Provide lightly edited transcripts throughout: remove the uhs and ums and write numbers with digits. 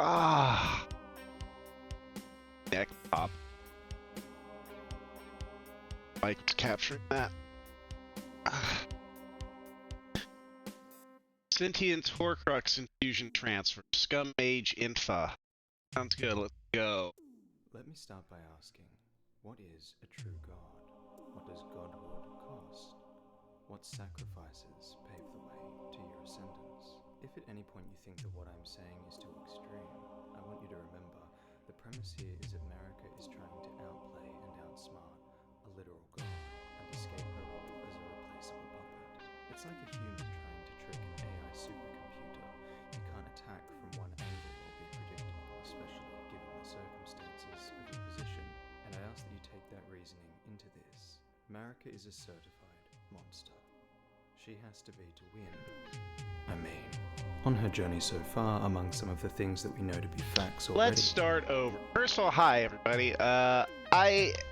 Ah, neck pop. Mike was capturing that. Ah. Sentient Horcrux infusion transfer. Scum Mage Infa. Sounds good. Let's go. Let me start by asking, what is a true god? What does godhood cost? What sacrifices pave the way to your ascendance? If at any point you think that what I'm saying is too extreme, I want you to remember the premise here is that America is trying to outplay and outsmart a literal god and escape her role as a replaceable puppet. It's like a human trying to trick an AI supercomputer. You can't attack from one angle or be predictable, especially given the circumstances of your position, and I ask that you take that reasoning into this. America is a certified monster. She has to be to win. I mean, on her journey so far, among some of the things that we know to be facts already. Let's start over. First of all, hi everybody. I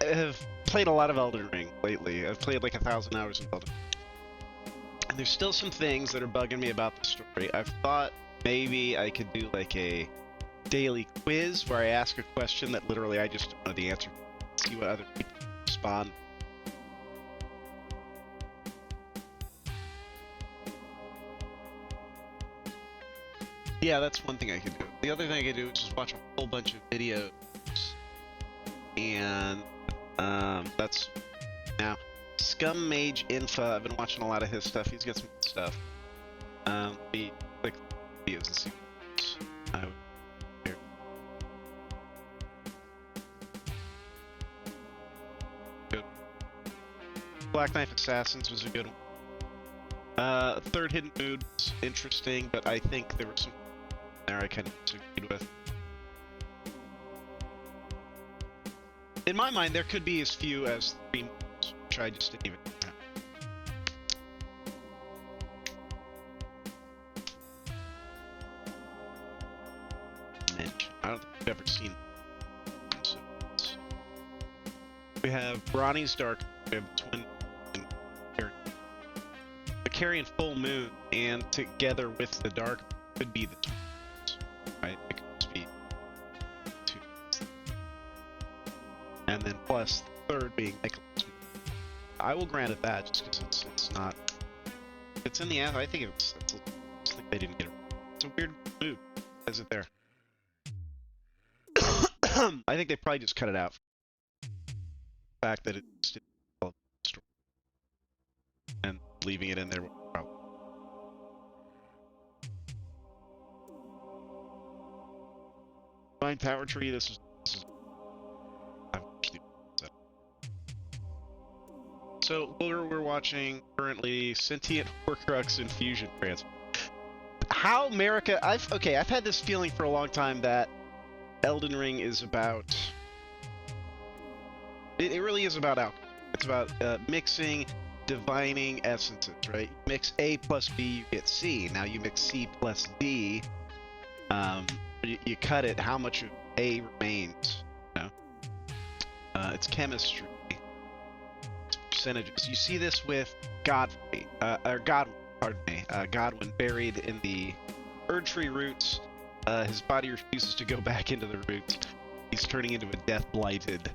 have played a lot of Elden Ring lately. I've played like 1,000 hours of Elden Ring. And there's still some things that are bugging me about the story. I've thought maybe I could do like a daily quiz where I ask a question that literally I just don't know the answer to, see what other people respond. Yeah, that's one thing I could do. The other thing I could do is just watch a whole bunch of videos. And that's now Scum Mage Infa. I've been watching a lot of his stuff. He's got some good stuff. We click videos and see what I would hear. Good. Black Knife Assassins was a good one. Third Hidden Mood was interesting, but I think there were some there I kind of disagreed with. In my mind, there could be as few as 3 moves, which I just didn't even know. I don't think I've ever seen so we have Bronny's Dark, we have Twin and Carrion Full Moon, and together with the Dark could be the twins, right? It could just be 2. And then plus the third being Nicholas. I will grant it that just because it's not. It's in the app. I think I just think they didn't get it. It's a weird move. Is it there? I think they probably just cut it out. The fact that it's still story and leaving it in there. Divine Power Tree. This is so we're watching currently Sentient Horcrux Infusion Transfer. How America? I've had this feeling for a long time that Elden Ring is about. It really is about alchemy. It's about mixing, divining essences, right? You mix A plus B, you get C. Now you mix C plus D. You cut it. How much of A remains? You know? It's chemistry. Percentages. You see this with Godwin, Godwin buried in the Erdtree roots. His body refuses to go back into the roots. He's turning into a death-blighted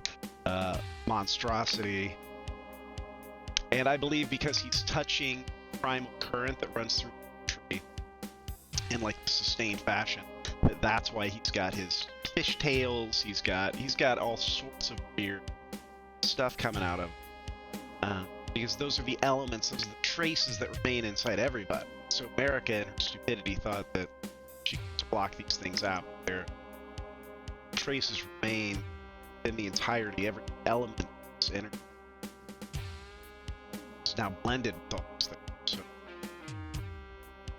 monstrosity. And I believe because he's touching primal current that runs through the tree in like a sustained fashion, that's why he's got his fishtails. He's got all sorts of weird stuff coming out of him. Because those are the elements, those are the traces that remain inside everybody. So America, in her stupidity, thought that she could block these things out. Their traces remain in the entirety. Every element is energy. It's now blended with all these things. So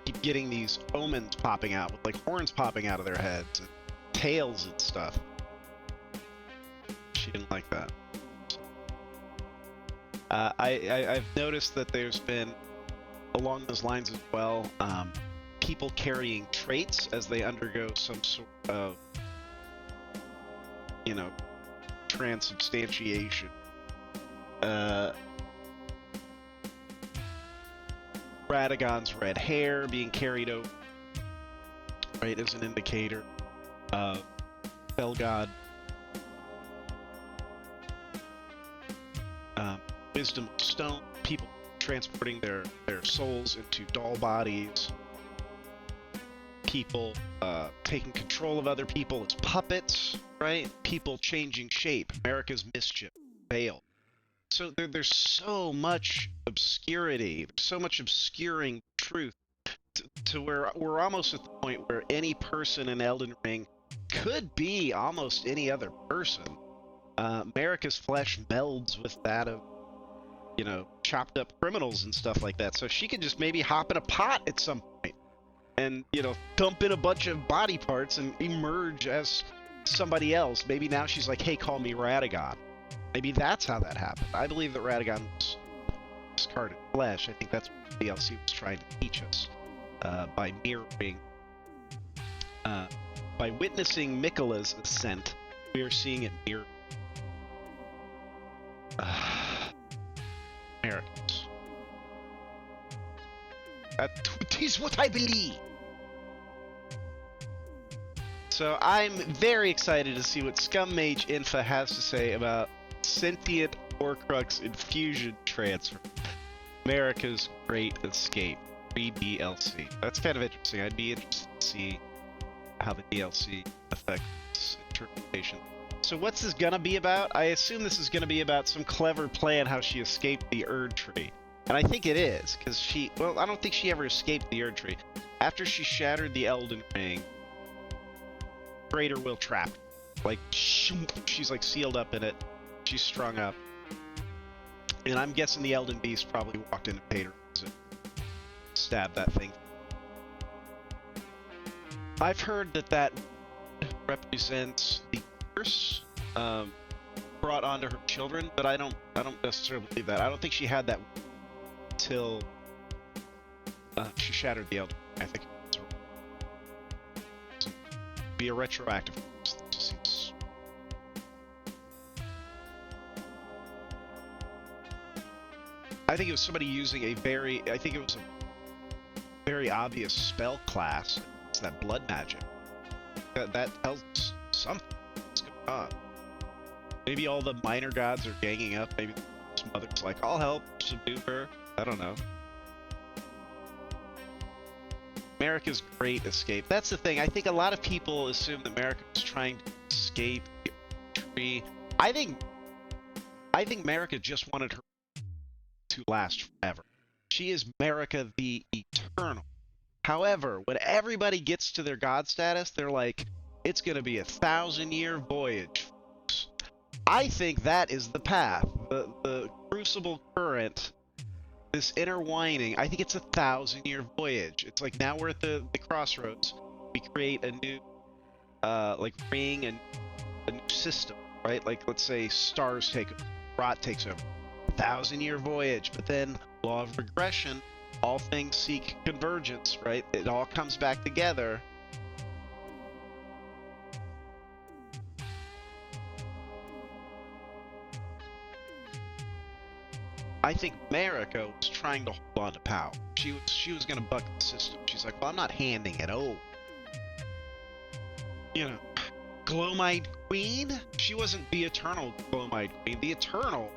keep getting these omens popping out with like horns popping out of their heads and tails and stuff. She didn't like that. I've noticed that there's been, along those lines as well, people carrying traits as they undergo some sort of, transubstantiation. Radagon's red hair being carried over, right, as an indicator. Spell God, Wisdom Stone, people transporting their souls into doll bodies, people taking control of other people as puppets, right? People changing shape, America's Mischief, Veil. So there's so much obscurity, so much obscuring truth to where we're almost at the point where any person in Elden Ring could be almost any other person. America's flesh melds with that of, you know, chopped up criminals and stuff like that. So she could just maybe hop in a pot at some point and, you know, dump in a bunch of body parts and emerge as somebody else. Maybe now she's like, hey, call me Radagon. Maybe that's how that happened. I believe that Radagon was discarded flesh. I think that's what the DLC was trying to teach us by mirroring, by witnessing Miquella's ascent. We are seeing it mirror Americans. That is what I believe. So I'm very excited to see what Scum Mage Infa has to say about Sentient Horcrux Infusion Transfer. America's Great Escape. Free DLC. That's kind of interesting. I'd be interested to see how the DLC affects interpretation. So what's this gonna be about? I assume this is gonna be about some clever plan how she escaped the Erd Tree. And I think it is, because she... Well, I don't think she ever escaped the Erd Tree. After she shattered the Elden Ring, Greater Will trapped. Like, she's like sealed up in it. She's strung up. And I'm guessing the Elden Beast probably walked in and paid her and stabbed that thing. I've heard that represents the curse brought onto her children, but I don't necessarily believe that. I don't think she had that until she shattered the Elden Ring. I think it's be a retroactive. I think it was somebody using a very, I think it was a very obvious spell class. It's that blood magic. That tells us something. What's going on? Maybe all the minor gods are ganging up. Maybe some mother's like, I'll help subdue her. I don't know. America's Great Escape. That's the thing. I think a lot of people assume that America was trying to escape the tree. I think America just wanted her to last forever. She is America the Eternal. However, when everybody gets to their god status, they're like, it's going to be 1,000-year voyage. I think that is the path. The Crucible Current, this intertwining, I think it's 1,000-year voyage. It's like now we're at the crossroads. We create a new, like, ring and a new system, right? Like, let's say stars take over, Rot takes over. 1,000-year voyage, but then law of regression, all things seek convergence, right? It all comes back together. I think America was trying to hold on to power. She was gonna buck the system. She's like, well, I'm not handing it over. You know, Glowmite Queen? She wasn't the eternal Glowmite Queen. The eternal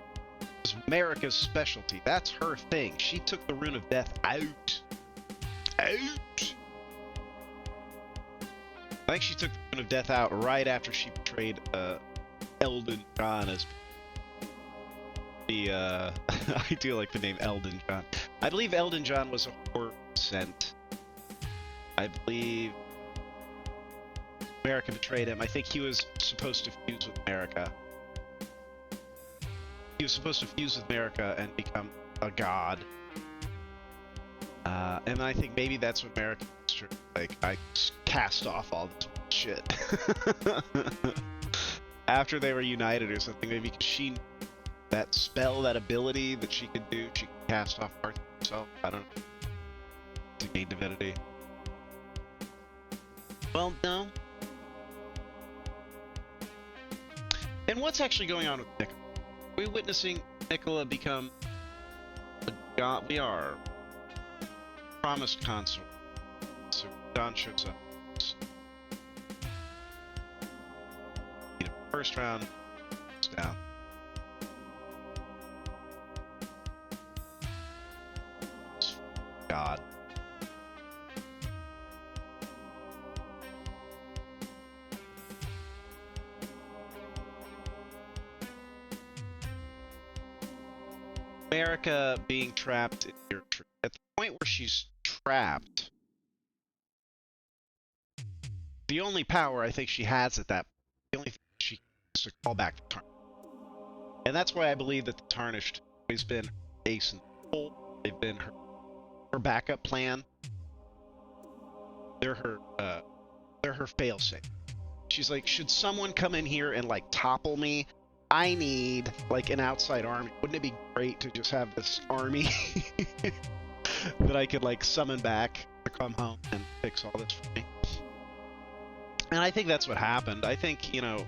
was America's specialty. That's her thing. She took the Rune of Death out. Out! I think she took the Rune of Death out right after she betrayed Elden John as the I do like the name Elden John. I believe Elden John was a horror scent. I believe America betrayed him. I think he was supposed to fuse with America. He was supposed to fuse with America and become a god. And I think maybe that's what America was like. I cast off all this shit. After they were united or something, maybe because she, that spell, that ability that she could do, she could cast off parts of herself. I don't know. To gain divinity. Well, no. And what's actually going on with Nicola? Are we witnessing Nicola become a god? We are. Promised consort. So Don shows up. first round is down. God. America being trapped in your tree. At the point where she's trapped, the only power I think she has at that, the only thing she is to call back the Tarnished. And that's why I believe that the Tarnished have always been her ace in the hole. They've been her backup plan. They're her failsafe. She's like, should someone come in here and like topple me, I need like an outside army. Wouldn't it be great to just have this army that I could like summon back to come home and fix all this for me? And I think that's what happened. I think, you know,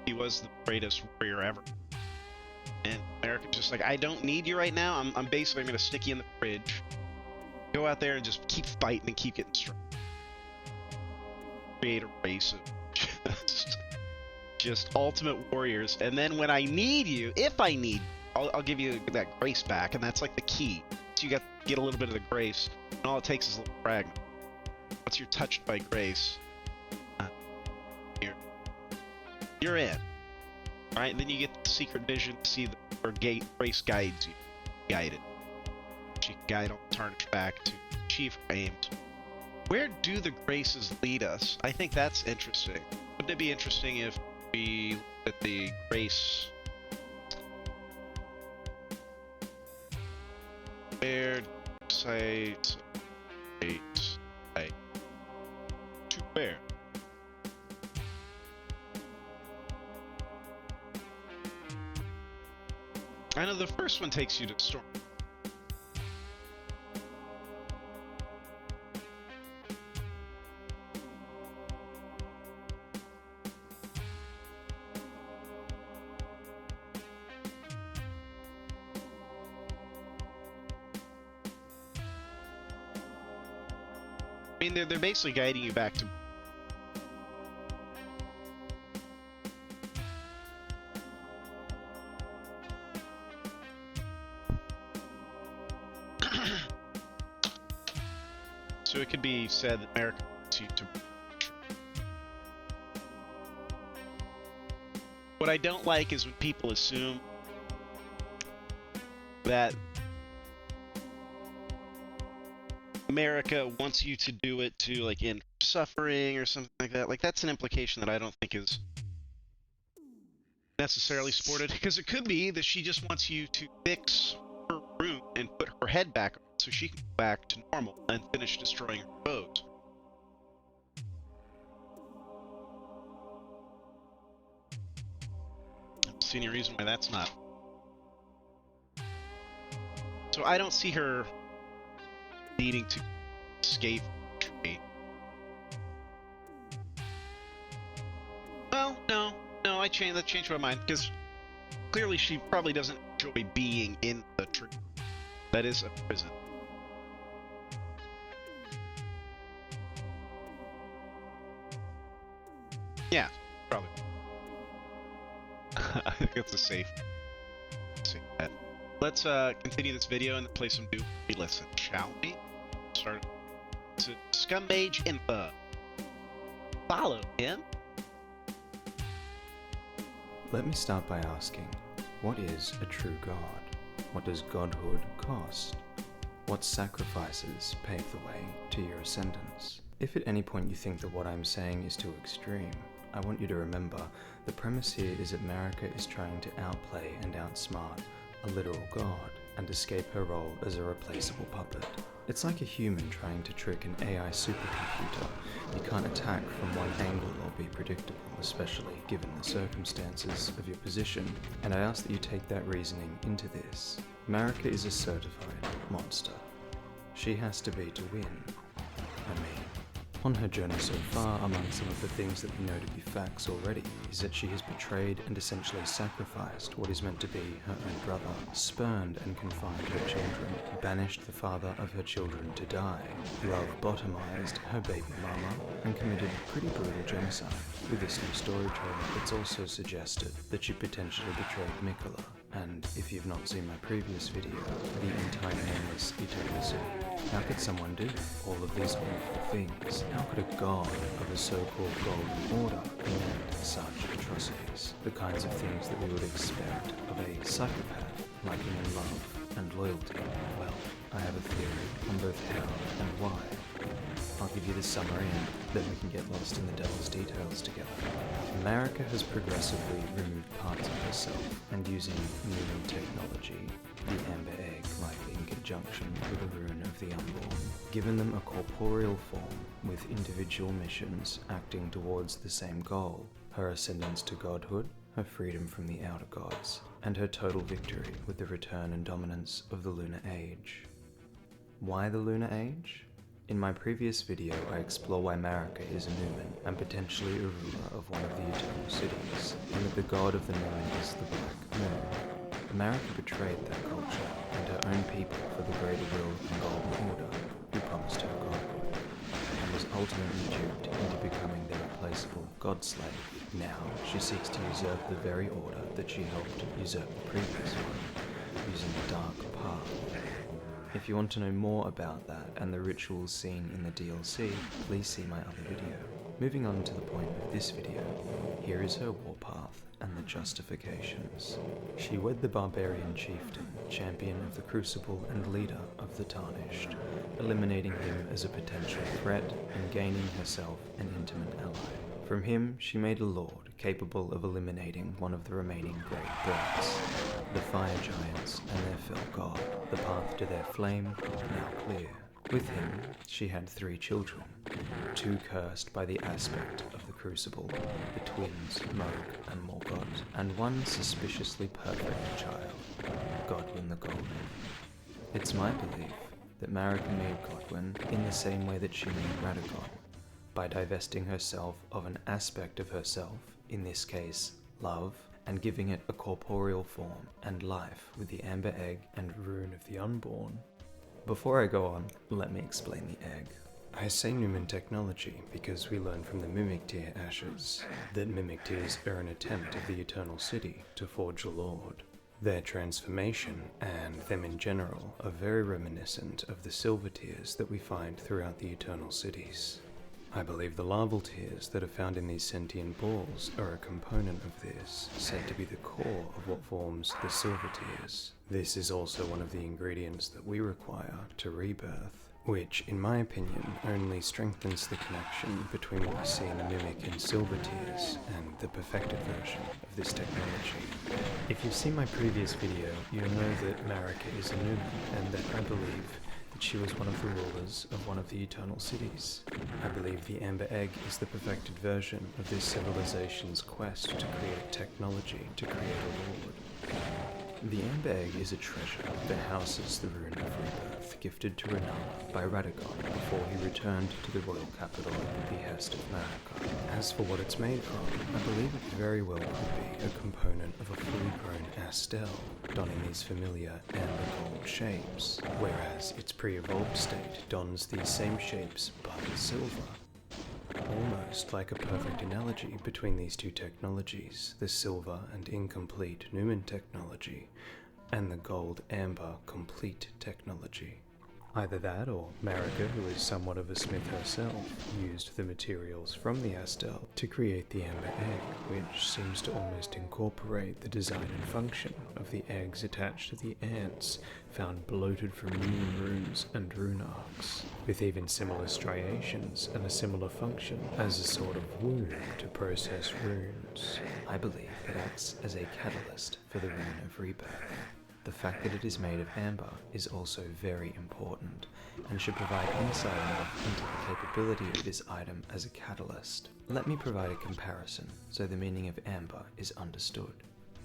he was the greatest warrior ever. And America's just like, I don't need you right now. I'm basically going to stick you in the fridge. Go out there and just keep fighting and keep getting strong. Create a race of just ultimate warriors. And then when I need you, if I need you, I'll give you that grace back. And that's like the key. So you get a little bit of the grace. And all it takes is a little fragment. Once you're touched by grace, you're in. Right? And then you get the secret vision to see where grace guides you. Guided. She can guide all the Tarnished back to achieve her aims. Where do the graces lead us? I think that's interesting. Wouldn't it be interesting if we looked at the grace? Where site to where? I know the first one takes you to Storm. I mean, they're basically guiding you back to. So it could be said that America wants you to. What I don't like is when people assume that America wants you to do it to like end suffering or something like that. Like that's an implication that I don't think is necessarily supported, because it could be that she just wants you to fix her room and put her head back on so she can go back to normal and finish destroying her foes. I don't see any reason why that's not. So I don't see her needing to escape the tree. Well, no, that changed my mind, because clearly she probably doesn't enjoy being in the tree. That is a prison. Yeah, probably. I think it's a safe bet. Let's continue this video and play some new listen, shall we? Start to Scummage Info. Follow him. Let me start by asking, what is a true God? What does godhood cost? What sacrifices pave the way to your ascendance? If at any point you think that what I'm saying is too extreme, I want you to remember the premise here is that Marika is trying to outplay and outsmart a literal god and escape her role as a replaceable puppet. It's like a human trying to trick an AI supercomputer. You can't attack from one angle or be predictable, especially given the circumstances of your position, and I ask that you take that reasoning into this. Marika is a certified monster. She has to be to win. I mean, on her journey so far, among some of the things that we know to be facts already, is that she has betrayed and essentially sacrificed what is meant to be her own brother, spurned and confined her children, banished the father of her children to die, Love bottomized her baby mama, and committed pretty brutal genocide. With this new story trailer, it's also suggested that she potentially betrayed Mikola, and if you've not seen my previous video, the entire nameless Eternal City. How could someone do all of these awful things? How could a god of a so-called Golden Order enact such atrocities? The kinds of things that we would expect of a psychopath lacking in love and loyalty. Well, I have a theory on both how and why. I'll give you the summary and then we can get lost in the devil's details together. America has progressively removed parts of herself and using new technology, the Amber Egg, likely in conjunction with the Rune of the Unborn, given them a corporeal form with individual missions acting towards the same goal: her ascendance to godhood, her freedom from the outer gods, and her total victory with the return and dominance of the Lunar Age. Why the Lunar Age? In my previous video, I explore why Marika is a Numen and potentially a ruler of one of the Eternal Cities, and that the god of the Numen is the Black Moon. Marika betrayed that culture and her own people for the greater will and Golden Order, who promised her godhood, and was ultimately duped into becoming their replaceable god-slave. Now, she seeks to usurp the very order that she helped usurp the previous one, using the dark path. If you want to know more about that and the rituals seen in the DLC, please see my other video. Moving on to the point of this video, here is her warpath and the justifications. She wed the barbarian chieftain, champion of the Crucible and leader of the Tarnished, eliminating him as a potential threat and gaining herself an intimate ally. From him, she made a lord capable of eliminating one of the remaining great threats, the fire giants and their fell god, the path to their flame now clear. With him, she had 3 children, 2 cursed by the aspect of the Crucible, the twins Moog and Morgoth, and 1 suspiciously perfect child, Godwyn the Golden. It's my belief that Marika made Godwyn in the same way that she made Radagon, by divesting herself of an aspect of herself, in this case, love, and giving it a corporeal form and life with the Amber Egg and Rune of the Unborn. Before I go on, let me explain the egg. I say Numen technology because we learn from the Mimic Tear ashes that Mimic Tears are an attempt of the Eternal City to forge a lord. Their transformation, and them in general, are very reminiscent of the Silver Tears that we find throughout the Eternal Cities. I believe the larval tears that are found in these sentient balls are a component of this, said to be the core of what forms the silver tears. This is also one of the ingredients that we require to rebirth, which, in my opinion, only strengthens the connection between what we see in the Mimic and Silver Tears and the perfected version of this technology. If you've seen my previous video, you'll know that Marika is a Numen, and that I believe that she was one of the rulers of one of the Eternal Cities. I believe the Amber Egg is the perfected version of this civilization's quest to create technology to create a lord. The Amber Egg is a treasure that houses the Rune of Rebirth gifted to Renala by Radagon before he returned to the royal capital at the behest of Marika. As for what it's made from, I believe it very well could be a component of a fully grown Astel, donning these familiar amber gold shapes, whereas its pre-evolved state dons these same shapes but silver. Almost like a perfect analogy between these two technologies, the silver and incomplete Numen technology, and the gold amber complete technology. Either that, or Marika, who is somewhat of a smith herself, used the materials from the Astel to create the Amber Egg, which seems to almost incorporate the design and function of the eggs attached to the ants found bloated from Numen runes and rune arcs, with even similar striations and a similar function as a sort of womb to process runes. I believe it acts as a catalyst for the Rune of Rebirth. The fact that it is made of amber is also very important, and should provide insight enough into the capability of this item as a catalyst. Let me provide a comparison, so the meaning of amber is understood.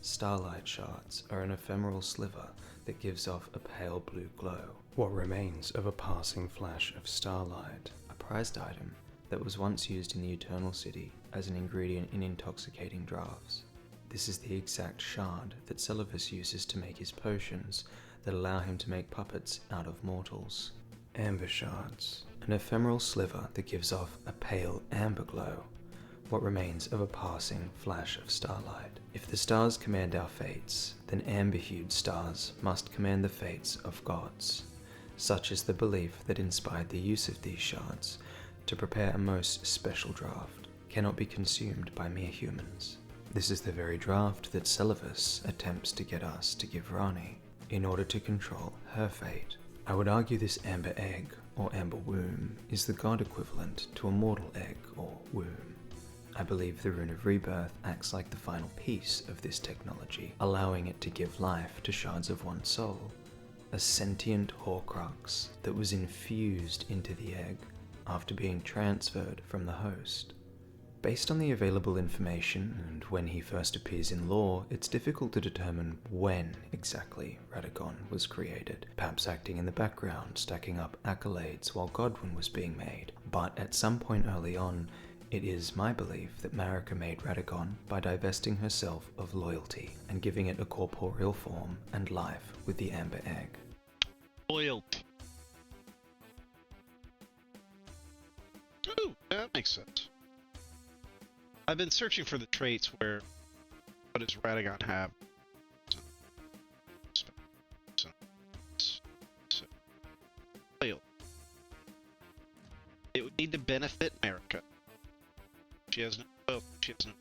Starlight shards are an ephemeral sliver that gives off a pale blue glow, what remains of a passing flash of starlight, a prized item that was once used in the Eternal City as an ingredient in intoxicating draughts. This is the exact shard that Celovus uses to make his potions that allow him to make puppets out of mortals. Amber shards, an ephemeral sliver that gives off a pale amber glow, what remains of a passing flash of starlight. If the stars command our fates, then amber-hued stars must command the fates of gods. Such is the belief that inspired the use of these shards to prepare a most special draught, cannot be consumed by mere humans. This is the very draught that Celavus attempts to get us to give Rani, in order to control her fate. I would argue this amber egg, or amber womb, is the god equivalent to a mortal egg, or womb. I believe the Rune of Rebirth acts like the final piece of this technology, allowing it to give life to shards of one soul, a sentient Horcrux that was infused into the egg after being transferred from the host. Based on the available information and when he first appears in lore, it's difficult to determine when exactly Radagon was created, perhaps acting in the background, stacking up accolades while Godwyn was being made. But at some point early on, it is my belief that Marika made Radagon by divesting herself of loyalty and giving it a corporeal form and life with the amber egg. Loyalty. Ooh, that makes sense. I've been searching for the traits where, what does Radagon have? Loyal. It would need to benefit Marika. She has no loyalty. She has no.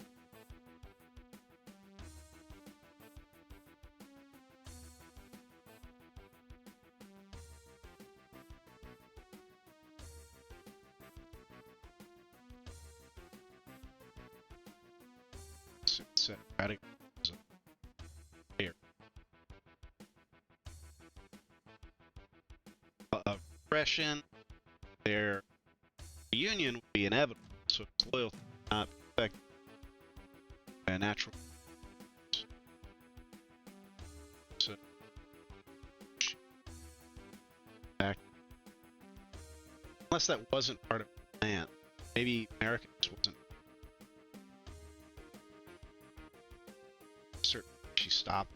Radagon is a player. Aggression, their union would be inevitable, so its loyalty would not be affected by a natural. So, unless that wasn't part of the plan, maybe America just wasn't. Certain she stopped.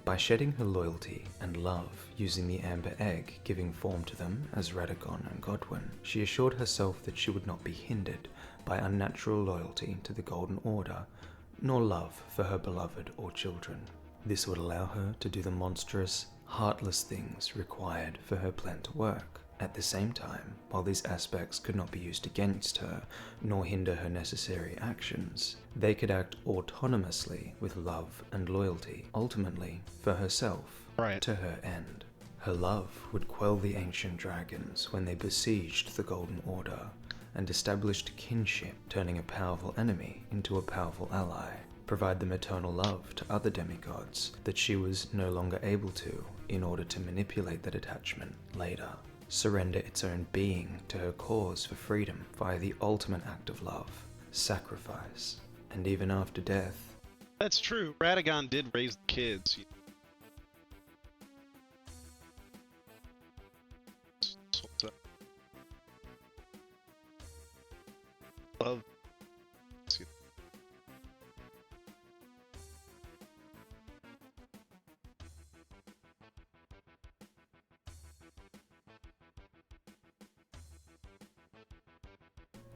By shedding her loyalty and love using the amber egg, giving form to them as Radagon and Godwyn, she assured herself that she would not be hindered by unnatural loyalty to the Golden Order, nor love for her beloved or children. This would allow her to do the monstrous, heartless things required for her plan to work. At the same time, while these aspects could not be used against her, nor hinder her necessary actions, they could act autonomously with love and loyalty, ultimately for herself, Right. to her end. Her love would quell the ancient dragons when they besieged the Golden Order, and established kinship, turning a powerful enemy into a powerful ally, provide the maternal love to other demigods that she was no longer able to in order to manipulate that attachment later. Surrender its own being to her cause for freedom via the ultimate act of love, sacrifice, and even after death. That's true. Radagon did raise the kids. Love.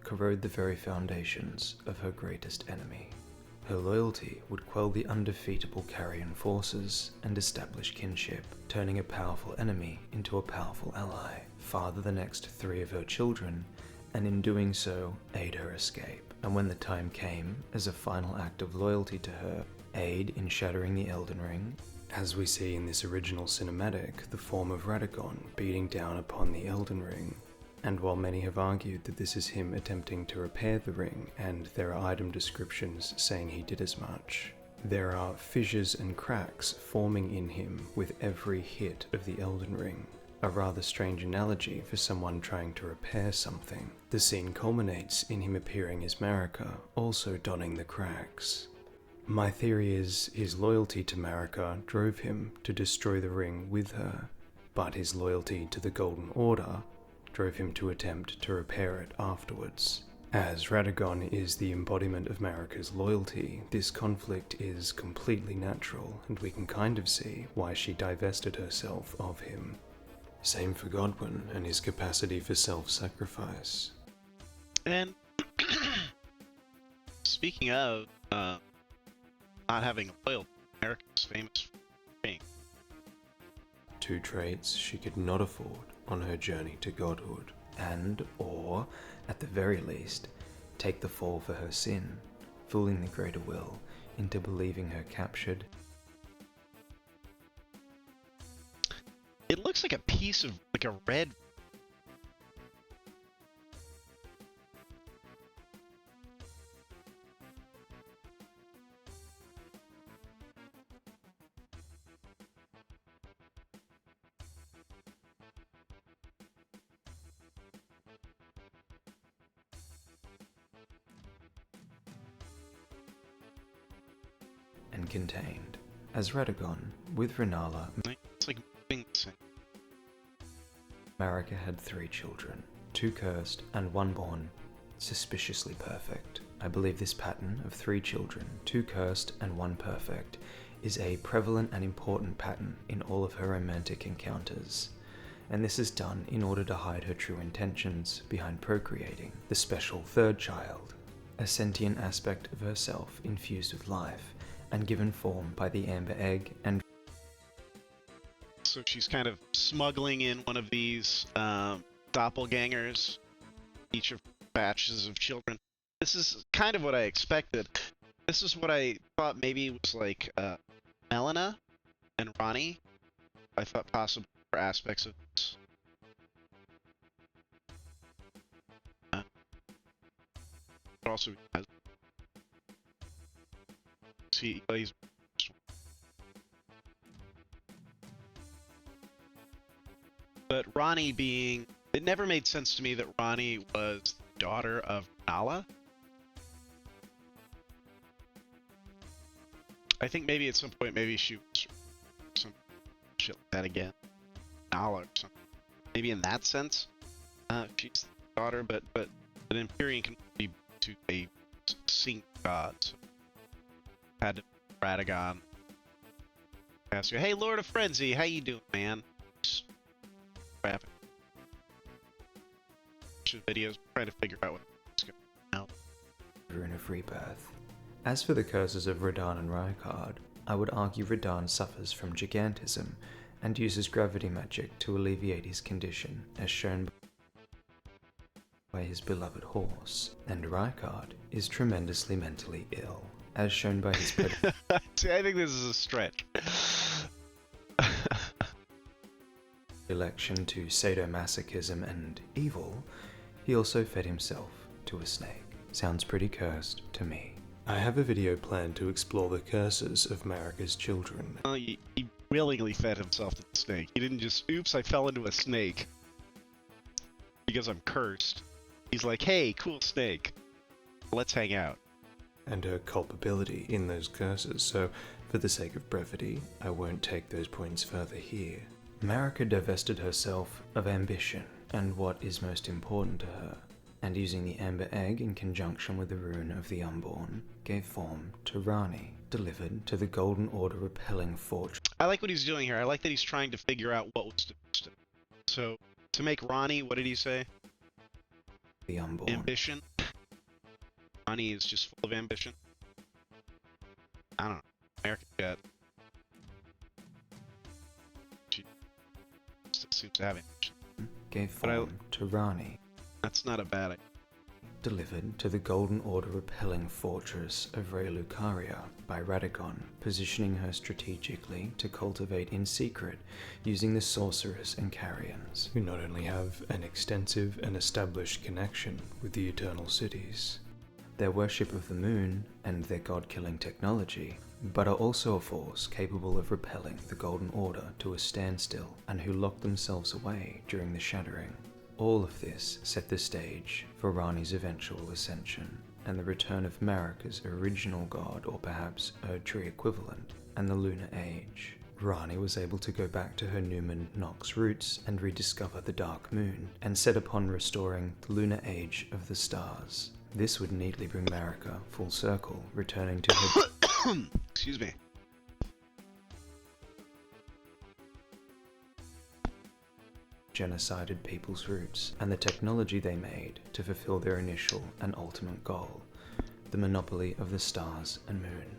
Corrode the very foundations of her greatest enemy. Her loyalty would quell the undefeatable Carrion forces and establish kinship, turning a powerful enemy into a powerful ally, father the next 3 of her children, and in doing so, aid her escape. And when the time came, as a final act of loyalty to her, aid in shattering the Elden Ring, as we see in this original cinematic, the form of Radagon beating down upon the Elden Ring. And while many have argued that this is him attempting to repair the ring, and there are item descriptions saying he did as much, there are fissures and cracks forming in him with every hit of the Elden Ring. A rather strange analogy for someone trying to repair something. The scene culminates in him appearing as Marika, also donning the cracks. My theory is his loyalty to Marika drove him to destroy the ring with her, but his loyalty to the Golden Order drove him to attempt to repair it afterwards. As Radagon is the embodiment of Marika's loyalty, this conflict is completely natural, and we can kind of see why she divested herself of him. Same for Godwin and his capacity for self-sacrifice. And speaking of not having a loyalty, America's famous for being. Two traits she could not afford on her journey to godhood, or, at the very least, take the fall for her sin, fooling the greater will into believing her captured. It looks like a piece of, like a red. And contained, as Radagon, with Renala, It's like moving the same. Marika had 3 children, 2 cursed and 1 born, suspiciously perfect. I believe this pattern of 3 children, 2 cursed and 1 perfect, is a prevalent and important pattern in all of her romantic encounters, and this is done in order to hide her true intentions behind procreating the special 3rd child, a sentient aspect of herself infused with life, and given form by the amber egg and So she's kind of smuggling in one of these doppelgangers, each of batches of children. This is kind of what I expected. This is what I thought maybe was like Melina and Ronnie. I thought possible for aspects of this. But also, see, he's but Ronnie being, it never made sense to me that Ronnie was the daughter of Nala. I think maybe at some point, maybe she was some shit like that again. Nala or something. Maybe in that sense, she's the daughter, but an Empyrean can be to a synced god. So had to Radagon ask you, hey, Lord of Frenzy, how you doing, man? Rapid videos trying to figure out what's going on. rune of rebirth. As for the curses of Radahn and Rykard, I would argue Radahn suffers from gigantism and uses gravity magic to alleviate his condition, as shown by his beloved horse, and Rykard is tremendously mentally ill, as shown by his See, I think this is a stretch. election to sadomasochism and evil. He also fed himself to a snake. Sounds pretty cursed to me. I have a video planned to explore the curses of Marika's children. He willingly fed himself to the snake. He didn't just, oops, I fell into a snake because I'm cursed. He's like, hey, cool snake, let's hang out. And her culpability in those curses, so for the sake of brevity, I won't take those points further here. Marika divested herself of ambition and what is most important to her, and using the amber egg in conjunction with the rune of the unborn, gave form to Rani, delivered to the Golden Order repelling fortress. I like what he's doing here. I like that he's trying to figure out what was to. So, to make Ronnie, what did he say? The unborn. Ambition. Ronnie is just full of ambition. I don't know. American got. She still seems to have ambition. Gave form to Rani. That's not a bad idea. Delivered to the Golden Order repelling fortress of Rey Lucaria by Radagon, positioning her strategically to cultivate in secret using the sorcerers and Carians, who not only have an extensive and established connection with the Eternal Cities, their worship of the moon and their god-killing technology, but are also a force capable of repelling the Golden Order to a standstill and who lock themselves away during the Shattering. All of this set the stage for Rani's eventual ascension and the return of Marika's original god, or perhaps Erdtree equivalent, and the Lunar Age. Rani was able to go back to her Newman Nox roots and rediscover the Dark Moon, and set upon restoring the lunar age of the stars. This would neatly bring Marika full circle, returning to her excuse me. genocided people's roots, and the technology they made to fulfill their initial and ultimate goal, the monopoly of the stars and moon.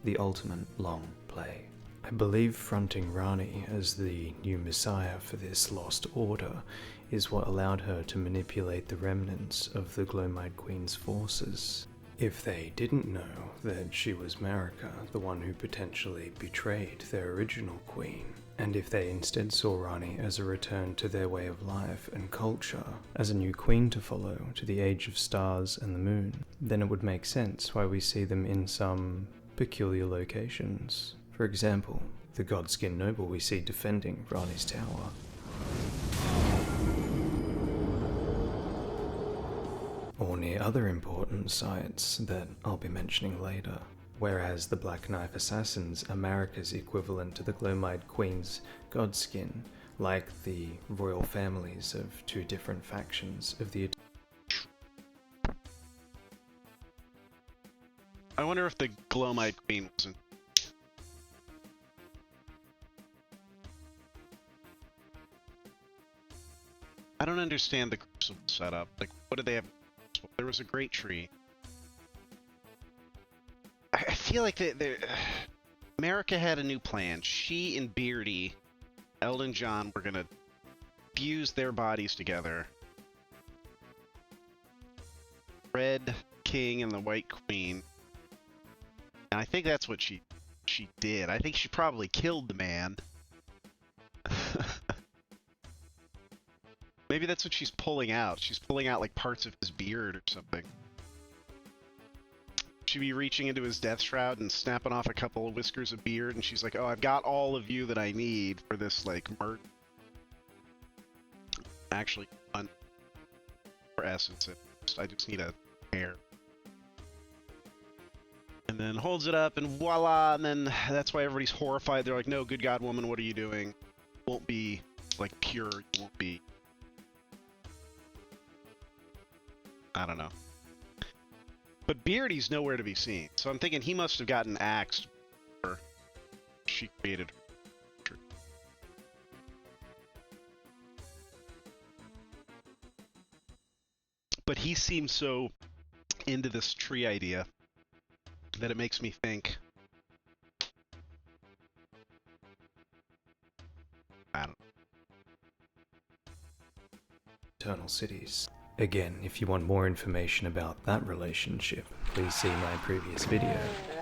The ultimate long play. I believe fronting Rani as the new messiah for this lost order is what allowed her to manipulate the remnants of the Glomide Queen's forces. If they didn't know that she was Marika, the one who potentially betrayed their original queen, and if they instead saw Rani as a return to their way of life and culture, as a new queen to follow to the age of stars and the moon, then it would make sense why we see them in some peculiar locations. For example, the Godskin noble we see defending Rani's tower. Or near other important sites that I'll be mentioning later. Whereas the Black Knife Assassins are Marika's equivalent to the Glomide Queen's Godskin, like the royal families of two different factions of the... I wonder if the Glomide Queen was in... I don't understand the Crucible setup. Like, what did they have? There was a great tree. I feel like Marika had a new plan. She and Beardy, Elden John, were gonna fuse their bodies together. Red King and the White Queen. And I think that's what she did. I think she probably killed the man. Maybe that's what she's pulling out. She's pulling out like parts of his beard or something. She'd be reaching into his death shroud and snapping off a couple of whiskers of beard, and she's like, oh, I've got all of you that I need for this, like, murder. Actually, for essence, I just need a hair. And then holds it up, and voila, and then that's why everybody's horrified. They're like, no, good God, woman, what are you doing? You won't be, like, pure. You won't be... I don't know. But Beardy's nowhere to be seen, so I'm thinking he must have gotten axed before she created her. But he seems so into this tree idea that it makes me think... I don't know. Eternal cities. Again, if you want more information about that relationship, please see my previous video.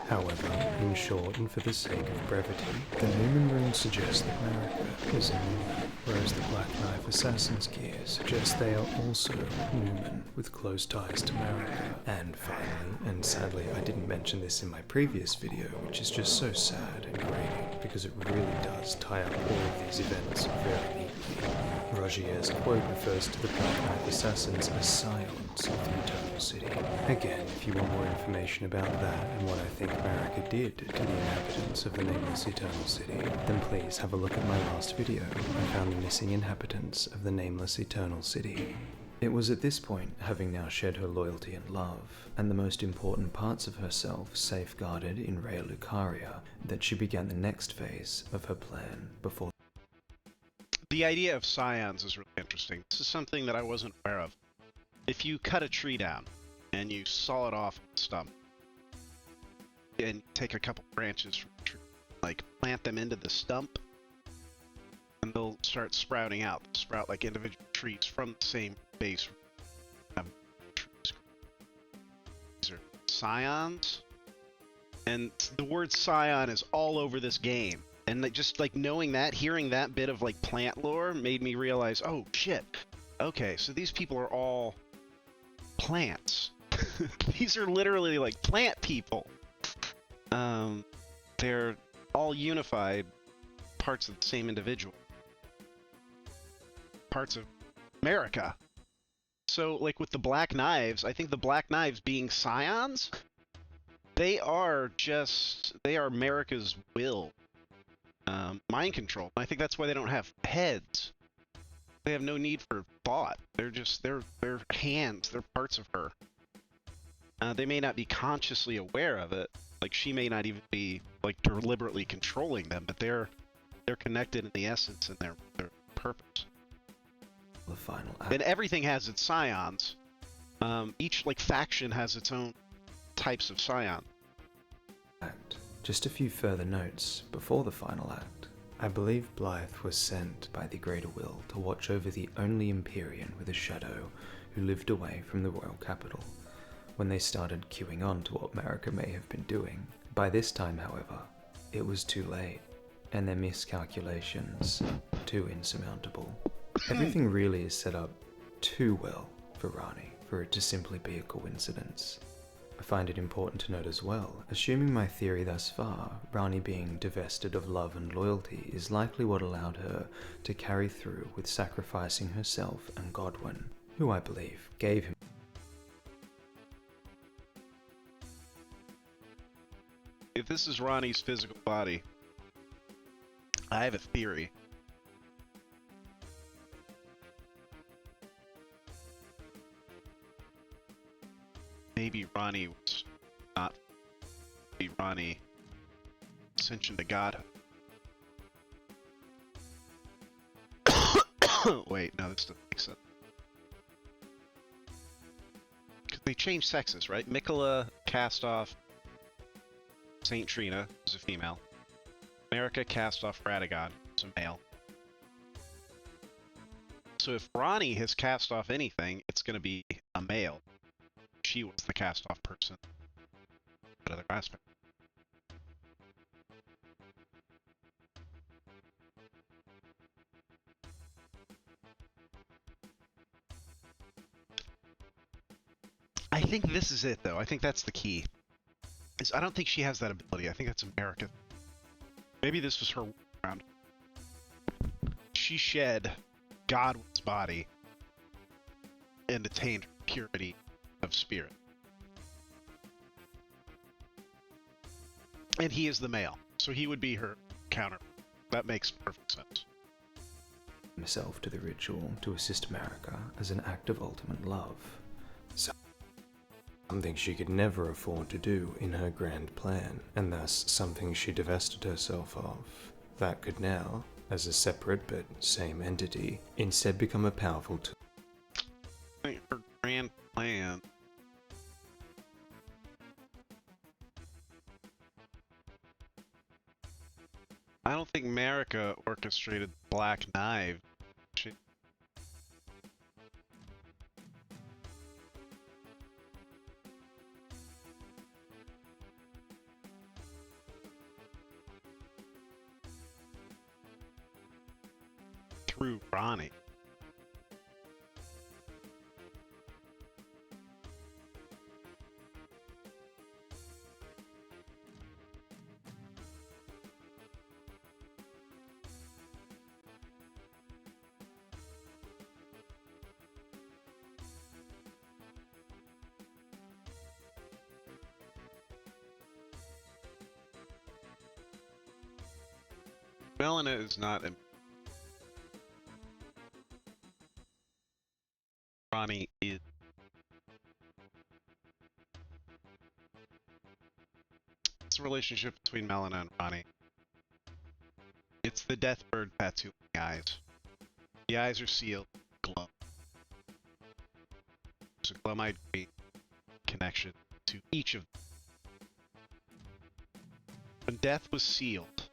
However, in short and for the sake of brevity, the Newman runes suggest that Marika is a Newman, whereas the Black Knife Assassin's gear suggests they are also Newman, with close ties to Marika. And finally, and sadly I didn't mention this in my previous video, which is just so sad and grating, because it really does tie up all of these events very neatly. Rogier's quote refers to the Black Knife Assassins as scions of the Eternal City. Again, if you want more information about that and what I think Marika did to the inhabitants of the nameless Eternal City, then please have a look at my last video. I found the missing inhabitants of the nameless Eternal City. It was at this point, having now shed her loyalty and love, and the most important parts of herself safeguarded in Rea Lucaria, that she began the next phase of her plan before. The idea of scions is really interesting. This is something that I wasn't aware of. If you cut a tree down and you saw it off the stump and take a couple branches from the tree, like plant them into the stump, and they'll start sprouting out. They'll sprout like individual trees from the same base. These are scions, and the word scion is all over this game. And just like knowing that, hearing that bit of like plant lore made me realize, oh shit, okay, so these people are all plants. These are literally like plant people. They're all unified parts of the same individual. Parts of America. So like with the Black Knives, I think the Black Knives being scions, they are America's will. mind control. And I think that's why they don't have heads. They have no need for thought. They're just they're hands. They're parts of her. They may not be consciously aware of it. Like she may not even be like deliberately controlling them, but they're connected in the essence and their purpose. The final act. And everything has its scions. Each like faction has its own types of scion. Just a few further notes before the final act. I believe Blythe was sent by the Greater Will to watch over the only Empyrean with a shadow who lived away from the royal capital when they started queuing on to what America may have been doing. By this time, however, it was too late, and their miscalculations too insurmountable. Everything really is set up too well for Rani for it to simply be a coincidence. I find it important to note as well, assuming my theory thus far, Rani being divested of love and loyalty is likely what allowed her to carry through with sacrificing herself and Godwin, who I believe gave him. If this is Rani's physical body, I have a theory. Maybe Rani was not. Maybe Rani ascension to godhood. Wait, no, this doesn't make sense. Because they changed sexes, right? Mikola cast off Saint Trina, who's a female. America cast off Radagon, who's a male. So if Rani has cast off anything, it's going to be a male. She was the cast-off person. That other aspect. I think this is it, though. I think that's the key. I don't think she has that ability. I think that's America. Maybe this was her round. She shed Godwin's body and attained purity of spirit. And he is the male, so he would be her counter. That makes perfect sense. Myself to the ritual to assist America as an act of ultimate love. Something she could never afford to do in her grand plan, and thus something she divested herself of. That could now, as a separate but same entity, instead become a powerful tool. Her grand plan. I don't think America orchestrated the Black Knife. Through Rani. Melina is not a Rani is. It's a relationship between Melina and Rani. It's the Deathbird tattoo on the eyes. The eyes are sealed, glow. There's a glumite green connection to each of them. When death was sealed,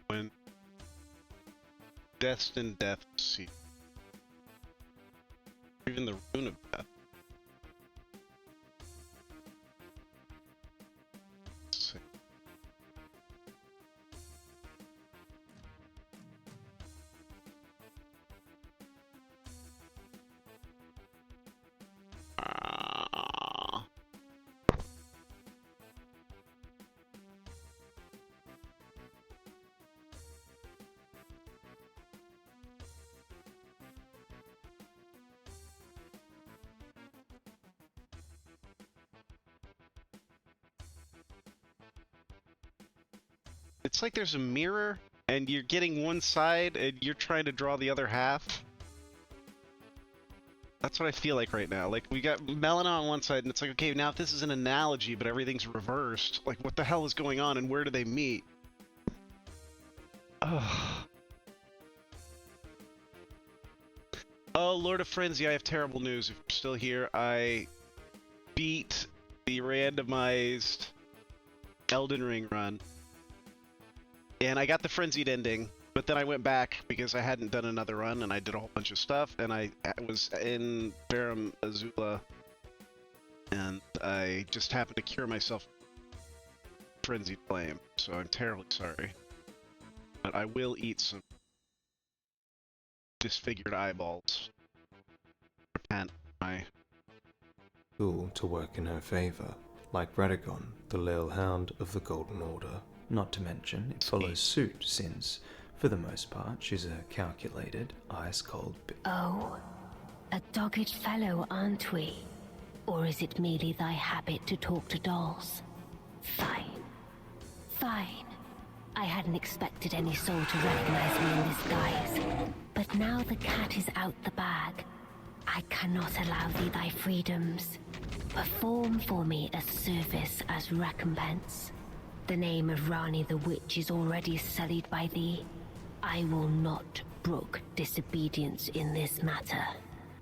when destined death was sealed, even the rune of death. Let's see. It's like there's a mirror, and you're getting one side, and you're trying to draw the other half. That's what I feel like right now. Like, we got Melina on one side, and it's like, okay, now if this is an analogy, but everything's reversed, like, what the hell is going on, and where do they meet? Ugh. Oh, Lord of Frenzy, I have terrible news. If you're still here, I beat the randomized Elden Ring run. And I got the frenzied ending, but then I went back because I hadn't done another run, and I did a whole bunch of stuff, and I was in Barum Azula, and I just happened to cure myself frenzied flame, so I'm terribly sorry. But I will eat some disfigured eyeballs. Repent my... Tool to work in her favor, like Radagon, the Lil Hound of the Golden Order. Not to mention, it follows suit since, for the most part, she's a calculated, ice-cold Oh, a dogged fellow, aren't we? Or is it merely thy habit to talk to dolls? Fine. Fine. I hadn't expected any soul to recognize me in this guise. But now the cat is out the bag. I cannot allow thee thy freedoms. Perform for me a service as recompense. The name of Rani the Witch is already sullied by thee. I will not brook disobedience in this matter.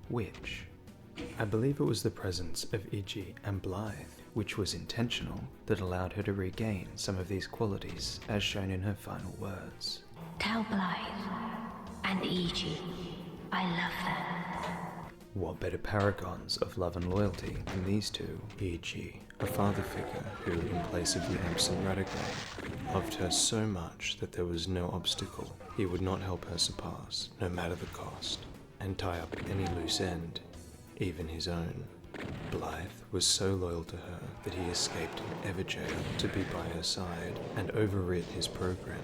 Witch. I believe it was the presence of Iggy and Blythe, which was intentional, that allowed her to regain some of these qualities, as shown in her final words. Tell Blythe and Iggy, I love them. What better paragons of love and loyalty than these two? Iggy, a father figure who, in place of the absent Radagon, loved her so much that there was no obstacle he would not help her surpass, no matter the cost, and tie up any loose end, even his own. Blythe was so loyal to her that he escaped an Everjail to be by her side and overrid his programming.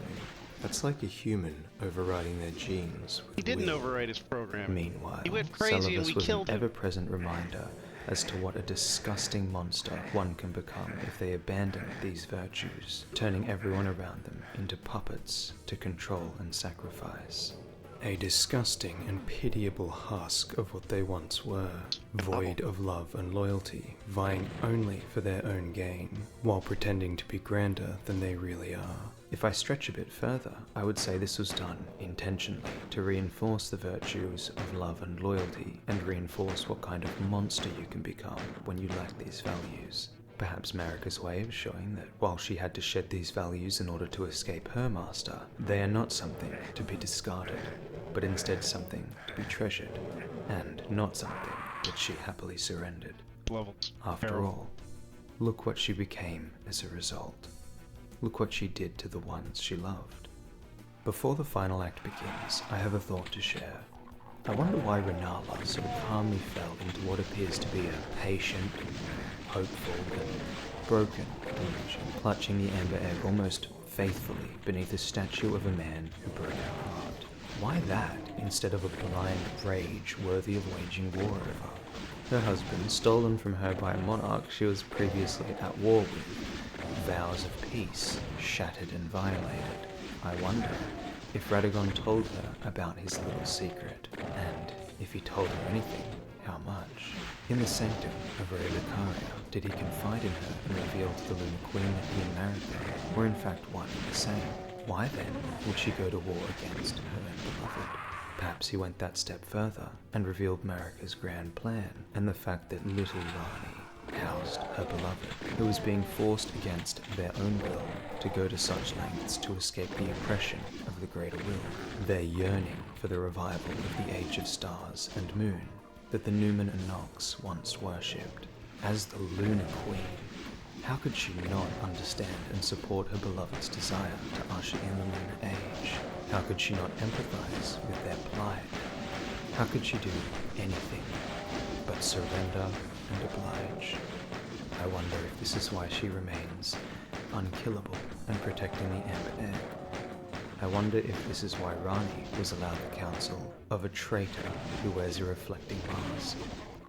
That's like a human overriding their genes. He didn't override his program. Meanwhile, he went crazy and we was killed an him. ever-present reminder as to what a disgusting monster one can become if they abandon these virtues, turning everyone around them into puppets to control and sacrifice. A disgusting and pitiable husk of what they once were, void of love and loyalty, vying only for their own gain, while pretending to be grander than they really are. If I stretch a bit further, I would say this was done intentionally to reinforce the virtues of love and loyalty, and reinforce what kind of monster you can become when you lack these values. Perhaps Marika's way of showing that while she had to shed these values in order to escape her master, they are not something to be discarded, but instead something to be treasured, and not something that she happily surrendered. Levels. After all, look what she became as a result. Look what she did to the ones she loved. Before the final act begins, I have a thought to share. I wonder why Renala so calmly fell into what appears to be a patient, hopeful, and broken illusion, clutching the amber egg almost faithfully beneath a statue of a man who broke her heart. Why that, instead of a blind rage worthy of waging war over? Her husband, stolen from her by a monarch she was previously at war with, vows of peace shattered and violated. I wonder if Radagon told her about his little secret, and if he told her anything, how much. In the sanctum of Relicaria, did he confide in her and reveal to the Lunar Queen that he and Marika were in fact one and the same? Why then would she go to war against her own beloved? Perhaps he went that step further and revealed Marika's grand plan, and the fact that little Rani housed her beloved, who was being forced against their own will to go to such lengths to escape the oppression of the greater will, their yearning for the revival of the Age of Stars and Moon that the Numen and Nox once worshipped. As the Lunar Queen, how could she not understand and support her beloved's desire to usher in the Lunar Age? How could she not empathize with their plight? How could she do anything but surrender and oblige? I wonder if this is why she remains unkillable and protecting the amber egg. I wonder if this is why Rani was allowed the counsel of a traitor who wears a reflecting mask.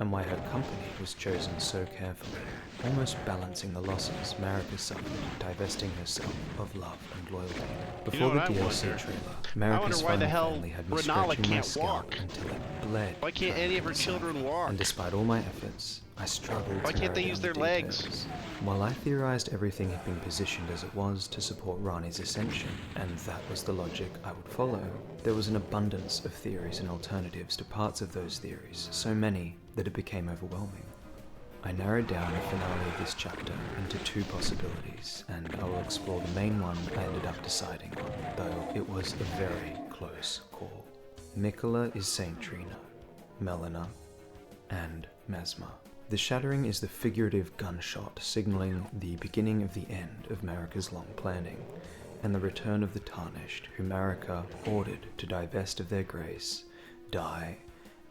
and why her company was chosen so carefully, almost balancing the losses Marika suffered, divesting herself of love and loyalty. Before the DLC trailer, Marika's final family had me stretching my scalp until it bled. Why can't any of her children walk? And despite all my efforts, I struggled Why to can't narrow they down use the their legs? details. While I theorized everything had been positioned as it was to support Rani's ascension, and that was the logic I would follow, there was an abundance of theories and alternatives to parts of those theories, so many that it became overwhelming. I narrowed down the finale of this chapter into 2 possibilities, and I will explore the main one I ended up deciding on, though it was a very close call. Miquella is Saint Trina, Melina, and Mesmer. The shattering is the figurative gunshot signaling the beginning of the end of Marika's long planning, and the return of the Tarnished, who Marika ordered to divest of their grace, die,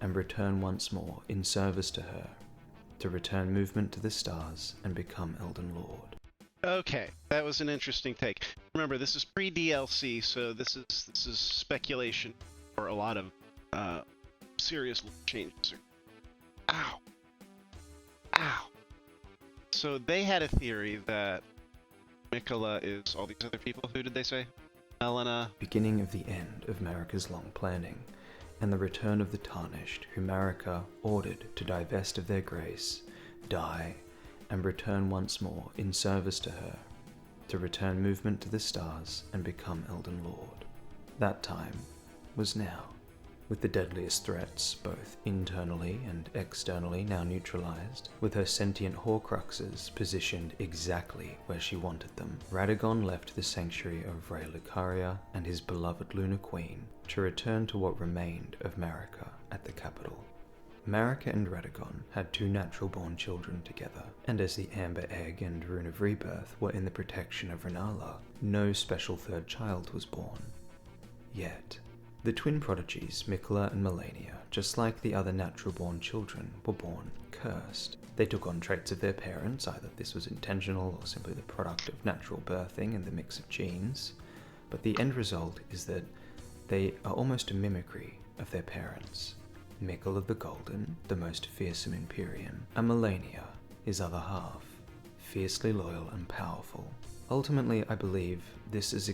and return once more in service to her, to return movement to the stars and become Elden Lord. Okay, that was an interesting take. Remember, this is pre-DLC, so this is speculation for a lot of serious changes. Ow. Ow. So they had a theory that Miquella is all these other people. Who did they say? Melina. Beginning of the end of Marika's long planning, and the return of the Tarnished, who Marika ordered to divest of their grace, die, and return once more in service to her, to return movement to the stars and become Elden Lord. That time was now. With the deadliest threats, both internally and externally, now neutralized, with her sentient Horcruxes positioned exactly where she wanted them, Radagon left the sanctuary of Rey Lucaria and his beloved Luna Queen to return to what remained of Marika at the capital. Marika and Radagon had 2 natural-born children together, and as the Amber Egg and Rune of Rebirth were in the protection of Renala, no special third child was born. Yet, the twin prodigies, Miquella and Melania, just like the other natural-born children, were born cursed. They took on traits of their parents, either this was intentional or simply the product of natural birthing and the mix of genes, but the end result is that they are almost a mimicry of their parents. Miquella the Golden, the most fearsome Empyrean, and Melania, his other half, fiercely loyal and powerful. Ultimately, I believe this is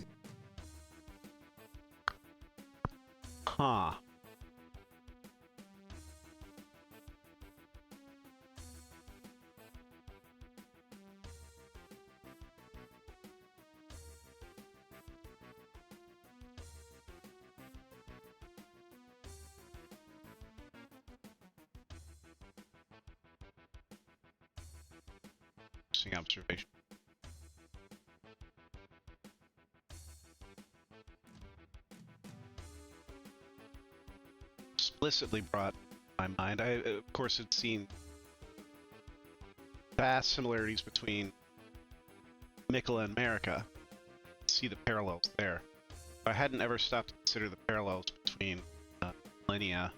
Huh. Interesting observation. Explicitly brought to my mind. I, of course, had seen vast similarities between Miquella and Marika. See the parallels there. I hadn't ever stopped to consider the parallels between Melania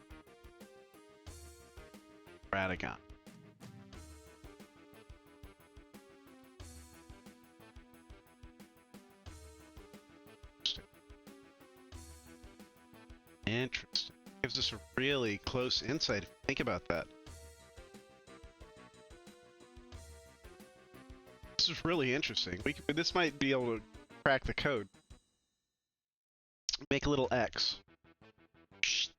and Radagon. Interesting. Gives us a really close insight if you think about that. This is really interesting. This might be able to crack the code. Make a little X. Psst.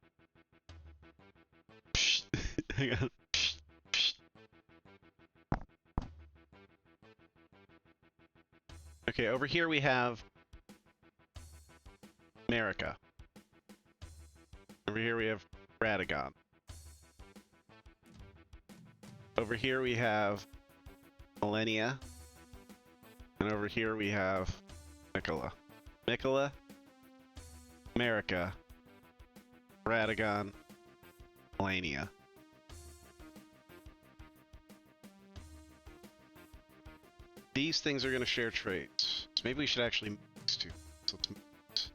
Psst. Hang on. Psst. Psst. Okay, over here we have Marika. Over here we have Radagon. Over here we have Melania. And over here we have Miquella. Miquella, Marika, Radagon, Melania. These things are going to share traits. So maybe we should actually mix these two. So let's mix.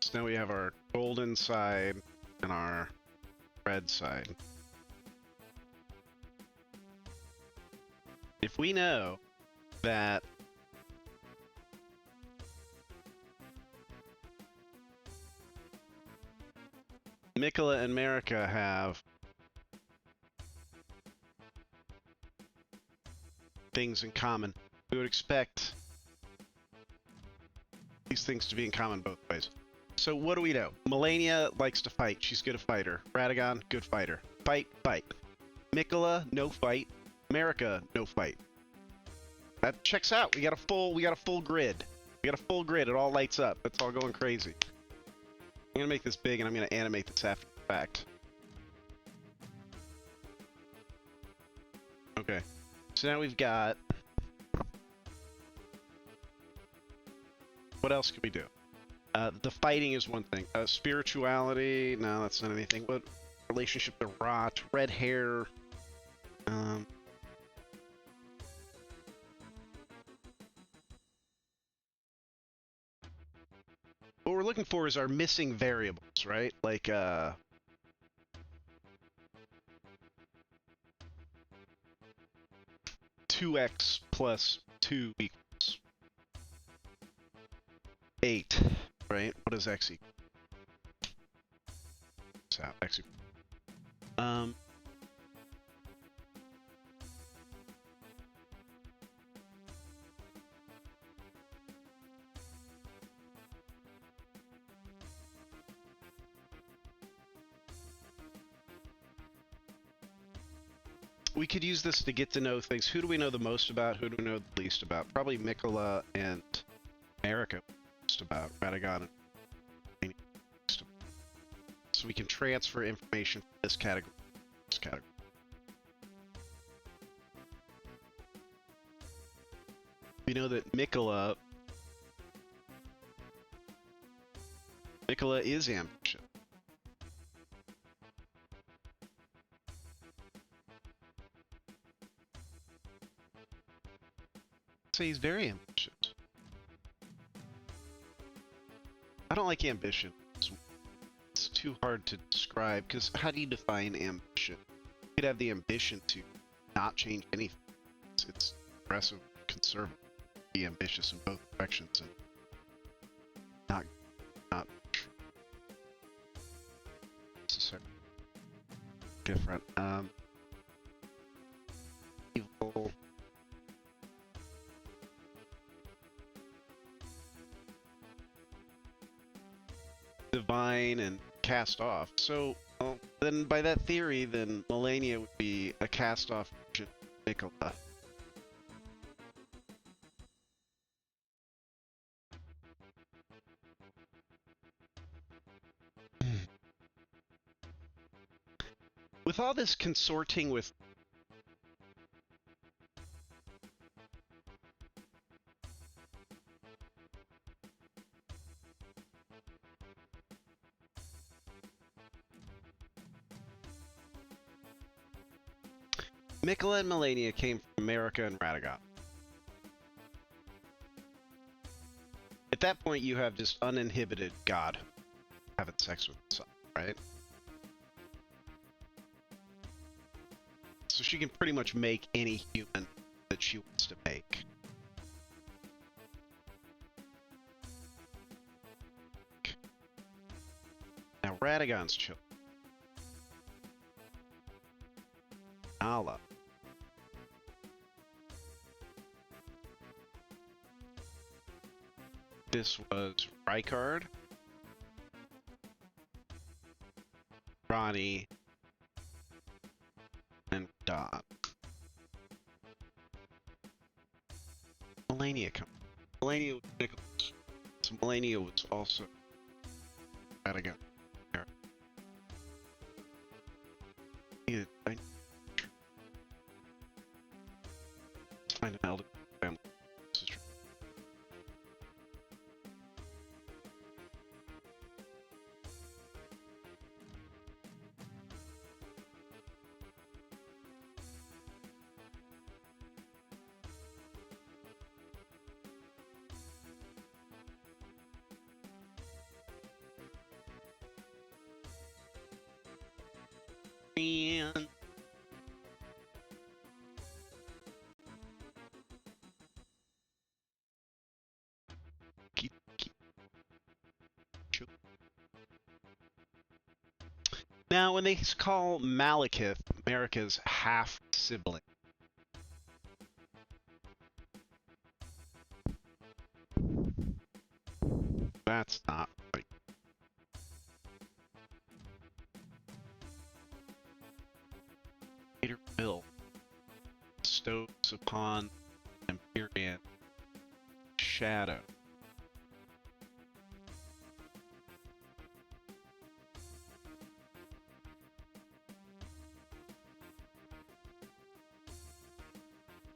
So now we have our golden side and our red side. If we know that Miquella and Marika have things in common. We would expect these things to be in common both ways. So what do we know? Melania likes to fight. She's a good fighter. Radagon, good fighter. Fight, fight. Mikola, no fight. America, no fight. That checks out. We got a full grid. We got a full grid. It all lights up. It's all going crazy. I'm gonna make this big and I'm gonna animate this after the fact. Okay. So now we've got... What else can we do? The fighting is one thing. Spirituality, no, that's not anything. What relationship to rot? Red hair. What we're looking for is our missing variables, right? Like, 2x plus 2 equals 8, right? What does x equal? So, x equal. We could use this to get to know things. Who do we know the most about? Who do we know the least about? Probably Mikola and America most about. Radagon and so we can transfer information from this category to this category. We know that Mikola is ambitious. Say he's very ambitious. I don't like ambition. It's too hard to describe, because how do you define ambition? You could have the ambition to not change anything. It's aggressive, conservative, be ambitious in both directions, and not necessarily different. Evil. Divine and cast off. So, well, then by that theory, then Melania would be a cast off version of Mikola. With all this consorting with Mikola and Melania came from America and Radagon. At that point, you have just uninhibited God having sex with himself, right? So she can pretty much make any human that she wants to make. Now Radagon's children. Allah. This was Rykard, Ronnie, and Don. Melania come. Melania was Nicholas. So Melania was also Radagon. Find an Elden family. This is true. And now, when they call Malekith America's half sibling, That's not right. Peter Bill bestows upon Empyrean shadow.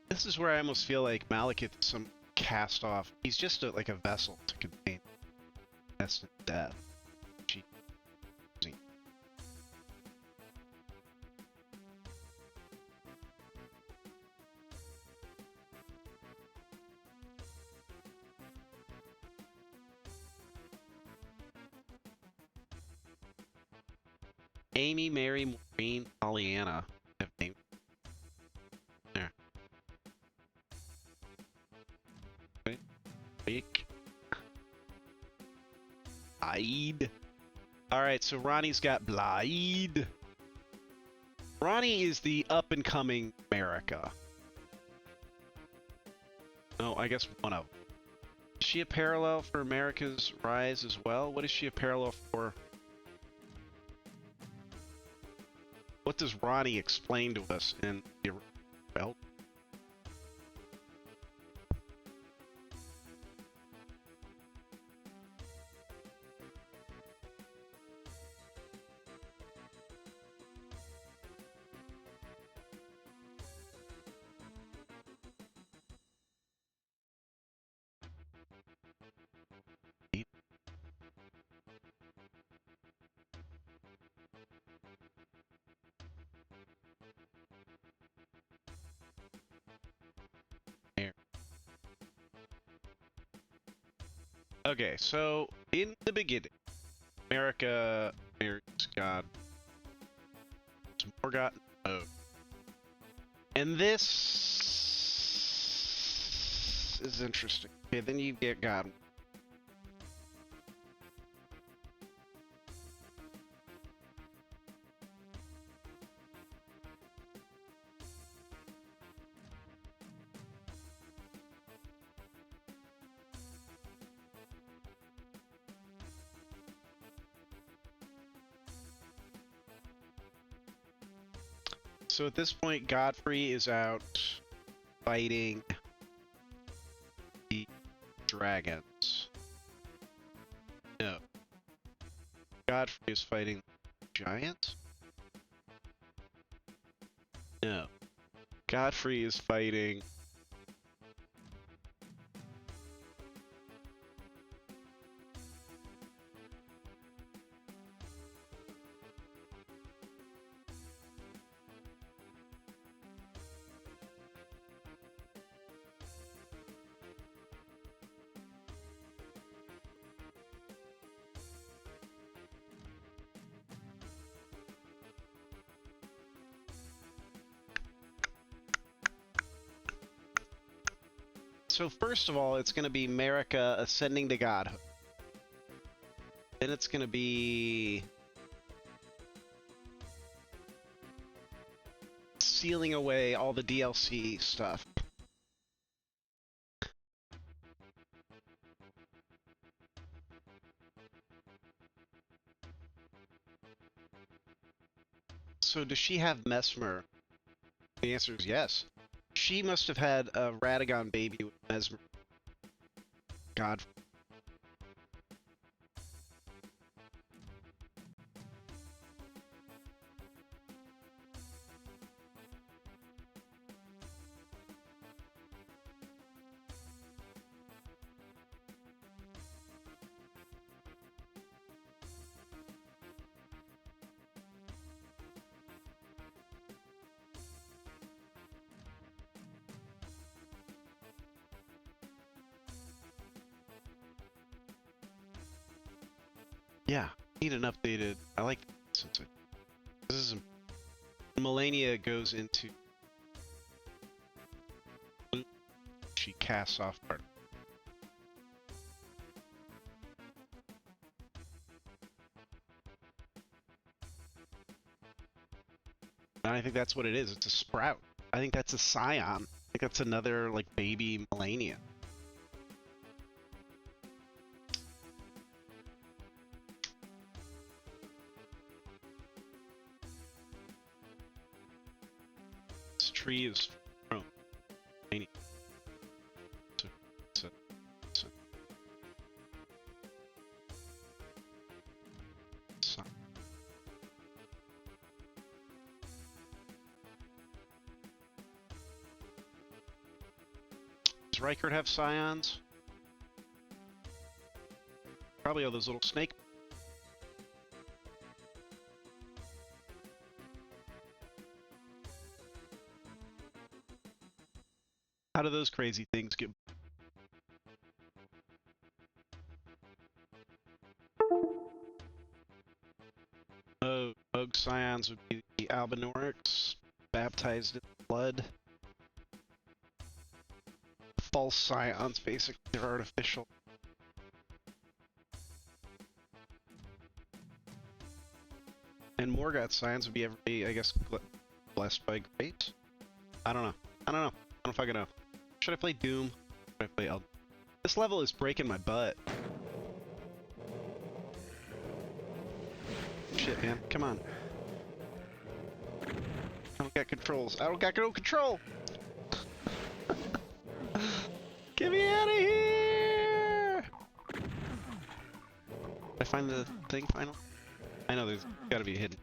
This is where I almost feel like Malekith is some cast off. He's just like a vessel to contain destined death. Gee. Amy, Mary, Maureen, Pollyanna have named there. Wake. Blade. Alright, so Ronnie's got Blade. Ronnie is the up-and-coming America. Oh, I guess one of them. Is she a parallel for America's rise as well? What is she a parallel for? What does Ronnie explain to us in the Elden? Okay, so in the beginning, America marries God. Some forgotten mode. And this is interesting. Okay, then you get God. So at this point, Godfrey is out fighting the dragons. No. Godfrey is fighting giants? No. Godfrey is fighting... So first of all, it's going to be Marika ascending to godhood. Then it's going to be sealing away all the DLC stuff. So does she have Mesmer? The answer is yes. She must have had a Radagon baby with Mesmer. God. Yeah, need an updated. I like since this is Melania goes into she casts off part. And I think that's what it is. It's a sprout. I think that's a scion. I think that's another like baby Melania. this tree is from tiny. So. Does Rykard have scions? Probably all those little snake. How do those crazy things get? Oh, Rogue scions would be the Albinorics, baptized in blood. False scions, basically, they're artificial. And Morgoth scions would be every, I guess, blessed by grace? I don't know. I don't fucking know. Should I play Doom? Should I play Elden? This level is breaking my butt. Shit, man. Come on. I don't got controls. I don't got no control! Get me out of here! Did I find the thing finally? I know there's gotta be a hidden.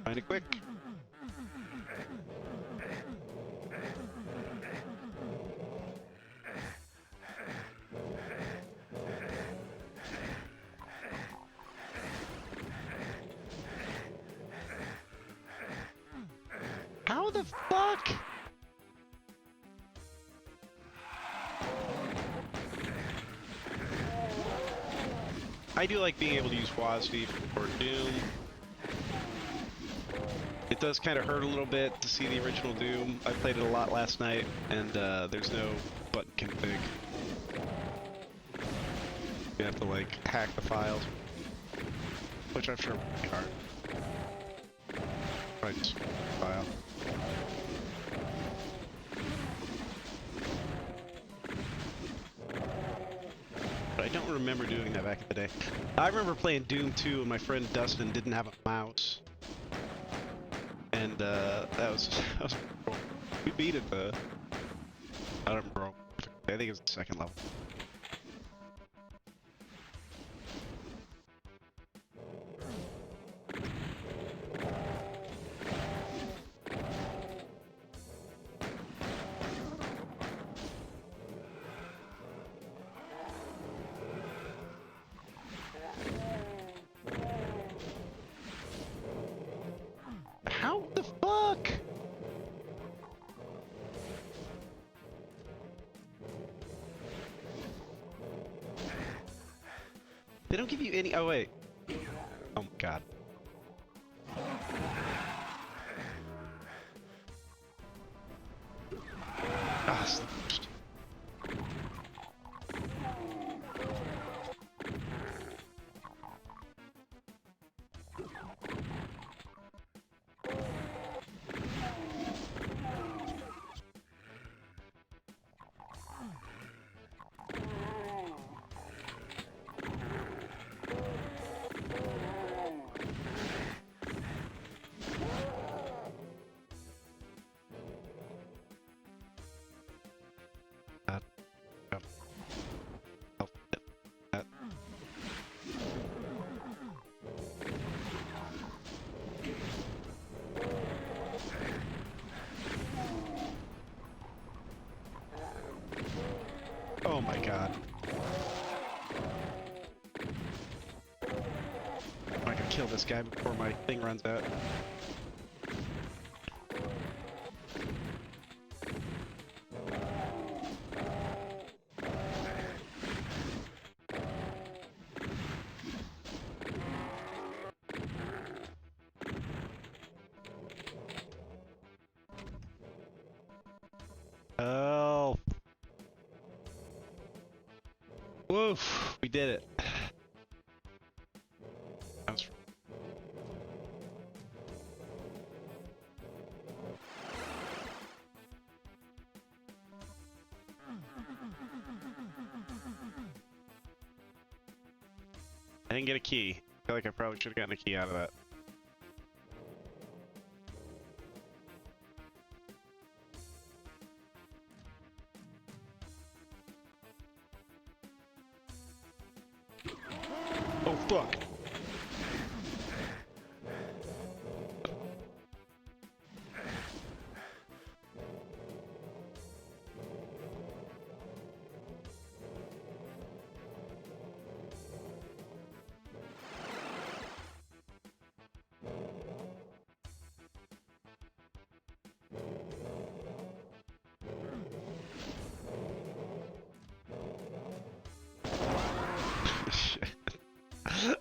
Find it quick. How the fuck? I do like being able to use WASD for Doom. It does kind of hurt a little bit to see the original Doom. I played it a lot last night, and there's no button config. You have to like hack the files, which I'm sure would be hard. Probably just file. But I don't remember doing that back in the day. I remember playing Doom 2 and my friend Dustin didn't have a mouse. And that was we beat it though. I don't remember. I think it was the second level. How the fuck? They don't give you any. Oh wait. Oh my god. Ah, it's the worst. Oh my god. I'm not gonna kill this guy before my thing runs out. Oh. Woof, we did it. That was... I didn't get a key. I feel like I probably should have gotten a key out of that. Oh, fuck! Shit.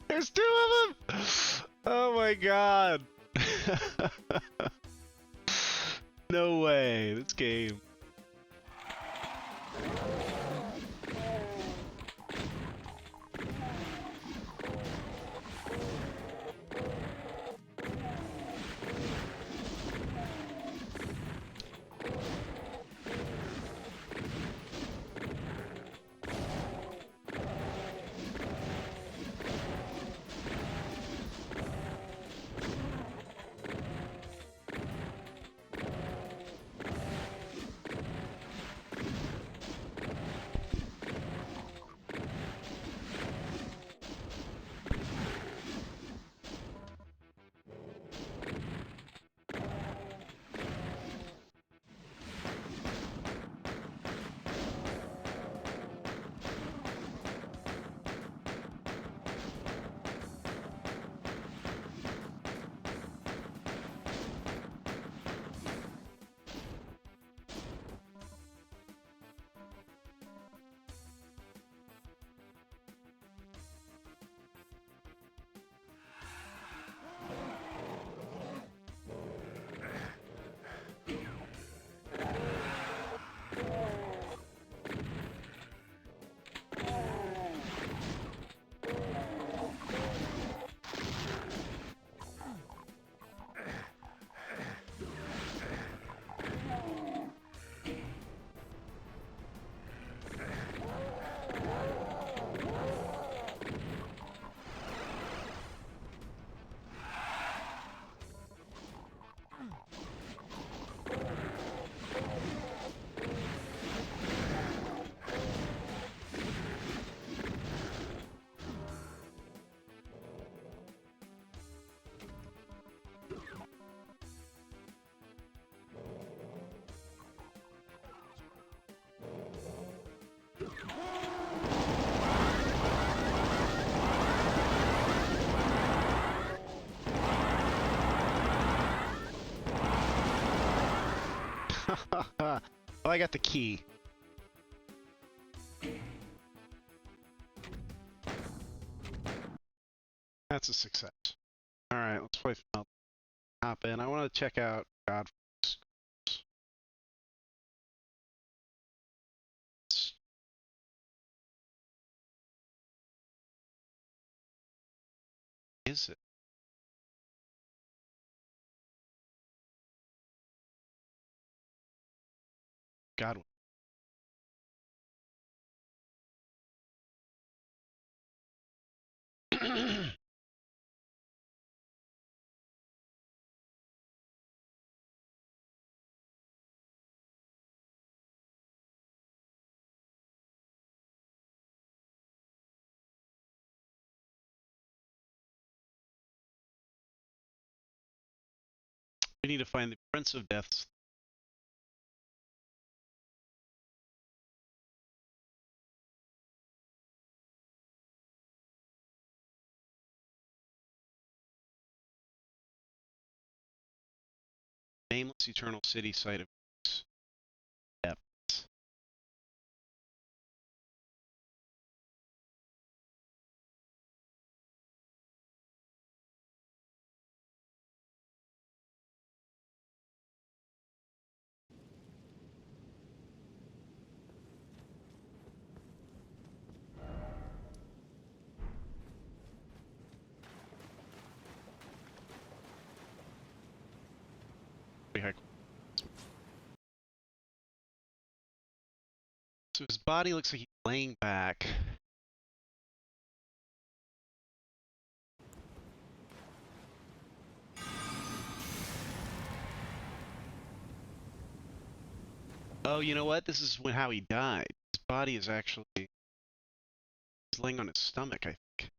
There's two of them! Oh my god! No way, this game. Well, I got the key. That's a success. Alright, let's play Final. Hop in. I want to check out God. Is it? God. We need to find the Prince of Deaths. Nameless eternal city site of depths. So his body looks like he's laying back. Oh, you know what? This is how he died. His body is actually... He's laying on his stomach, I think.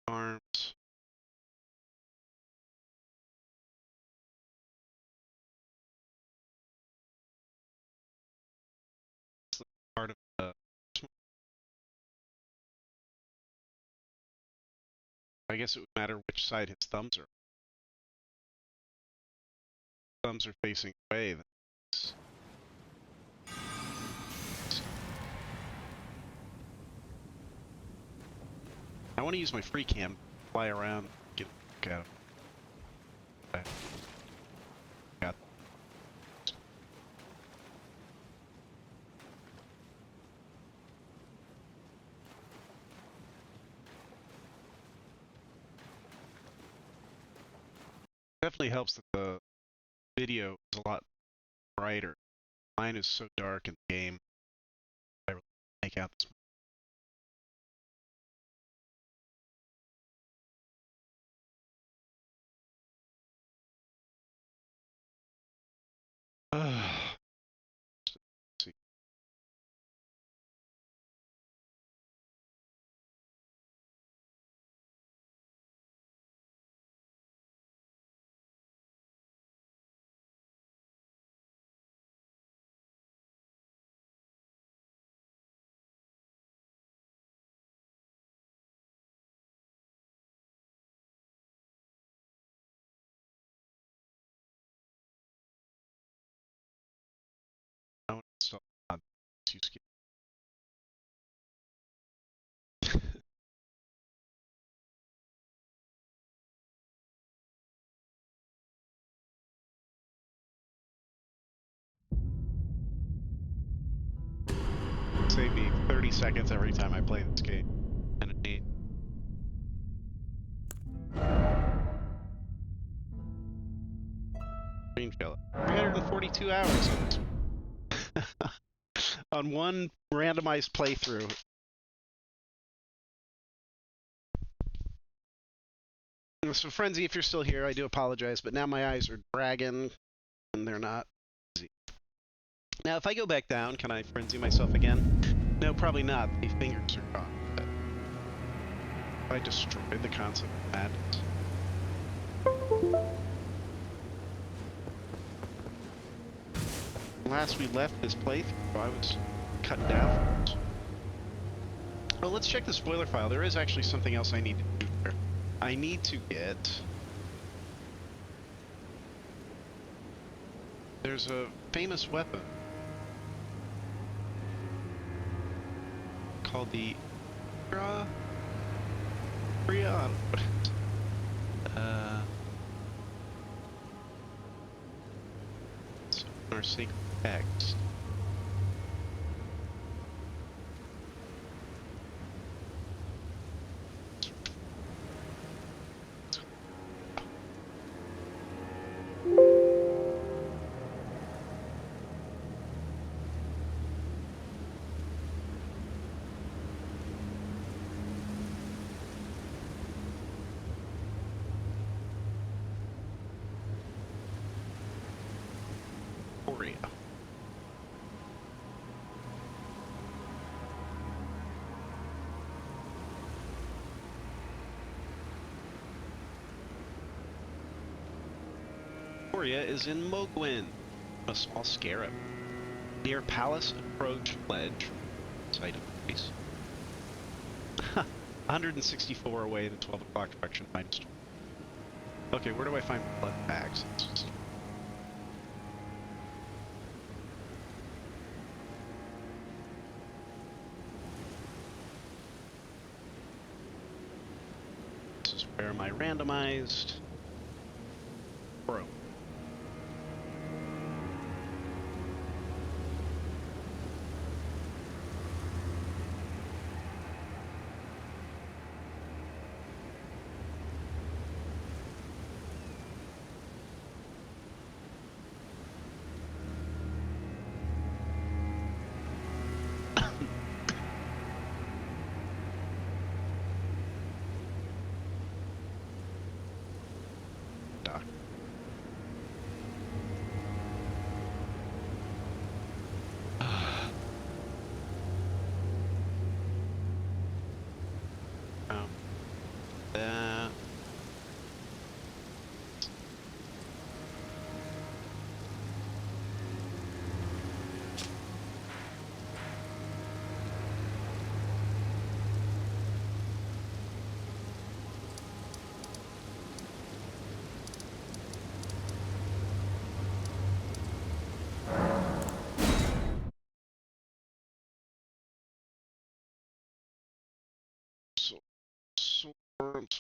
Arms. It's part of the... I guess it would matter which side his thumbs are. Thumbs are facing away. I want to use my free cam, fly around, get a look at him. Got definitely helps that the video is a lot brighter. Mine is so dark in the game. I really make out this. Let's see. I want to install Save me 30 seconds every time I play this game. And it needs. Green fella. 342 hours on this. On one randomized playthrough. So, Frenzy, if you're still here, I do apologize, but now my eyes are dragging, and they're not easy. Now, if I go back down, can I Frenzy myself again? No, probably not. The fingers are gone. But I destroyed the concept of madness. Last we left this playthrough, I was cut down. Well, let's check the spoiler file. There is actually something else I need to do there. I need to get... There's a famous weapon called the it's our sacred text. Is in Mogwin, a small scarab. Near Palace Approach Ledge, site of place. 164 away to 12 o'clock direction, -2. Okay, where do I find blood bags? This is where my randomized... Bro.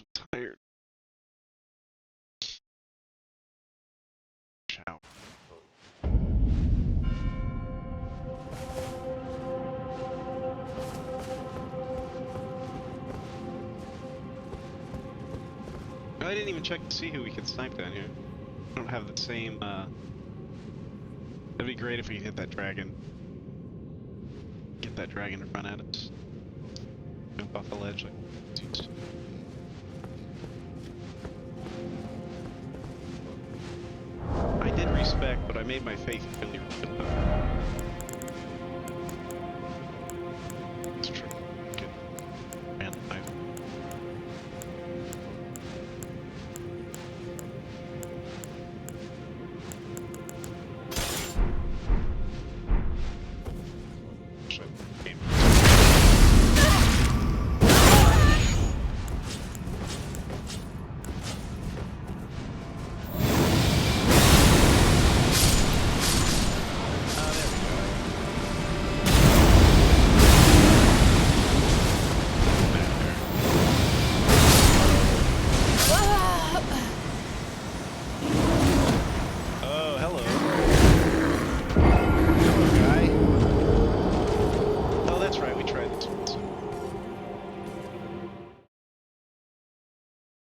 so tired. Shower. I didn't even check to see who we could snipe down here. I don't have the same, That'd be great if we could hit that dragon. Get that dragon to run at us. Jump off the ledge like it's used to. I did respect, but I made my faith really real. It's true. Good. Man, I...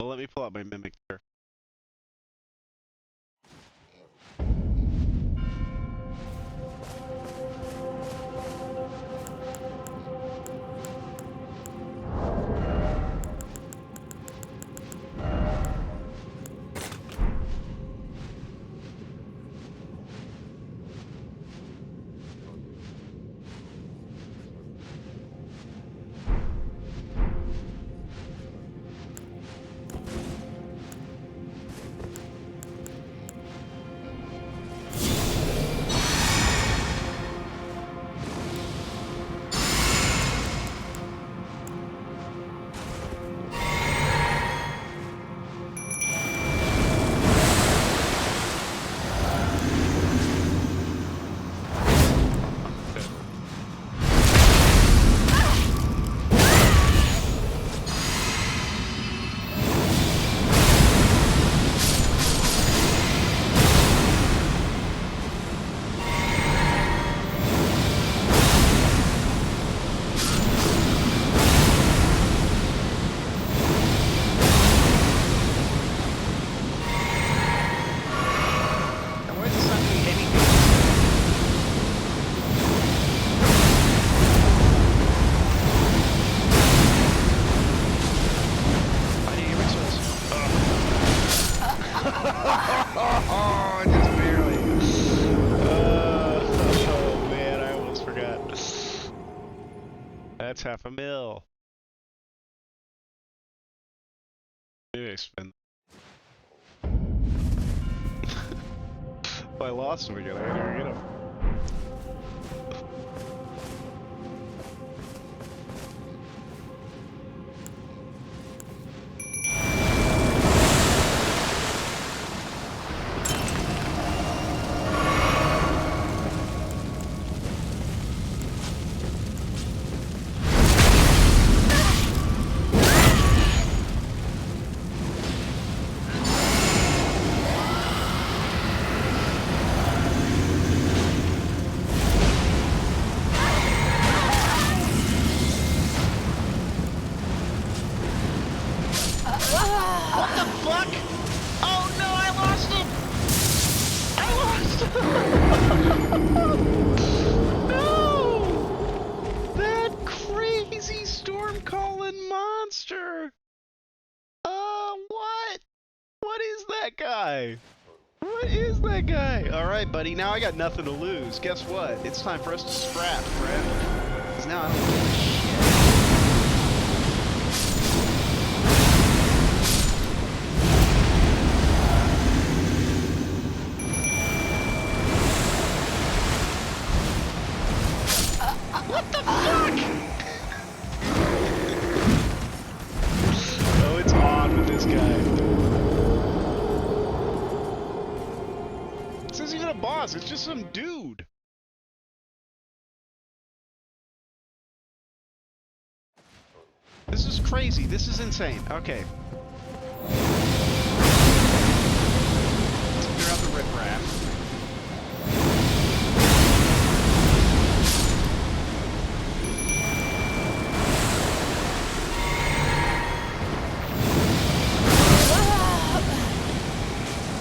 Let me pull out my mimic there. That's $500,000. Maybe I spend. If I lost him again, I gotta get him. What is that guy? Alright, buddy, now I got nothing to lose. Guess what? It's time for us to scrap, friend. Because now I don't give a shit. What the fuck? Oh, it's on with this guy. This isn't even a boss, it's just some dude. This is crazy, this is insane. Okay. Let's clear out the riprap.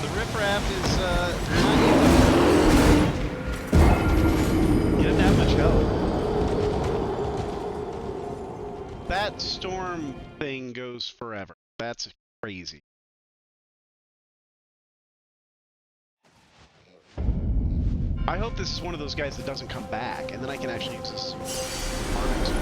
The riprap is not even. He doesn't have much health. That storm thing goes forever. That's crazy. I hope this is one of those guys that doesn't come back, and then I can actually use this farming tool.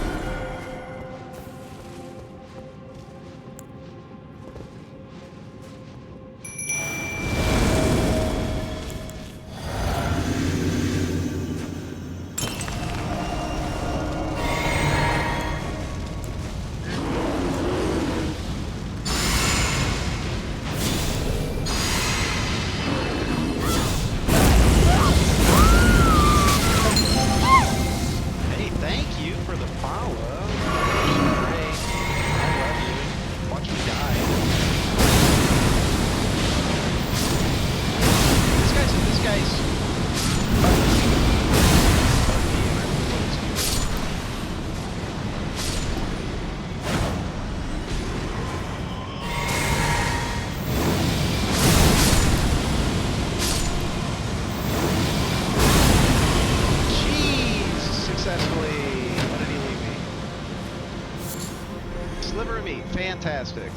Fantastic.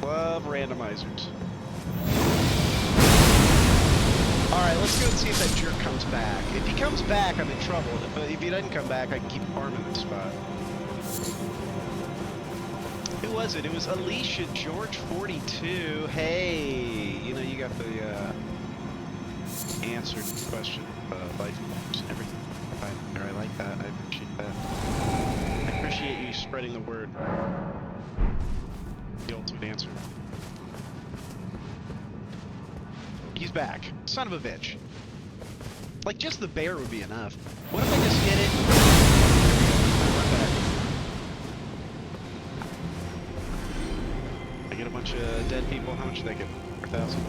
Love randomizers. Alright, let's go and see if that jerk comes back. If he comes back, I'm in trouble. But if he doesn't come back, I can keep farming this spot. Who was it? It was Alicia George 42. Hey, you know, you got the answered question of life and everything. I like that. I appreciate that. I appreciate you spreading the word. The ultimate answer. He's back. Son of a bitch. Like, just the bear would be enough. What if I just get it? I get a bunch of dead people. How much did I get? 4,000.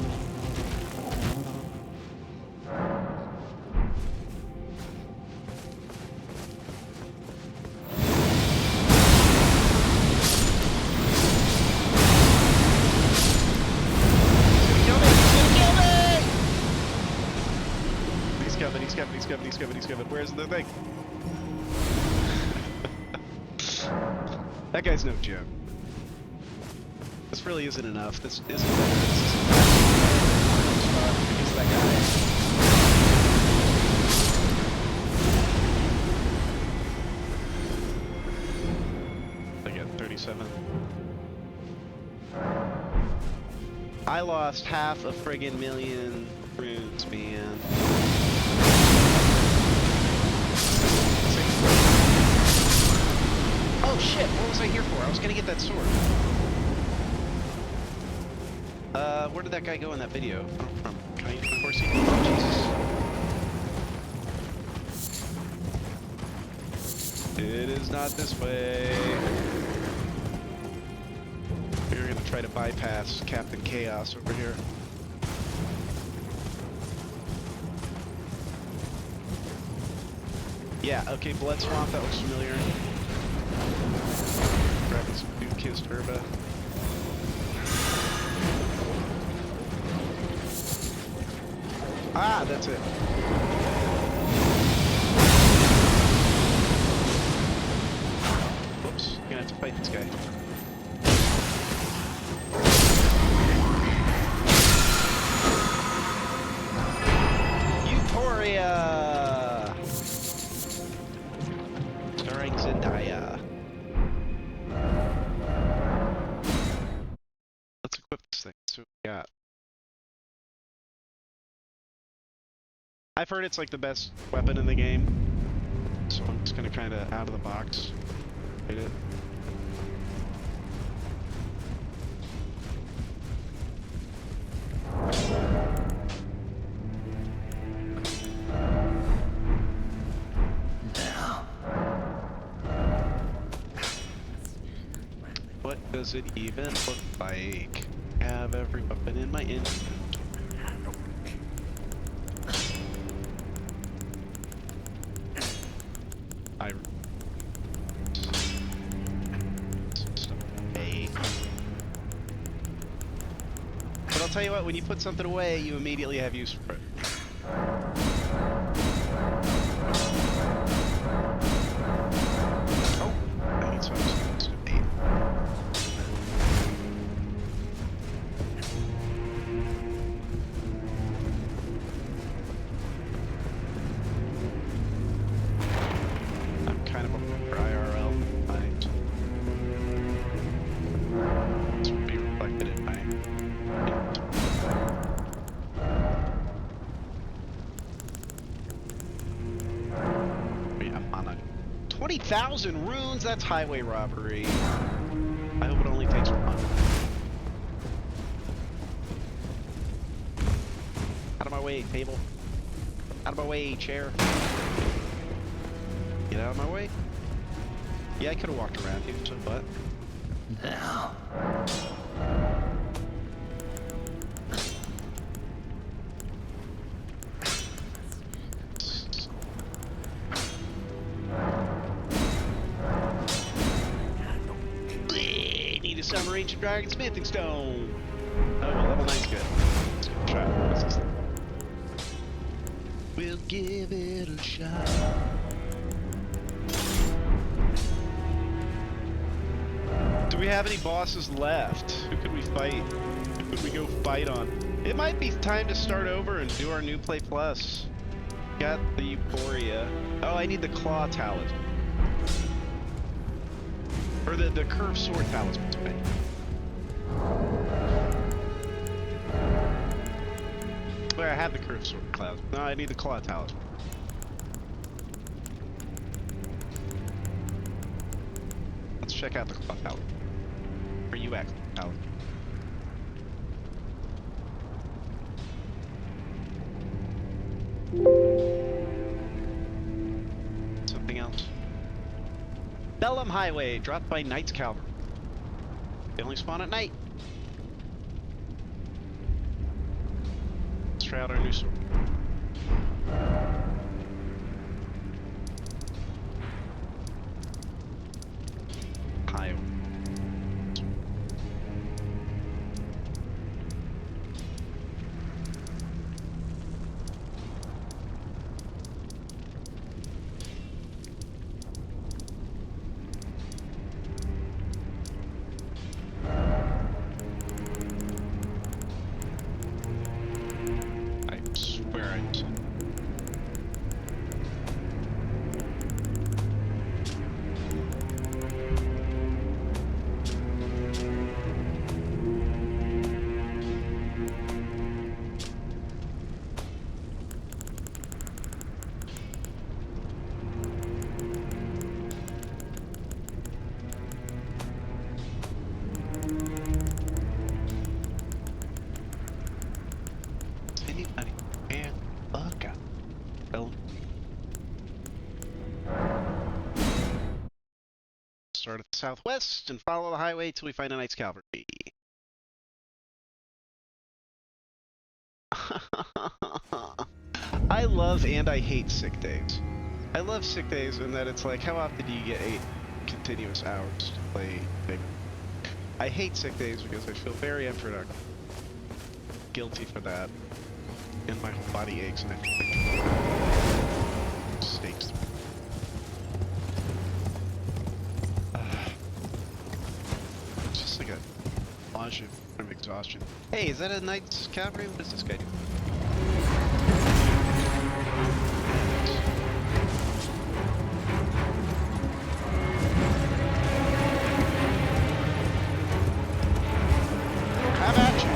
He's coming. Where's the thing? That guy's no joke. This really isn't enough. This isn't better. This isn't because of that guy. I got 37. I lost half a friggin' million runes, man. Oh shit, what was I here for? I was gonna get that sword. Where did that guy go in that video? Oh, from can I use my horsey? Oh, Jesus. It is not this way. We're gonna try to bypass Captain Chaos over here. Yeah, okay, Blood Swamp, that looks familiar. Grabbing some Dude-Kissed Herba. Ah, that's it. Whoops, you're gonna have to fight this guy. Euphoria! Starring Zendaya. Let's equip this thing. So what we got. I've heard it's like the best weapon in the game, so I'm just gonna kind of out of the box hit it. What does does it even look like? Have every weapon in my inventory. But I'll tell you what, when you put something away, you immediately have use for it. Oh, I need some to bait. I'm kind of a for IRL mind. This will be reflected in my. Wait, I'm on a 20,000 runes. That's highway robbery. I hope it only takes one. Out of my way, table. Out of my way, chair. Get out of my way. Yeah, I could have walked around you, so what? Now. Need a summer ancient dragon smithing stone. Oh, well, level 9's good. Let's go try it. What's this? We'll give it a shot. Do we have any bosses left? Who could we fight? Who could we go fight on? It might be time to start over and do our new Play Plus. Got the Euphoria. Oh, I need the Claw Talisman. Or the Curved Sword Talisman. Right? Wait, I have the Curved Sword Talisman. No, I need the Claw Talisman. Let's check out the Claw Talisman. Where you at, Talisman? Something else. Bellum Highway, dropped by Knights Cavalry. They only spawn at night. Let's try out our new sword. Highway. I swear I said. Anybody and look out. Well, start at the southwest and follow the highway till we find a Knights Cavalry. I love and I hate sick days. I love sick days in that it's like, how often do you get 8 continuous hours to play Big? I hate sick days because I feel very unproductive. Guilty for that. And my whole body aches and I feel like steaks. It's just like a montage of exhaustion. Hey, is that a Knights Cavalry? What does this guy do? Have at you.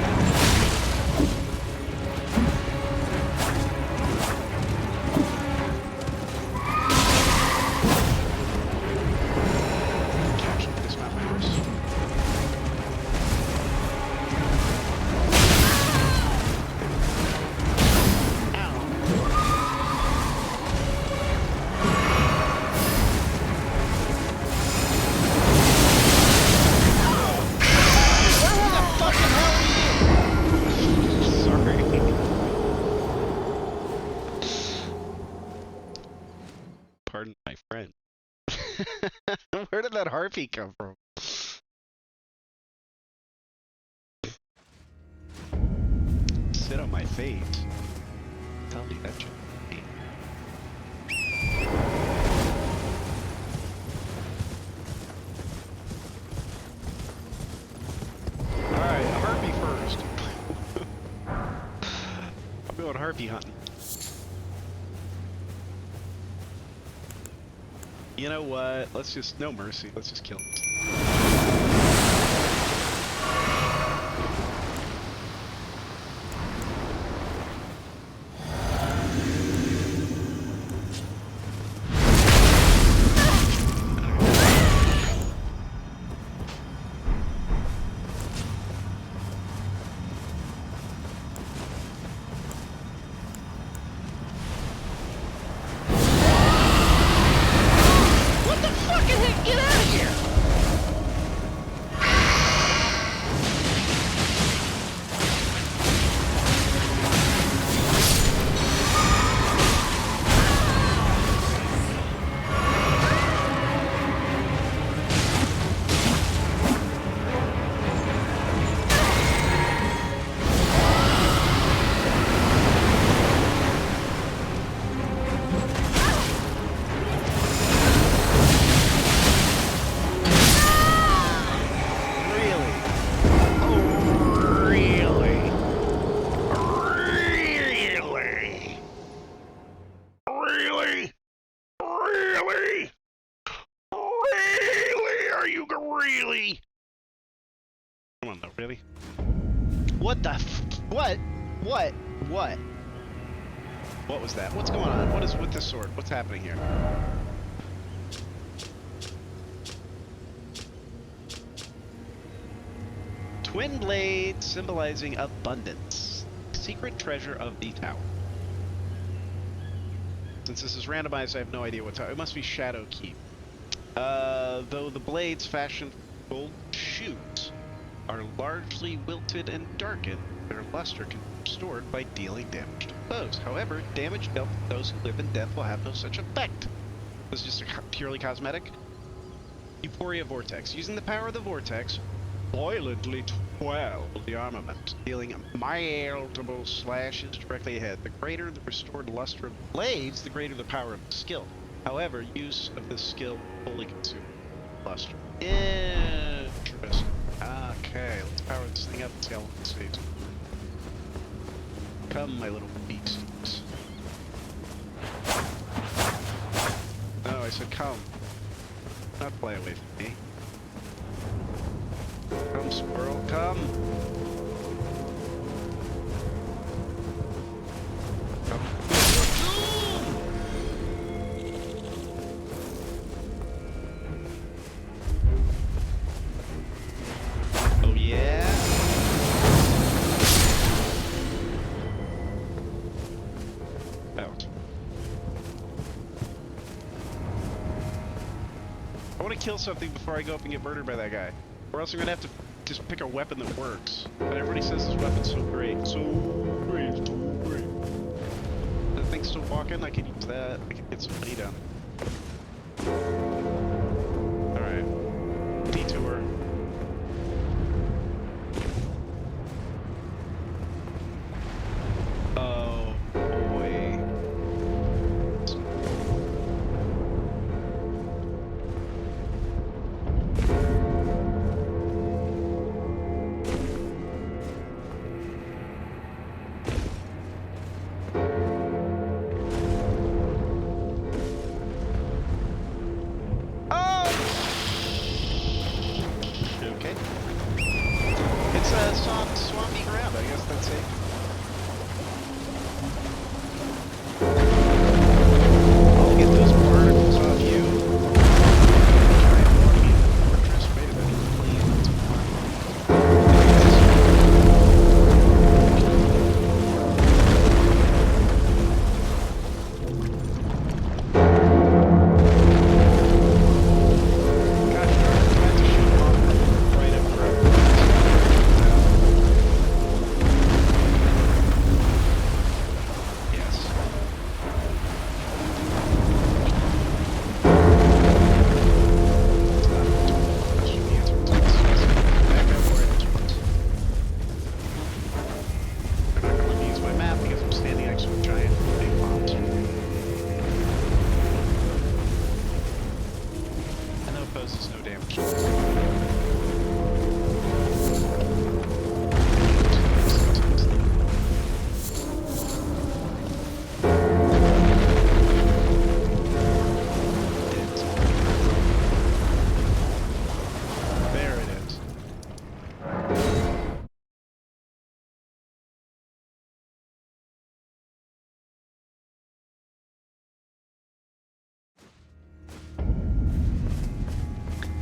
Capture this map first. that harpy come from? Sit on my face. Tell me that shit. Alright, harpy first. I'm going harpy hunting. You know what? Let's just, no mercy. Let's just kill him. Really? What the what? What? What? What was that? What's going on? What is with this sword? What's happening here? Twin blade symbolizing abundance. Secret treasure of the tower. Since this is randomized, I have no idea what tower. It must be Shadow Keep. Though the blades fashioned from gold shoes are largely wilted and darkened, their luster can be restored by dealing damage to foes. However, damage dealt to those who live in death will have no such effect. This is just a purely cosmetic. Euphoria Vortex. Using the power of the Vortex, violently twirl the armament, dealing multiple slashes directly ahead. The greater the restored luster of the blades, the greater the power of the skill. However, use of this skill fully consumes luster. Interesting. Okay, let's power this thing up and see how long it stays. Come, my little beasties. No, I said come. Not fly away from me. Come, squirrel, come! Come. Oh yeah? Out. I want to kill something before I go up and get murdered by that guy. Or else I'm gonna have to just pick a weapon that works. But everybody says this weapon's so great. So great, so great. That thing's still walking? I can use that. I can get some money down. Alright. Detour. Oh boy.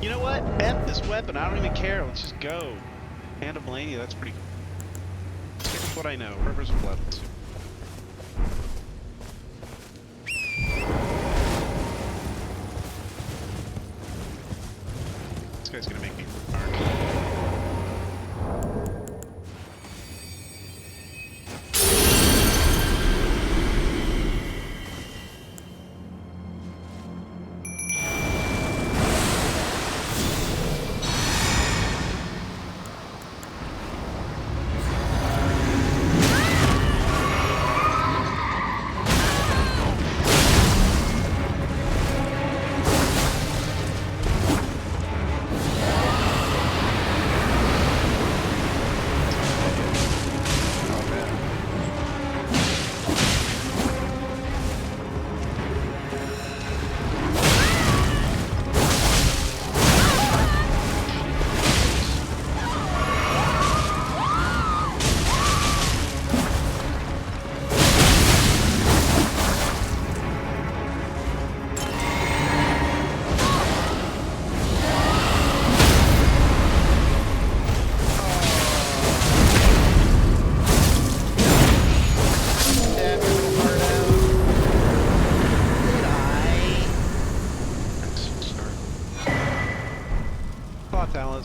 You know what? F this weapon. I don't even care. Let's just go. Hand of Melania, that's pretty cool. Stick with what I know. Rivers of Blood. Let's do it. This guy's gonna make me dark.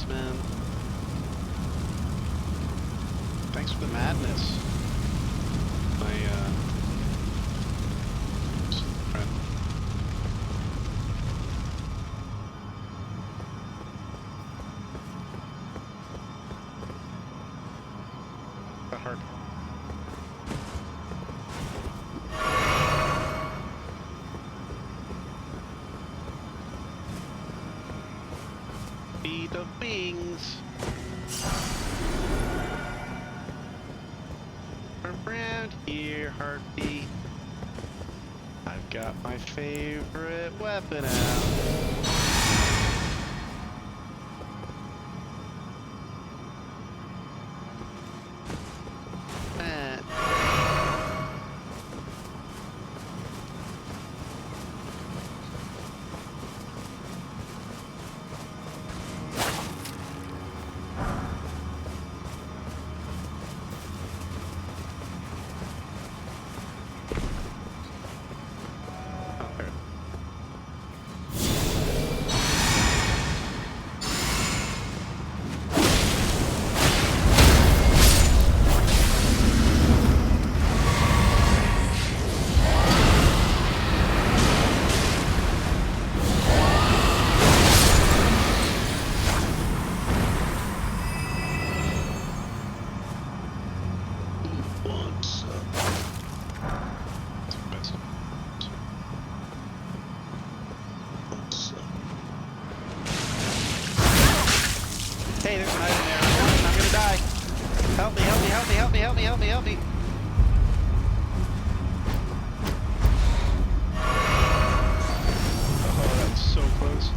Man. Thanks for the madness. My friend. That hard. Feet of wings. Around here, heartbeat. I've got my favorite weapon out. Hey, there's an item there. I'm gonna die. Help me, help me, help me, help me, help me, help me, help me. Oh, that was so close.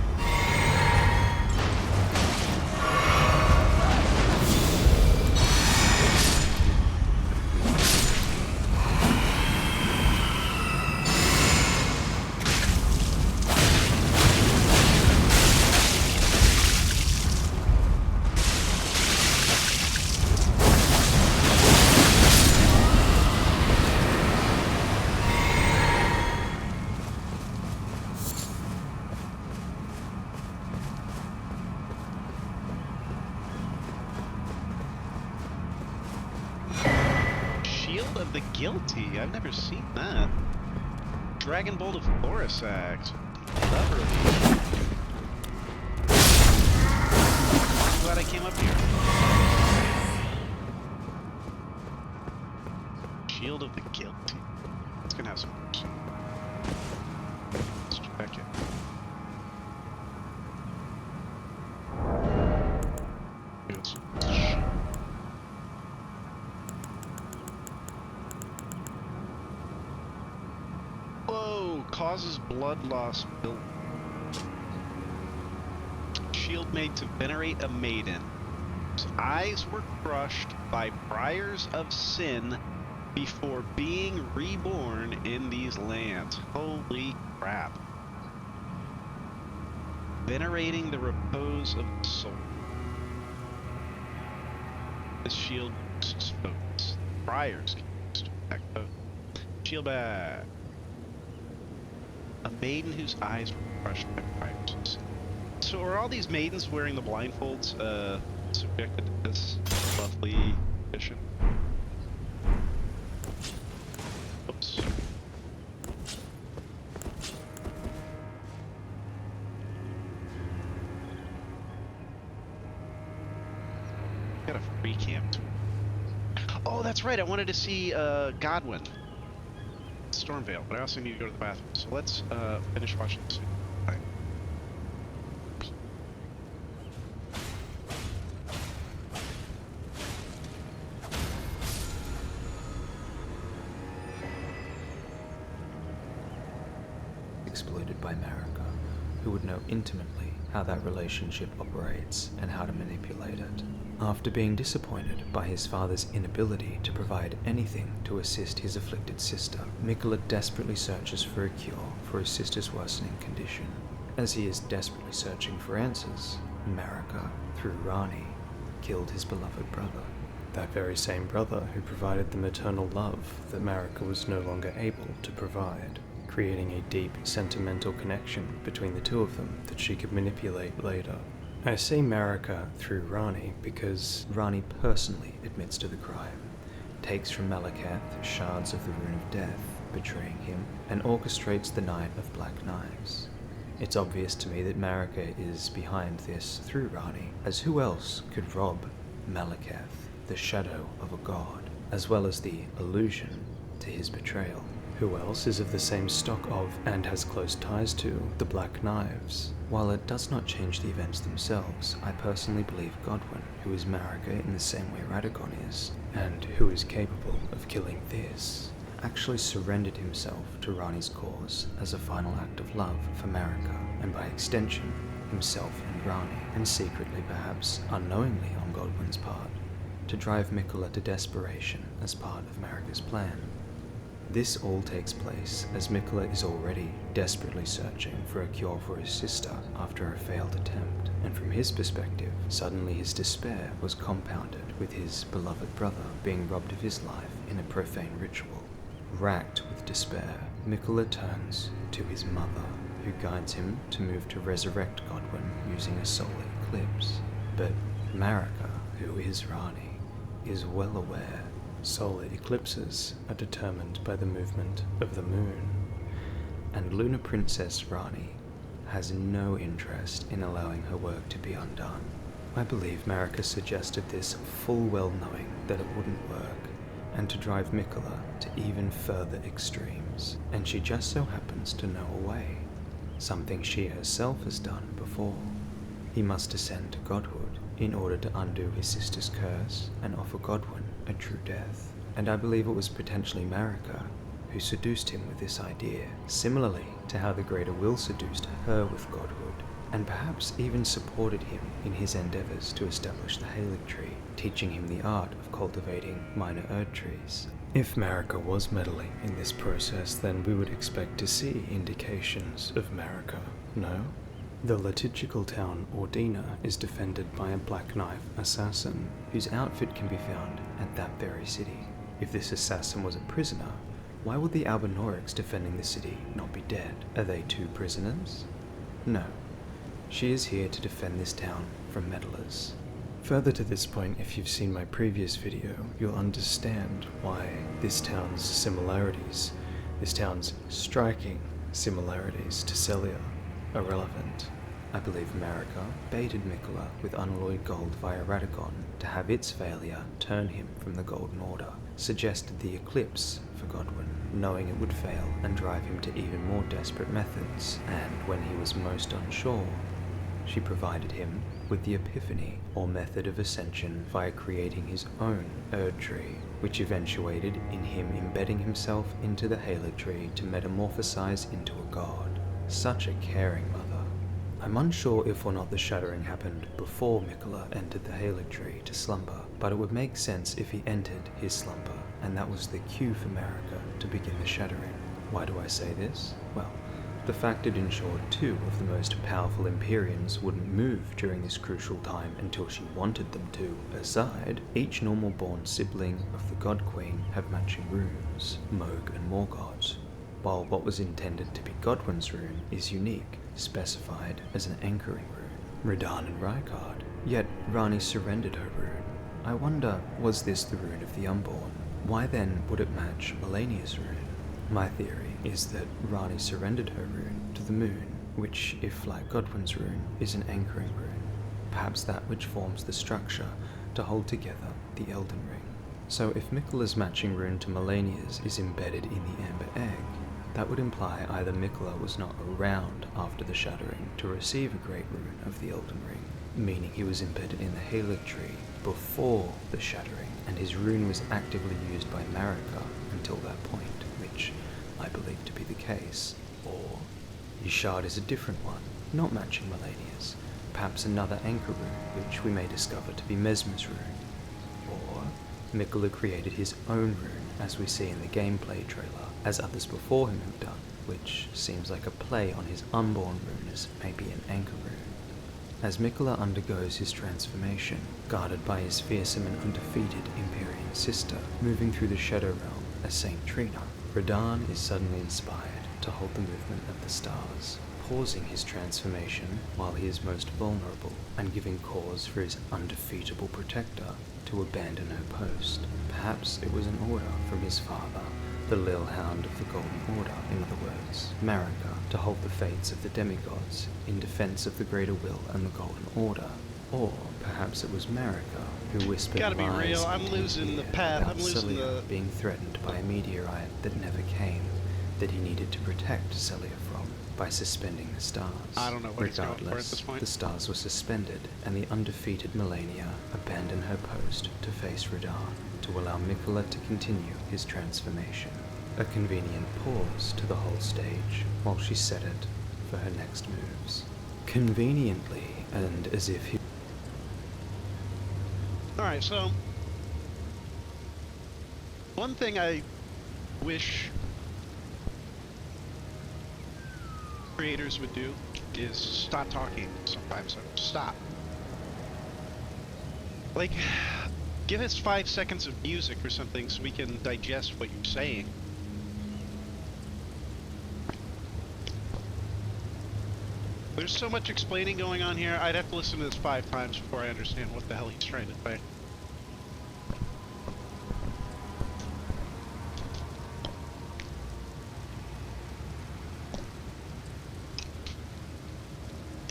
Shield of the Guilty. I've never seen that. Dragon Bolt of Thorasax. Lovely. I'm glad I came up here. Shield of the Guilty. It's gonna have some mercy. Let's check it. It's causes blood loss. Shield made to venerate a maiden. Whose eyes were crushed by briars of sin before being reborn in these lands. Holy crap. Venerating the repose of the soul. This shield boosts focus. Briars can boost attack focus. Shield back. A maiden whose eyes were crushed by briars. So are all these maidens wearing the blindfolds subjected to this lovely condition? Oops. Got a free camp tour. Oh, that's right. I wanted to see Godwin, Stormvale, but I also need to go to the bathroom. So let's finish watching this. Bye. Exploited by Marika, who would know intimately how that relationship operates and how to manipulate it. After being disappointed by his father's inability to provide anything to assist his afflicted sister, Mikola desperately searches for a cure for his sister's worsening condition. As he is desperately searching for answers, Marika, through Rani, killed his beloved brother. That very same brother who provided the maternal love that Marika was no longer able to provide, creating a deep sentimental connection between the two of them that she could manipulate later. I say Marika through Rani because Rani personally admits to the crime, takes from Malekith shards of the Rune of Death, betraying him, and orchestrates the Night of Black Knives. It's obvious to me that Marika is behind this through Rani, as who else could rob Malekith, the shadow of a god, as well as the allusion to his betrayal? Who else is of the same stock of, and has close ties to, the Black Knives? While it does not change the events themselves, I personally believe Godwin, who is Marika in the same way Radagon is, and who is capable of killing this, actually surrendered himself to Rani's cause as a final act of love for Marika, and by extension, himself and Rani, and secretly perhaps unknowingly on Godwin's part, to drive Mikola to desperation as part of Marika's plan. This all takes place as Mikola is already desperately searching for a cure for his sister after a failed attempt, and from his perspective, suddenly his despair was compounded with his beloved brother being robbed of his life in a profane ritual. Racked with despair, Mikola turns to his mother, who guides him to move to resurrect Godwin using a solar eclipse. But Marika, who is Rani, is well aware solar eclipses are determined by the movement of the moon, and Lunar Princess Rani has no interest in allowing her work to be undone. I believe Marika suggested this full well knowing that it wouldn't work, and to drive Mikola to even further extremes, and she just so happens to know a way, something she herself has done before. He must descend to godhood in order to undo his sister's curse and offer Godwin a true death. And I believe it was potentially Marika who seduced him with this idea, similarly to how the Greater Will seduced her with godhood, and perhaps even supported him in his endeavors to establish the Halig Tree, teaching him the art of cultivating minor Erd trees. If Marika was meddling in this process, then we would expect to see indications of Marika, no? The liturgical town Ordina is defended by a Black Knife assassin, whose outfit can be found at that very city. If this assassin was a prisoner, why would the Albinaurics defending the city not be dead? Are they two prisoners? No. She is here to defend this town from meddlers. Further to this point, if you've seen my previous video, you'll understand why this town's similarities, this town's striking similarities to Celia, are relevant. I believe Marika baited Mikola with unalloyed gold via Radagon to have its failure turn him from the Golden Order, suggested the eclipse for Godwin, knowing it would fail and drive him to even more desperate methods, and when he was most unsure, she provided him with the Epiphany, or method of ascension, via creating his own Erd tree, which eventuated in him embedding himself into the Halig Tree to metamorphosize into a god. Such a caring mother. I'm unsure if or not the shattering happened before Mikola entered the Halig Tree to slumber, but it would make sense if he entered his slumber, and that was the cue for Marika to begin the shattering. Why do I say this? Well, The fact it ensured two of the most powerful Empyreans wouldn't move during this crucial time until she wanted them to aside, each normal-born sibling of the God Queen have matching runes, Moog and Morgott, while what was intended to be Godwyn's rune is unique, specified as an anchoring rune. Radahn and Rykard, yet Ranni surrendered her rune. I wonder, was this the rune of the Unborn? Why then would it match Malenia's rune? My theory is that Ranni surrendered her rune to the moon, which, if like Godwyn's rune, is an anchoring rune, perhaps that which forms the structure to hold together the Elden Ring. So if Miquella's matching rune to Malenia's is embedded in the Amber Egg, that would imply either Miquella was not around after the Shattering to receive a great rune of the Elden Ring, meaning he was embedded in the Halig Tree before the Shattering, and his rune was actively used by Marika until that point, which I believe to be the case. Or Yshard is a different one, not matching Malenia's, perhaps another anchor rune, which we may discover to be Mesmer's rune. Or Miquella created his own rune, as we see in the gameplay trailer, as others before him have done, which seems like a play on his unborn rune as maybe an anchor rune. As Miquella undergoes his transformation, guarded by his fearsome and undefeated Empyrean sister, moving through the Shadow Realm as Saint Trina, Radahn is suddenly inspired to hold the movement of the stars, pausing his transformation while he is most vulnerable and giving cause for his undefeatable protector to abandon her post. Perhaps it was an order from his father, the Lil Hound of the Golden Order, in other words, Marika, to hold the fates of the demigods in defense of the Greater Will and the Golden Order. Or perhaps it was Marika who whispered Gotta be lies real, I'm into his losing the ear path, about I'm losing Celia the... being threatened by a meteorite that never came, that he needed to protect Celia from by suspending the stars. I don't know what he's going for at this point. The stars were suspended, and the undefeated Malenia abandoned her post to face Radahn, to allow Miquella to continue his transformation. A convenient pause to the whole stage, while she set it for her next moves. Conveniently, and as if he... Alright, so... one thing I wish creators would do is stop talking sometimes. Stop. Like, give us 5 seconds of music or something so we can digest what you're saying. There's so much explaining going on here, I'd have to listen to this 5 times before I understand what the hell he's trying to say.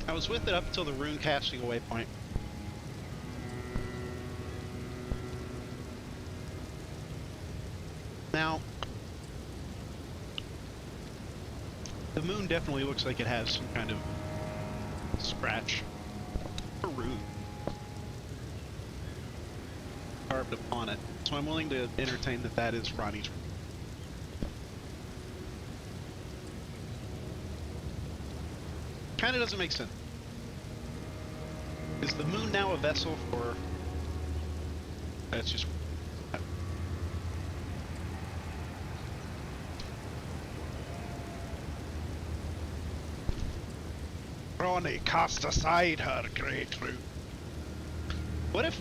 I was with it up until the rune casting away point. Now, the moon definitely looks like it has some kind of scratch or rune carved upon it, so I'm willing to entertain that that is Ranni's rune. Kind of doesn't make sense. Is the moon now a vessel for... That's just... Ranni cast aside her great rune. What if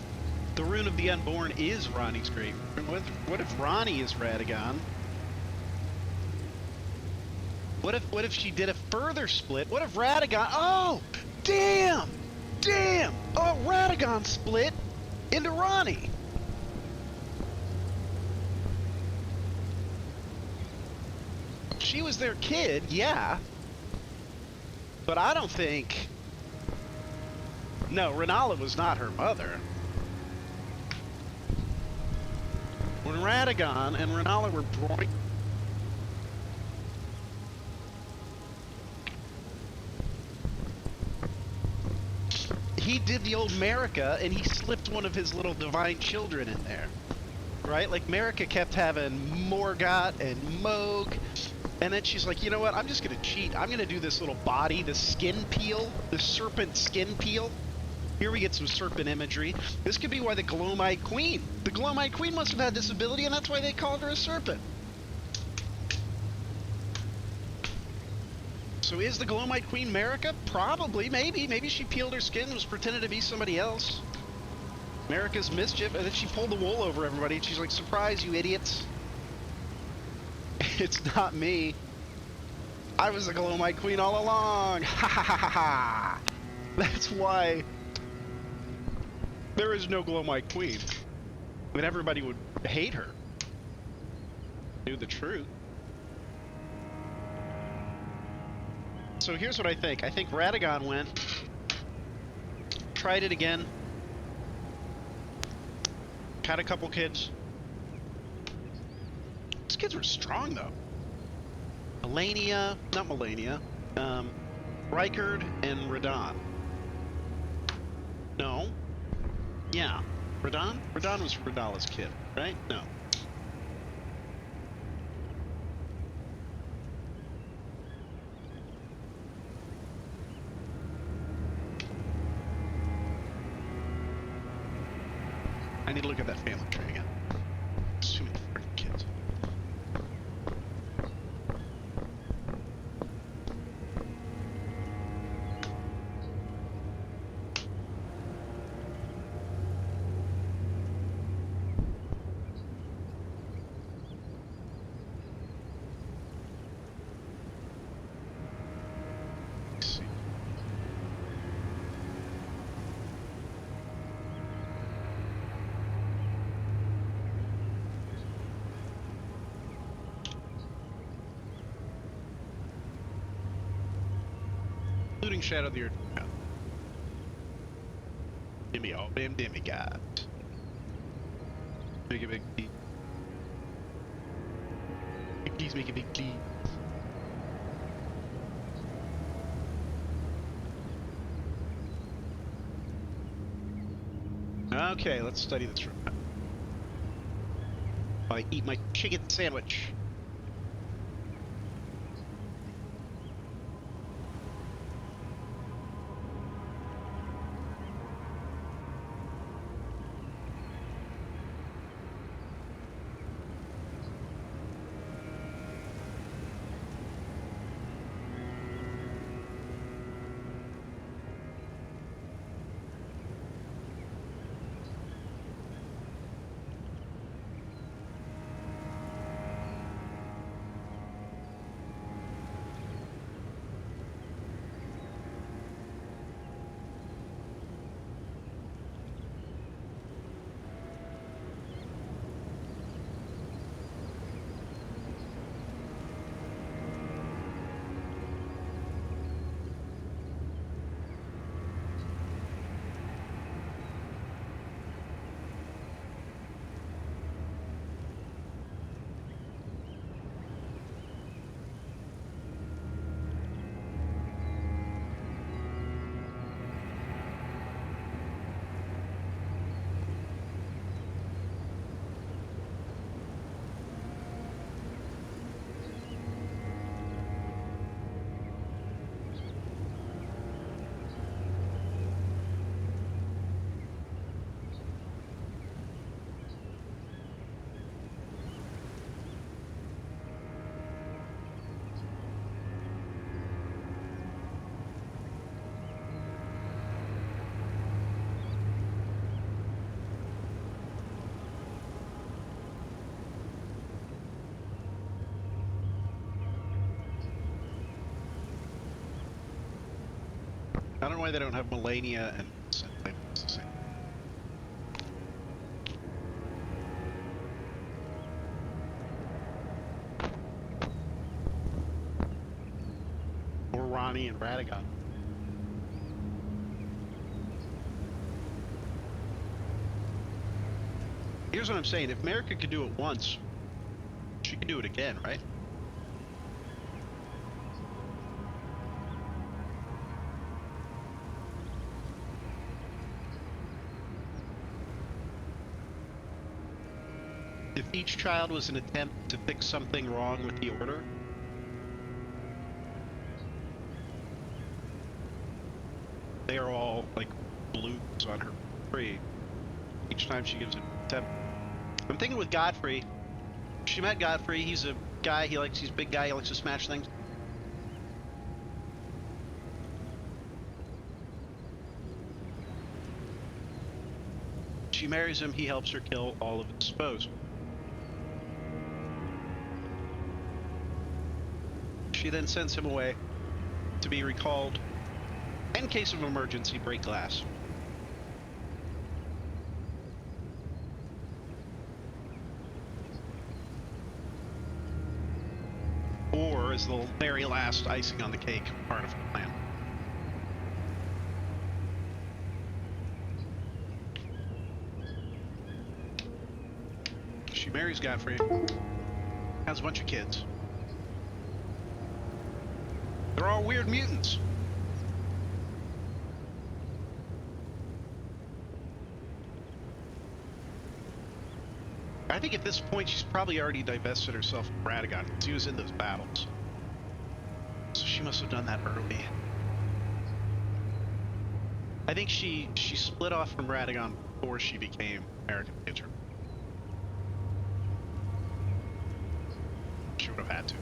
the rune of the Unborn is Ranni's great rune? What if Ranni is Radagon? What if she did a further split? What if Radagon... Oh! Damn! Damn! Oh, Radagon split into Ranni! She was their kid, yeah. But I don't think... No, Rennala was not her mother. When Radagon and Rennala were born... He did the old Marika, and he slipped one of his little divine children in there. Right? Like, Marika kept having Morgott and Moog, and then she's like, you know what, I'm just gonna cheat. I'm gonna do this little body, the skin peel, the serpent skin peel. Here we get some serpent imagery. This could be why the Gloam-Eyed Queen. The Gloam-Eyed Queen must have had this ability, and that's why they called her a serpent. So is the Glowmite Queen Marika? Probably, maybe. Maybe she peeled her skin and was pretending to be somebody else. Marika's mischief, and then she pulled the wool over everybody, and she's like, surprise, you idiots. It's not me. I was the Glowmite Queen all along. Ha ha ha ha ha. That's why there is no Glowmite Queen. I mean, everybody would hate her. Knew the truth. So here's what I think. I think Radagon went, tried it again, had a couple kids. These kids were strong, though. Melania, not Melania, Rykard and Radon. No. Yeah. Radon? Radon was Radala's kid, right? No. I need to look at that family tree again. There's too many freaking kids. Let's see. Including Shadow the Earth. Give me all them demigods. Make a big D. Big D's make a big D. Okay, let's study this room. I eat my chicken sandwich. I don't know why they don't have Melania and it's the same. Or Ronnie and Radagon. Here's what I'm saying. If Marika could do it once, she could do it again, right? If each child was an attempt to fix something wrong with the Order, they are all like blooms on her tree. Each time she gives an attempt. I'm thinking with Godfrey. She met Godfrey. He's a guy. He's a big guy. He likes to smash things. she marries him, he helps her kill all of his foes. She then sends him away to be recalled. In case of emergency, break glass. Or as the very last icing on the cake, part of the plan. She marries Godfrey, has a bunch of kids. They're all weird mutants. I think at this point she's probably already divested herself of Radagon because he was in those battles. So she must have done that early. I think she split off from Radagon before she became American Pitcher. She would have had to.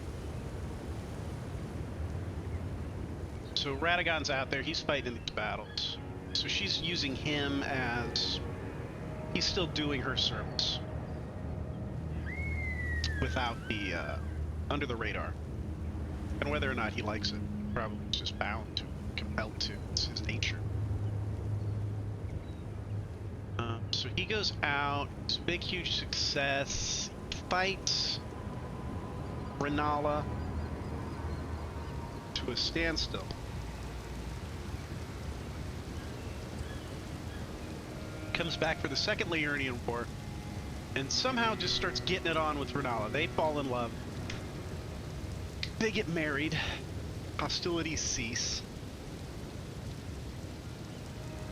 So Radagon's out there, he's fighting these battles. So she's using him as... he's still doing her service. Without the, under the radar. And whether or not he likes it, probably just bound to, compelled to, it's his nature. So he goes out, it's a big huge success, fights Renala to a standstill. Comes back for the Second Liurnian War, and somehow just starts getting it on with Renala. They fall in love. They get married. Hostilities cease.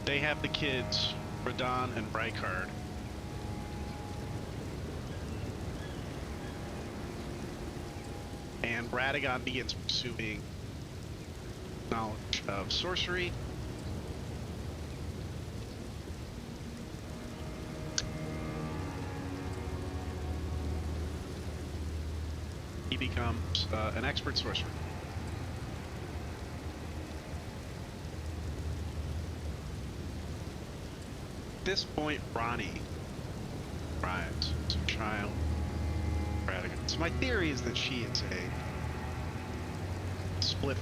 They have the kids, Radon and Rykard. And Radagon begins pursuing knowledge of sorcery. He becomes an expert sorcerer. At this point, Ronnie arrives as a child Radagon. So my theory is that she is a split.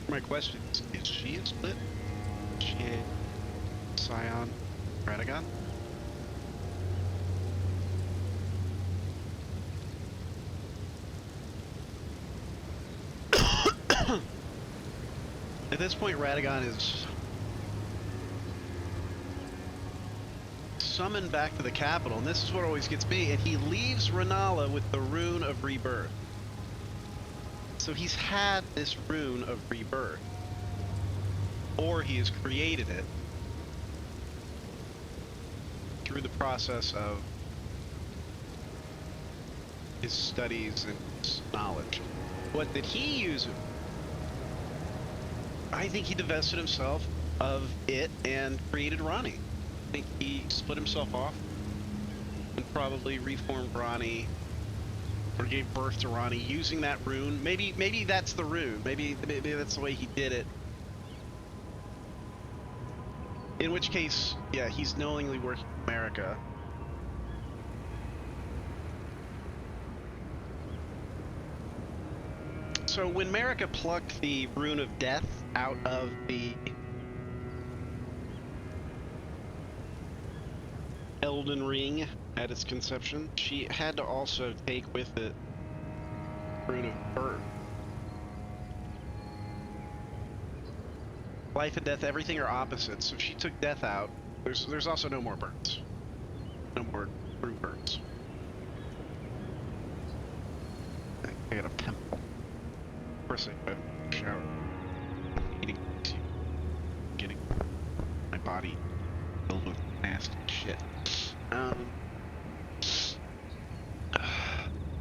My question is she a split? Is she a scion Radagon? At this point, Radagon is summoned back to the capital, and this is what always gets me, and he leaves Renala with the Rune of Rebirth. So he's had this Rune of Rebirth. Or he has created it through the process of his studies and his knowledge. What did he use it? I think he divested himself of it and created Ronnie. I think he split himself off and probably reformed Ronnie or gave birth to Ronnie using that rune. Maybe that's the rune. Maybe that's the way he did it. In which case, yeah, he's knowingly working for America. So when Marika plucked the Rune of Death out of the Elden Ring at its conception, she had to also take with it Rune of Birth. Life and death, everything are opposites. So if she took death out, there's also no more birds. No more true birds. I got a pimple. Of course I got a shower. Getting my body filled with nasty shit.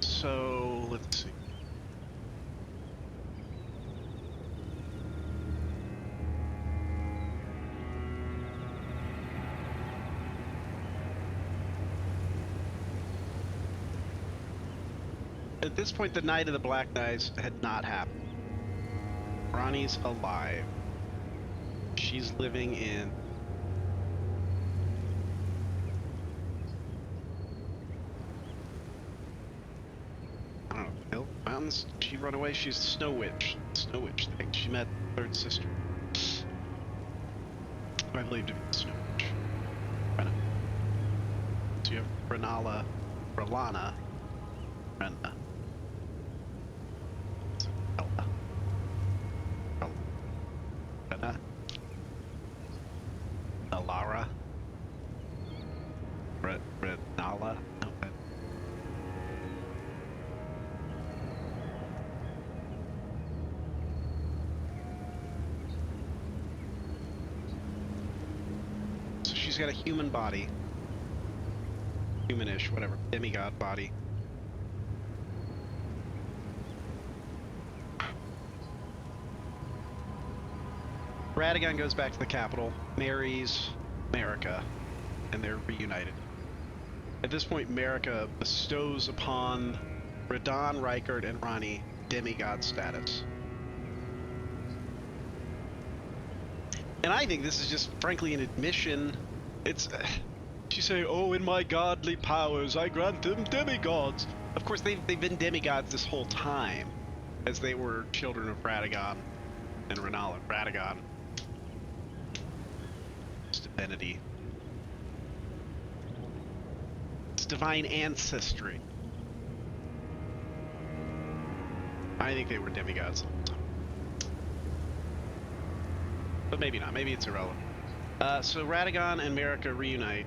So let's see. At this point, the Night of the Black Knives had not happened. Ronnie's alive. She's living in... I don't know, hill, mountains? She run away? She's the Snow Witch. Snow Witch thing. She met third sister. Who I believe to be the Snow Witch. Rena. So you have Renala, Relana, Rena. Ella. Rena. Alara. Renala. Okay. So she's got a human body. Humanish, whatever. Demigod body. Radagon goes back to the capital, marries Marika, and they're reunited. At this point, Marika bestows upon Radon, Rykard, and Ranni demigod status. And I think this is just, frankly, an admission. It's... she's saying, oh, in my godly powers, I grant them demigods. Of course, they've been demigods this whole time, as they were children of Radagon and Renala. Radagon. It's divinity. It's divine ancestry. I think they were demigods. But maybe not. Maybe it's irrelevant. So Radagon and Marika reunite.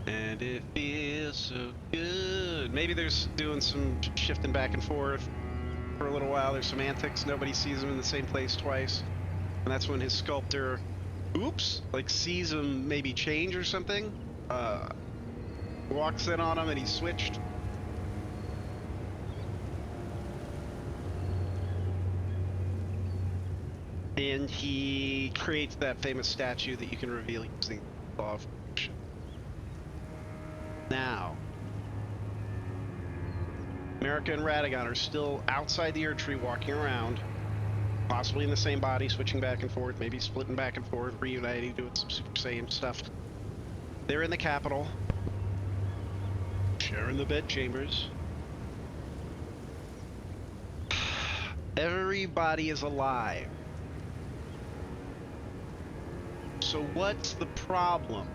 And it feels so good. Maybe there's doing some shifting back and forth for a little while. There's some antics. Nobody sees him in the same place twice. And that's when his sculptor, oops, like sees him maybe change or something. Walks in on him and he's switched. And he creates that famous statue that you can reveal using law of motion. Now, Marika and Radagon are still outside the Erd Tree walking around, possibly in the same body, switching back and forth, maybe splitting back and forth, reuniting, doing some Super Saiyan stuff. They're in the capital, sharing the bed chambers. Everybody is alive. So what's the problem?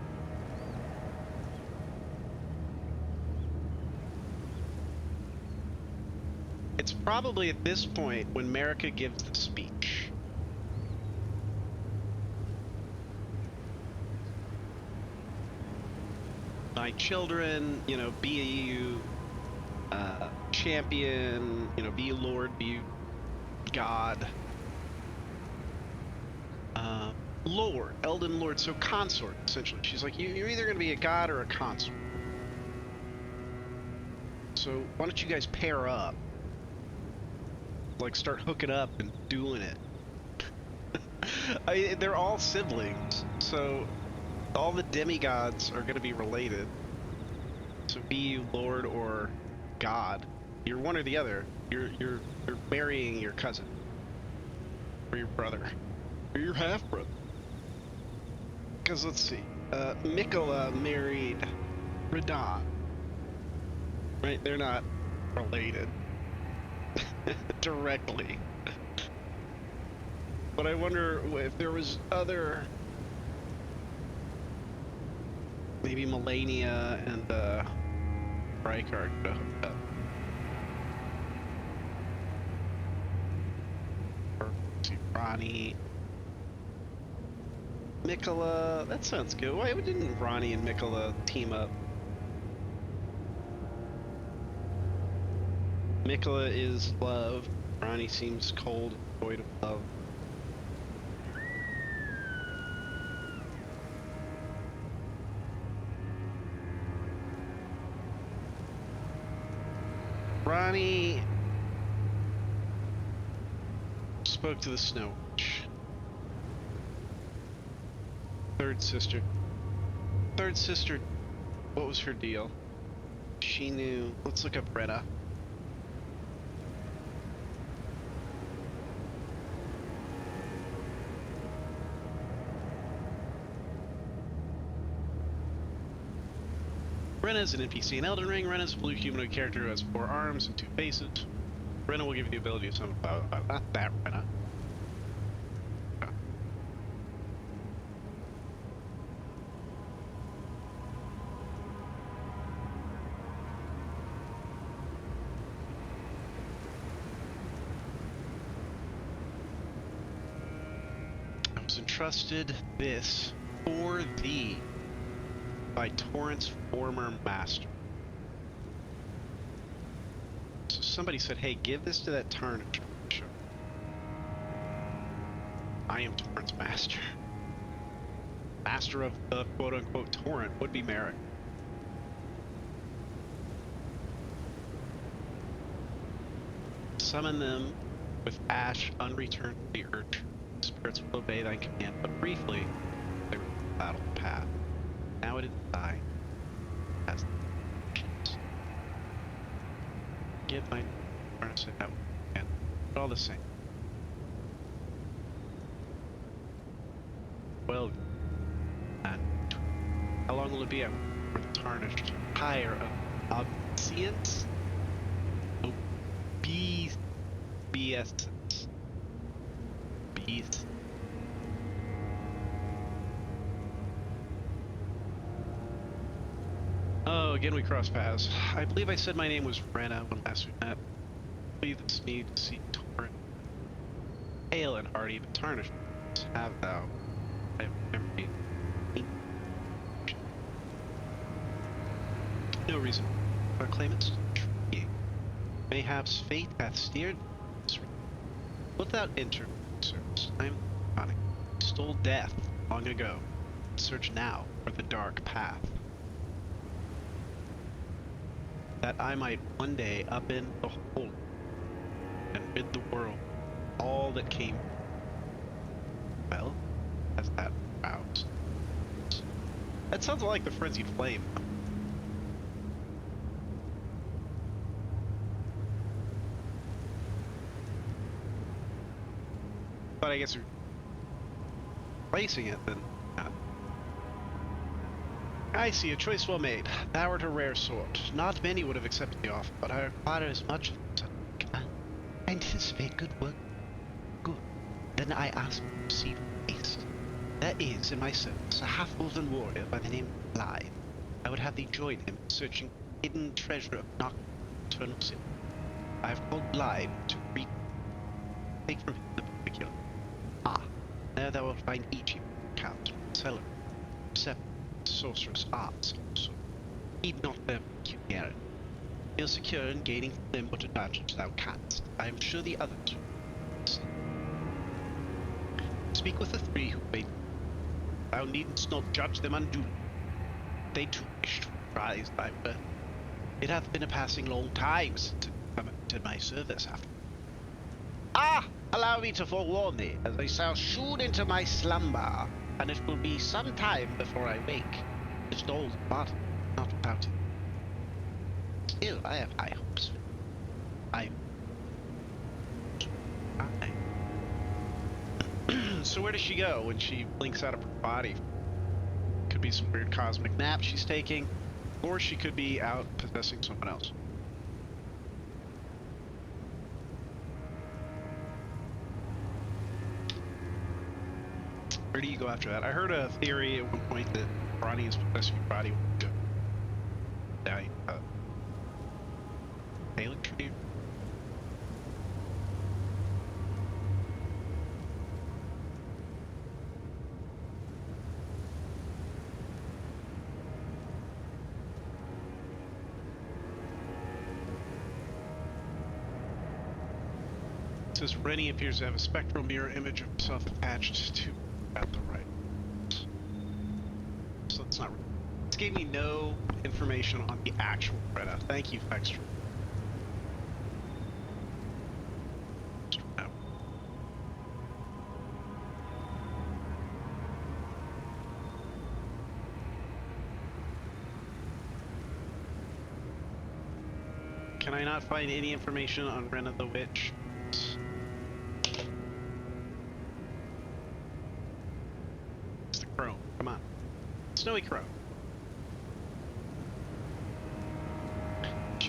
It's probably at this point when Marika gives the speech. My children, you know, be you champion, you know, be you Lord, be you God. Lord, Elden Lord, so consort, essentially. She's like, you're either going to be a god or a consort. So why don't you guys pair up? Like, start hooking up and doing it. They're all siblings, so all the demigods are going to be related. So be you Lord or God. You're one or the other. You're marrying your cousin. Or your brother. Or your half-brother. Because, let's see, Mikola married Radon. Right? They're not related. Directly. But I wonder if there was other... Maybe Melania and, Rykard could have hooked up. Or, let's see, Ranni... Mikola, that sounds good. Why didn't Ranni and Mikola team up? Mikola is love. Ranni seems cold, void of love. Ranni spoke to the Snow Witch. Third sister. Third sister, what was her deal? She knew. Let's look up Retta. Rena is an NPC in Elden Ring. Rena is a blue humanoid character who has 4 arms and 2 faces. Rena will give you the ability to summon not that Rena. I was entrusted this for thee by Torrent's former master. So somebody said, hey, give this to that tarnished. I am Torrent's master. Master of the quote-unquote Torrent would be Merrick. Summon them with ash unreturned to the earth. Spirits will obey thy command, but briefly they were the battle path. Now it is I. As give my furnace out again. But all the same. Well, and how long will it be out for the tarnished higher of obedience? BS. Beast. Oh, again we cross paths. I believe I said my name was Rena when last we met. I believe this need to see Torrent. Pale and hardy, but tarnished. Have thou. I have never been. No reason. Our claimants. Mayhaps fate hath steered. Wilt thou enter service? I am chronic. Stole death long ago. Search now for the dark path. That I might one day up in the hole and rid the world all that came. Well, as that roused. That sounds like the frenzied flame. But I guess you're placing it then. I see, a choice well made. Thou art a rare sort. Not many would have accepted the offer, but I require as much of it. I anticipate good work. Good. Then I ask to receive grace. There is in my service a half-elven warrior by the name of Blythe. I would have thee join him in searching the hidden treasure of Nock Eternal Sin. I have called Blythe to take from him the particular. There thou wilt find each count, seller, seven, sorceress, arts, also. Heed not their peculiarity. Feel secure in gaining from them what advantage thou canst. I am sure the others will. Speak with the 3 who wait. Thou needst not judge them unduly. They too wish to rise thy worth. It hath been a passing long time since I come into my service after. Allow me to forewarn thee, as I shall shoot into my slumber, and it will be some time before I wake. It's dull, but not without it. Still, I have high hopes. So where does she go when she blinks out of her body? Could be some weird cosmic nap she's taking, or she could be out possessing someone else. Where do you go after that? I heard a theory at one point that Ronnie is possessing your body would go down Taylor tree. It says Rennie appears to have a spectral mirror image of himself attached to at the right. So it's not. This gave me no information on the actual Rena. Thank you, Fextra. No. Can I not find any information on Rena the Witch? It's the Crow. Come on. Snowy Crow.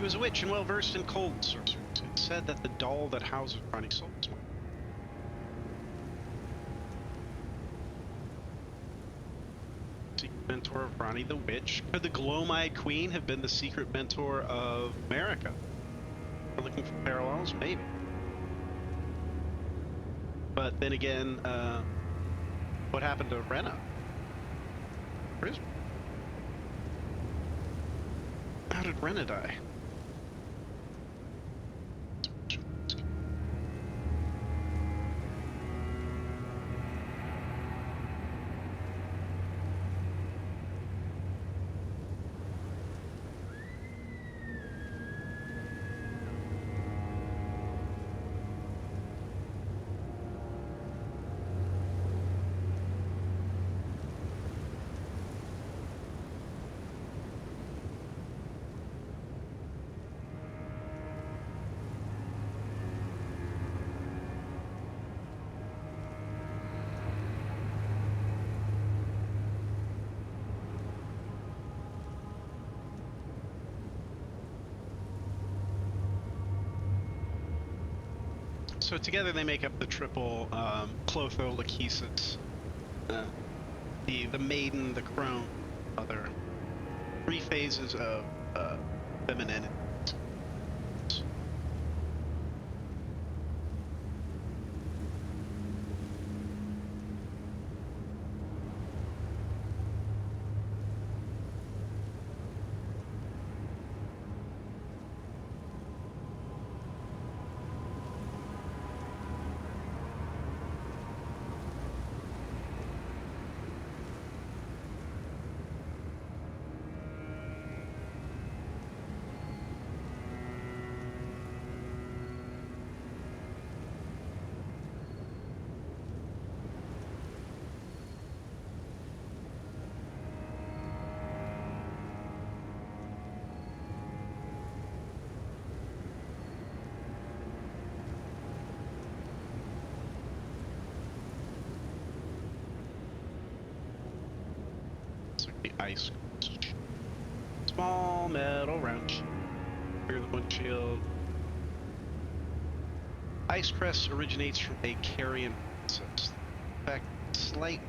She was a witch and well versed in cold sorceries. It said that the doll that houses Ronnie's soul was secret mentor of Ronnie the Witch. Could the glow-eyed queen have been the secret mentor of America? We're looking for parallels, maybe. But then again, what happened to Rena? Where is? How did Rena die? So together they make up the triple Clotho-Lachesis, the maiden, the crone, other 3 phases of femininity. The ice crest. Small metal round shield. Clear the windshield. Ice crest originates from a carrion process. In fact, slight.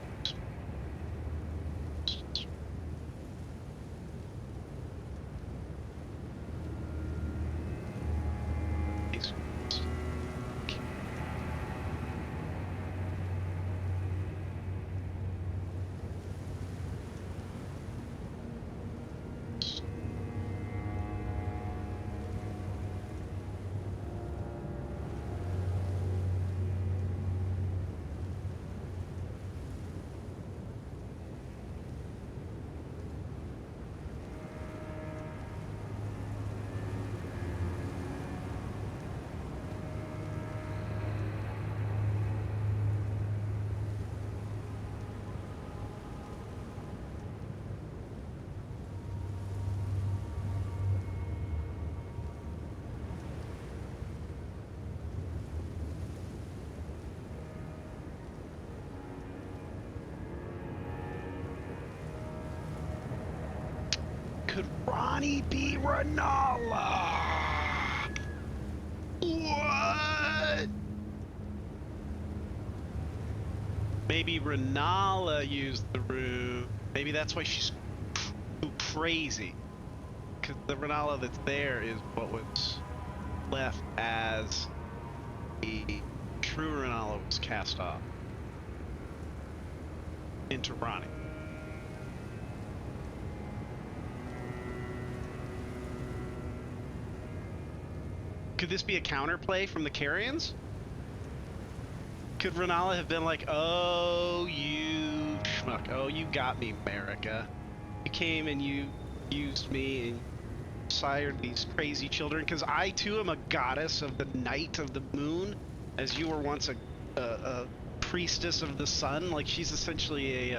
Ice crest. Could Ronnie be Renala? What? Maybe Renala used the rune. Maybe that's why she's crazy. Because the Renala that's there is what was left as the true Renala was cast off into Ronnie. Could this be a counterplay from the Carrions? Could Renala have been like, oh, you schmuck. Oh, you got me, America. You came and you used me and sired these crazy children. Because I, too, am a goddess of the night of the moon, as you were once a priestess of the sun. Like, she's essentially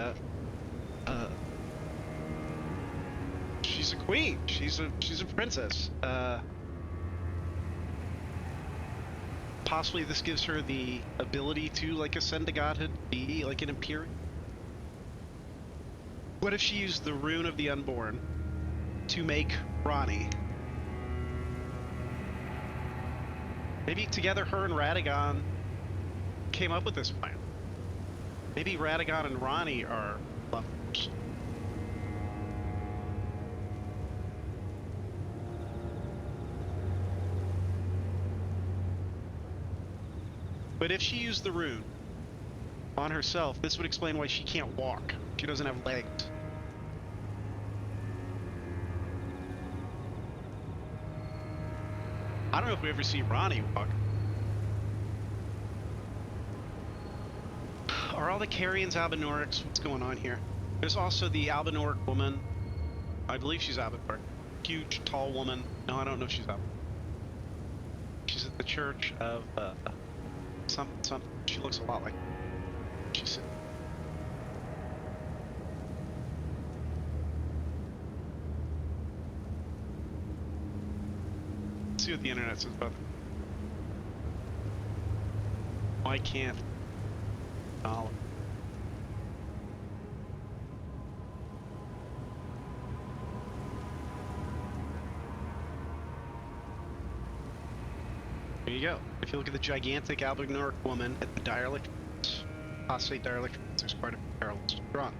she's a queen. She's a princess. Possibly this gives her the ability to, like, ascend to godhood, be like an Imperial. What if she used the rune of the unborn to make Ronnie Maybe together her and Radagon came up with this plan. Maybe Radagon and Ronnie are lovers. But if she used the rune on herself, this would explain why she can't walk. She doesn't have legs. I don't know if we ever see Ronnie walk. Are all the Carians Albinorics? What's going on here? There's also the Albinoric woman. I believe she's Albinoric. Huge, tall woman. No, I don't know if she's Albinoric. She's at the church of something. She looks a lot like. She's. Let's see what the internet says about them. Why can't? Oh. There you go. If you look at the gigantic Albinoric woman at the dialect, apostate dialect, there's quite a few parallels drawn.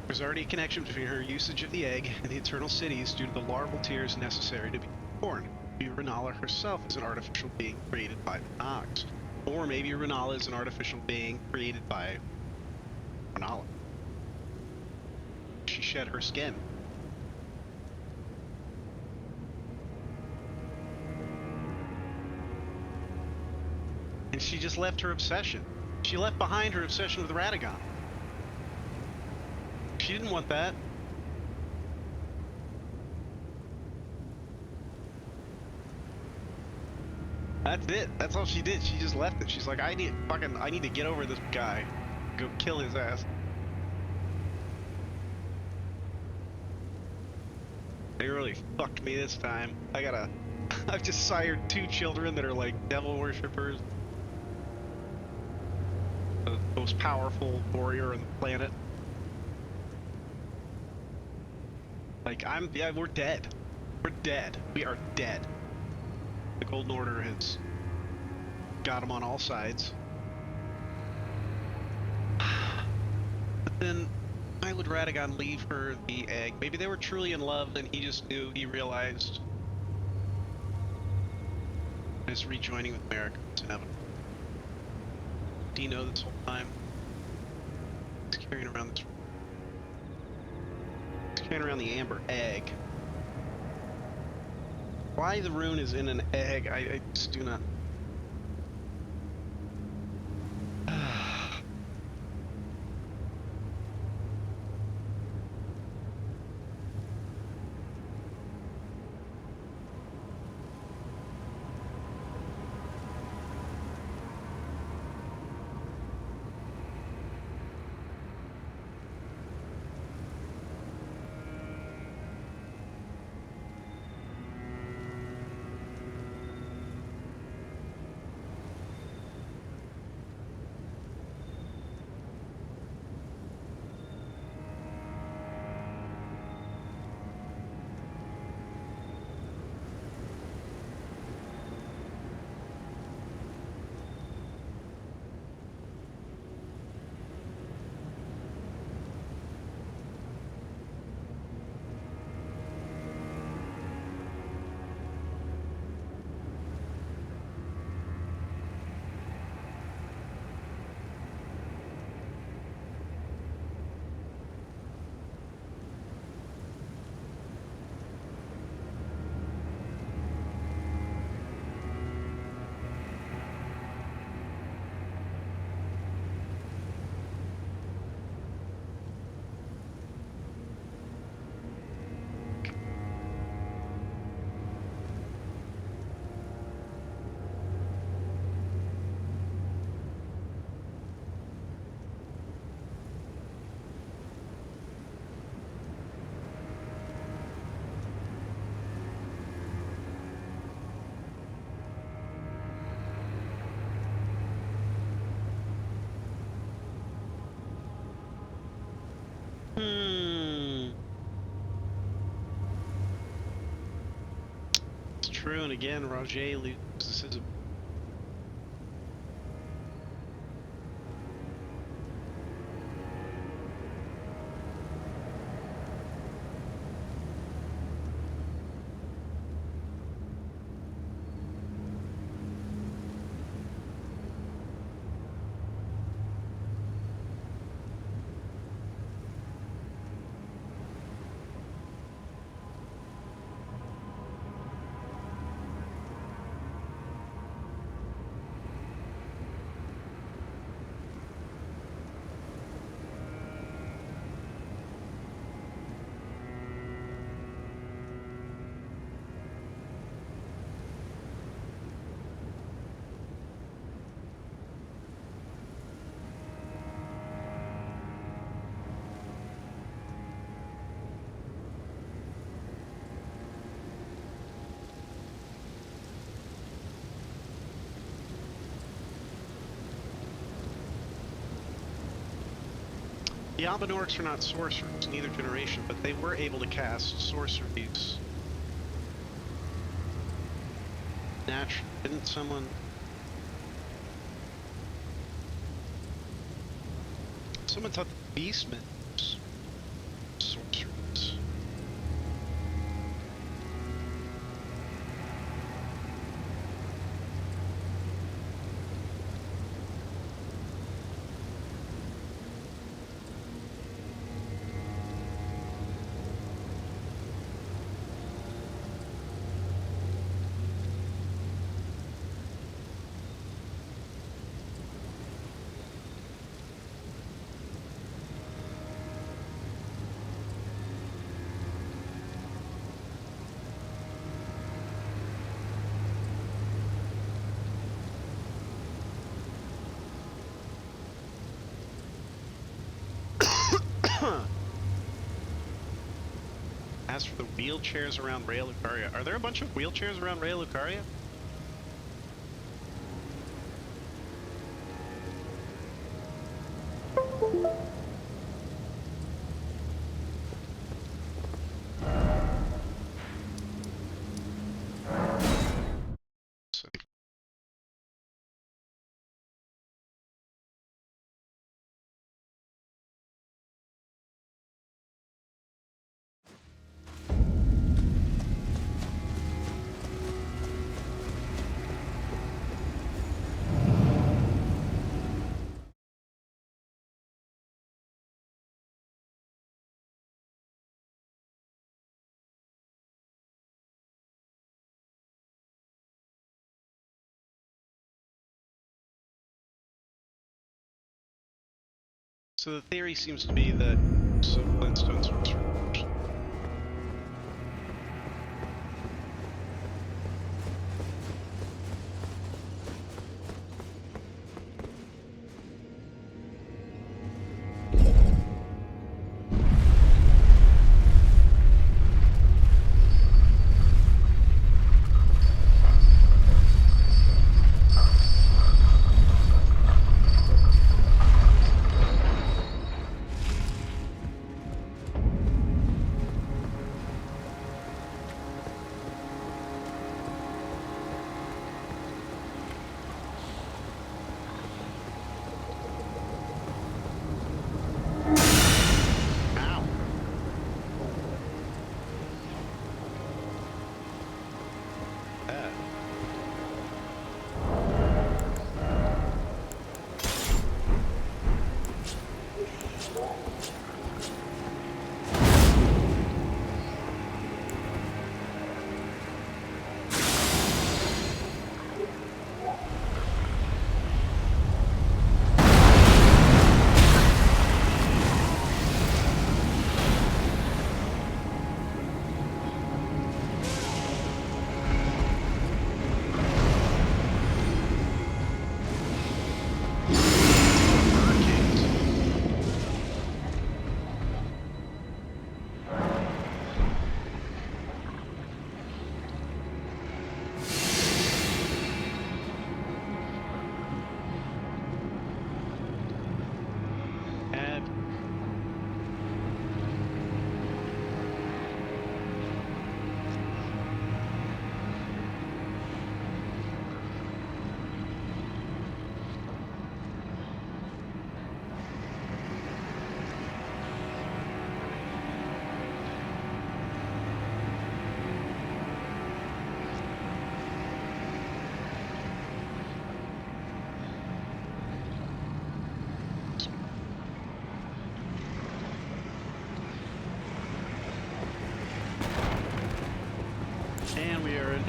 There's already a connection between her usage of the egg and the eternal cities due to the larval tears necessary to be born. Maybe Renala herself is an artificial being created by the Nogs. Or maybe Renala is an artificial being created by Renala. She shed her skin. And she just left her obsession. She left behind her obsession with Radagon. She didn't want that. That's it. That's all she did. She just left it. She's like, I need to get over this guy. Go kill his ass. They really fucked me this time. I've just sired 2 children that are like devil worshippers. The most powerful warrior on the planet. Like, yeah, we're dead. We're dead. We are dead. The Golden Order has got them on all sides. But then, why would Radagon leave her the egg? Maybe they were truly in love and he just knew, he realized his rejoining with America was inevitable. Did he know this whole time? He's carrying around this. He's carrying around the amber egg. Why the rune is in an egg, I just do not. true, and again, Roger loses his. The Albinorks are not sorcerers, neither generation, but they were able to cast sorceries. Naturally, didn't someone... Someone thought the Beastmen was sorcerers. As for the wheelchairs around Raya Lucaria, are there a bunch of wheelchairs around Raya Lucaria? So So the theory seems to be that Flintstone sorcerers.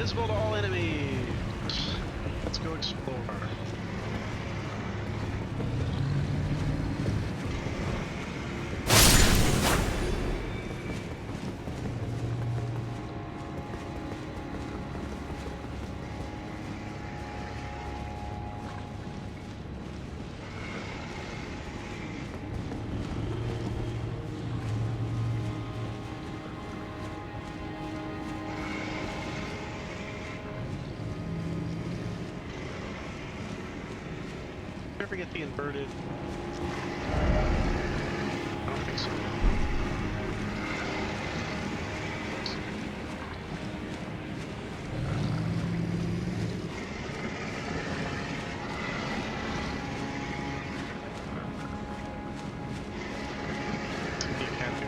invisible to all enemies. Let's go explore. Ever get the inverted? I don't think so. You can do.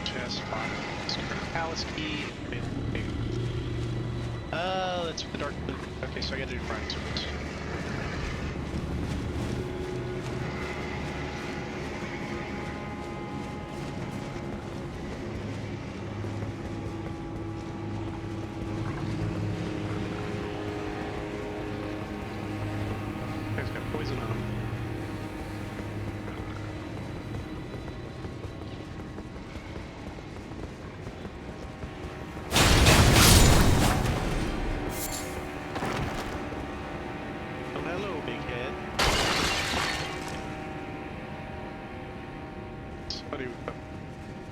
Chest box. Palace key. Oh, that's the dark blue. Okay, so I gotta do prime swords. Guy's got poison on him. Hello, big head. Somebody with a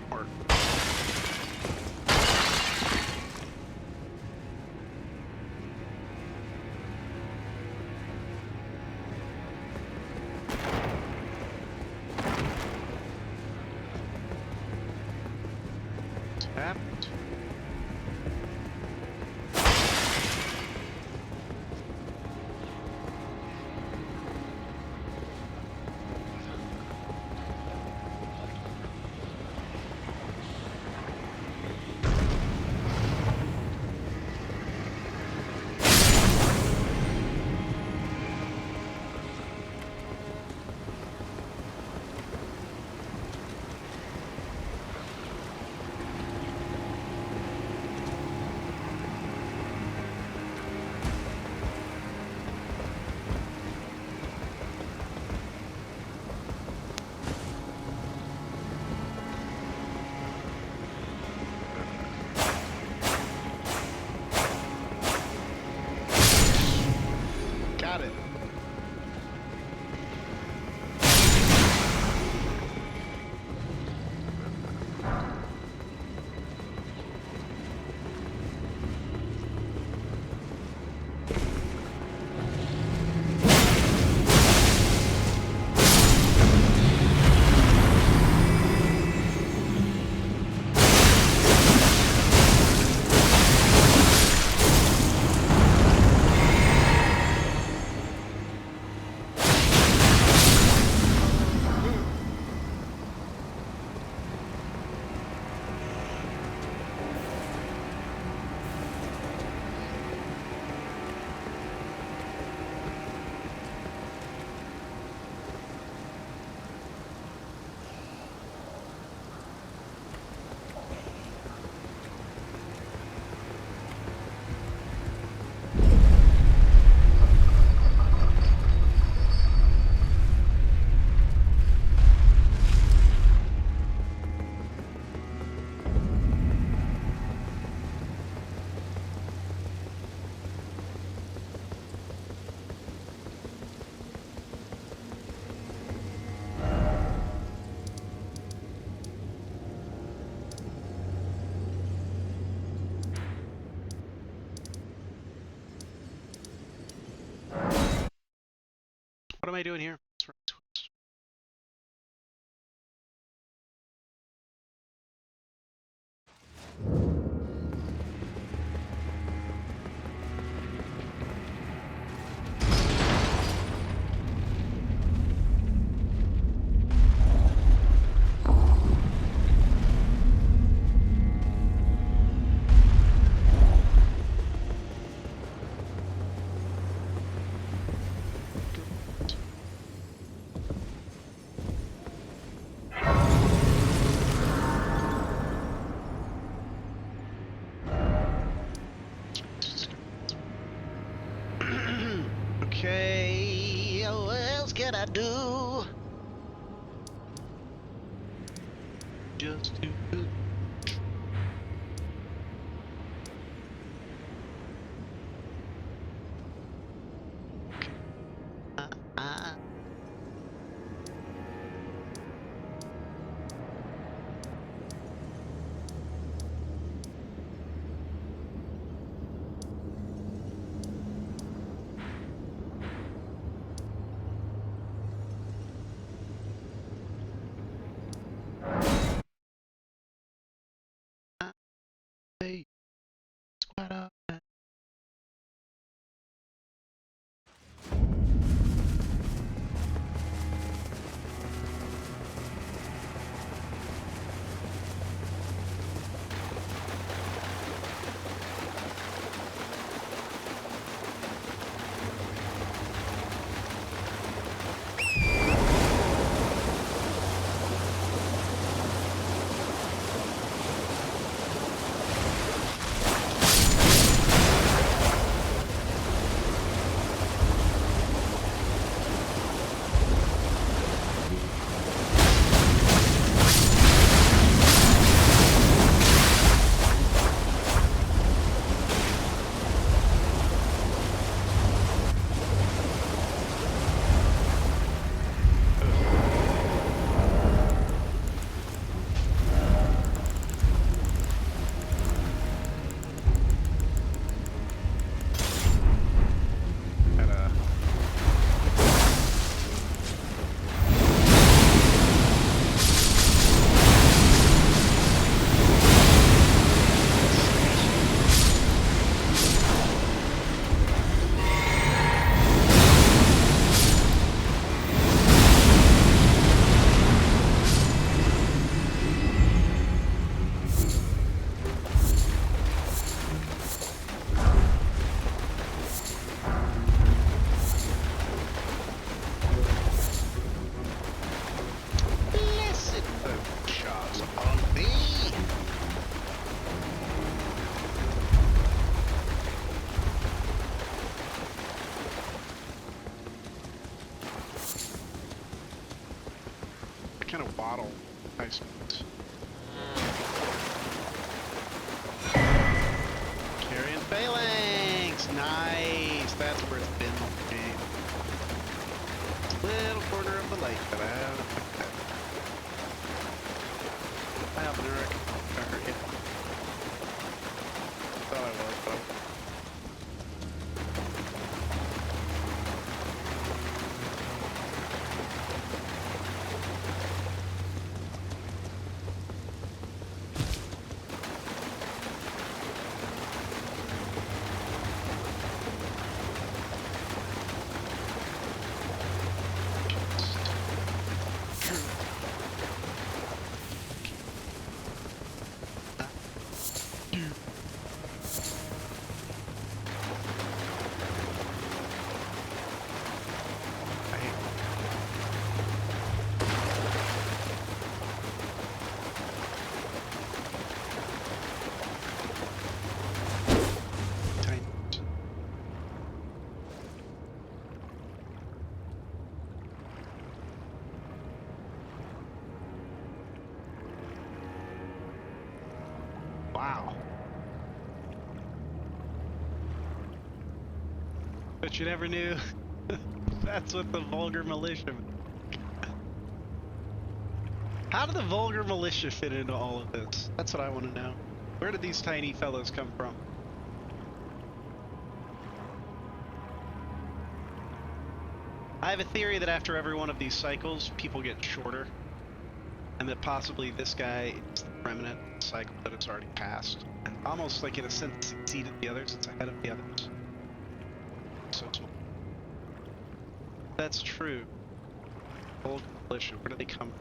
heart. What's happened? Got it. What am I doing here? can I do? Just to do. Uh-uh. Hey, squat up. Gotta blessed the shots upon thee. I kind of waddle. Nice. Carrying phalanx. Nice. That's where it's been. Game. Little corner of the lake that I haven't looked at. I haven't heard it. Thought I was, but wow. But you never knew. That's what the vulgar militia. How did the vulgar militia fit into all of this? That's what I want to know. Where did these tiny fellows come from? I have a theory that after every one of these cycles, people get shorter. And that possibly this guy is the remnant cycle that it's already passed. And almost like in a sense succeeded the others, it's ahead of the others. So small. That's true. Old militia, where do they come from?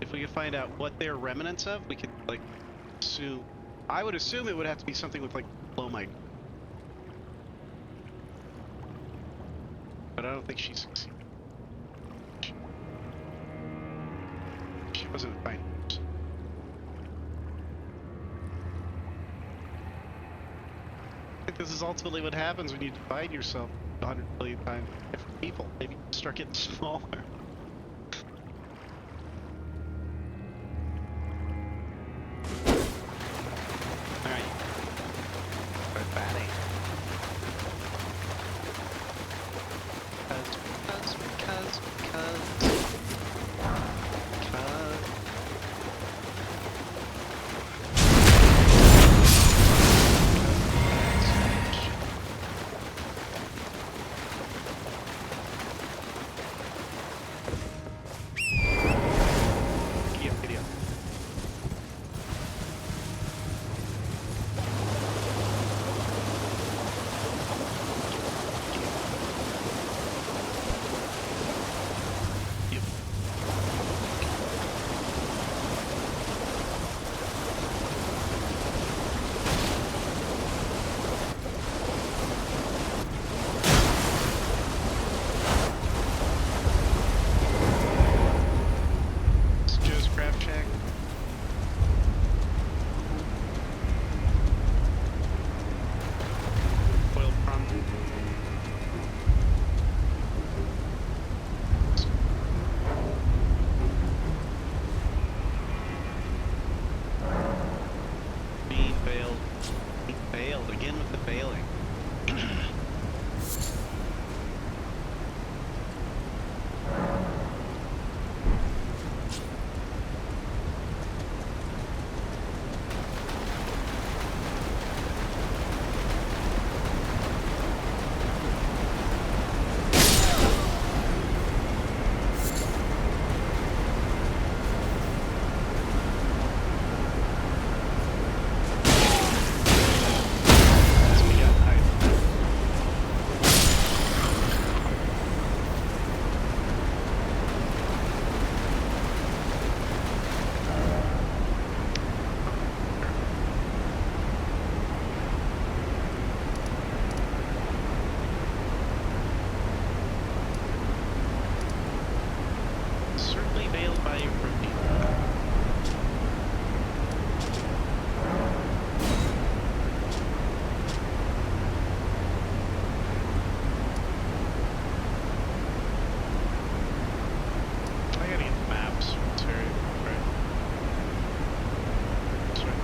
If we could find out what they're remnants of, we could like assume. I would assume it would have to be something with like blow my. But I don't think she succeeded. She wasn't a fine. This is ultimately what happens when you divide yourself 100 billion times by different people. Maybe you start getting smaller. Alright. Start batting. Because. Again with the bailing. Certainly veiled by your protein. I gotta get the maps. It's very right. That's right.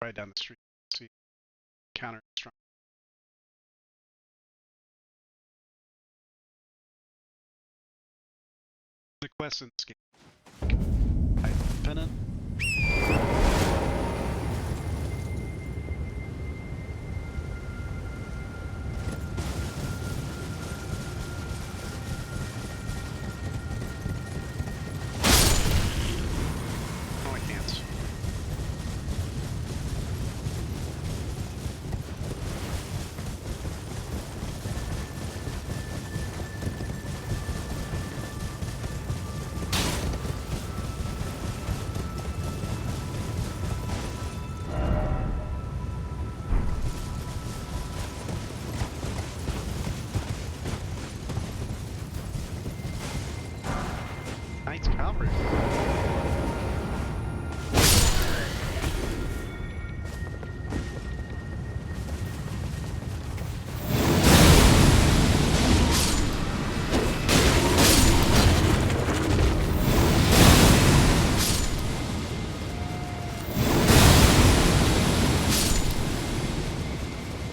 right down the street. See, counter strong. The quest in this game. I pennant. Oh, I can't. Nice coverage.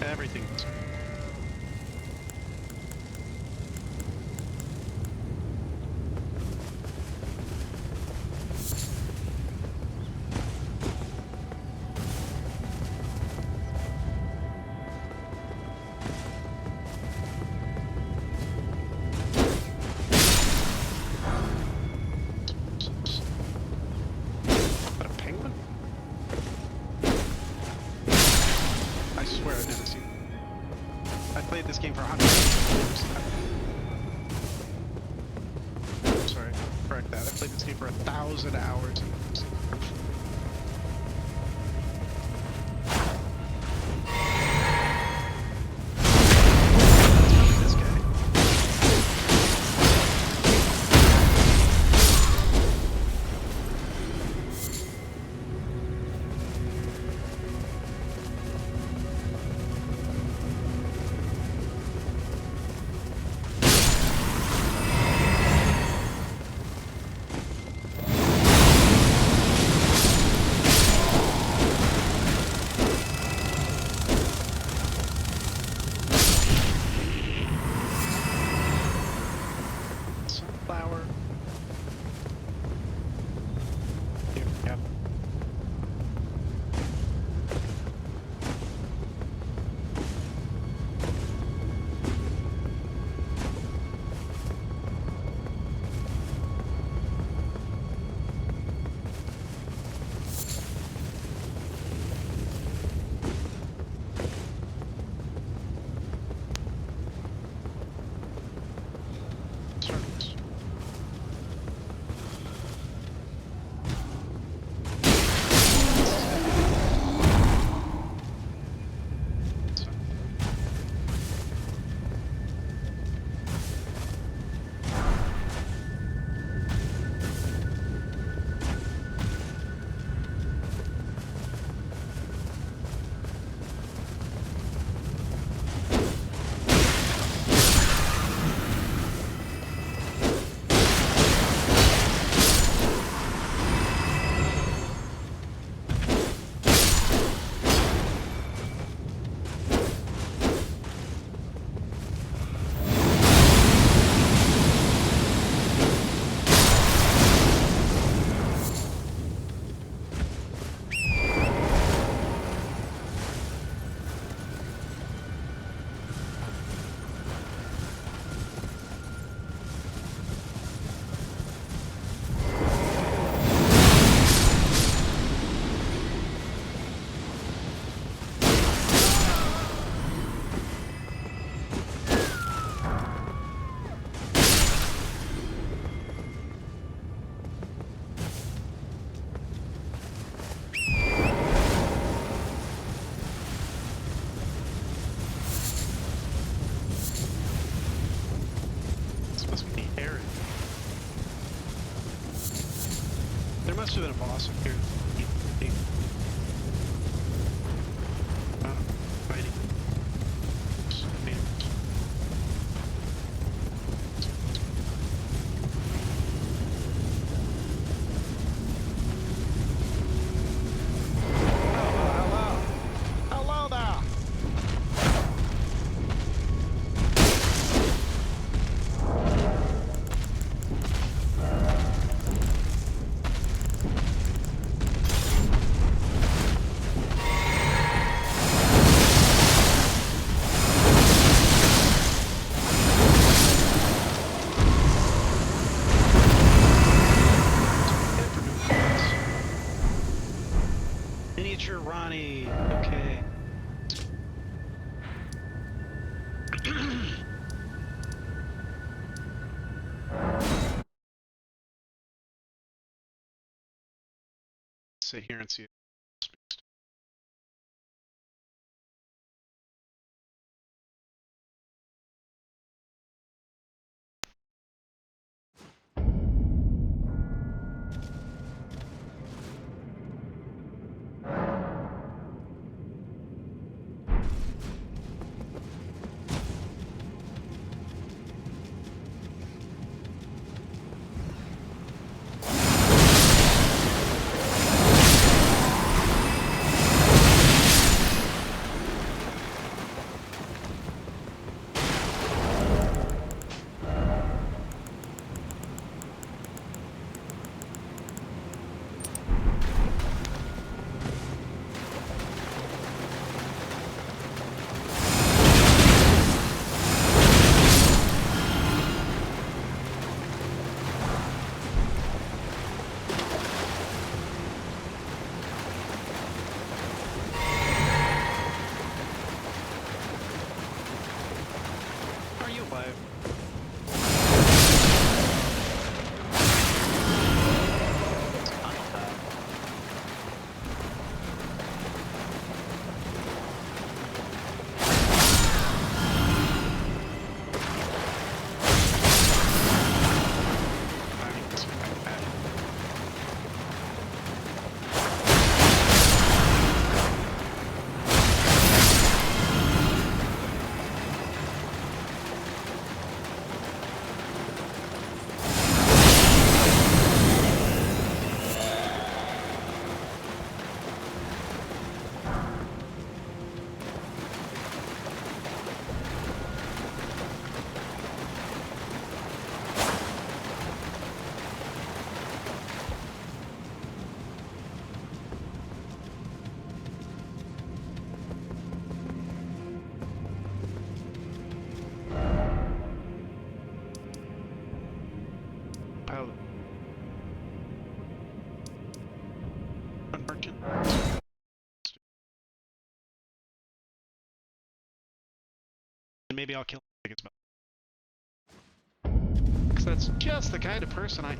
Everything's But a penguin? I swear I've never seen it. I played this game for 100 hours. Sorry, correct that. I played this game for 1,000 hours. This guy. Sunflower. Here, yep. Circles. There must have been a boss up here. Fighting. Hello. money. Okay. Sit here and see. Are you alive? I'm alive. I mean, it's like that. Pilot. Merchant. And maybe I'll kill him. Because that's just the kind of person I am.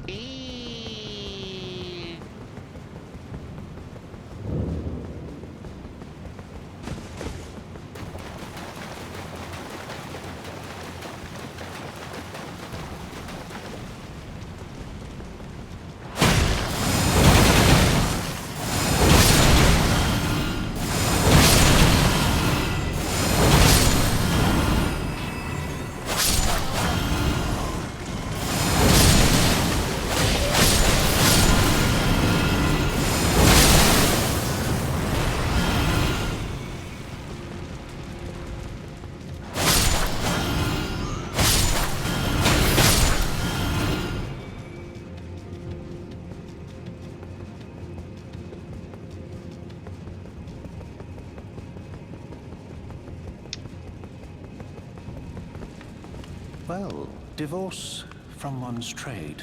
Well, divorce from one's trade.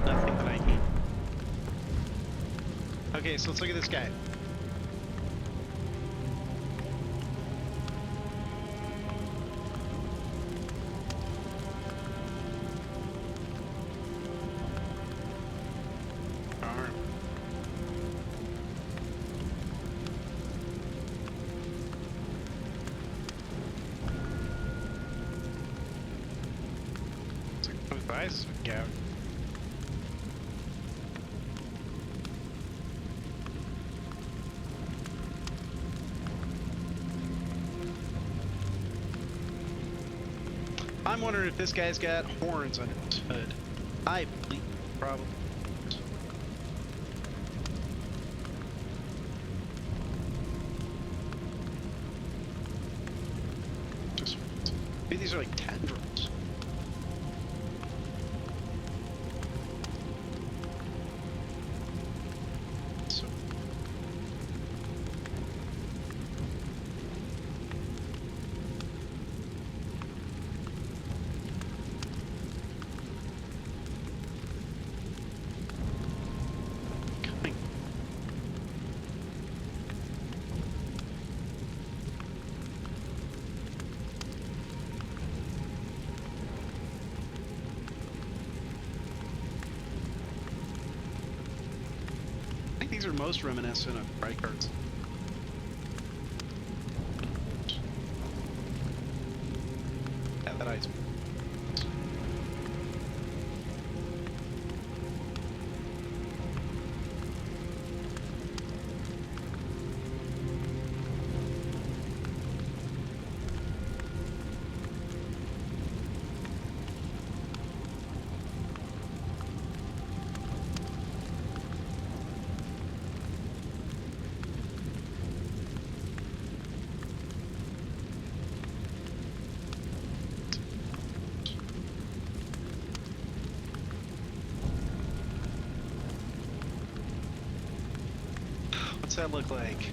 Nothing that I need. Okay, so let's look at this guy. Arm. It's like both eyes would go. I'm wondering if this guy's got horns on his hood. I believe probably. Just maybe these are like tendrils. So These are most reminiscent of Reichardt's. Yeah, that ice. What's that look like?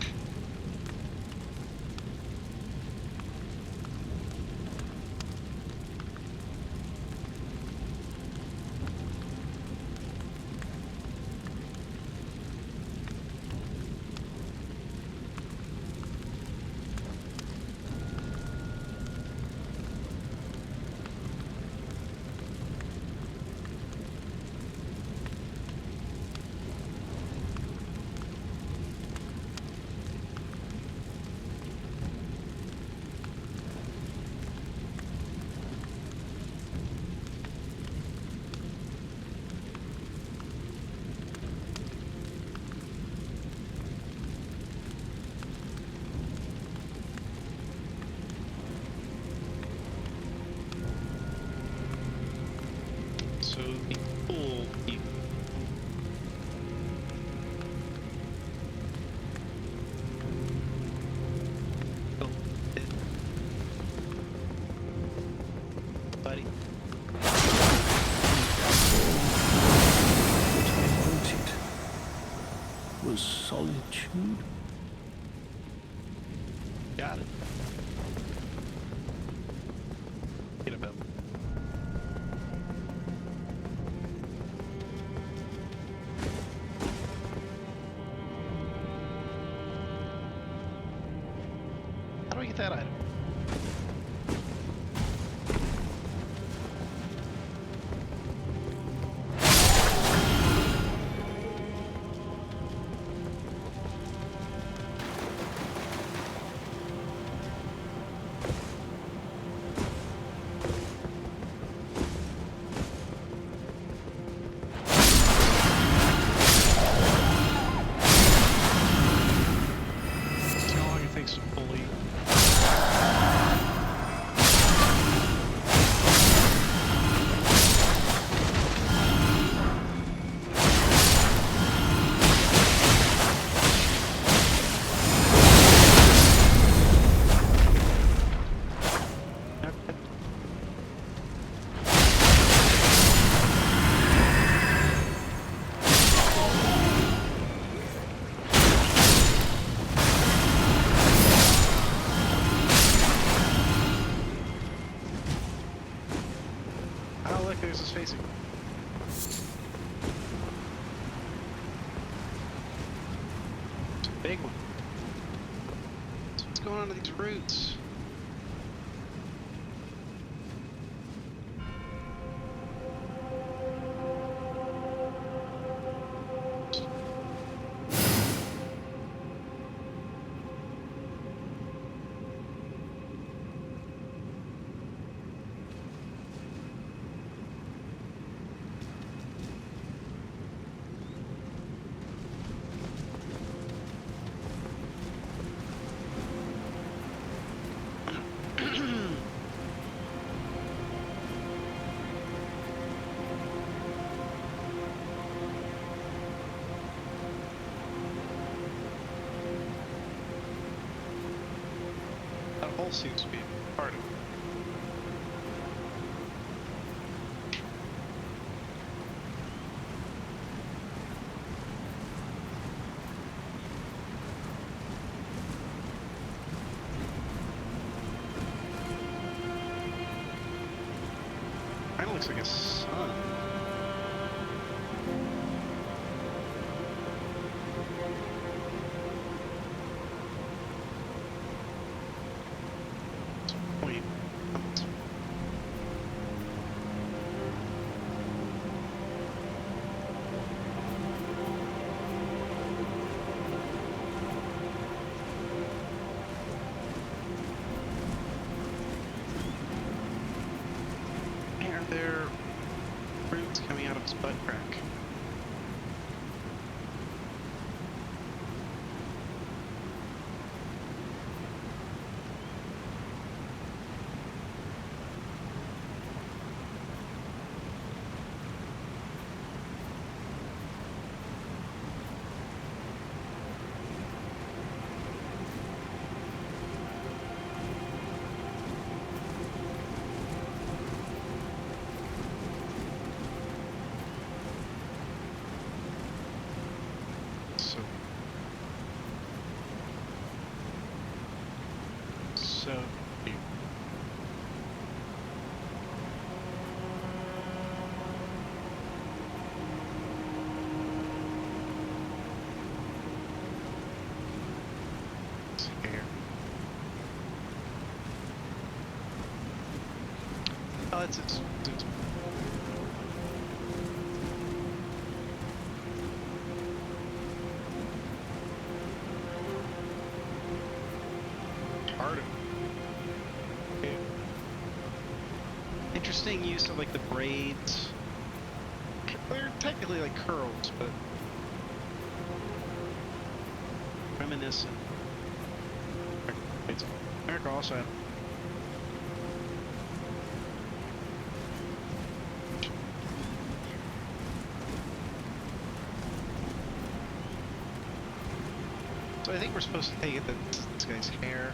So the cool people. Buddy. What I wanted was solitude. Got it. Get about. How do I get that item? See how long it takes to fully. Oh, look, there's his facing. It's a big one. So what's going on to these roots? That hole seems to be part of it. Kinda looks like a sun. Point. It's butt crack. So cute. Hair. Oh, it's part of it. Interesting use of like the braids. They're technically like curls, but reminiscent. America also had. So I think we're supposed to take it that this guy's hair.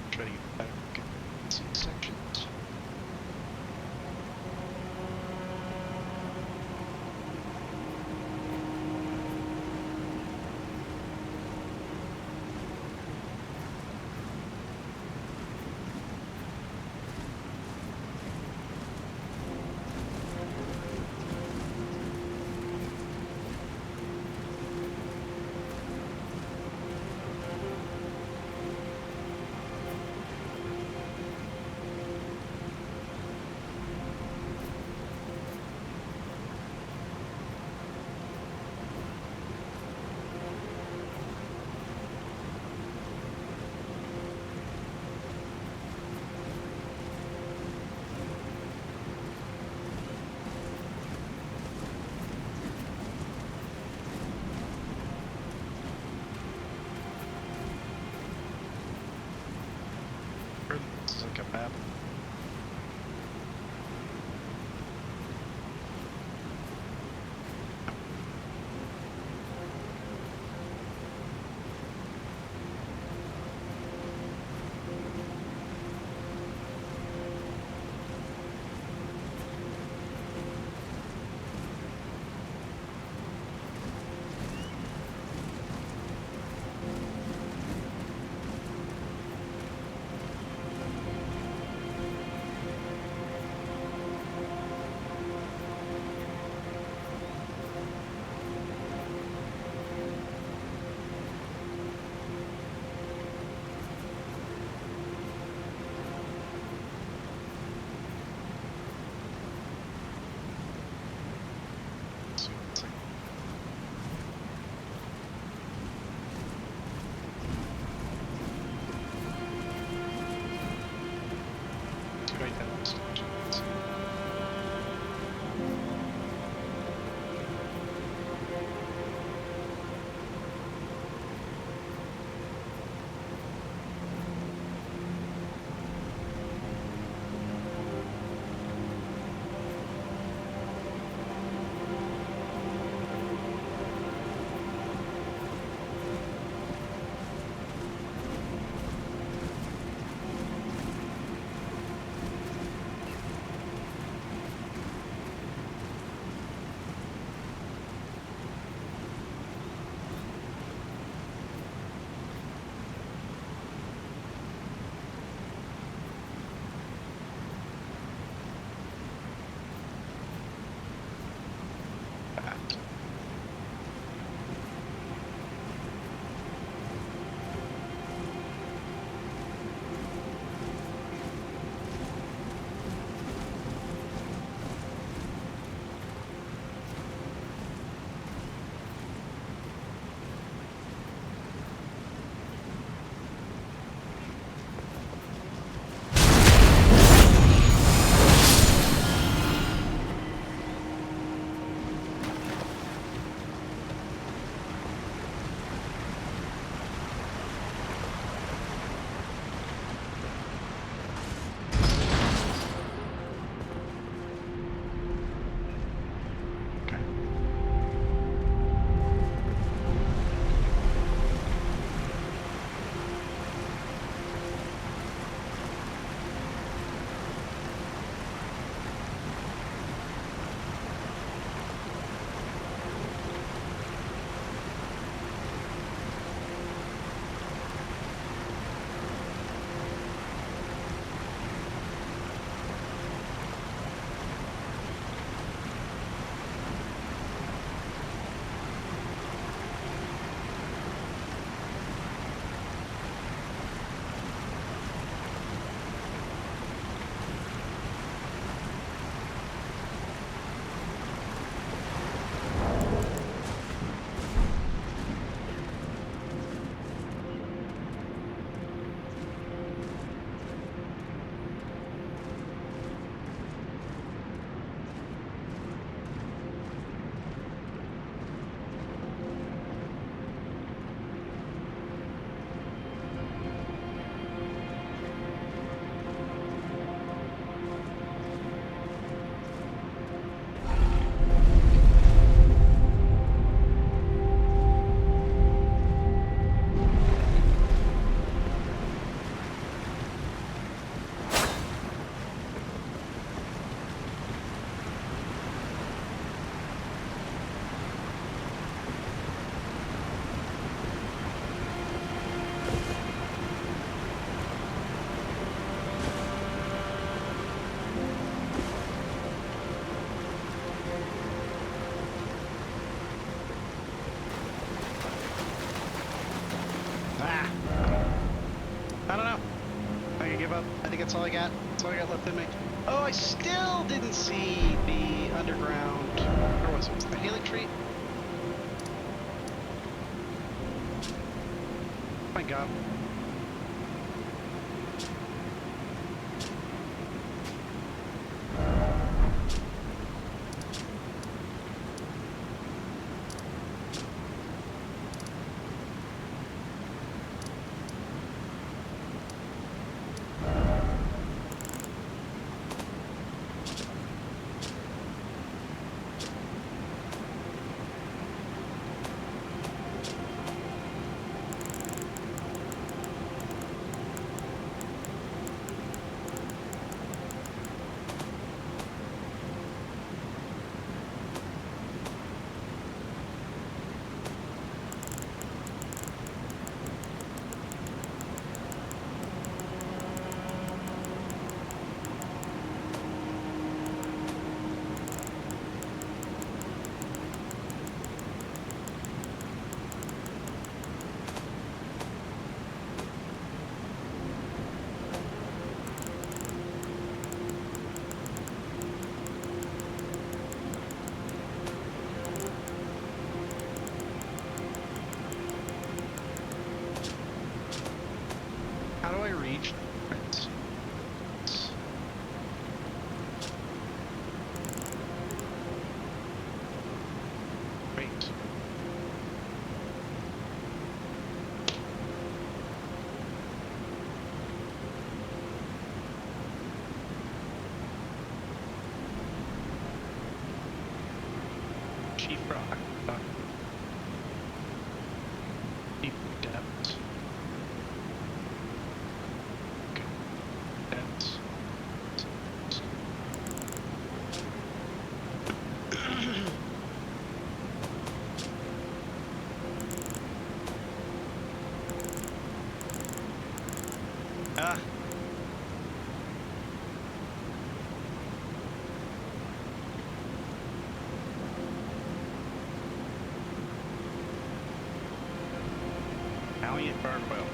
Try to get better look at these sections. This is like a map. Ah! I don't know. I can give up. I think that's all I got. That's all I got left in me. Oh, I still didn't see the underground. Where was it? Was it the Haley Tree? Oh my god. How do I reach? Wait. Chief Rock. Deep depths. Depths. Ah. Valiant Barquell.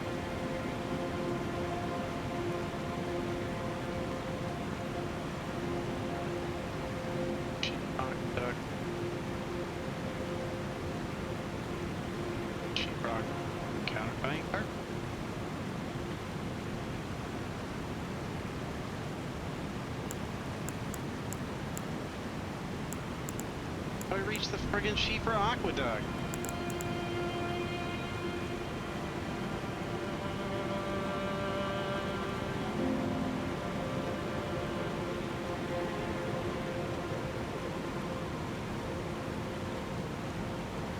Sheetrock Duck. Sheetrock Counterfeiting Card. I reached the friggin' Sheeper Aqueduct.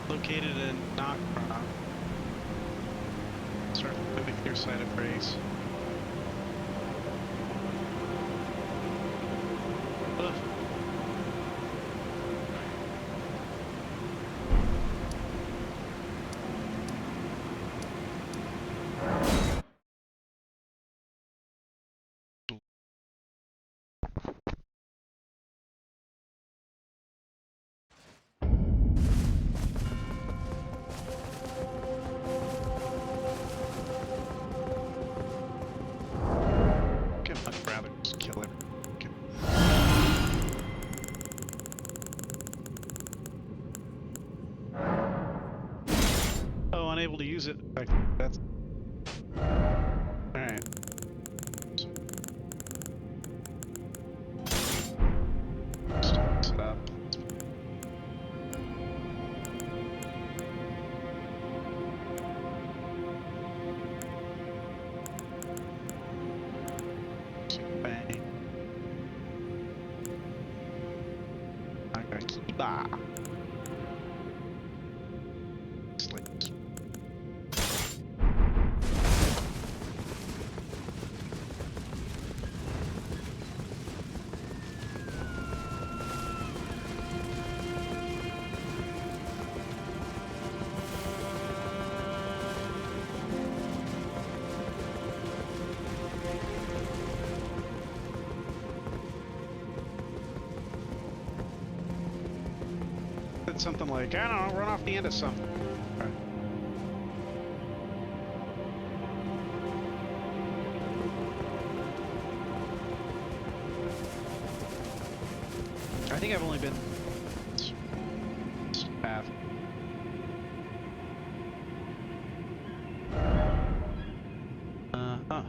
Located in Knockcroft. Start moving clear side of Grace. Ugh. I'd rather just kill him. Okay. Oh, unable to use it. That's alright. Mix it up. Bang. Agakiba. Slate. Something like, I don't know, run off the end of something. Okay. think I've only been half. Huh.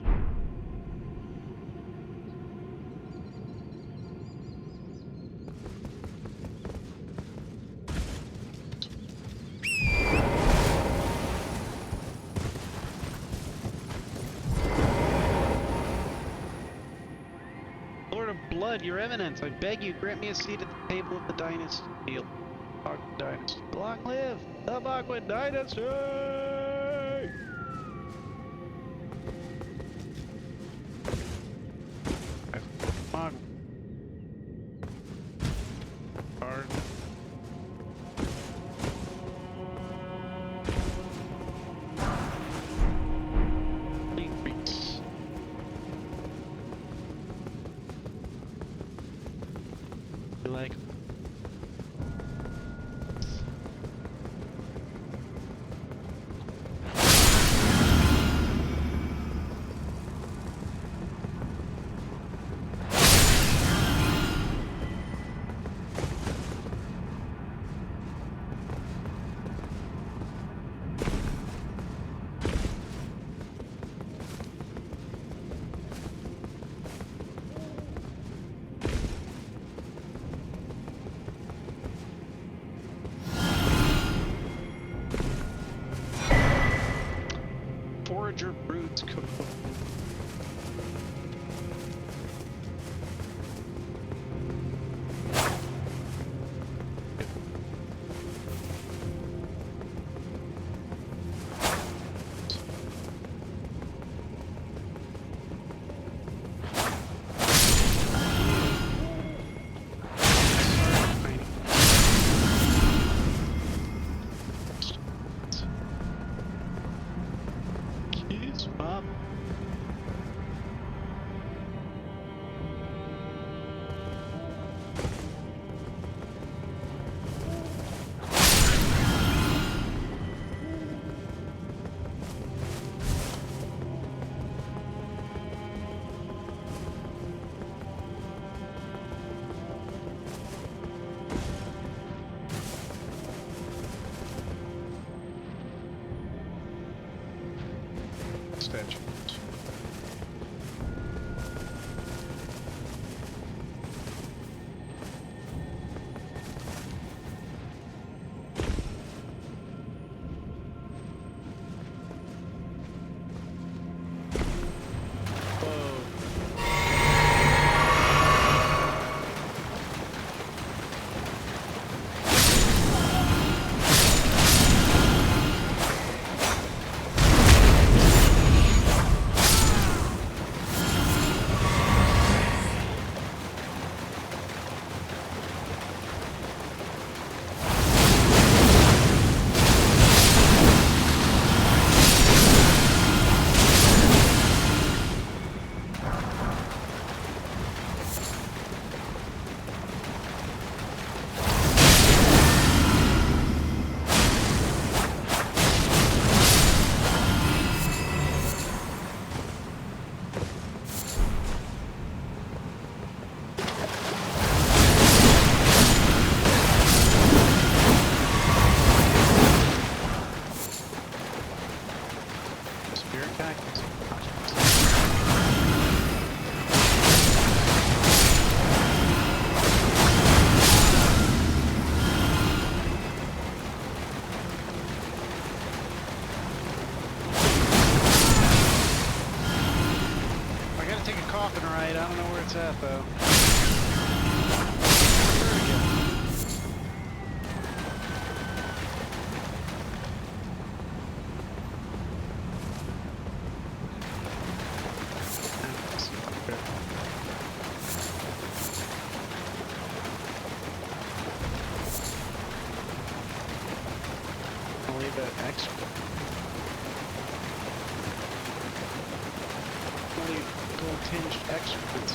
Lord of Blood, your eminence, I beg you, grant me a seat at the table of the dynasty. Bogwood Dynasty. Long live the Bogwood Dynasty! Bogwood. Card. Increase. You like? Forager broods cook. Jeez, Bob. Statue. Spirit cactus. I gotta take a coffin ride. I don't know where it's at though. Where to go? I'll leave that extra. I'll leave gold tinged excrements.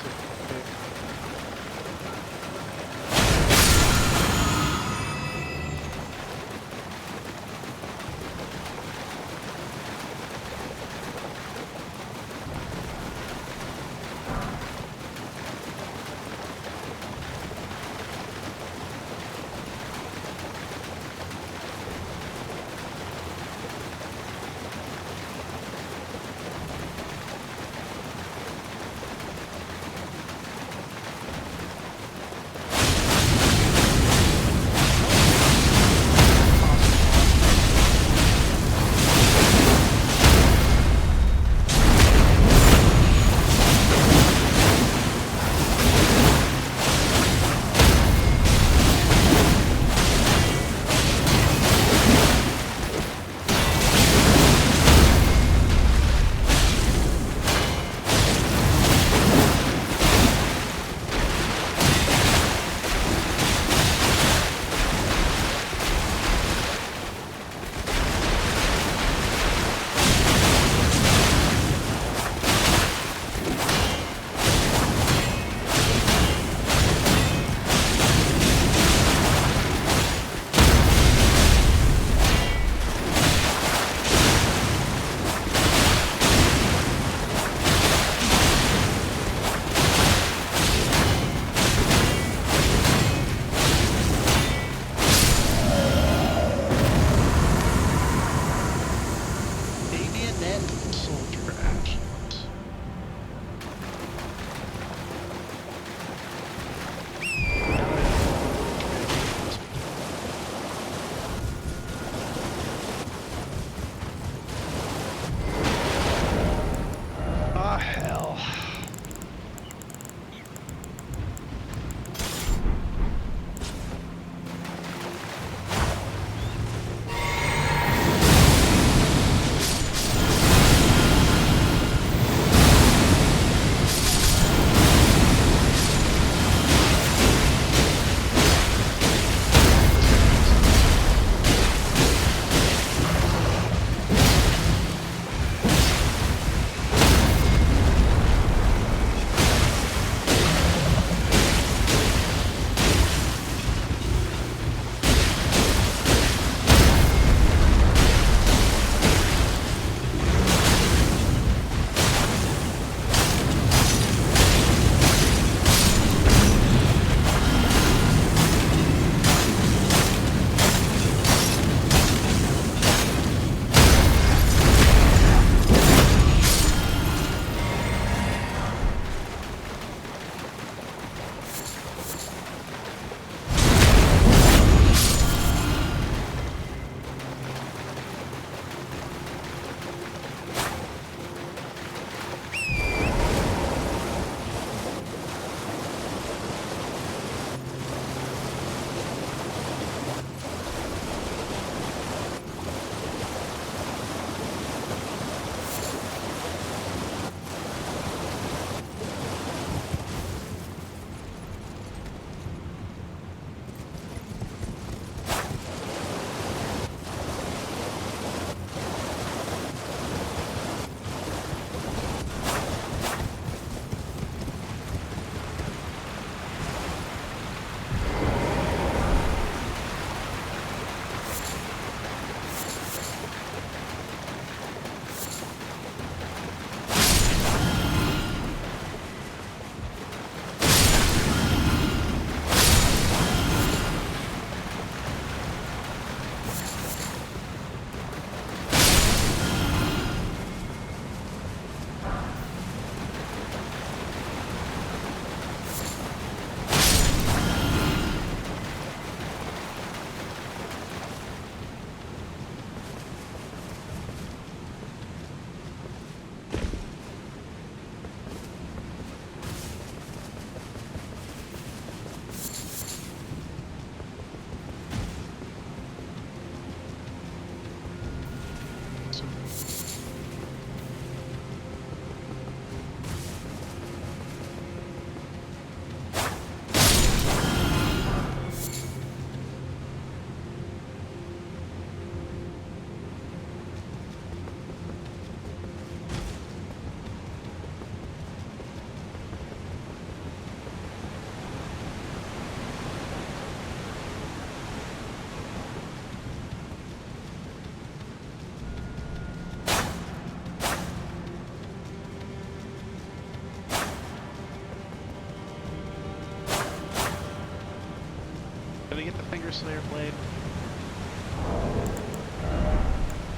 Finger Slayer blade.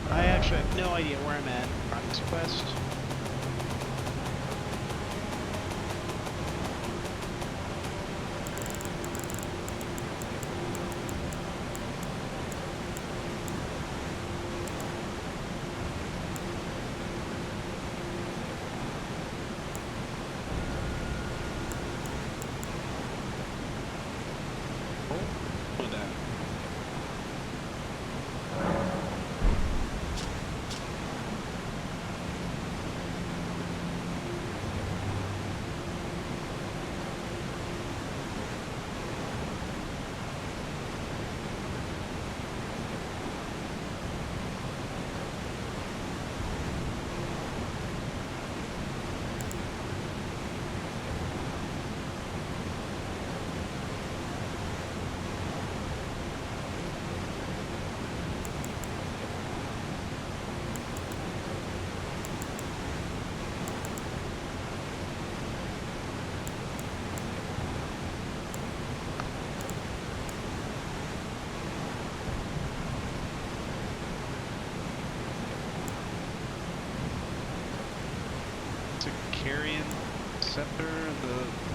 I actually have no idea where I'm at on this quest. With that. Carrion scepter, the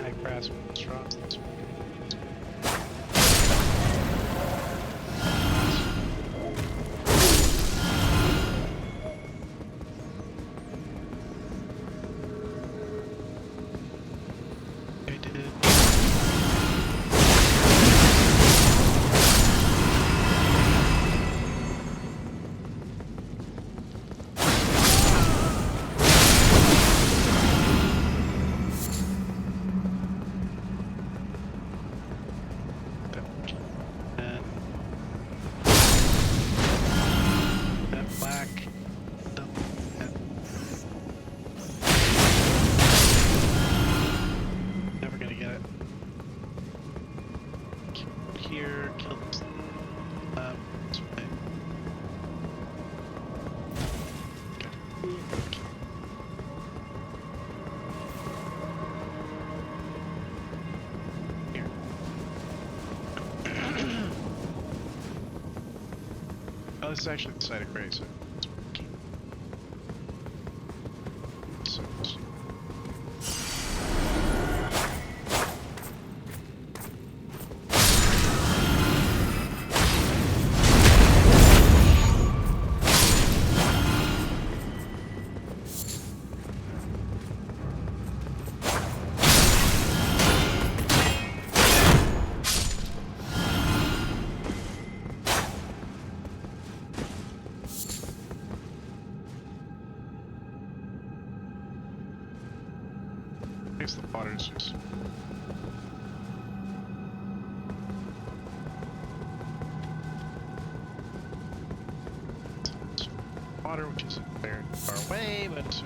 Ag grass restaurants. I did. That black double head. Never gonna get it. Kill here, kill this. This way. Okay. Here. Oh, this is actually the site of grace. So, I guess the water is just. Water, which isn't very far away, but it's.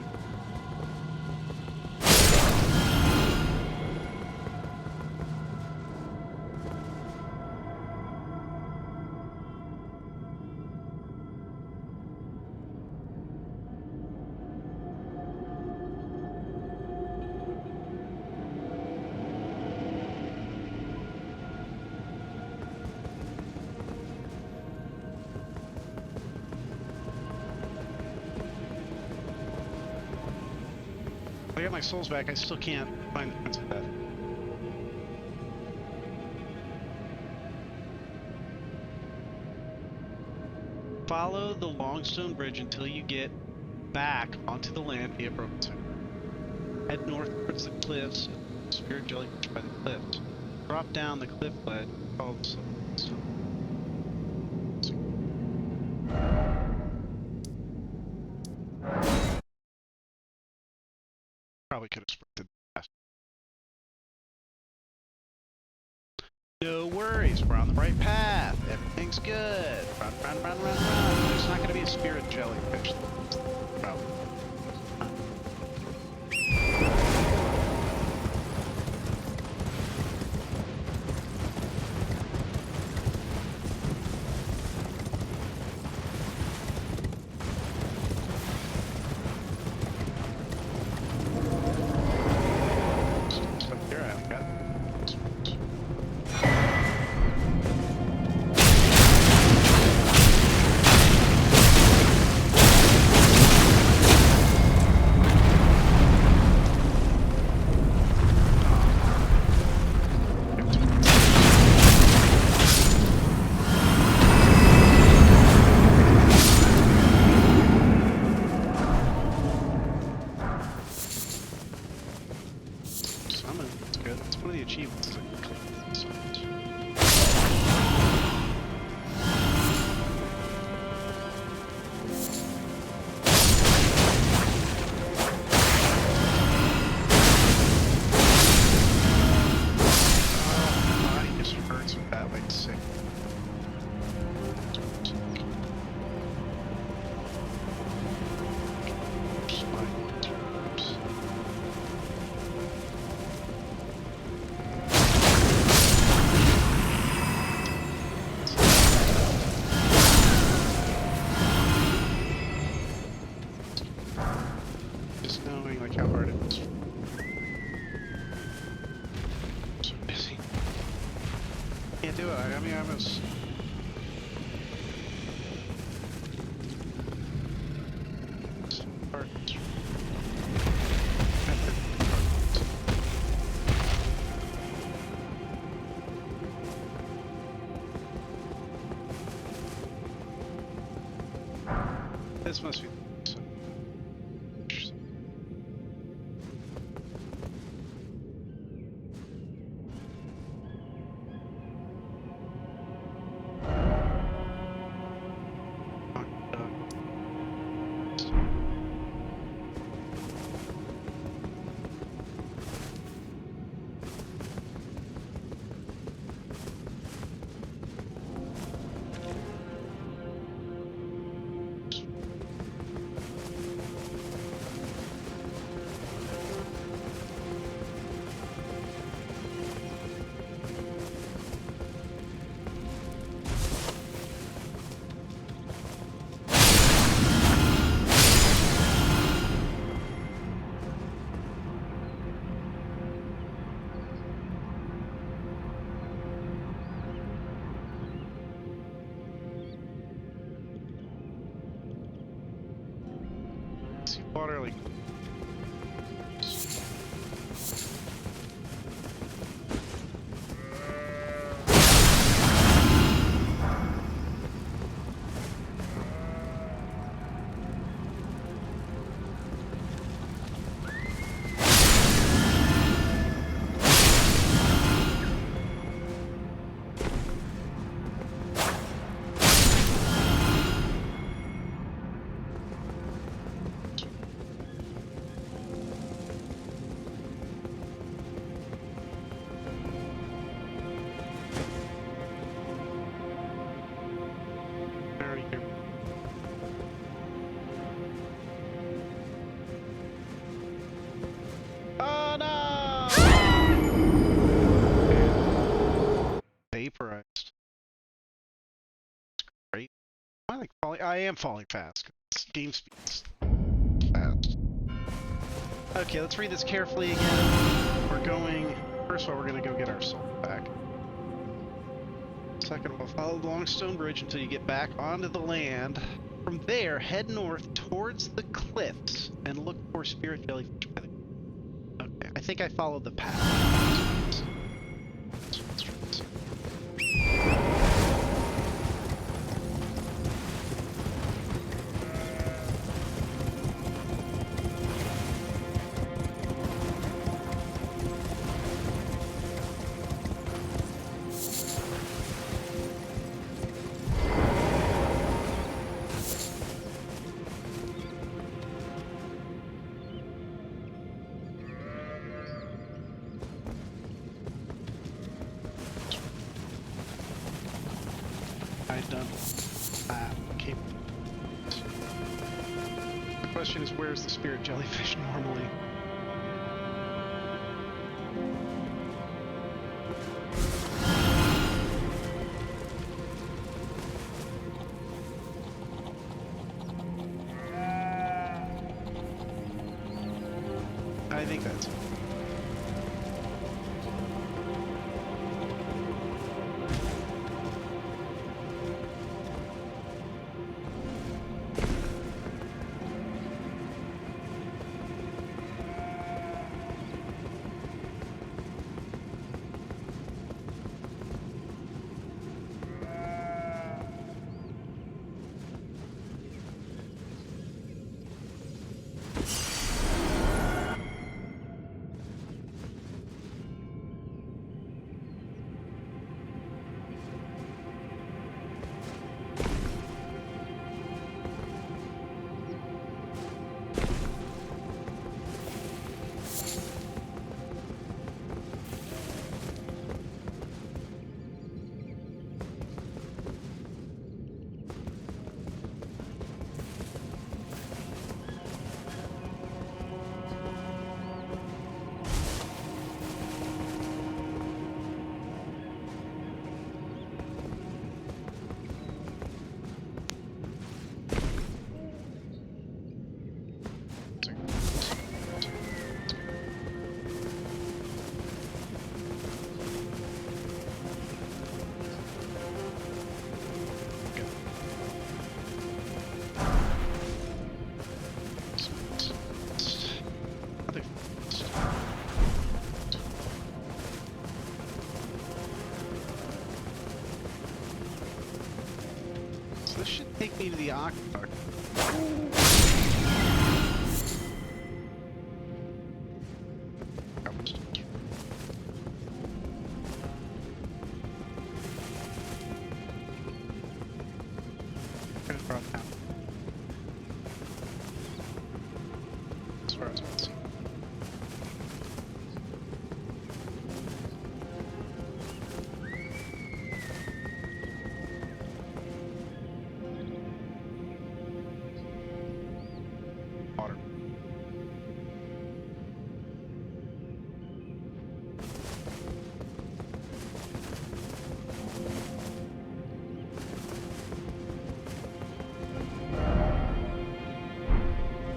I got my souls back, I still can't find the Prince of Death. Follow the Longstone Bridge until you get back onto the land via Broken Center. Head north towards the cliffs and spirit jellyfish by the cliffs. Drop down the cliff ledge called probably could have sprinted past. No worries, we're on the right path. Everything's good. Run, run, run, run, run. There's not going to be a spirit jellyfish. Probably. Stuff here, I got. Summon, that's good. That's one of the achievements. Is I can collect summons. My body just hurts with that, like, sick. Oops. Just knowing like how hard it is. So busy. Can't do it. I mean, I was. It's hard. This must be. Water like. Oh no! Vaporized. Great. Am I like falling? I am falling fast. Game speed's fast. Okay, let's read this carefully again. We're going. First of all, we're gonna go get our soul back. Second of all, follow the long stone bridge until you get back onto the land. From there, head north towards the cliffs and look for spirit jellyfish. Okay, I think I followed the path. I've done that. Okay. The question is, where's the spirit jellyfish normally? I think that's it. This should take me to the aqueduct. As far as I can see. Water.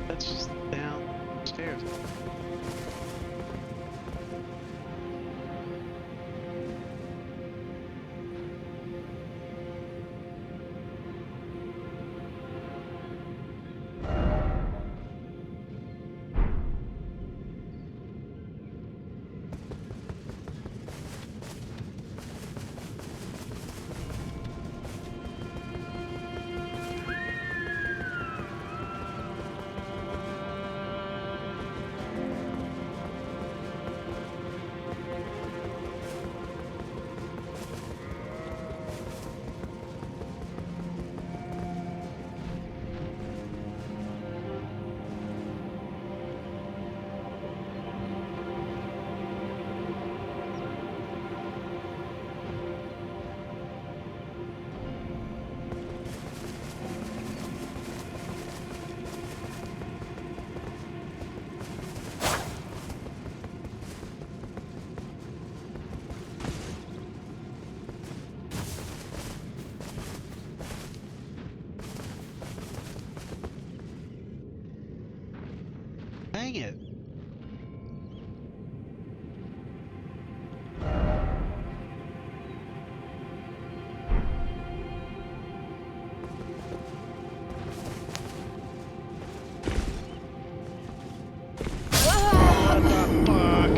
That's just downstairs. Dang it. What the fuck?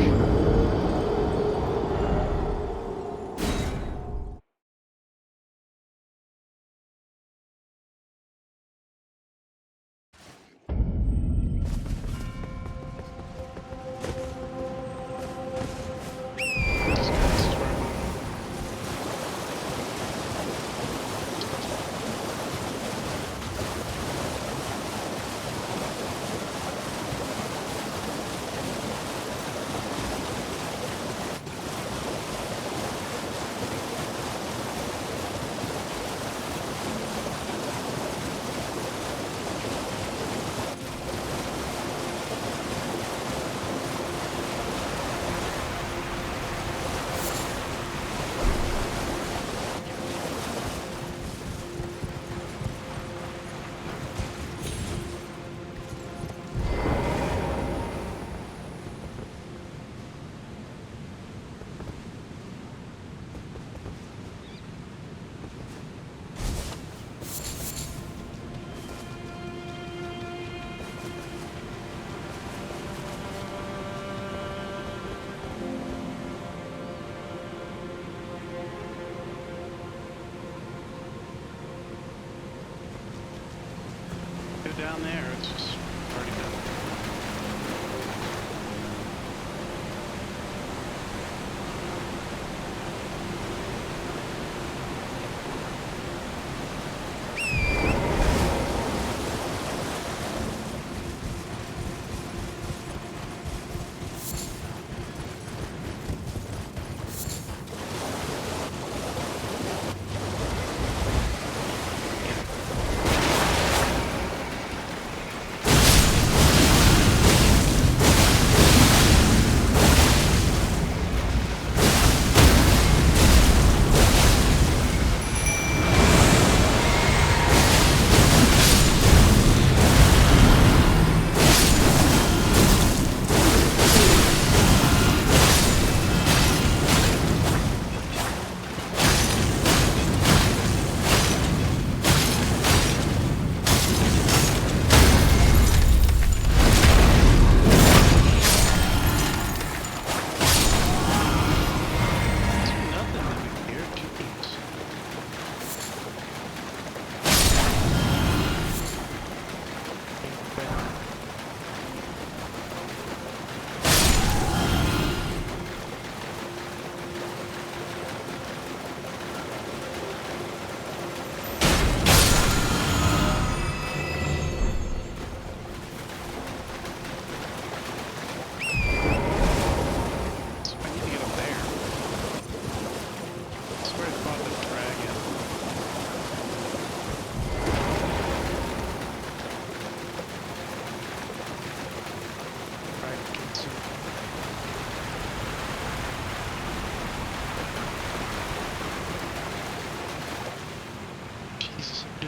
Down there, it's just already done.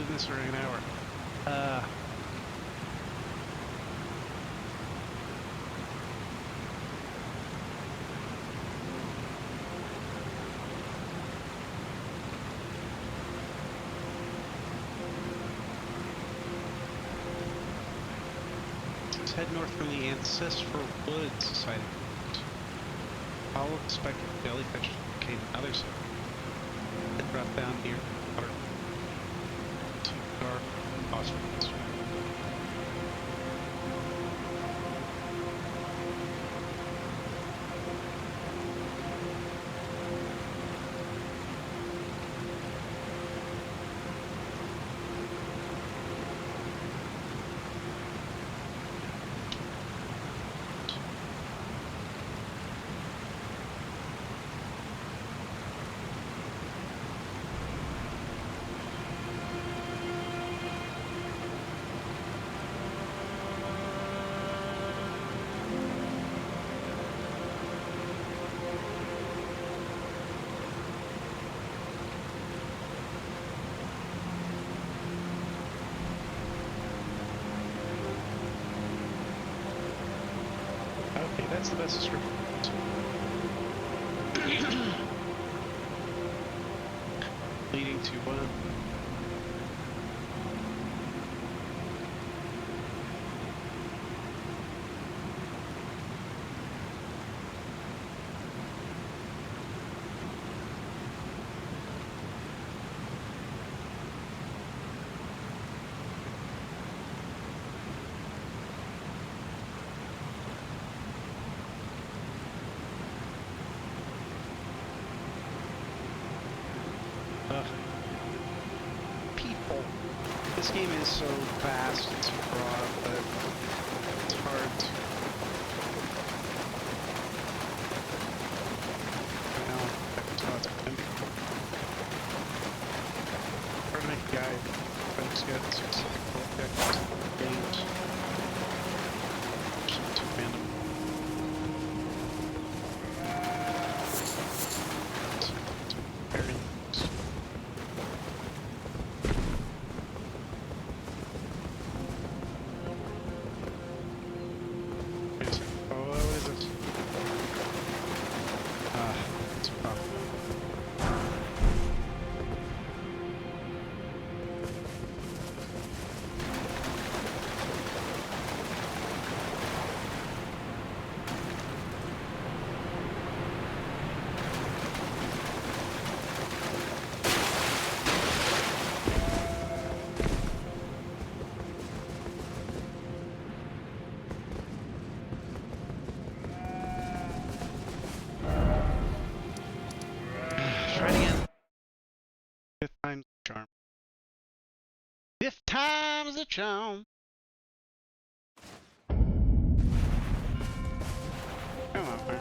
doing this for an hour. Let's head north from the Ancestral Woods Society. Follow the spectral jellyfish to locate another site. Then drop down near water. Too dark, phosphorus. Okay, that's the best description. Leading to one. People. This game is so vast and so broad, but it's hard to. I know. That's how it's going to be. Hard to make a guide. Folks got specific objectives, games. Just too random. Very loose. Wait a second. Oh, what is this? It's a problem. Try it again. Fifth time's the charm. Fifth time's the charm. Come on, man.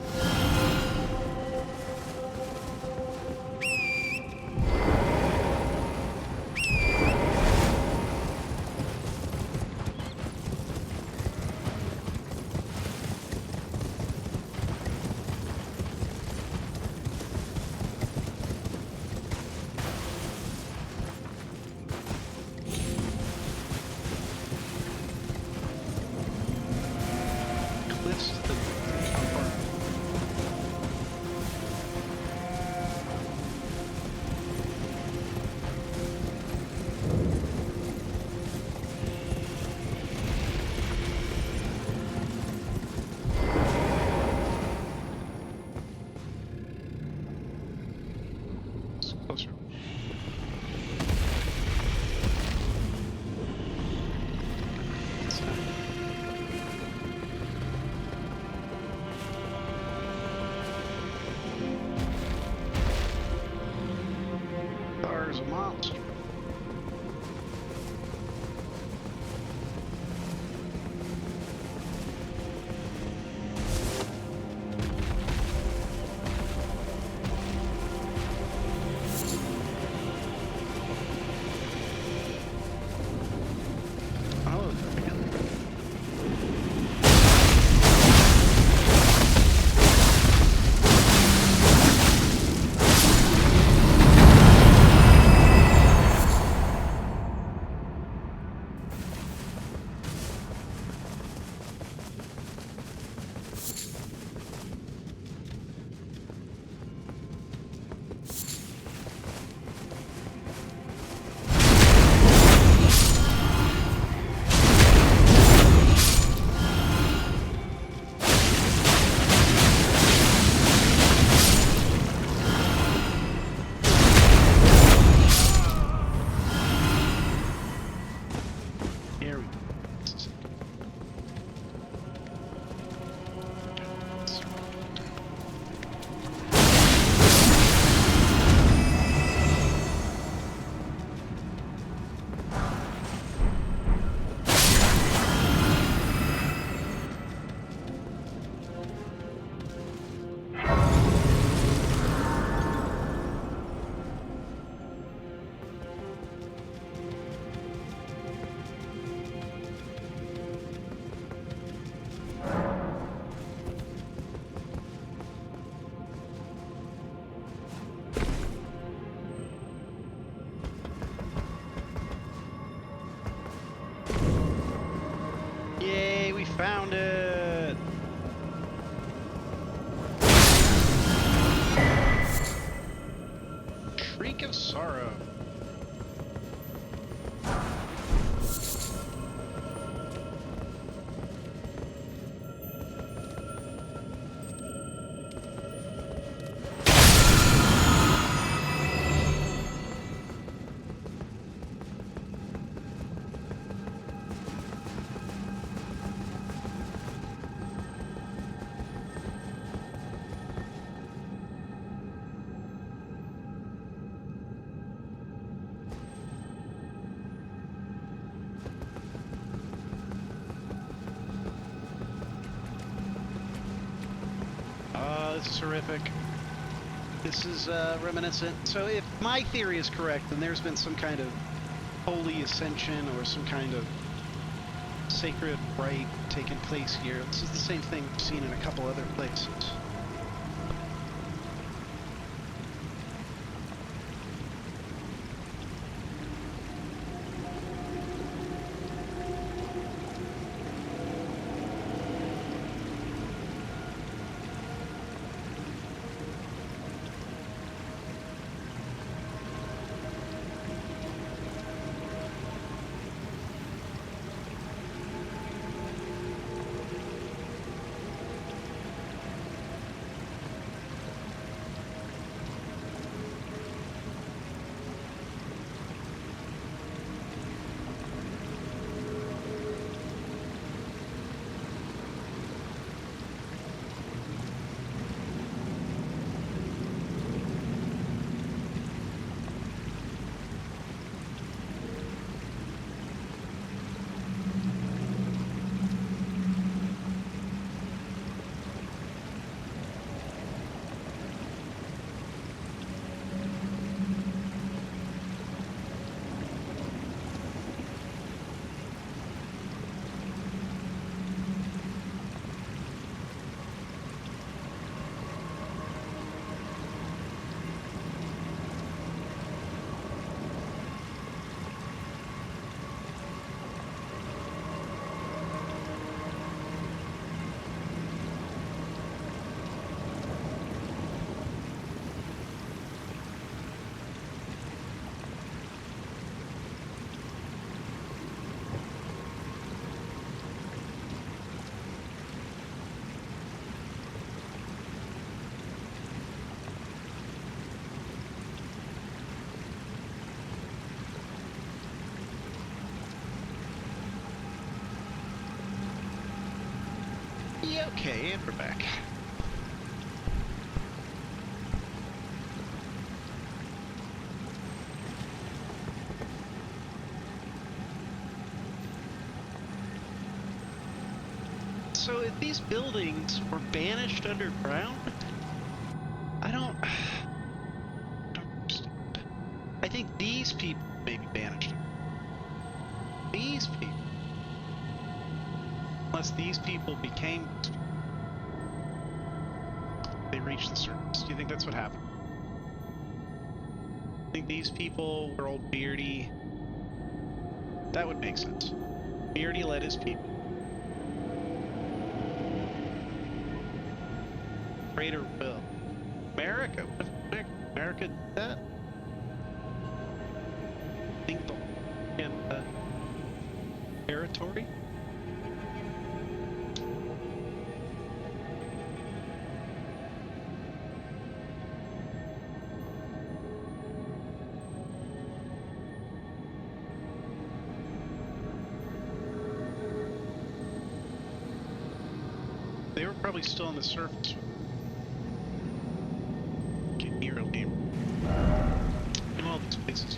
Cliffs the top part. It's closer. It's There's a monster. Oh, again. sorrow. This is horrific. This is reminiscent. So if my theory is correct, then there's been some kind of holy ascension or some kind of sacred rite taking place here. This is the same thing we've seen in a couple other places. Yeah, okay, and we're back. So if these buildings were banished underground, I don't understand. I think these people may be banished. These people. Unless these people became... They reached the surface. Do you think that's what happened? I think these people were old Beardy. That would make sense. Beardy led his people. Greater will. America? What if America did that? Think the in territory? They were probably still on the surface. Get nearly. In all these places.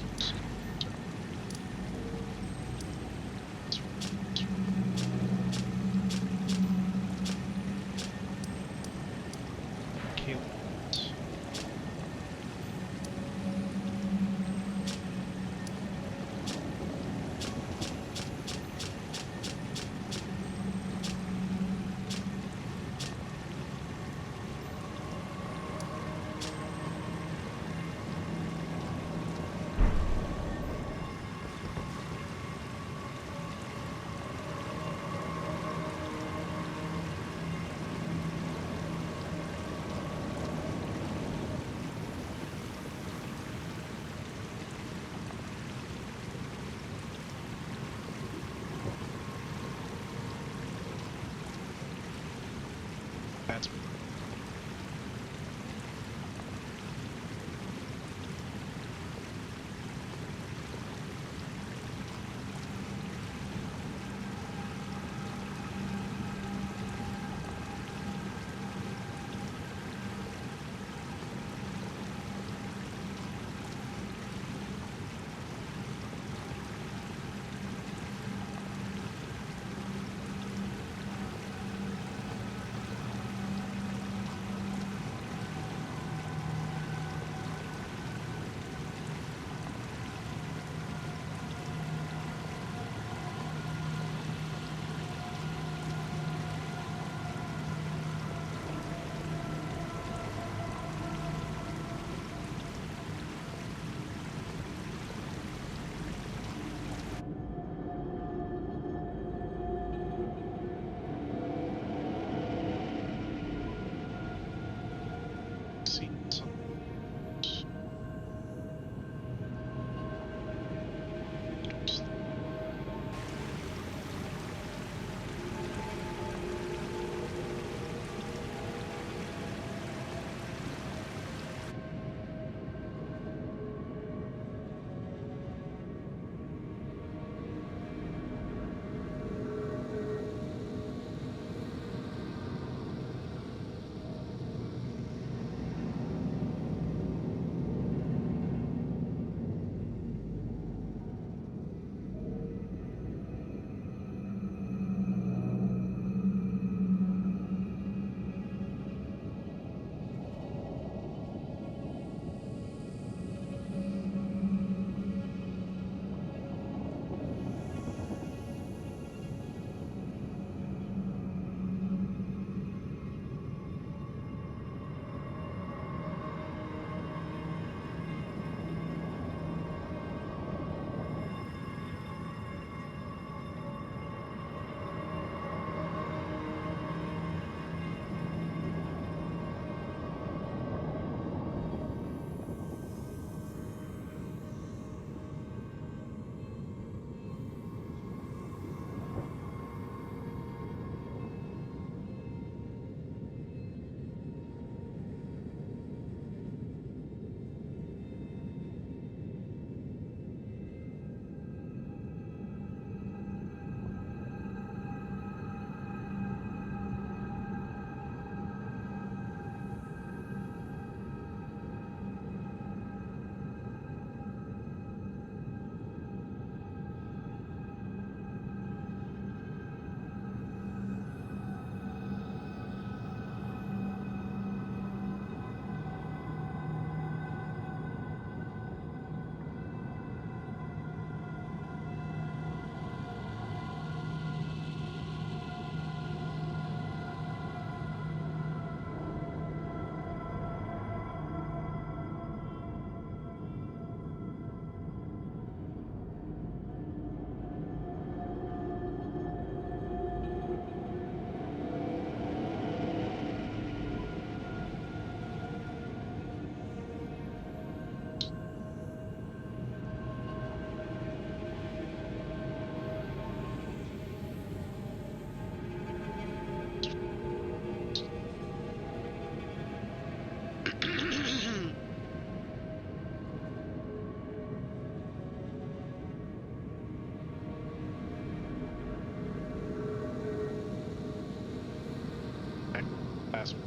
last one.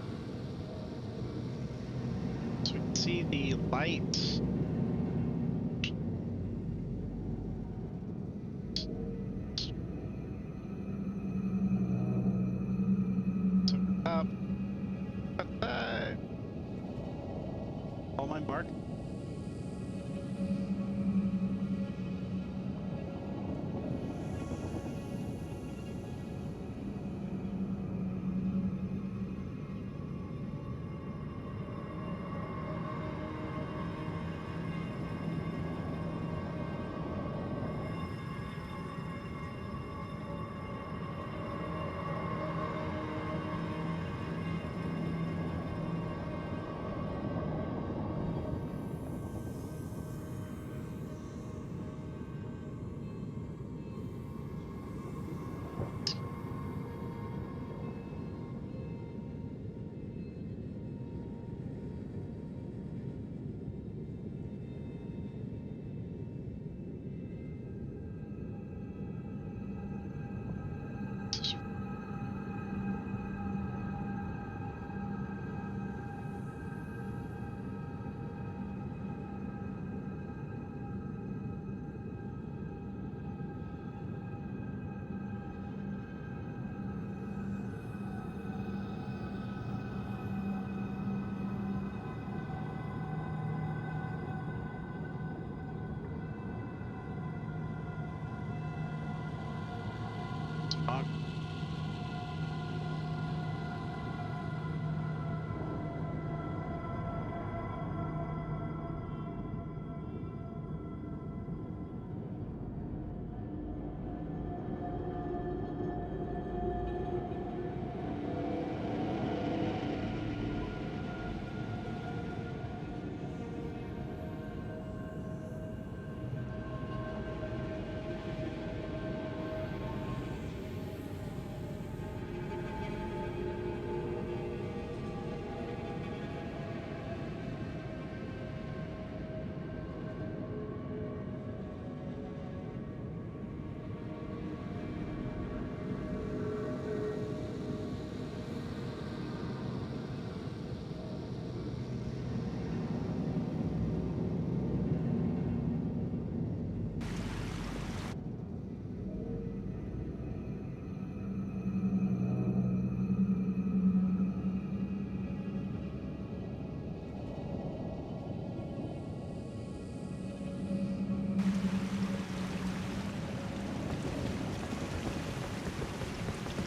So we can see the lights. So up. All my mark.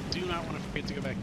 Do not want to forget to go back.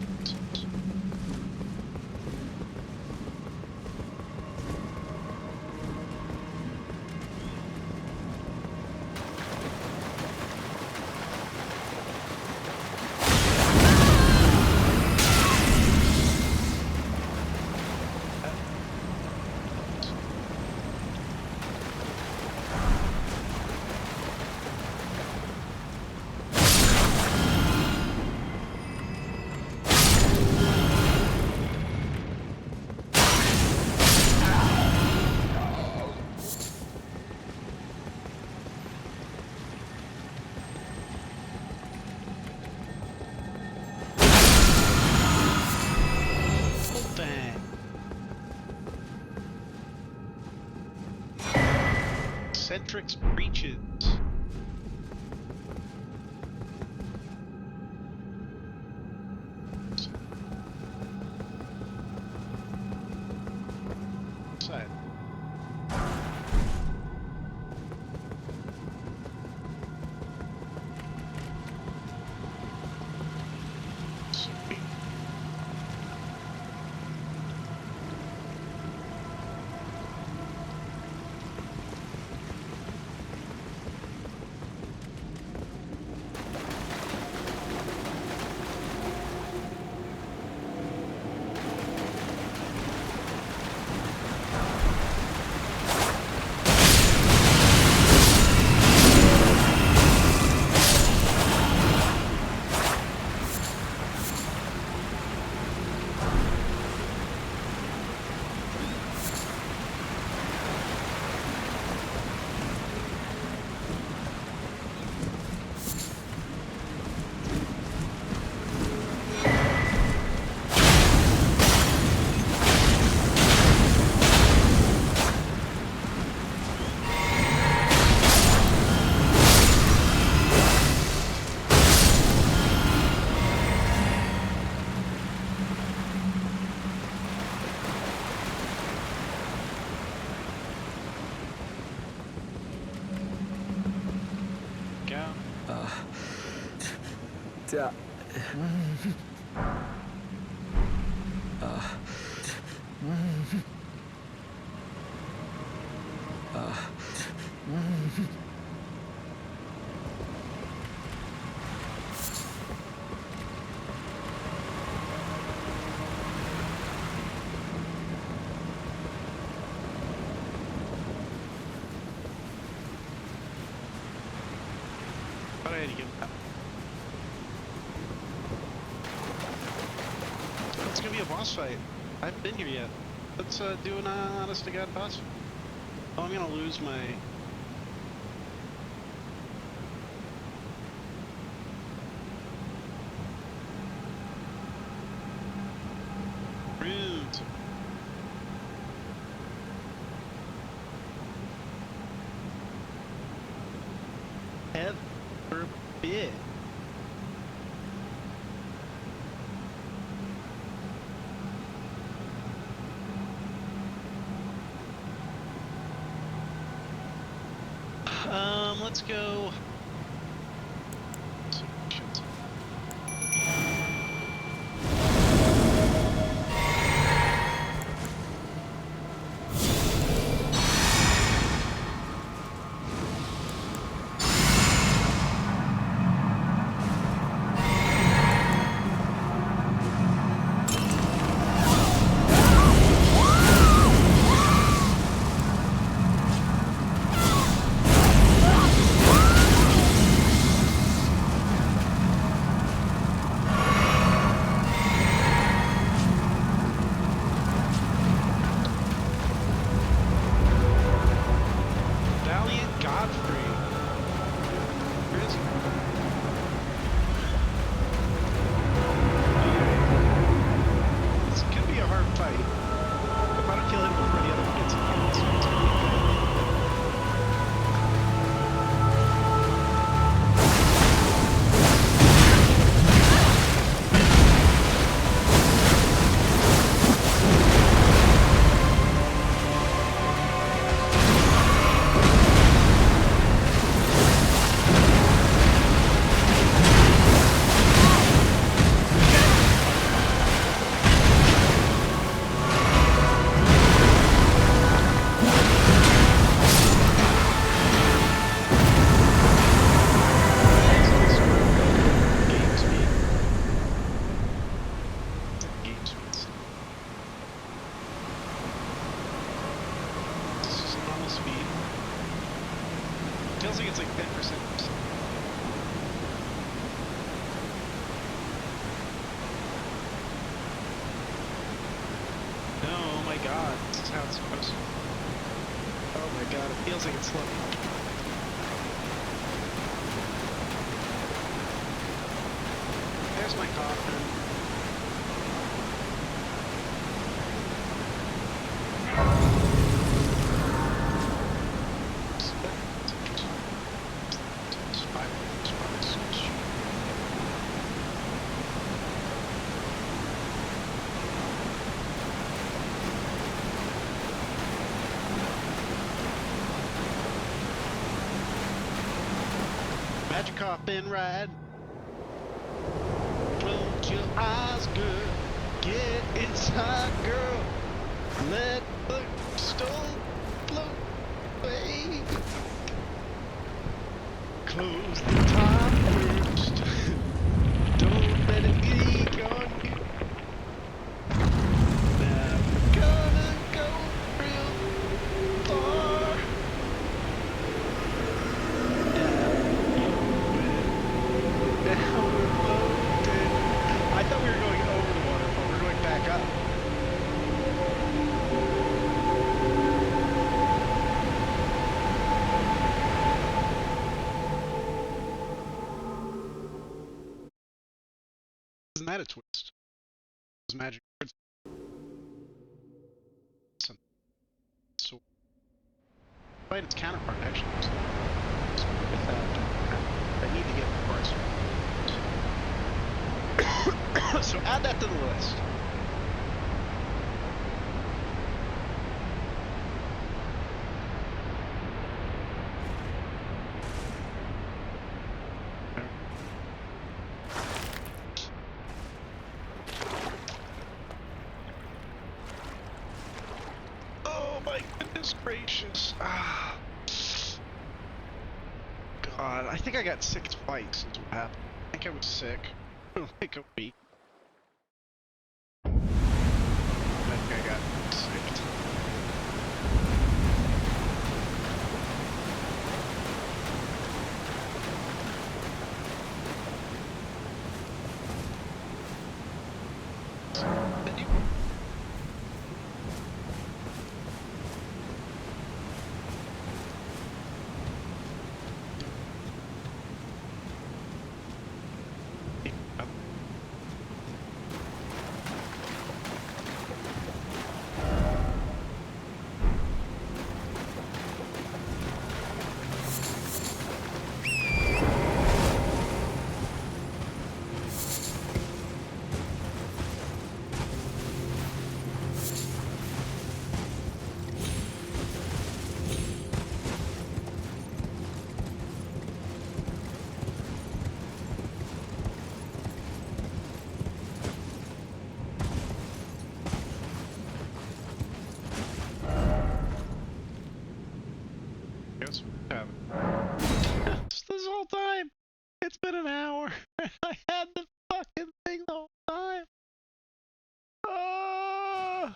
Centric's breaches. Side. Sweet. But I had to give that. It's gonna be a boss fight. I haven't been here yet. Let's do an honest to God boss fight. Oh, I'm gonna lose my... runes. Heaven forbid. Let's go. Feels like it's like 10%. No, oh my god, this is how it's supposed to. Oh my god, it feels like it's slow. There's my coffin. Magic coffin ride. Close your eyes, girl. Get inside, girl. Let the stone float away. Close the top first. Don't let it leak on you. Now we're gonna go real far. Now we're floating. I thought we were going over the waterfall. We're going back up. Isn't that a twist? Those magic words. So, quite its counterpart actually. So with that, I need to get parts. So add that to the list. goodness gracious. Ah. God, I think I got sick twice is what happened. I think I was sick for like a week. I think I got sick. This whole time, it's been an hour. I had the fucking thing the whole time. Oh,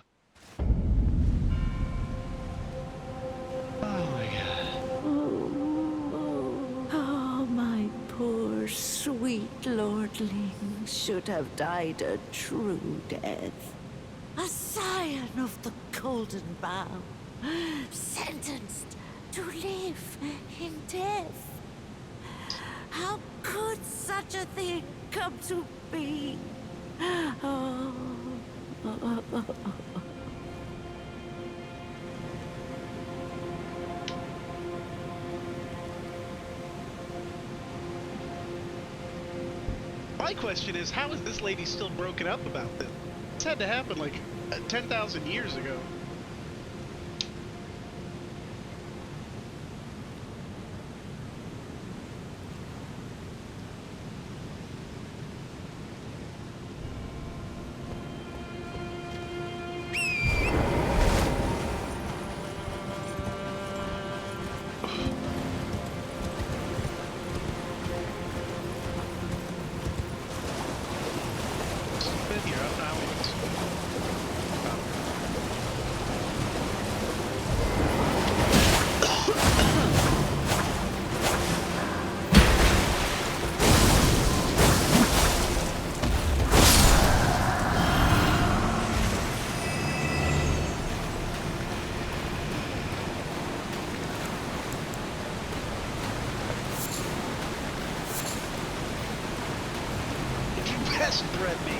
oh my god. Oh, my poor sweet lordling should have died a true death. A scion of the Golden Bough, sentenced to live in death. How could such a thing come to be? Oh. My question is, how is this lady still broken up about this? This had to happen like 10,000 years ago. Been here, I don't know how long it's best bread me.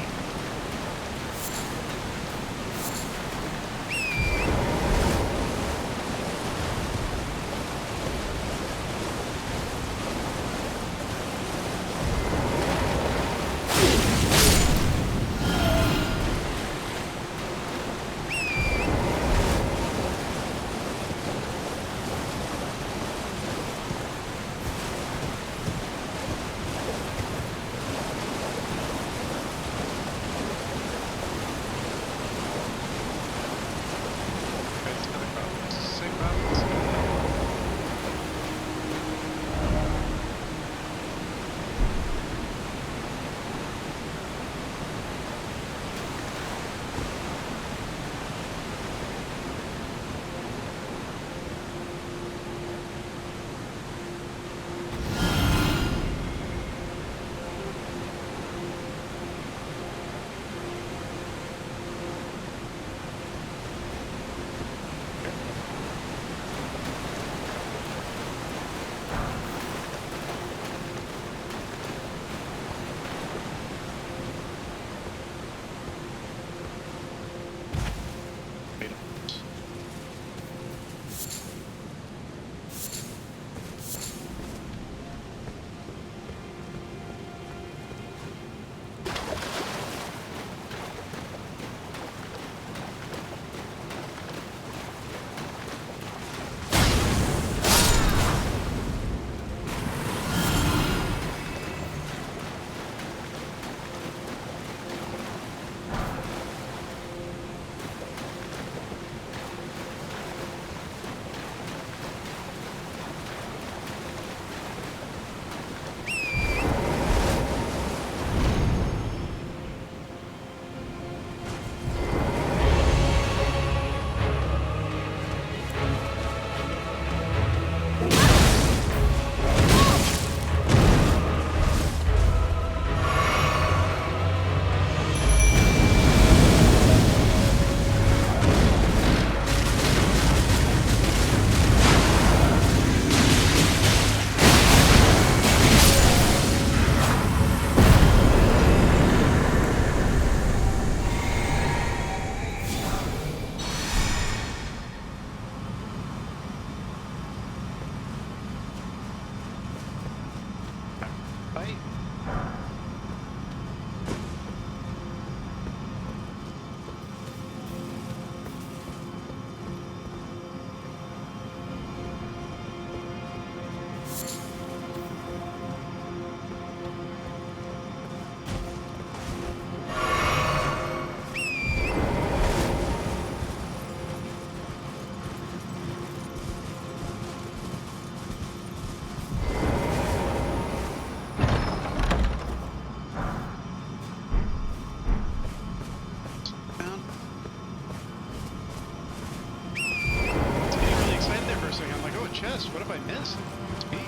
I missed? It's me.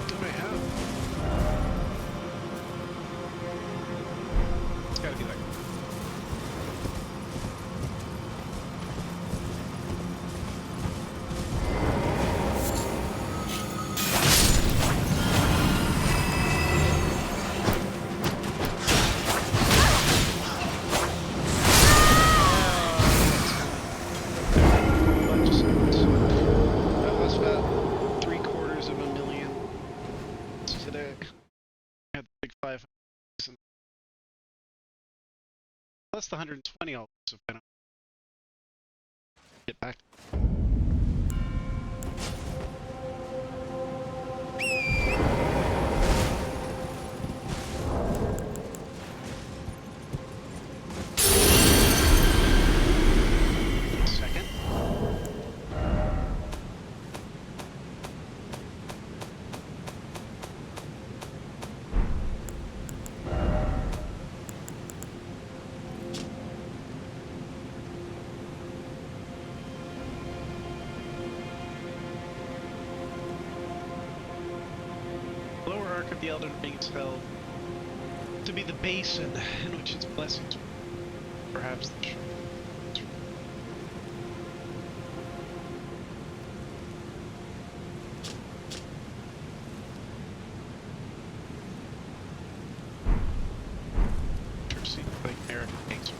What did I have? It's gotta be that. Bunch of seconds. I lost about 750,000 today. I had the big 500. Plus the 120 I'll have been. Get back. Second. Lower arc of the Elden Ring is held to be the basin in which its blessings perhaps the like American things.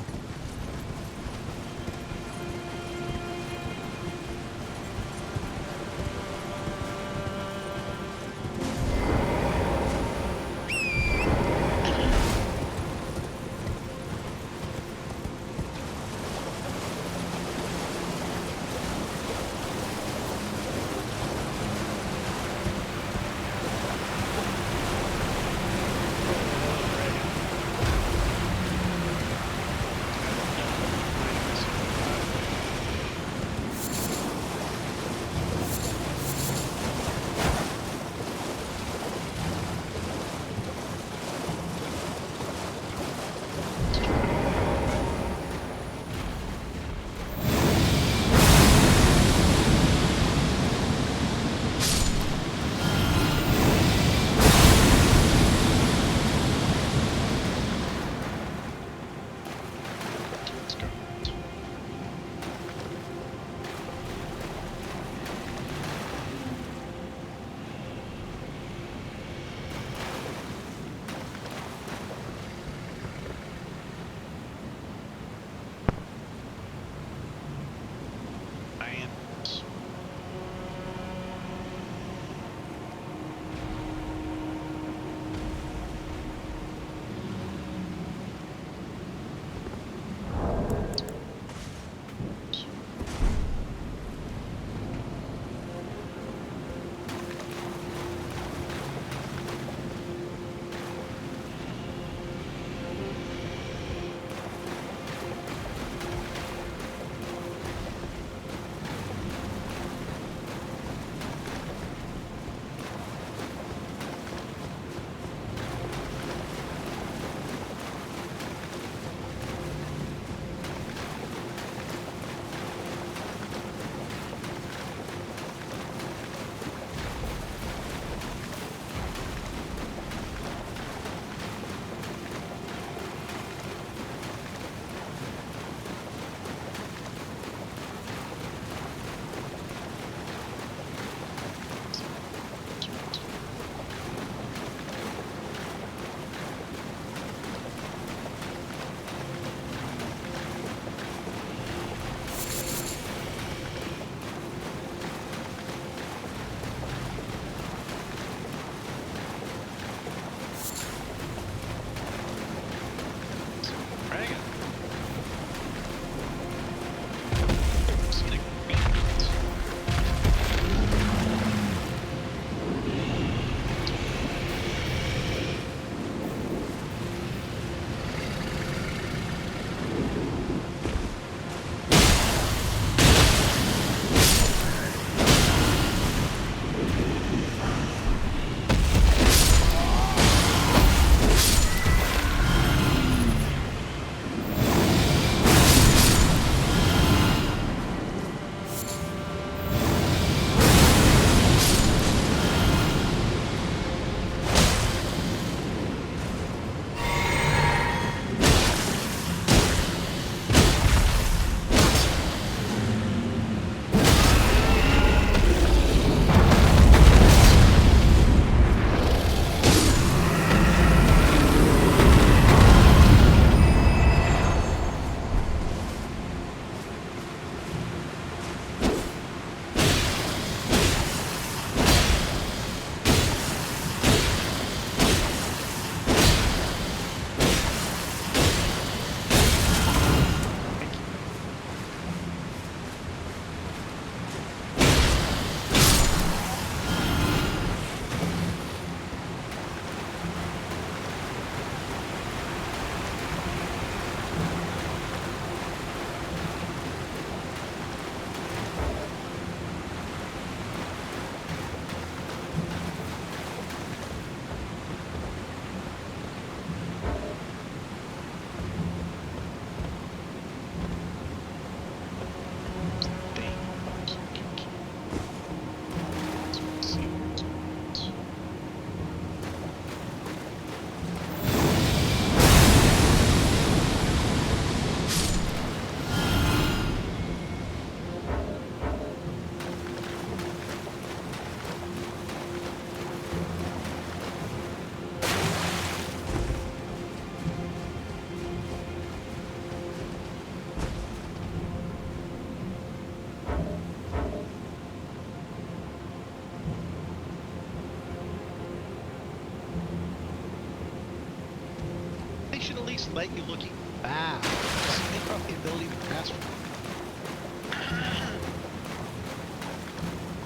let you looking back. Something about the ability to grasp.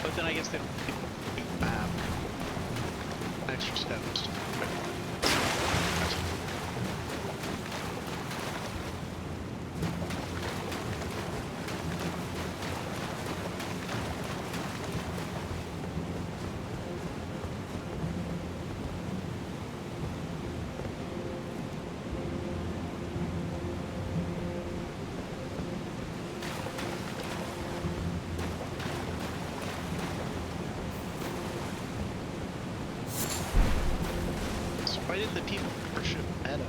But then I guess they don't do map. Extra steps. Why did the people worship Meta?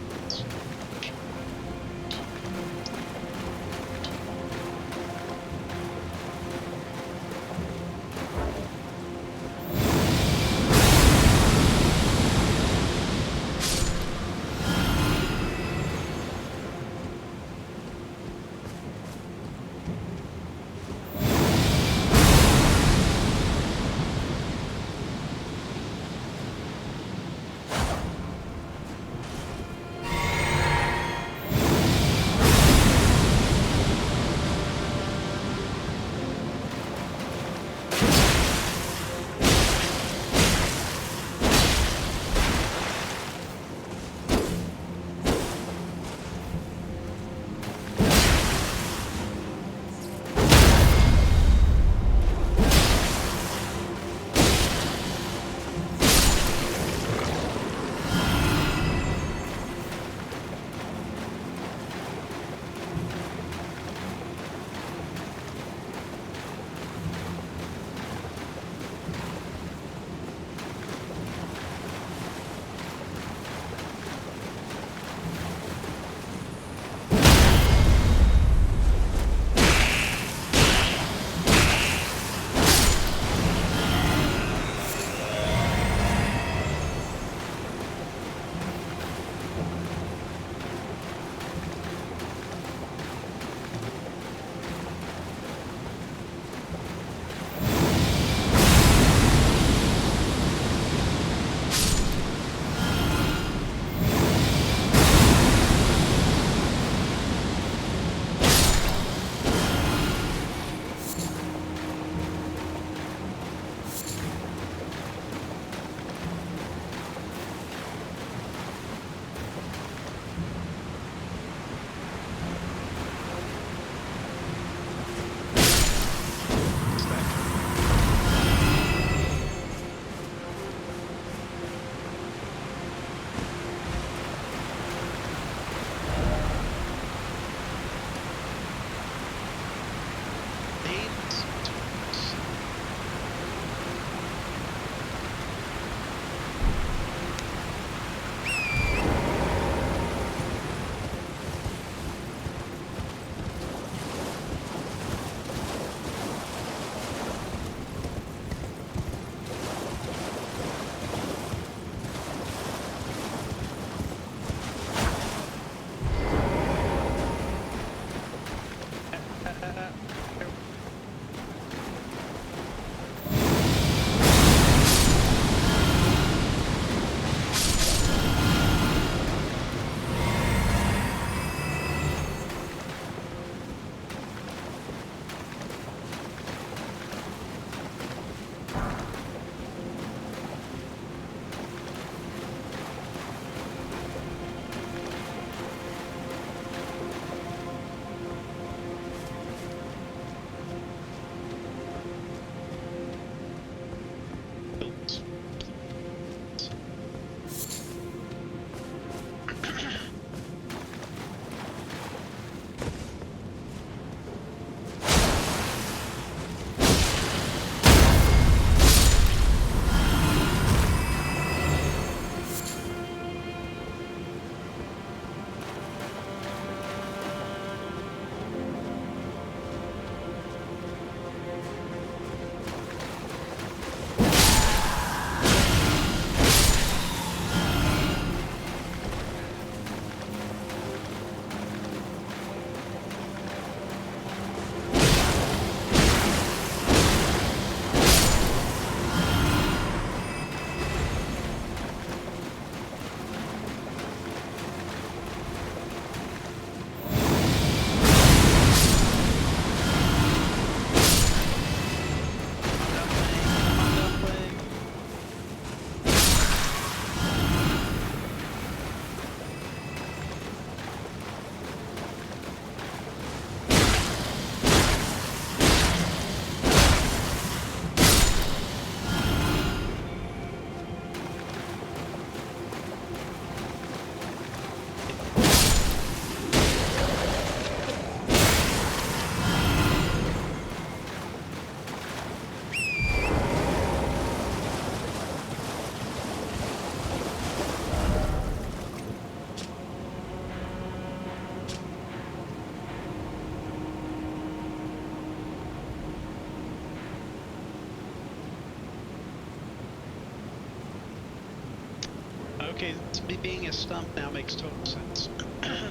Okay, me being a stump now makes total sense.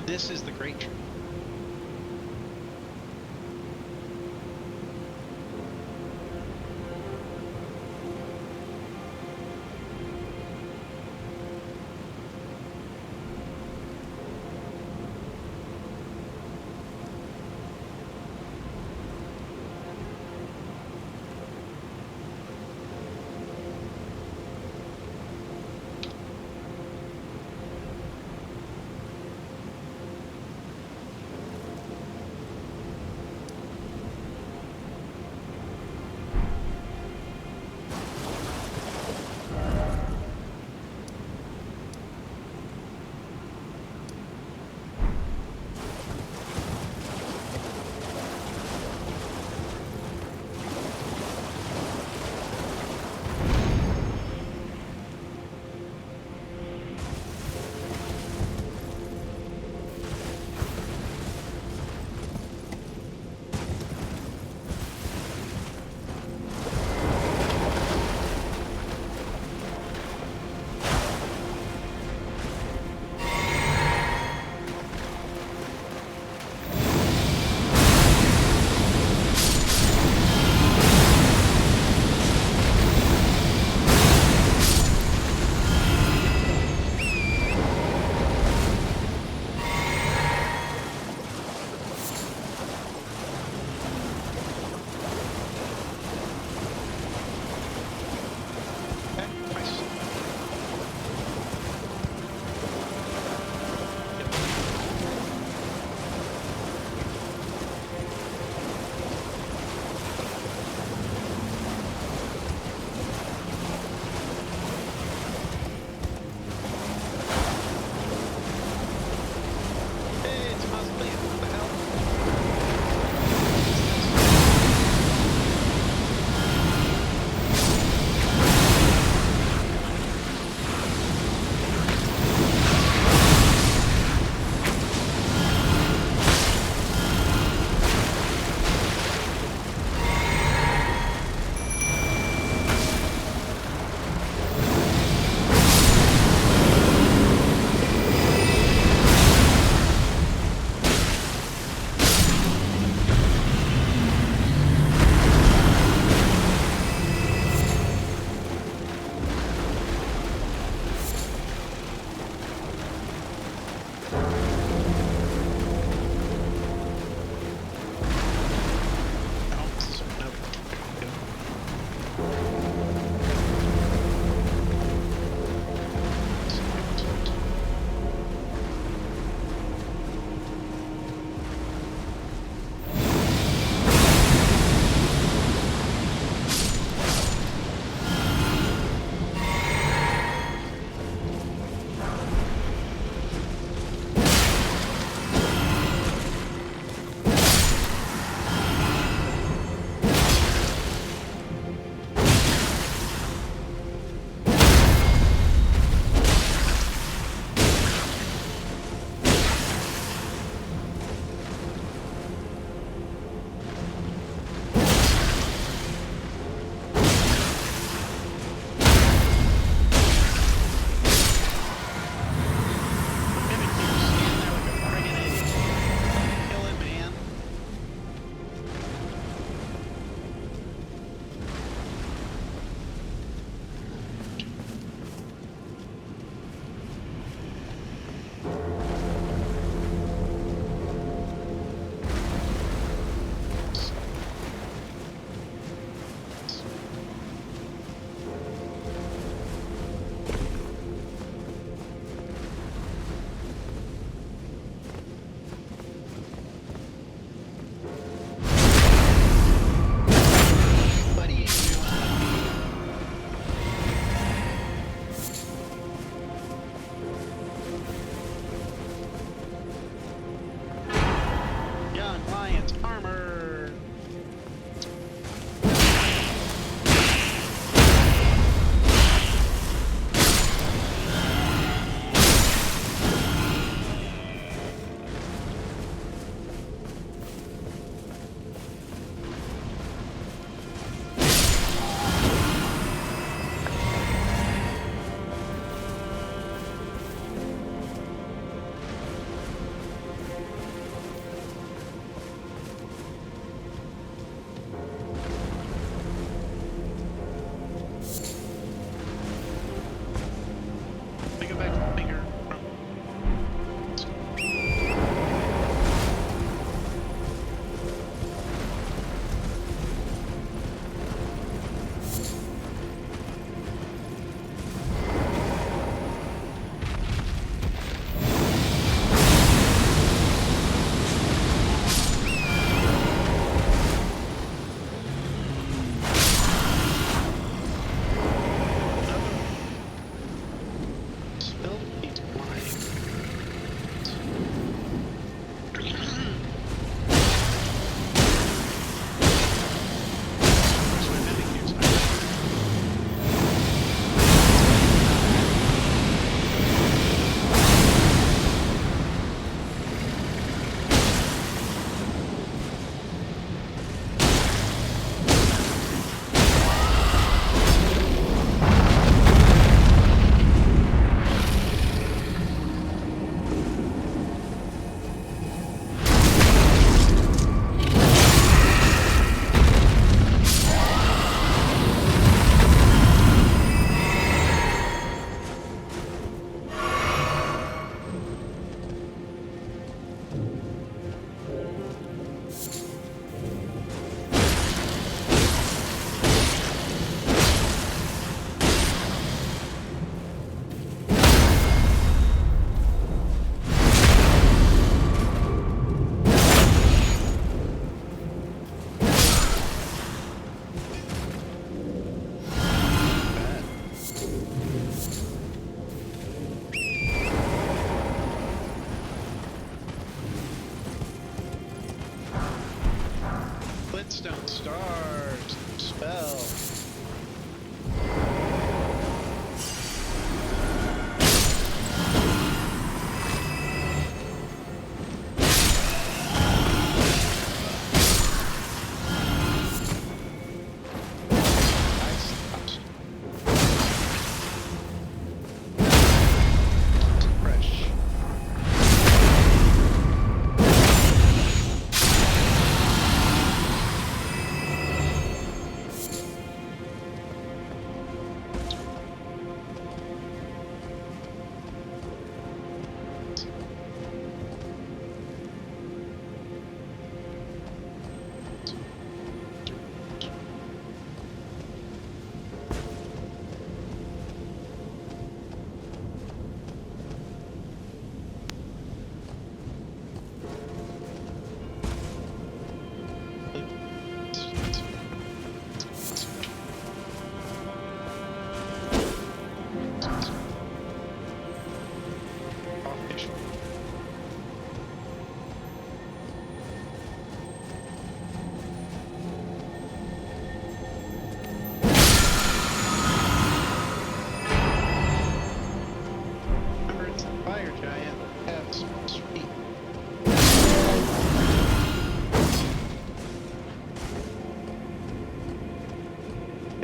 This is the great tree.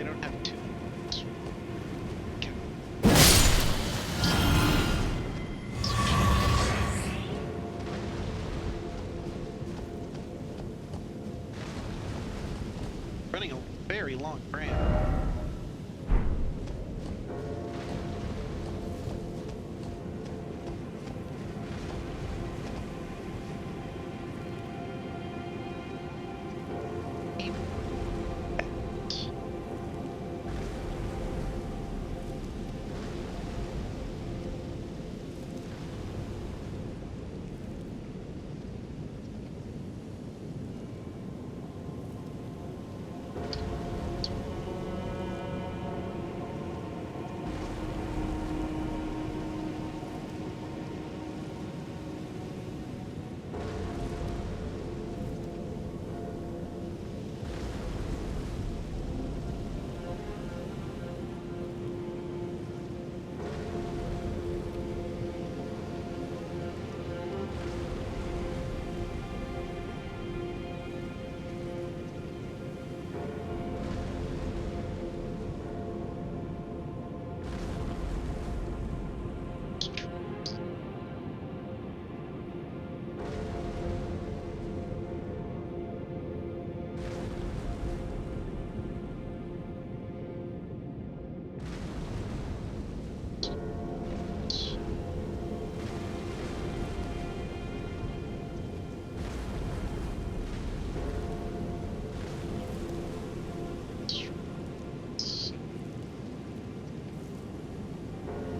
They don't have two. Okay. Running a very long ramp.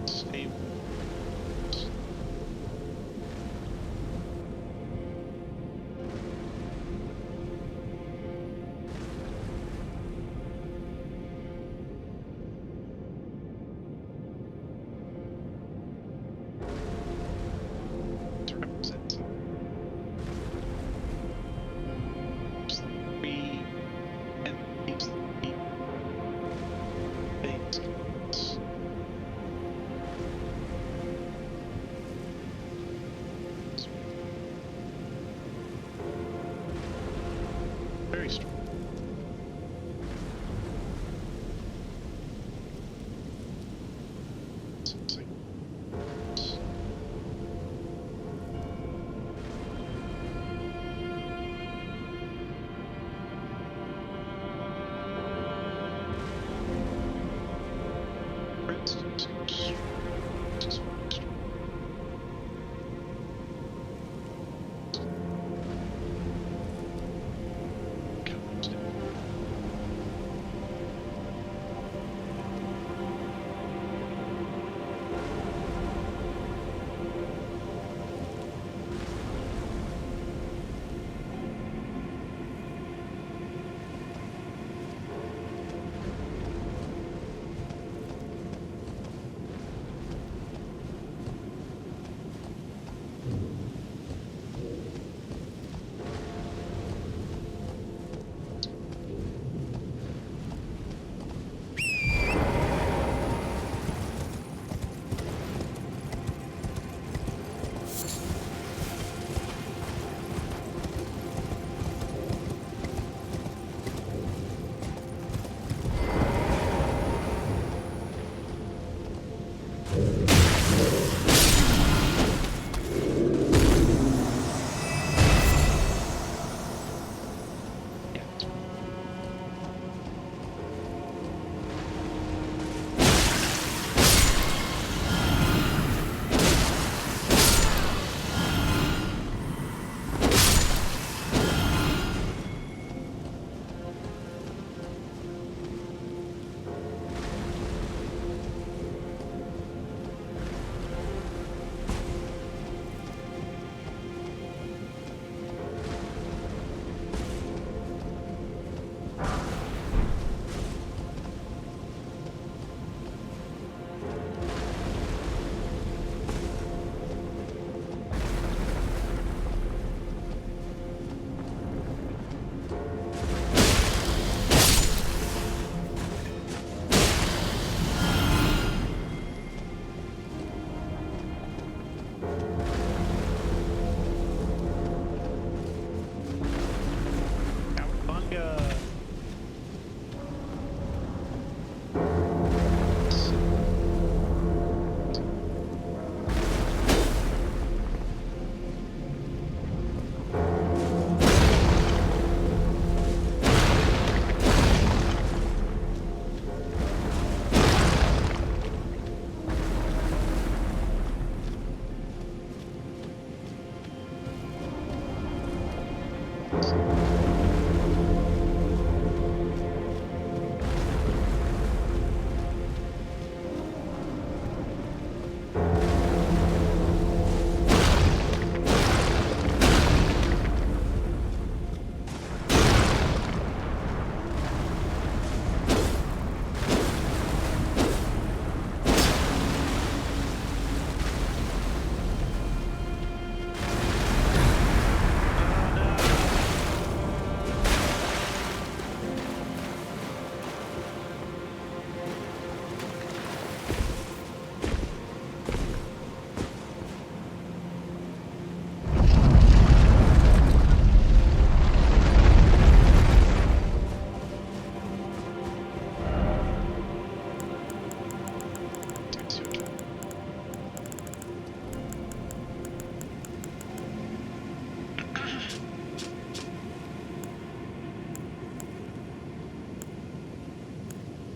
Stable. To represent three and keeps the things. Very strong. For instance,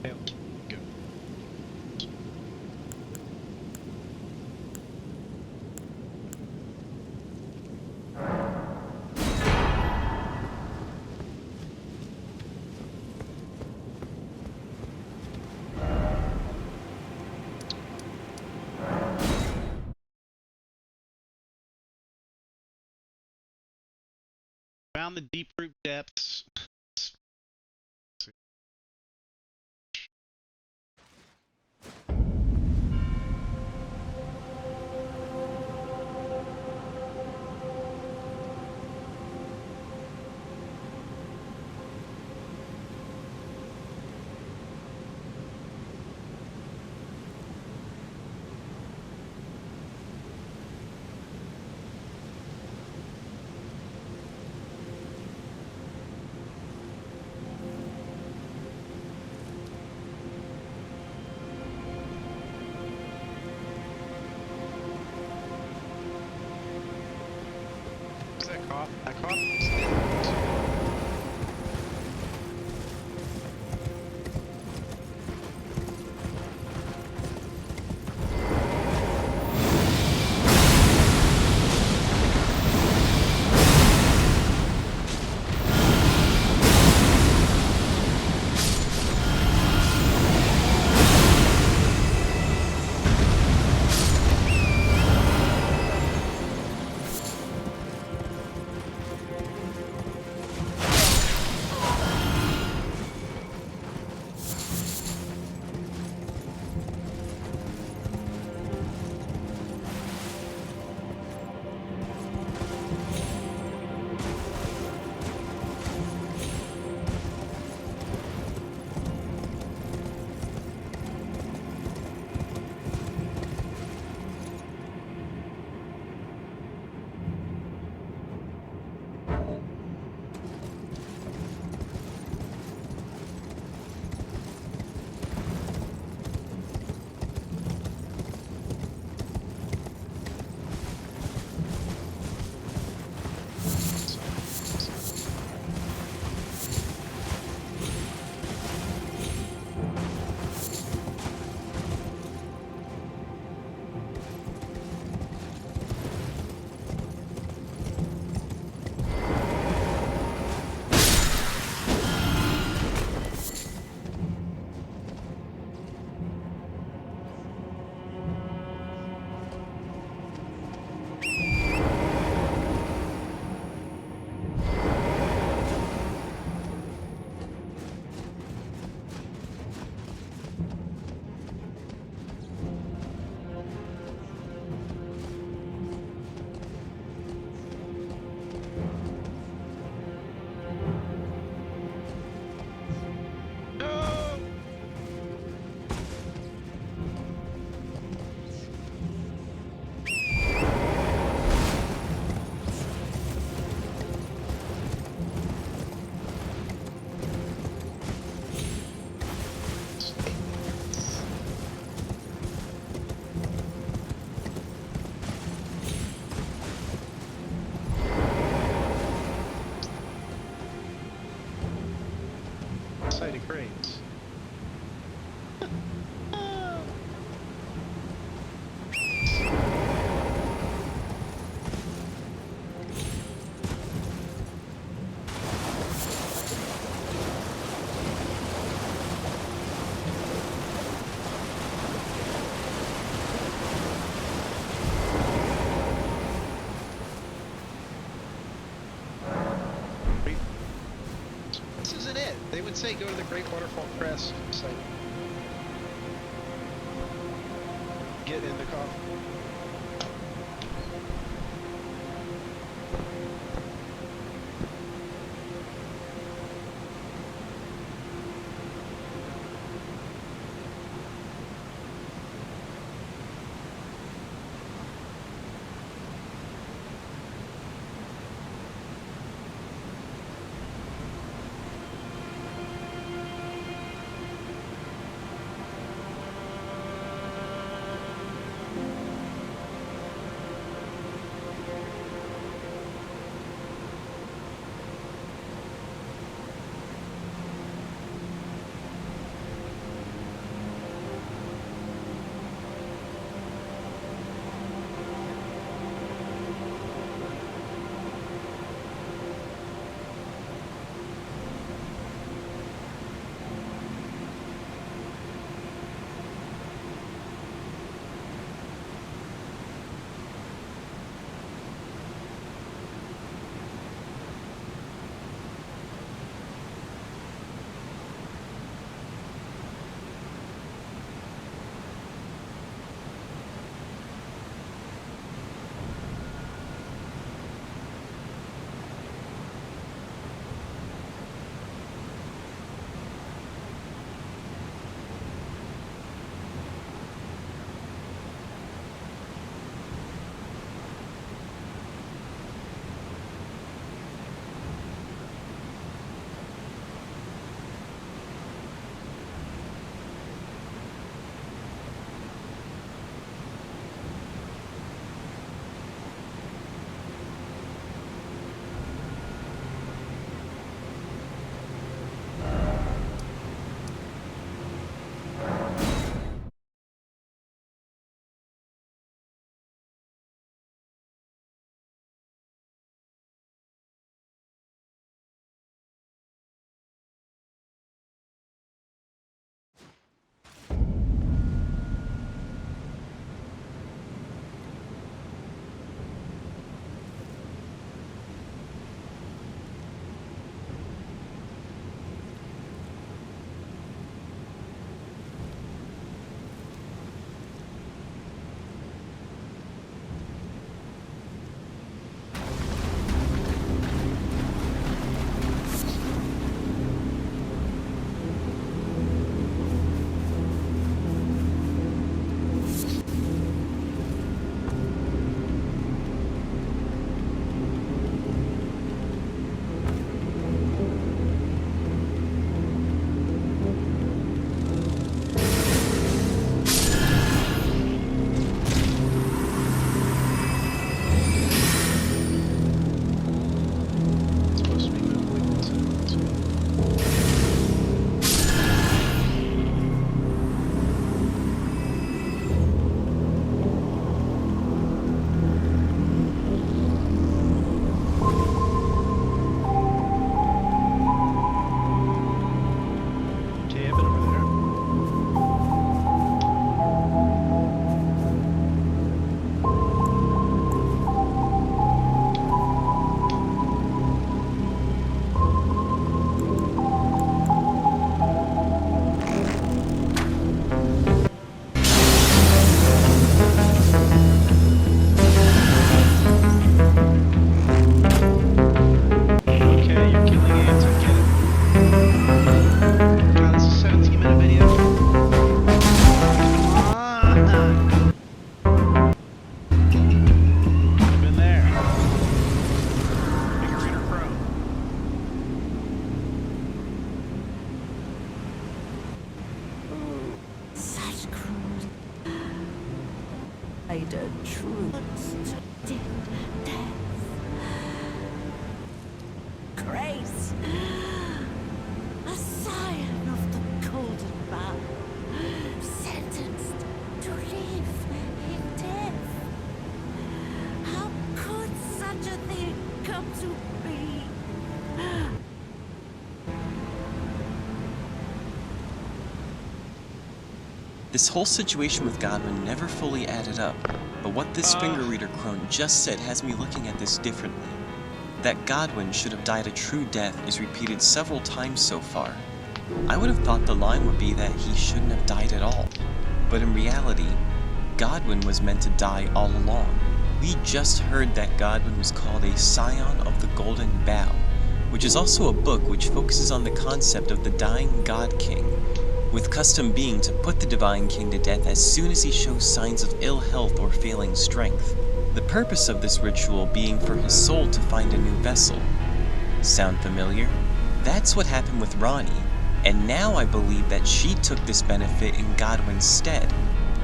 I'll keep going. Found the deep root depths. What's that cough? That cough is it. Exciting cranes. This isn't it. They would say go to the Great Waterfall Crest site. Get in the car. died a true death. Grace, a scion of the golden bough, sentenced to live in death. How could such a thing come to be? This whole situation with Godwin never fully added up, but what this finger reader crone just said has me looking at this differently. That Godwin should have died a true death is repeated several times so far. I would have thought the line would be that he shouldn't have died at all, but in reality, Godwin was meant to die all along. We just heard that Godwin was called a scion of the Golden Bough, which is also a book which focuses on the concept of the dying God King, with custom being to put the Divine King to death as soon as he shows signs of ill health or failing strength. The purpose of this ritual being for his soul to find a new vessel. Sound familiar? That's what happened with Ronnie, and now I believe that she took this benefit in Godwin's stead.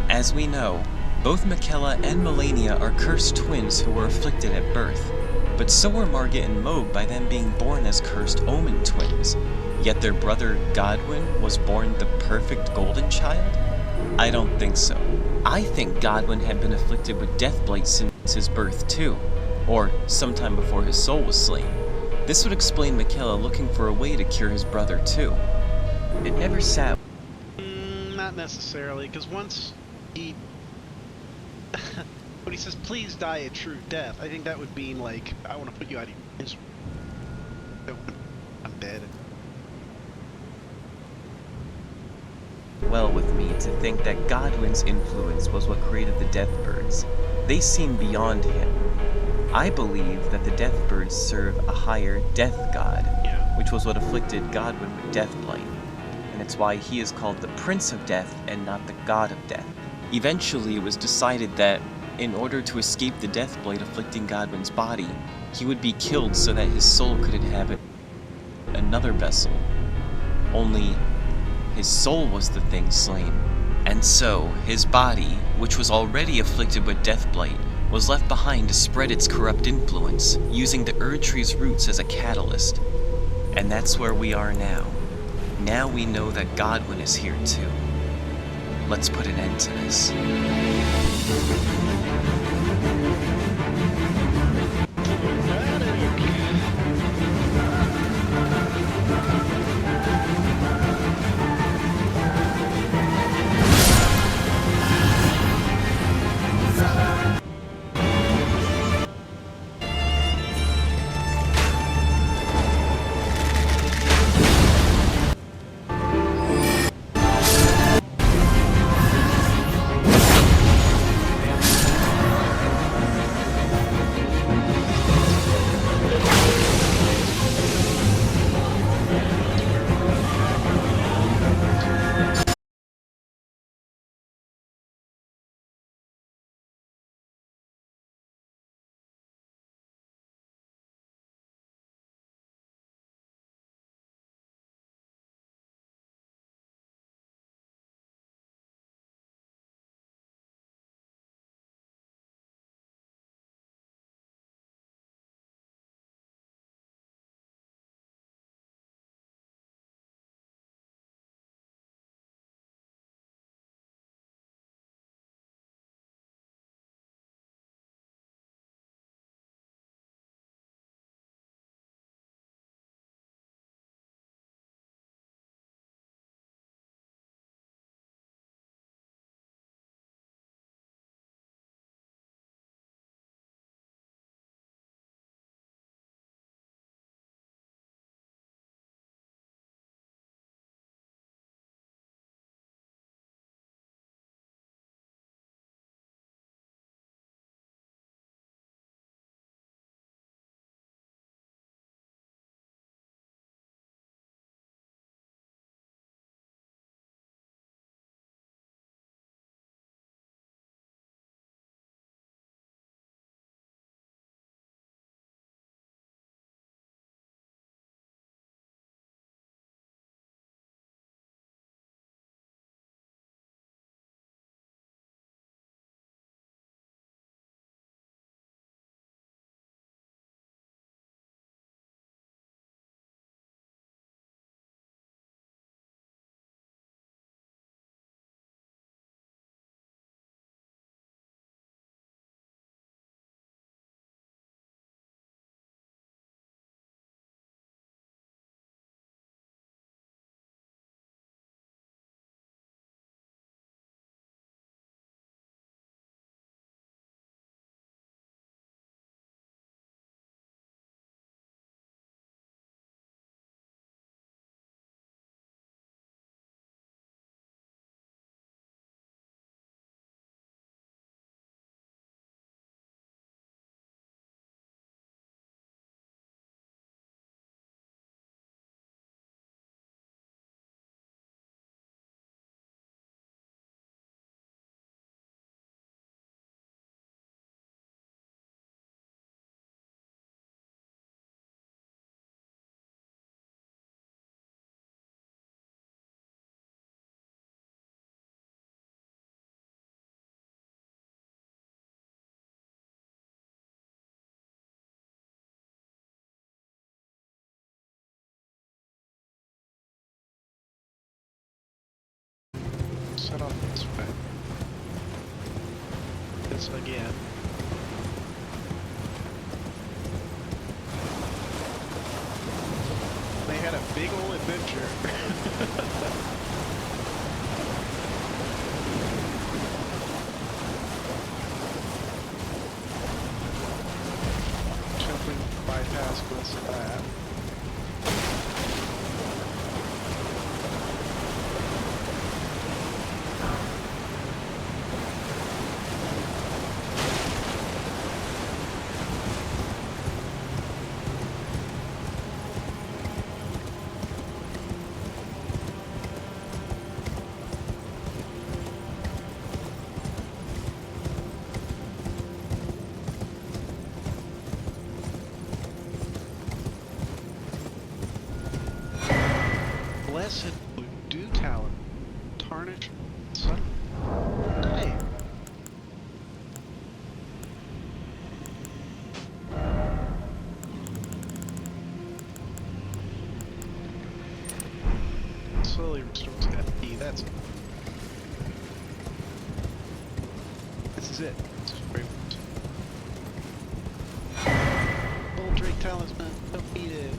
As we know, both Michaela and Melania are cursed twins who were afflicted at birth, but so were Margit and Moog by them being born as cursed omen twins. Yet their brother Godwin was born the perfect golden child? I don't think so. I think Godwin had been afflicted with Deathblight since his birth too, or sometime before his soul was slain. This would explain Michaela looking for a way to cure his brother too. It never sat. Not necessarily, because once he... when he says, please die a true death, I think that would mean, like, I want to put you out of your misery. I'm dead. Well with me to think that Godwin's influence was what created the Deathbirds. They seem beyond him. I believe that the Deathbirds serve a higher death god, which was what afflicted Godwin with Deathblight, and it's why he is called the Prince of Death and not the God of Death. Eventually it was decided that in order to escape the Deathblight afflicting Godwin's body, he would be killed so that his soul could inhabit another vessel. Only his soul was the thing slain. And so, his body, which was already afflicted with Deathblight, was left behind to spread its corrupt influence, using the Erd Tree's roots as a catalyst. And that's where we are now. Now we know that Godwin is here too. Let's put an end to this. Set off this way. This again. They had a big ol' adventure. Bypass most of that. Blessed Voodoo Talon. Tarnish Sun. Hey. Slowly restores FP. That's it. This is it. This is where it Old Drake Talisman. Don't beat it.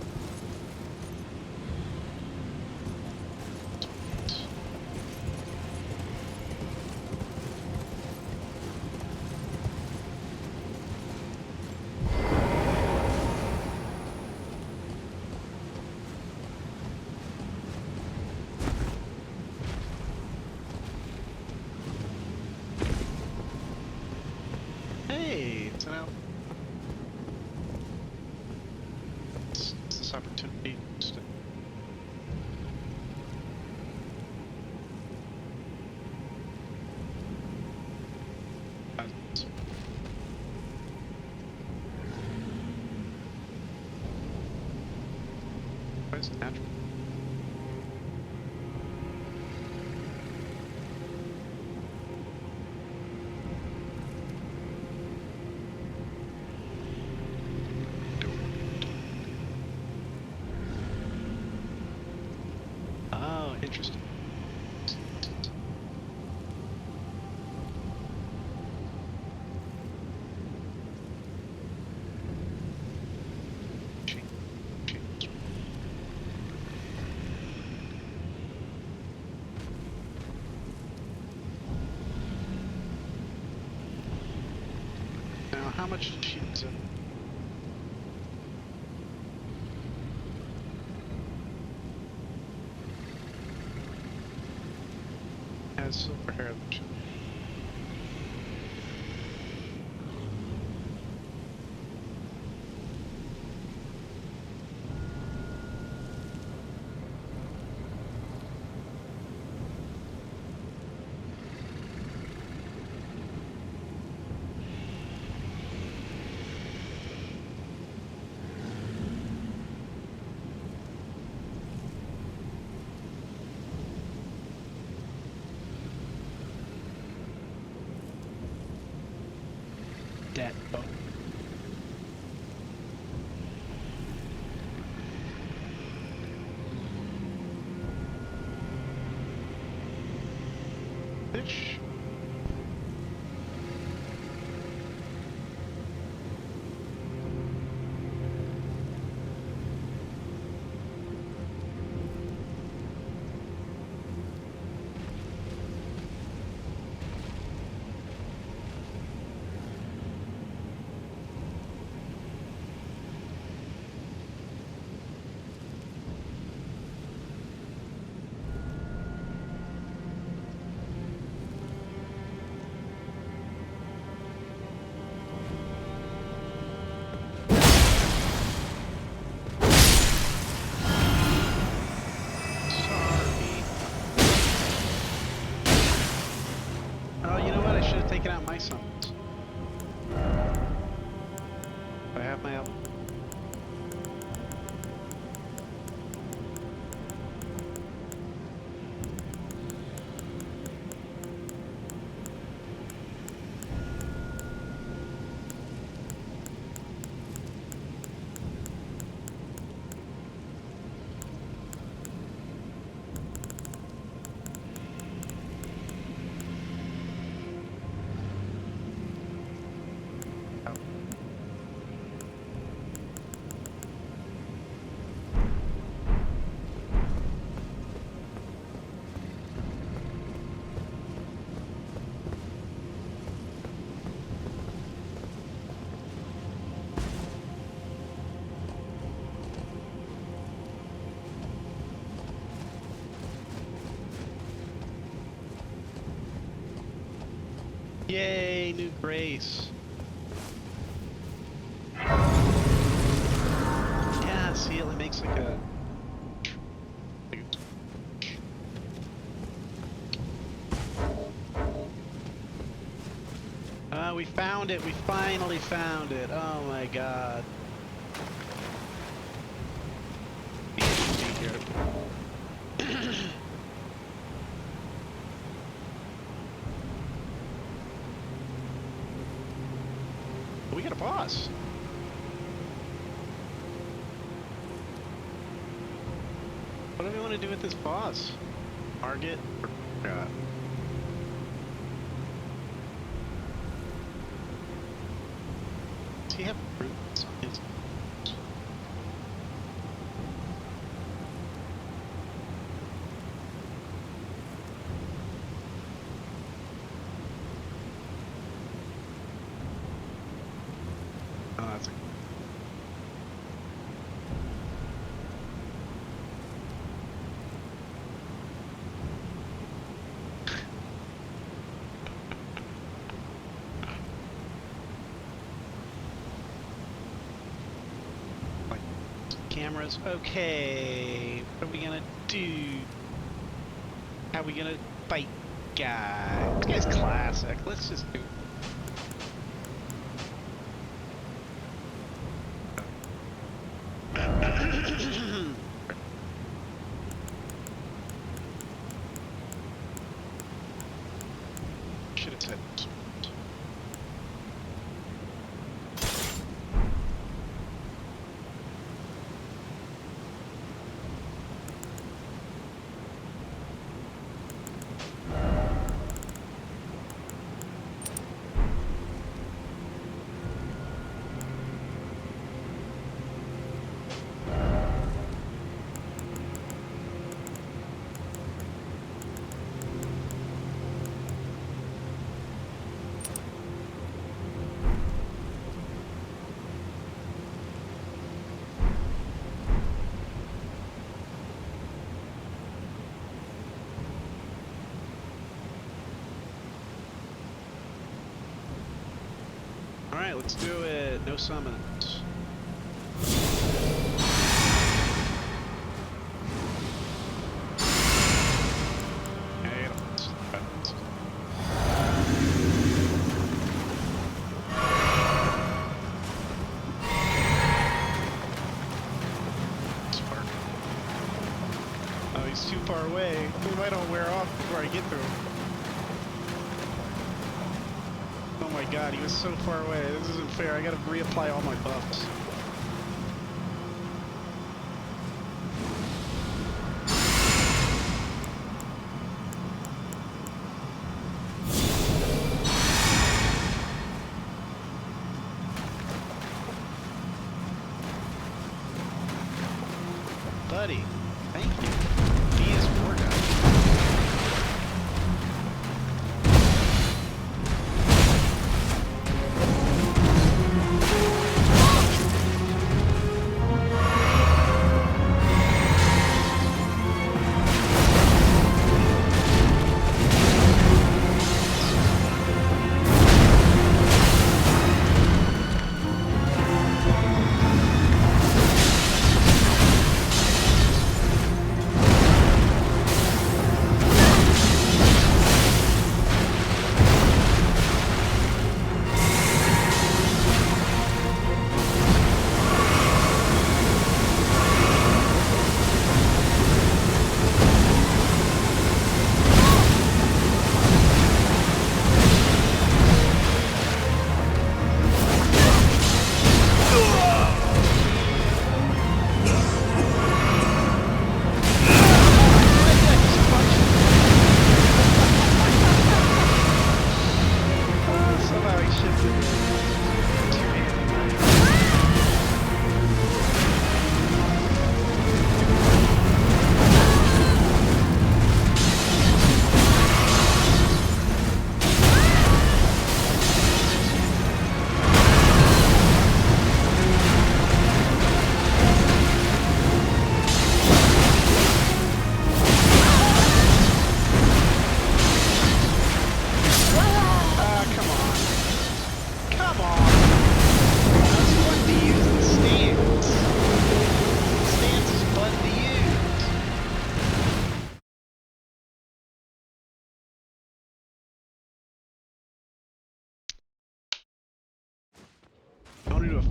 Hey, it's an out. It's this opportunity. Just to... Where's the natural? Oh, interesting. Change. Now, how much did she use it? Has silver hair. Dead. Oh. Fish. Taking out my summons. I have my Elden. Yay, new grace. Yeah, see, it makes like a... We found it. We finally found it. Oh my god. Be interesting here. We got a boss. What do we want to do with this boss? Target? God. Does he have fruits on his... Oh, that's a... Cameras. Okay, what are we gonna do? How are we gonna fight guy? This guy's classic. Let's just do... Should have said... Alright, let's do it. No summons. Okay, let's... Spark. Oh, he's too far away. He might all wear off before I get to him. Oh my god, he was so far away. This isn't fair. I gotta reapply all my buffs. Buddy, thank you. He is war guy.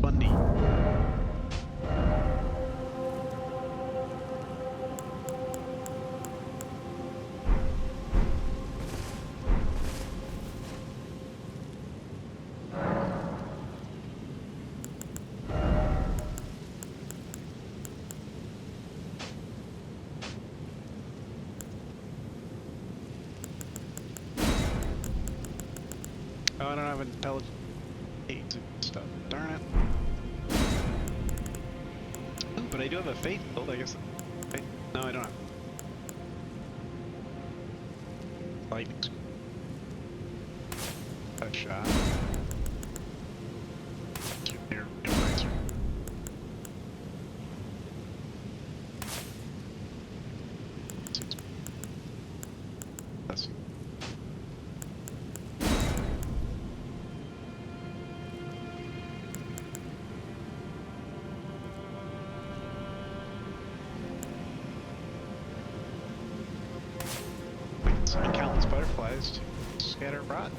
Bundy. Oh, I don't have intelligence aids and stuff. Darn it. Ooh, but I do have a faith build, I guess. Wait, no, I don't have. Lightning. A shot. There, nice. Let's see. Summon countless butterflies to scatter rot.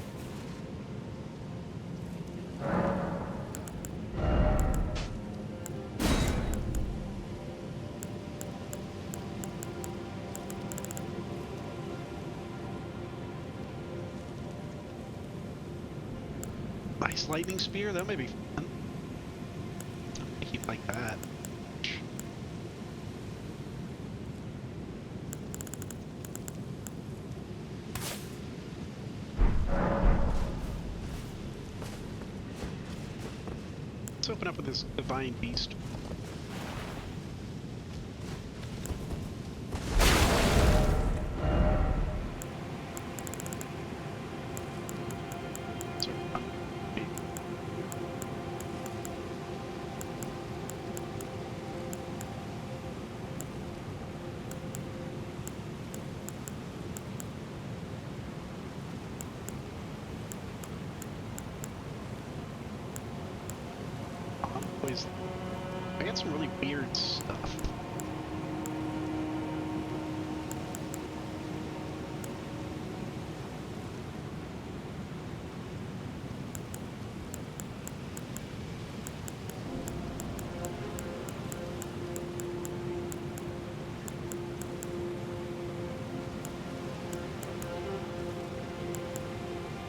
Nice lightning spear, that may be fun. I keep like that. Let's open up with this divine beast. I got some really weird stuff.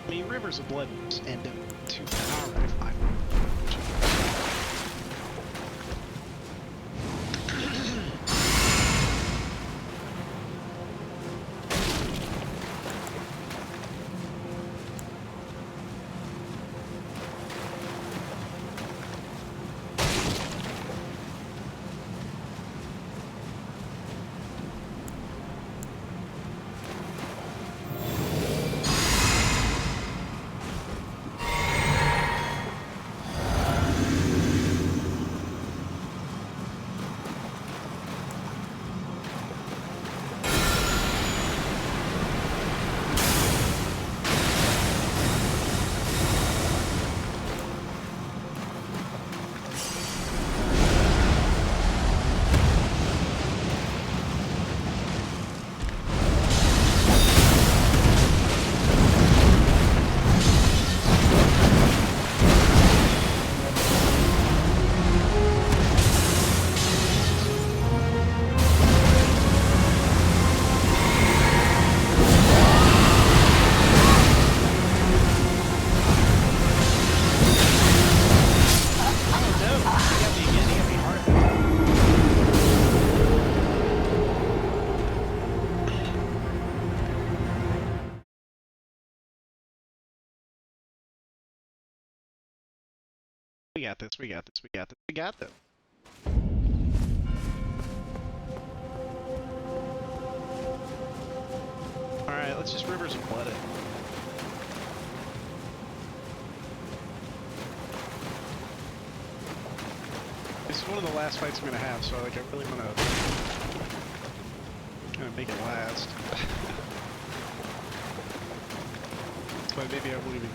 I mean, Rivers of Blood end up too powerful if I'm We got this, we got this, we got this, we got this. Alright, let's just Rivers of Blood it. This is one of the last fights I'm gonna have, so like I really wanna kind of make it last. That's why maybe I won't even.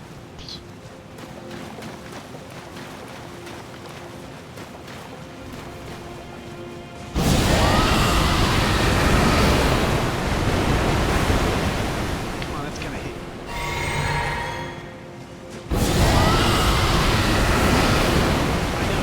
I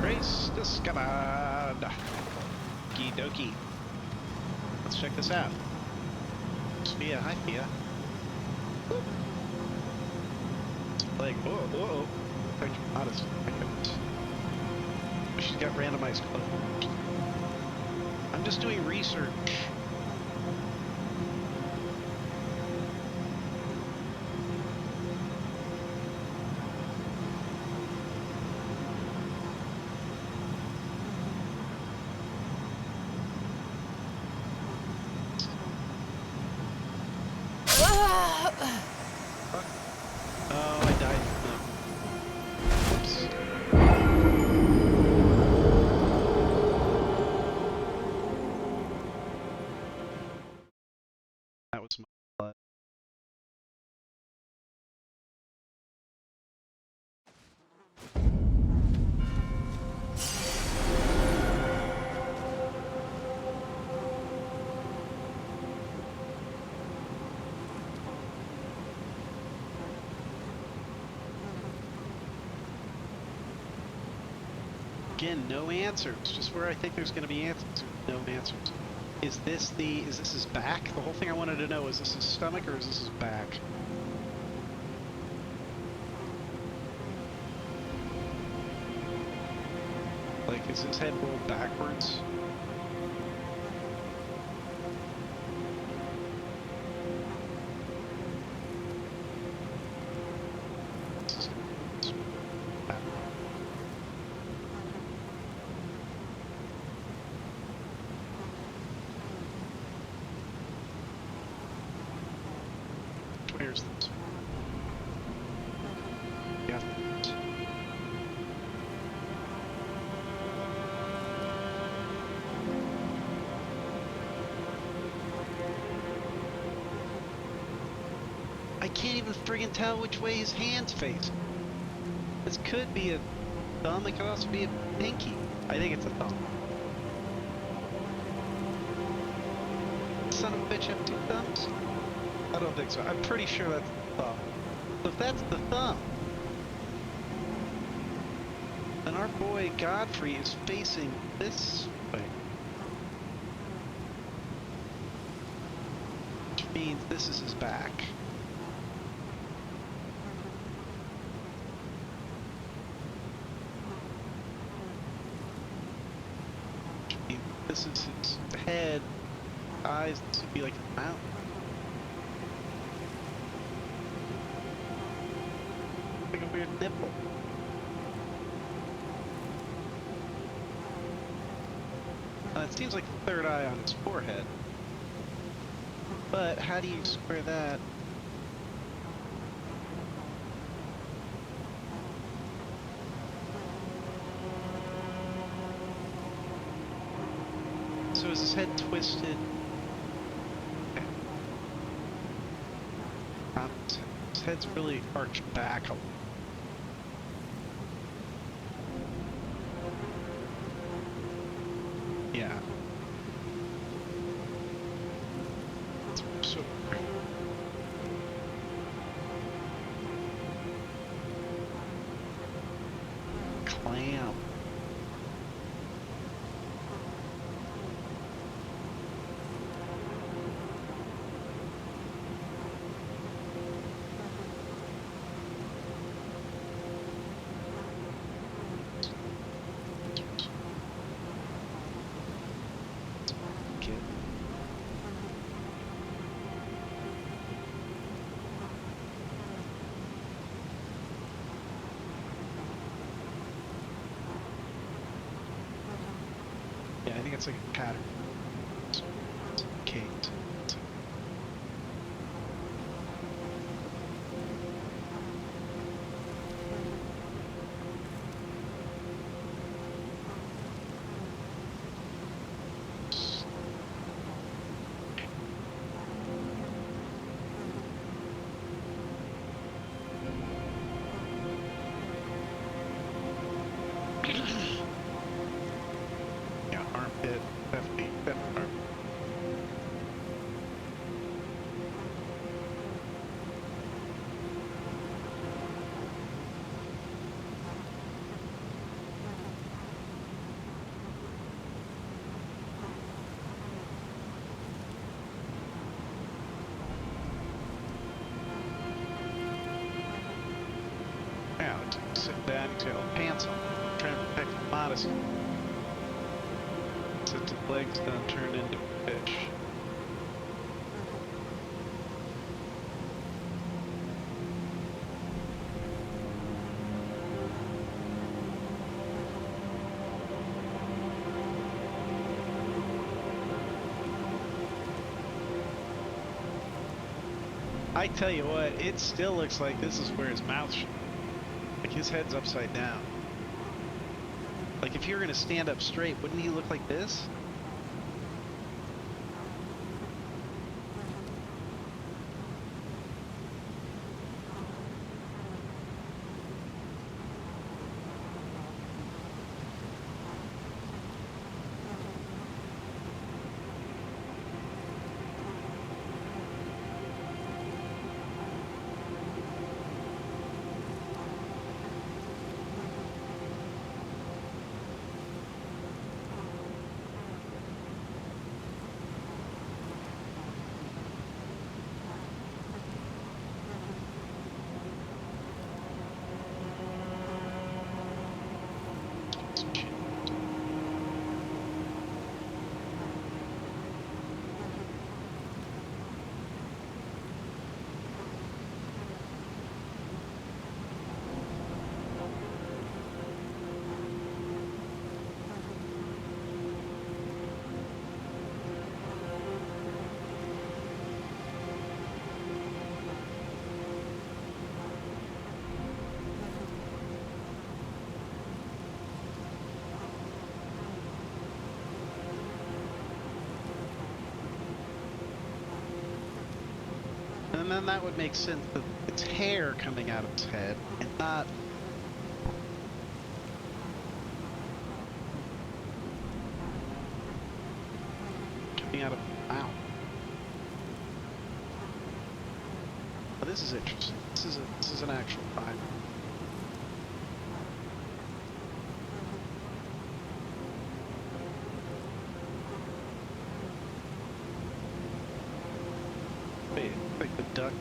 Grace, discovered. Okie dokie. Let's check this out. Fia, hi Fia. Like, whoa, whoa. Thank you, modest. My goodness. She's got randomized clothes. I'm just doing research. Oh, I died. Oops. That was my blood. Again, no answers. Just where I think there's going to be answers. No answers. Is this his back? The whole thing I wanted to know, is this his stomach or is this his back? Like, is his head rolled backwards? Where's this? Yeah. I can't even friggin' tell which way his hands face. This could be a thumb, it could also be a pinky. I think it's a thumb. Son of a bitch have two thumbs? I don't think so. I'm pretty sure that's the thumb. So if that's the thumb, then our boy Godfrey is facing this way. Which means this is his back. Which means this is his head, eyes, this would be like his mouth. Like a weird nipple. It seems like the third eye on his forehead. But how do you square that? So is his head twisted? head's really arched back a lot. Yeah. So clamp. Get Yeah, I think it's like a pattern. Kate. Yeah, armpit, definitely armpit. Now, sit down, he's got all pants on, trying to protect the modesty. Sit the legs down, turn into a fish. I tell you what, it still looks like this is where his mouth should be. Like his head's upside down. Like if you're gonna stand up straight, wouldn't he look like this? And then that would make sense that it's hair coming out of his head and not coming out of his mouth. Oh, this is interesting. This is an actual find. Wait, like the ducks.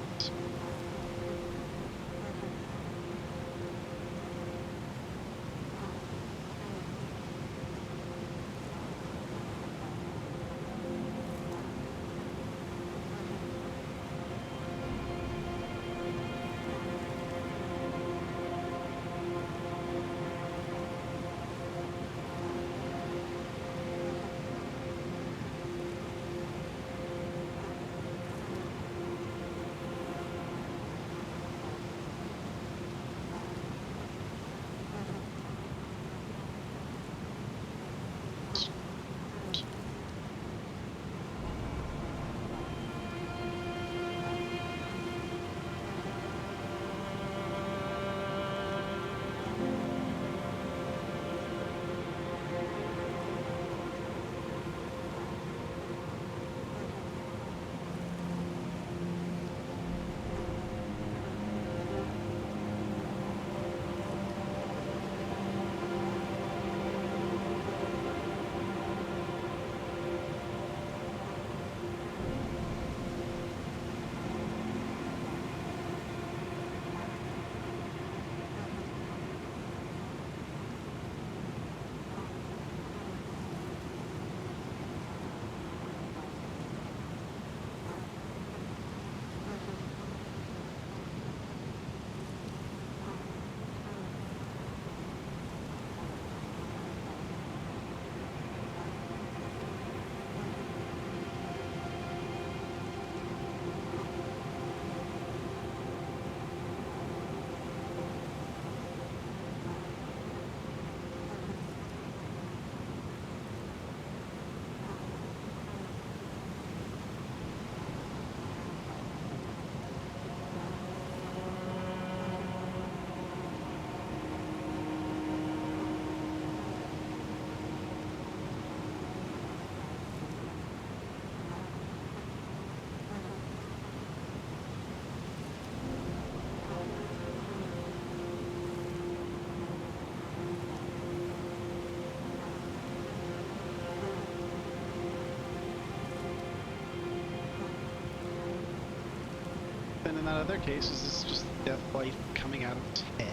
then in that other case, is this just death light coming out of its head?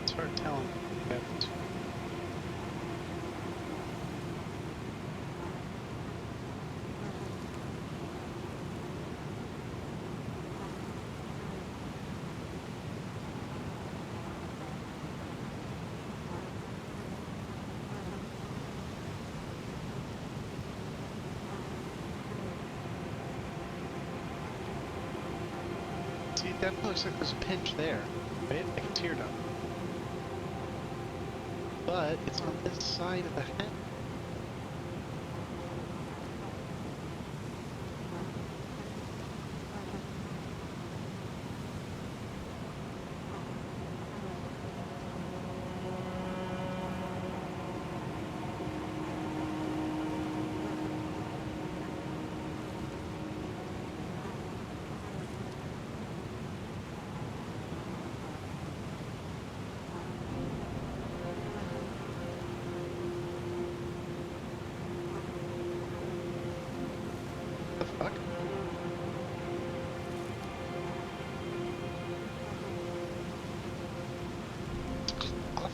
It's hard telling. See, it definitely looks like there's a pinch there, right? Like a teardrop. But it's on this side of the head. The fuck? Cloth?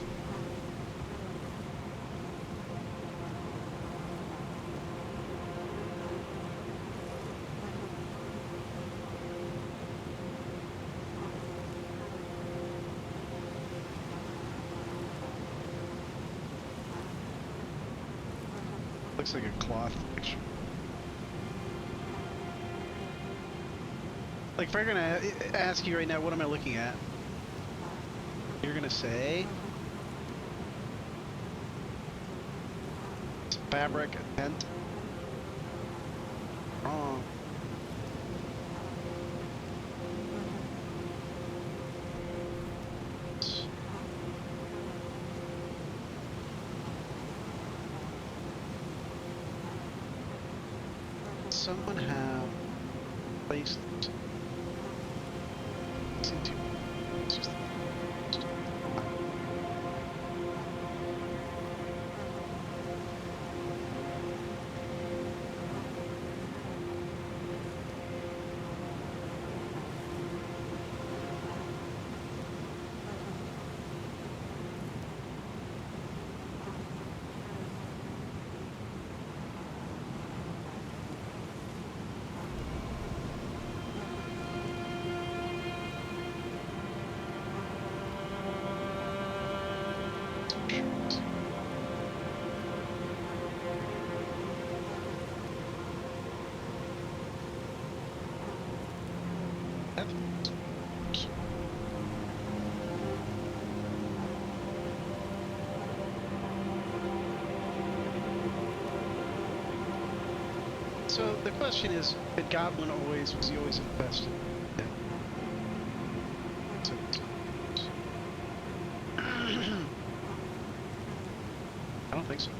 Looks like a cloth picture. Like, if I'm gonna ask you right now, what am I looking at? You're gonna say... It's fabric, a tent. Wrong. Someone have placed it into just So the question is, did Godwin was he always infested? Yeah. So, I don't think so.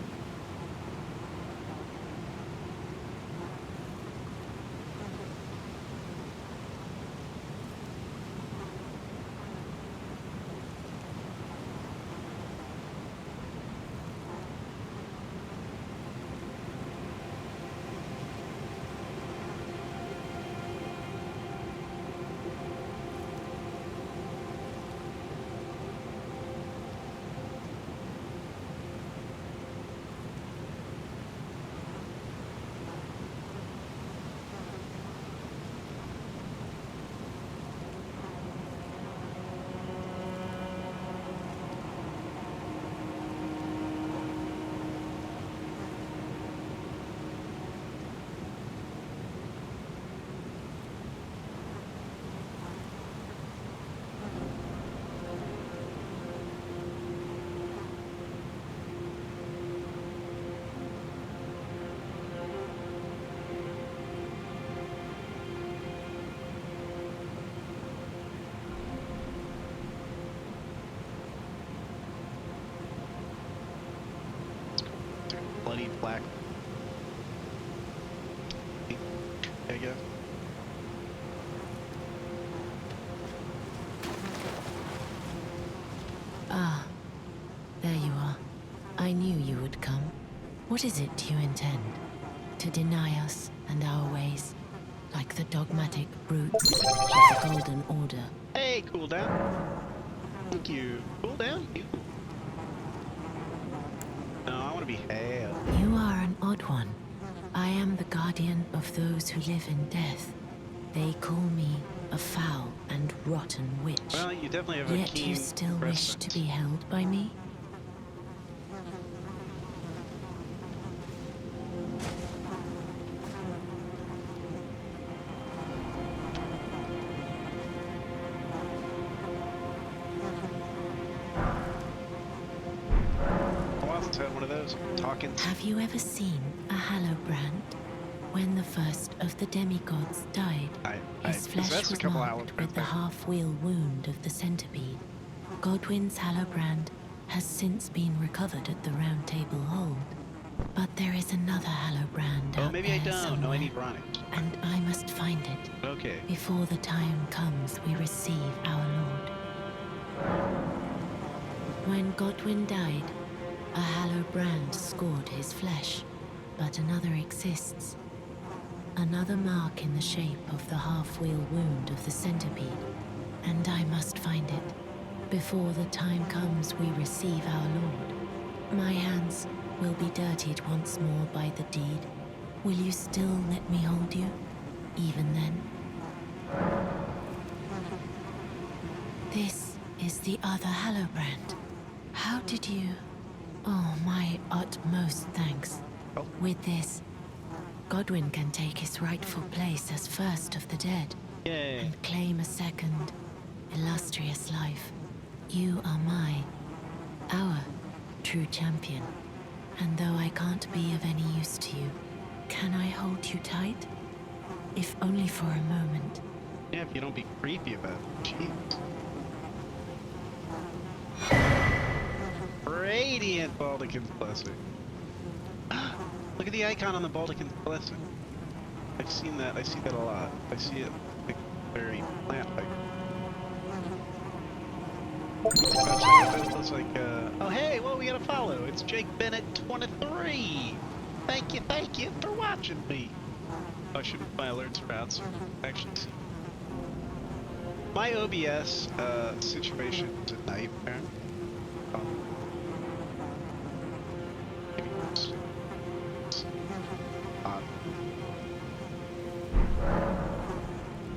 Bloody black. I guess. Ah, there you are. I knew you would come. What is it you intend? To deny us and our ways, like the dogmatic brutes of the Golden Order? Hey, cool down. Thank you. Cool down. You. No, I want to be hale. You are an odd one. I am the guardian of those who live in death. They call me a foul and rotten witch. Well, you definitely have a Yet keen you still wish presence. to be held by me? Oh, I was had one of those talking. Have you ever seen a Hallowbrand? When the first of the demigods died, his flesh possess a was couple marked with the Hallowbrands. half-wheel wound of the centipede. Godwin's Hallowbrand has since been recovered at the Round Table Hold. But there is another Hallowbrand Oh, out maybe there I don't. somewhere, No, I need Ronnie. and I must find it Okay. before the time comes we receive our Lord. When Godwin died, a Hallowbrand scored his flesh, but another exists. Another mark in the shape of the half-wheel wound of the centipede, and I must find it before the time comes we receive our Lord. My hands will be dirtied once more by the deed. Will you still let me hold you, even then? This is the other Hallowbrand. How did you... Oh, my utmost thanks. Oh. With this, Godwin can take his rightful place as first of the dead Yay. and claim a second, illustrious life. You are our true champion. And though I can't be of any use to you, can I hold you tight? If only for a moment. Yeah, if you don't be creepy about it. Jeez. Radiant Baldican's Blessing. Look at the icon on the Baldican's Blessing. I've seen that. I see that a lot. I see it like very plant-like. That's like, oh hey, well, we got a follow. It's Jake Bennett 23. Thank you for watching me. Oh, I should put my alerts around so I actually see. My OBS situation is a nightmare. Maybe it's odd.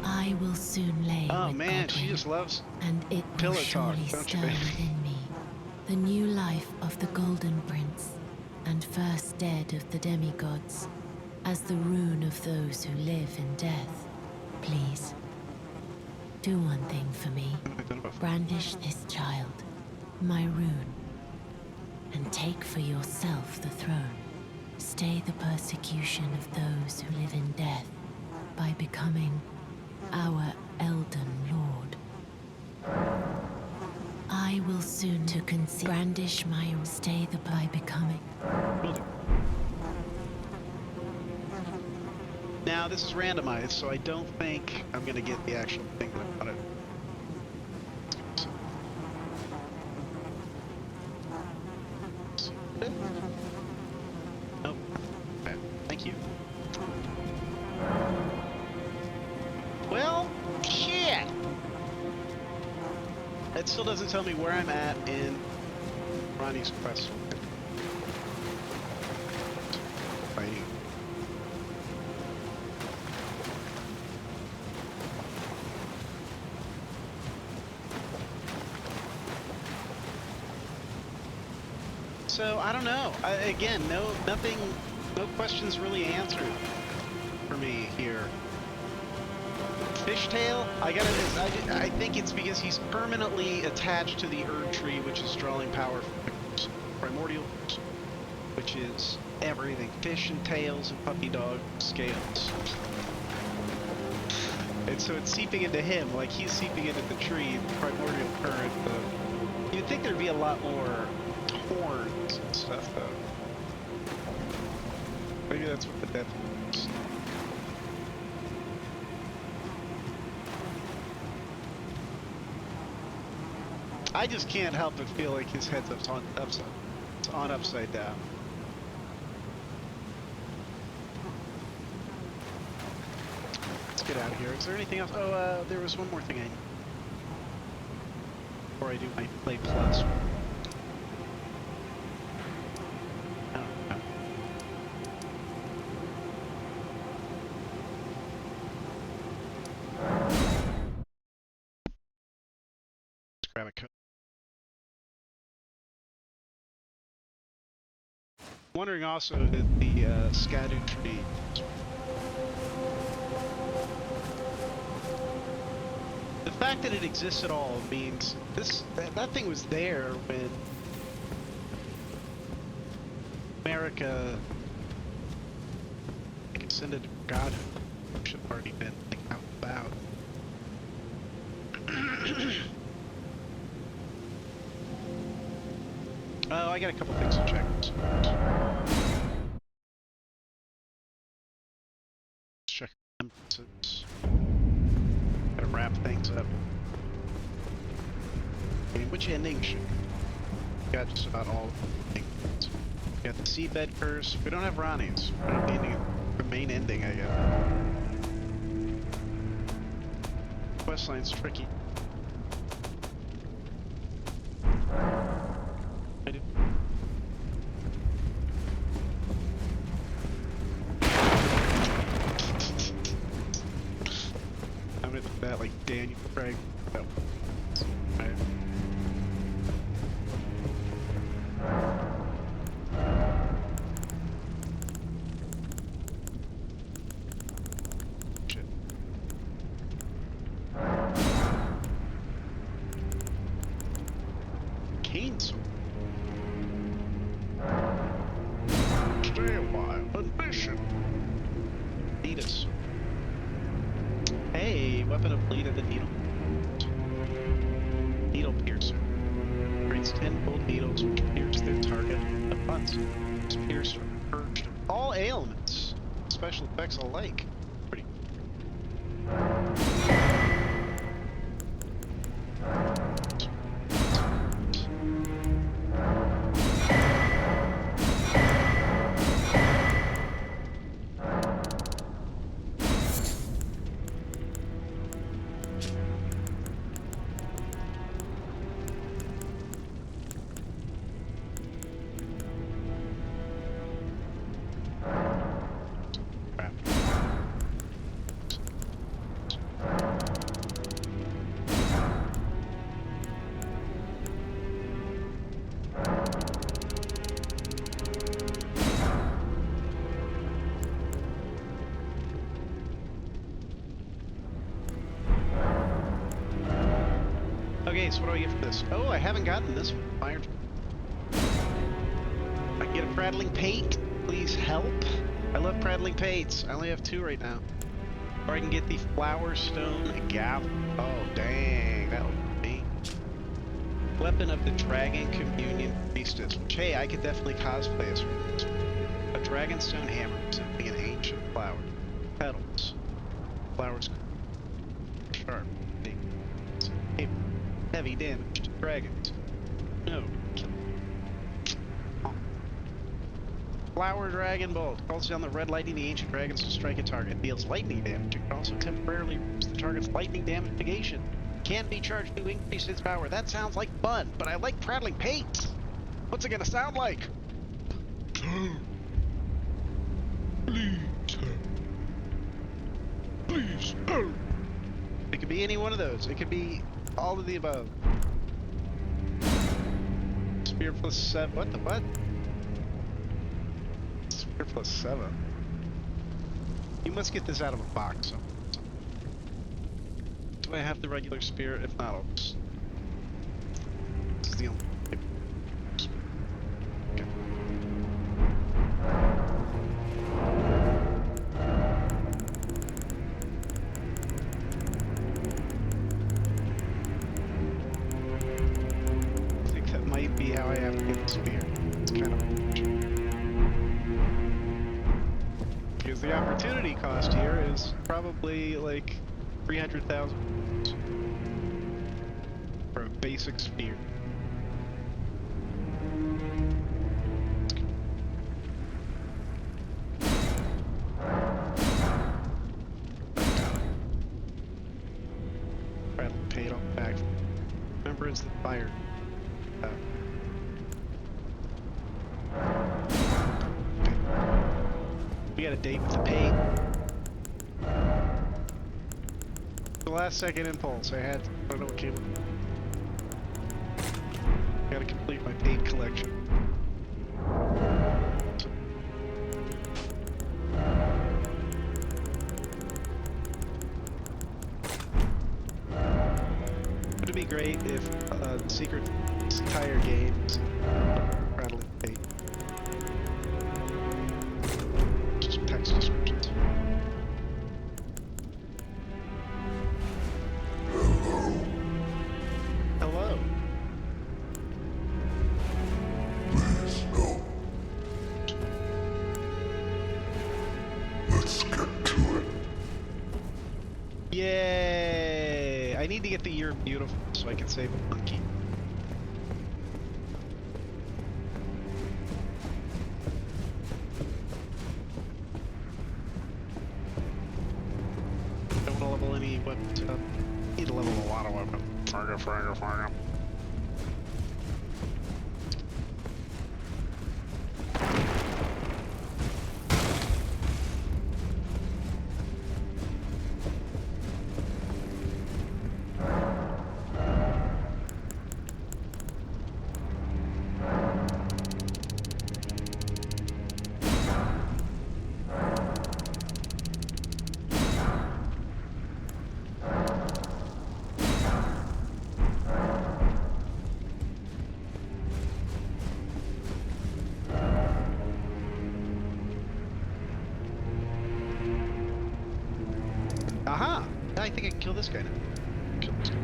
I will soon lay Oh with man, Godwin, she just loves and it will pillow talk, surely don't you, stir baby? within me the new life of the Golden Prince and first dead of the demigods, as the rune of those who live in death. Please, do one thing for me. Brandish this child, my rune, and take for yourself the throne. Stay the persecution of those who live in death by becoming our Elden Lord. I will soon to brandish my stay the by becoming. Will do. Now, this is randomized, so I don't think I'm going to get the actual thing that I wanted. Oh, okay. Thank you. Well, shit! It still doesn't tell me where I'm at in Ronnie's quest. Fighting. So I don't know. Again, no questions really answered for me here. Fishtail, I think it's because he's permanently attached to the Erd Tree, which is drawing power from the primordial, which is everything. Fish and tails and puppy dog scales. And so it's seeping into him, like he's seeping into the tree, the primordial current. You'd think there'd be a lot more horns and stuff, though. Maybe that's what the death is. I just can't help but feel like his head's upside down. Let's get out of here. Is there anything else? Oh, there was one more thing I need before I do my play plus. Oh, no. Let's grab a coat. Wondering also that the Skadu tree. The fact that it exists at all means that thing was there when America ascended to godhood. Should have already been like out and about. Oh, I got a couple things to check. Check remembrances. Gotta wrap things up. Okay, which ending should we got just about all of the things. We got the seedbed curse. We don't have Ronnie's. We don't have the main ending, I guess. Questline's tricky. I'm gonna do that like Daniel Craig. Oh. Right. Shit. Cane sword. Stay a while. Admission. Need us. Hey, weapon of bleed of the needle. Needle piercer. Creates 10 gold needles which pierce their target at once. Is pierced or purged of all ailments. Special effects alike. Pretty. Crap. Okay, so what do I get for this? Oh, I haven't gotten this one. Iron. I can get a prattling pate. Please help. I love prattling pates. I only have 2 right now. Or I can get the flower stone gavel. Oh, dang. That'll be. Weapon of the Dragon Communion Priestess. Which, hey, I could definitely cosplay as her. A dragonstone hammer resembling an ancient flower. Petals. Flowers sharp. Big. Heavy damage to dragons. No. Kill. Flower Dragon Bolt. Calls down the red lightning the ancient dragons to strike a target. Deals lightning damage. It can also temporarily reduce the target's lightning damage negation. Can be charged to increase its power. That sounds like fun, but I like prattling pates. What's it gonna sound like? Please. It could be any one of those. It could be all of the above. Spear plus 7. What the what? Spear plus 7. You must get this out of a box. Do I have the regular spear? If not, I'll just... This is the only... Okay. I think that might be how I have to get the spear. It's kind of... Because the opportunity cost here is probably like 300,000 for a basic spear. Rather paid off back. Remembrance the fire. We got a date with the paid. The last second impulse, I had to, I don't know what came up. Gotta complete my paid collection. Would it be great if the secret entire game is rattling paid? Just text descriptions. Hello. Please, no. Let's get to it. Yay! I need to get the You're Beautiful so I can save a monkey. Don't want to level any weapons up. Need to level a lot of weapons. Fragger. Aha! I think I can kill this guy now. Kill this guy.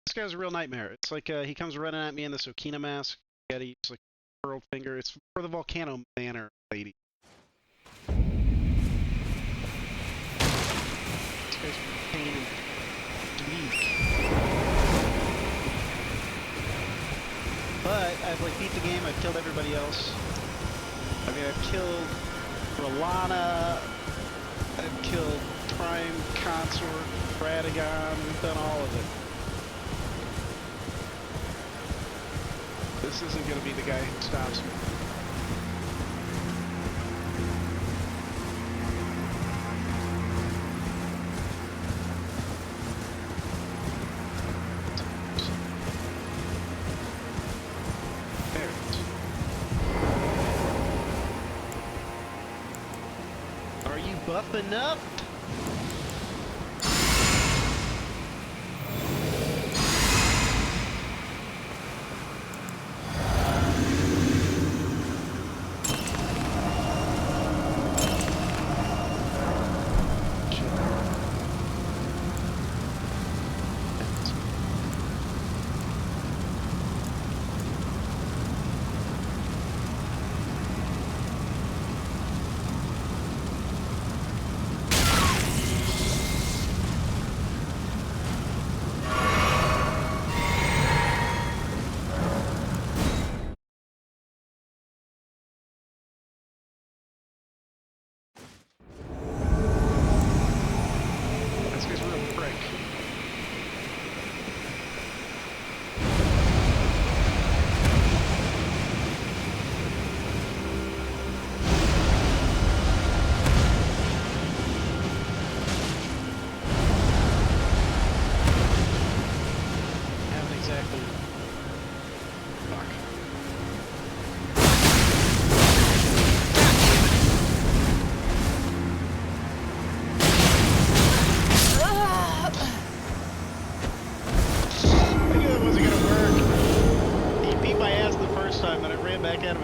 This guy's a real nightmare. It's like he comes running at me in this Okina mask. He use like curled finger. It's for the volcano manor lady. This guy's a pain in the weak. But I've like beat the game. I've killed everybody else. I mean, I've killed Rolana, I've killed Prime Consort, Radagon, we've done all of it. This isn't going to be the guy who stops me. Buffing up.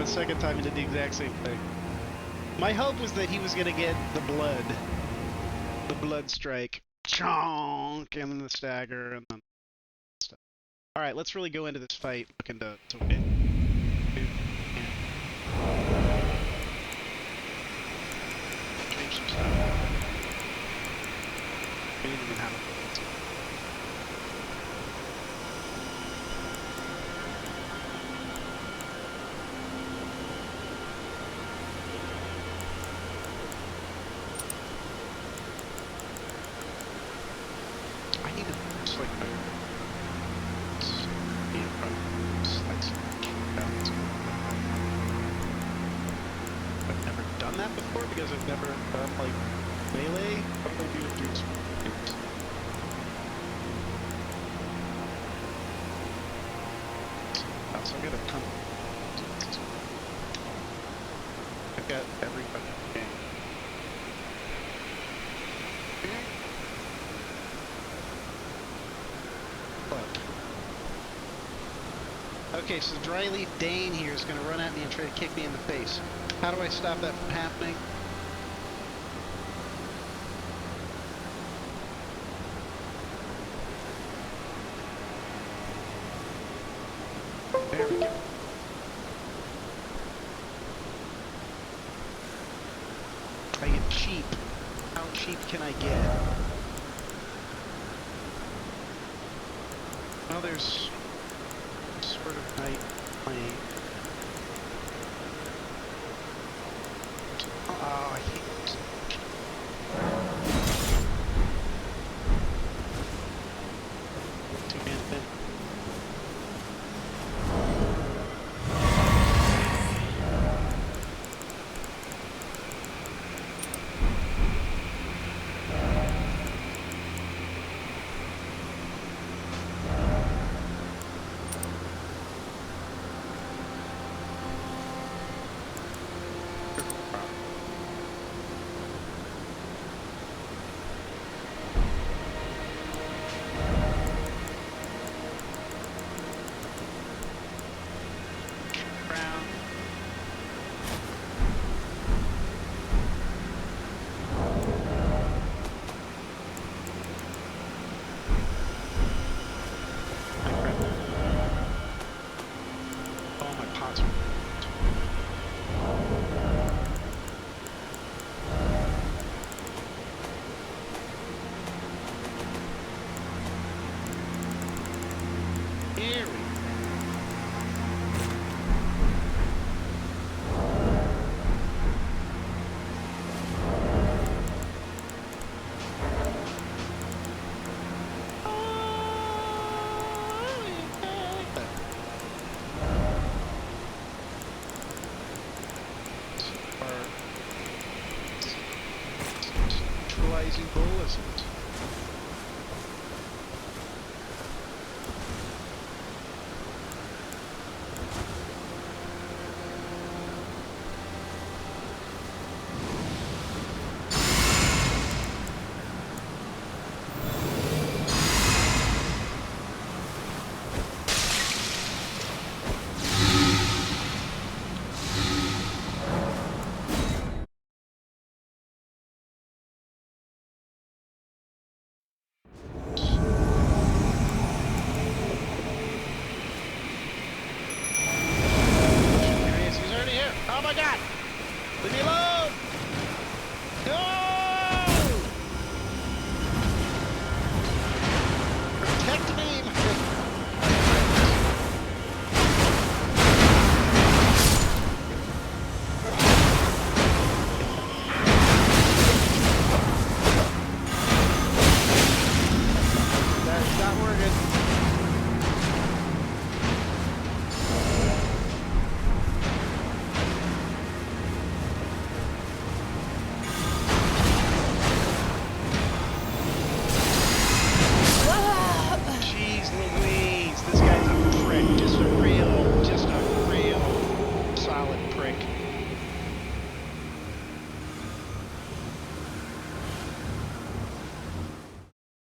a second time and did the exact same thing. My hope was that he was gonna get the blood strike, chonk, and then the stagger, and then stuff. All right, let's really go into this fight looking to win. Change some stuff. We didn't even have a I've never done that before because I've never done like melee. What do I do with dudes? So I got a ton. I've got every fucking game. Okay, so Dryleaf Dane here is going to run at me and try to kick me in the face. How do I stop that from happening? There we go. I get cheap. How cheap can I get? Well, there's sort of night playing. Oh, I hate this. Two-man thing.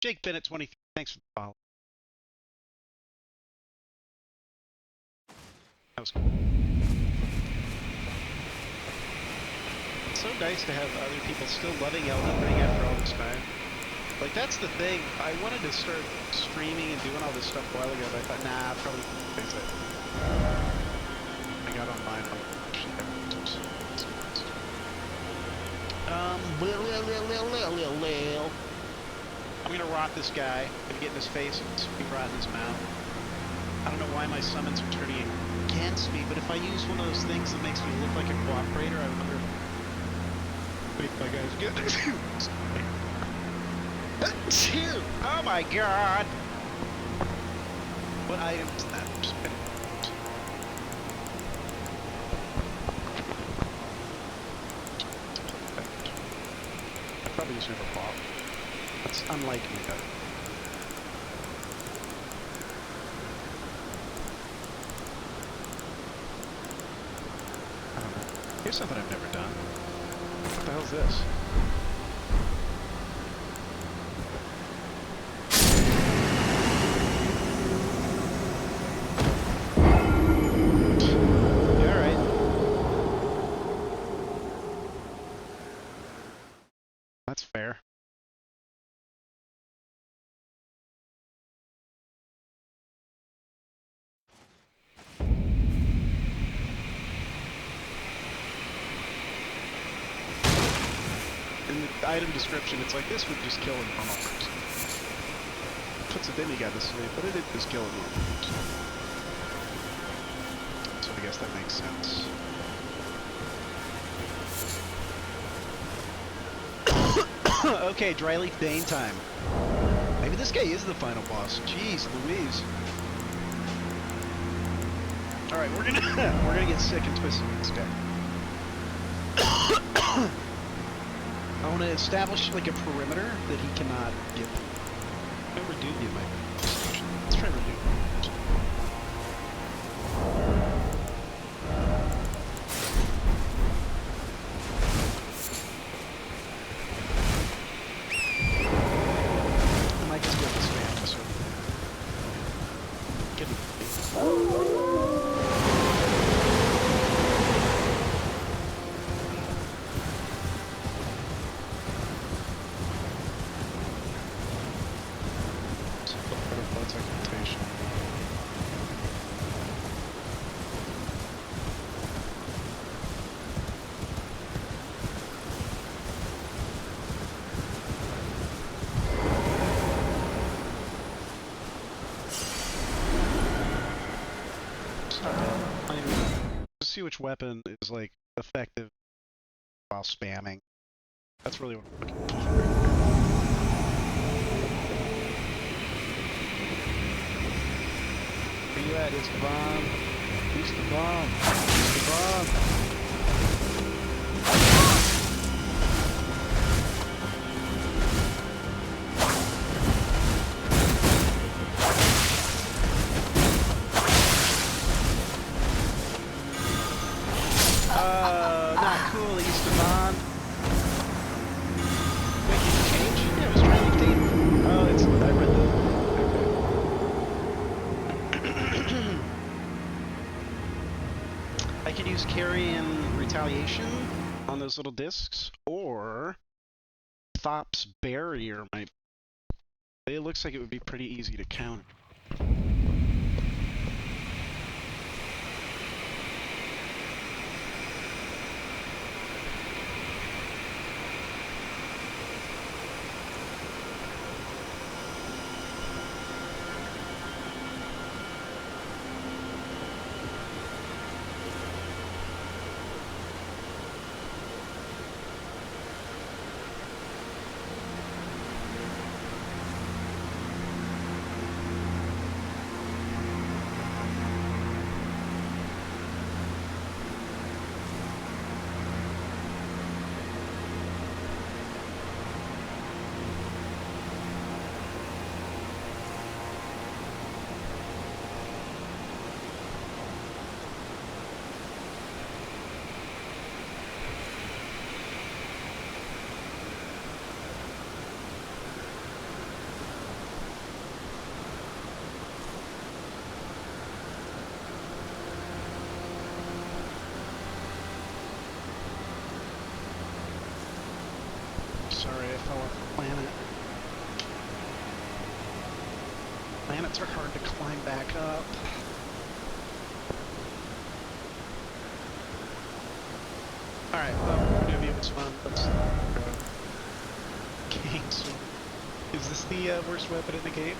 Jake Bennett 23, thanks for the follow. That was cool. so nice to have other people still loving Elden Ring after all this time. Like, that's the thing. I wanted to start streaming and doing all this stuff a while ago, but I thought, nah, probably fix it. I got online. I'm gonna rot this guy. I'm gonna get in his face and speak rot in his mouth. I don't know why my summons are turning against me, but if I use one of those things that makes me look like a cooperator, I wonder if... Wait, my guy's good. Oh my god! What items is that? I probably just never bought. That's unlike me though. I don't know. Here's something I've never done. What the hell's this? That's fair. In the item description, it's like, this would just kill a normal person. Puts a demigod to sleep, but it did just kill a normal person. So I guess that makes sense. Okay, dry leaf Dane time. Maybe this guy is the final boss. Jeez Louise. Alright, we're gonna get sick and twisted with this guy. I want to establish like a perimeter that he cannot get. How reduce you might. Let's try reduce. See which weapon is like effective while spamming. That's really what I'm looking for. Where you at? It's the bomb. It's the bomb. It's the bomb. Not cool, Esteban. Wait, did it change? Yeah, it was dry leaf Dane. Oh, it's... I read the... I could use carry and retaliation on those little discs, or... Thop's barrier might... It looks like it would be pretty easy to counter. Planets are hard to climb back up. Alright, well, maybe it was fun. Let's games. Is this the worst weapon in the game?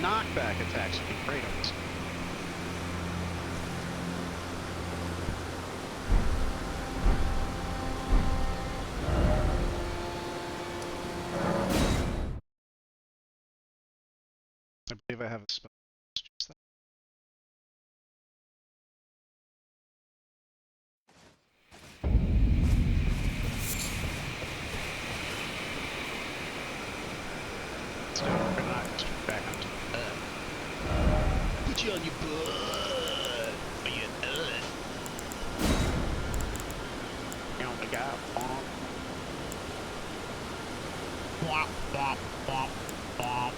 Knockback attacks would be great on this. I believe I have a spell. Just that. Let's go. We're not back onto put you on your butt. For your nut. Oh my god. Womp, womp, womp, womp,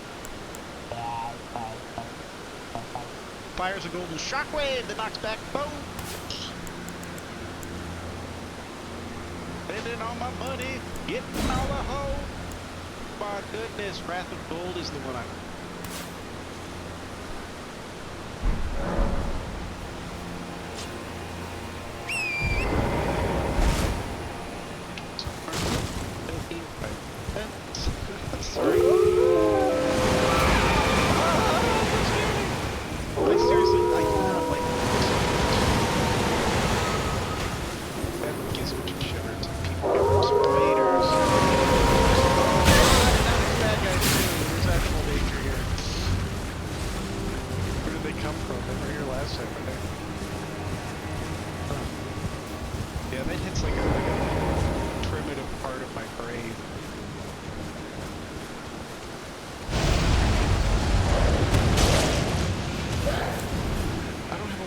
womp, womp. Fires a golden shockwave that knocks back bones. Spending all my money, getting all the hoes. My goodness, Wrath of Gold is the one I want.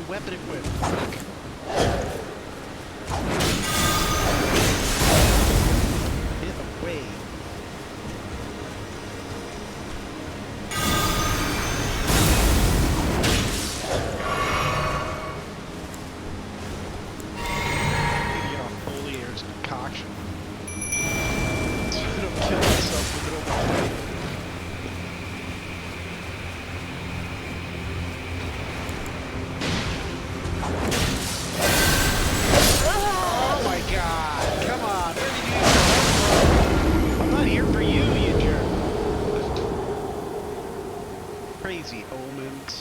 Weapon equipped. Fuck. Get away. Maybe get off Holy Air's concoction. Instead of killing myself in the middle of the fight. Crazy omens.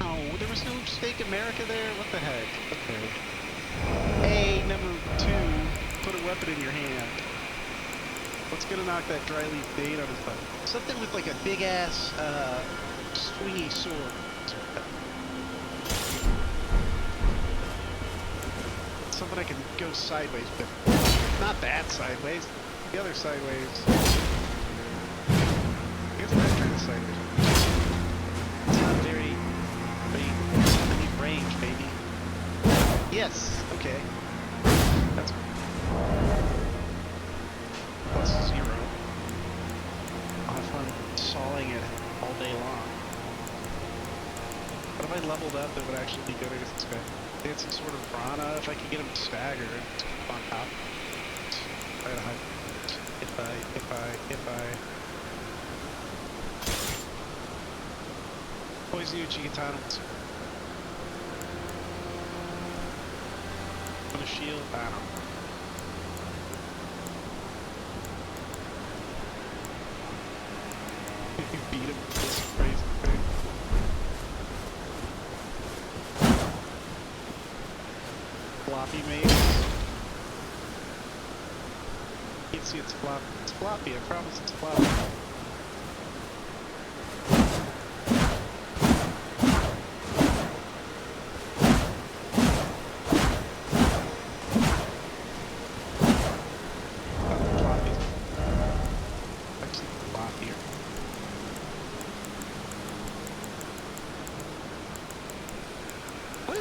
Oh, there was no Stake America there? What the heck? Okay. Hey, number 2, put a weapon in your hand. What's gonna knock that dry leaf date on his butt? Something with like a big ass, swingy sword. Something I can go sideways with. Not that sideways. The other sideways. I guess I'm trying to sideways. It's not very... I need range, baby. Yes! Okay. That's... Plus 0. I'll have fun sawing it all day long. What if I leveled up that would actually be good against this guy? Dancing Sword of Prana, if I could get him to stagger on top. Try to hide. If I... Poison you, Chikatanos. On a shield? I don't know. You beat him with this crazy thing. Floppy maze. You can see it's floppy. It's floppy, I promise it's floppy.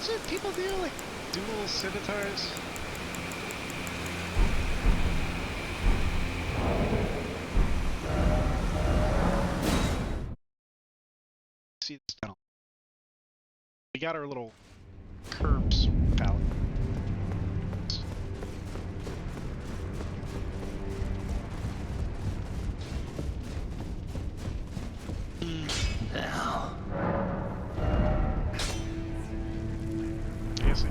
That's what people do, like dual scimitars. See this down. We got our little curbs palette. Now. Yes,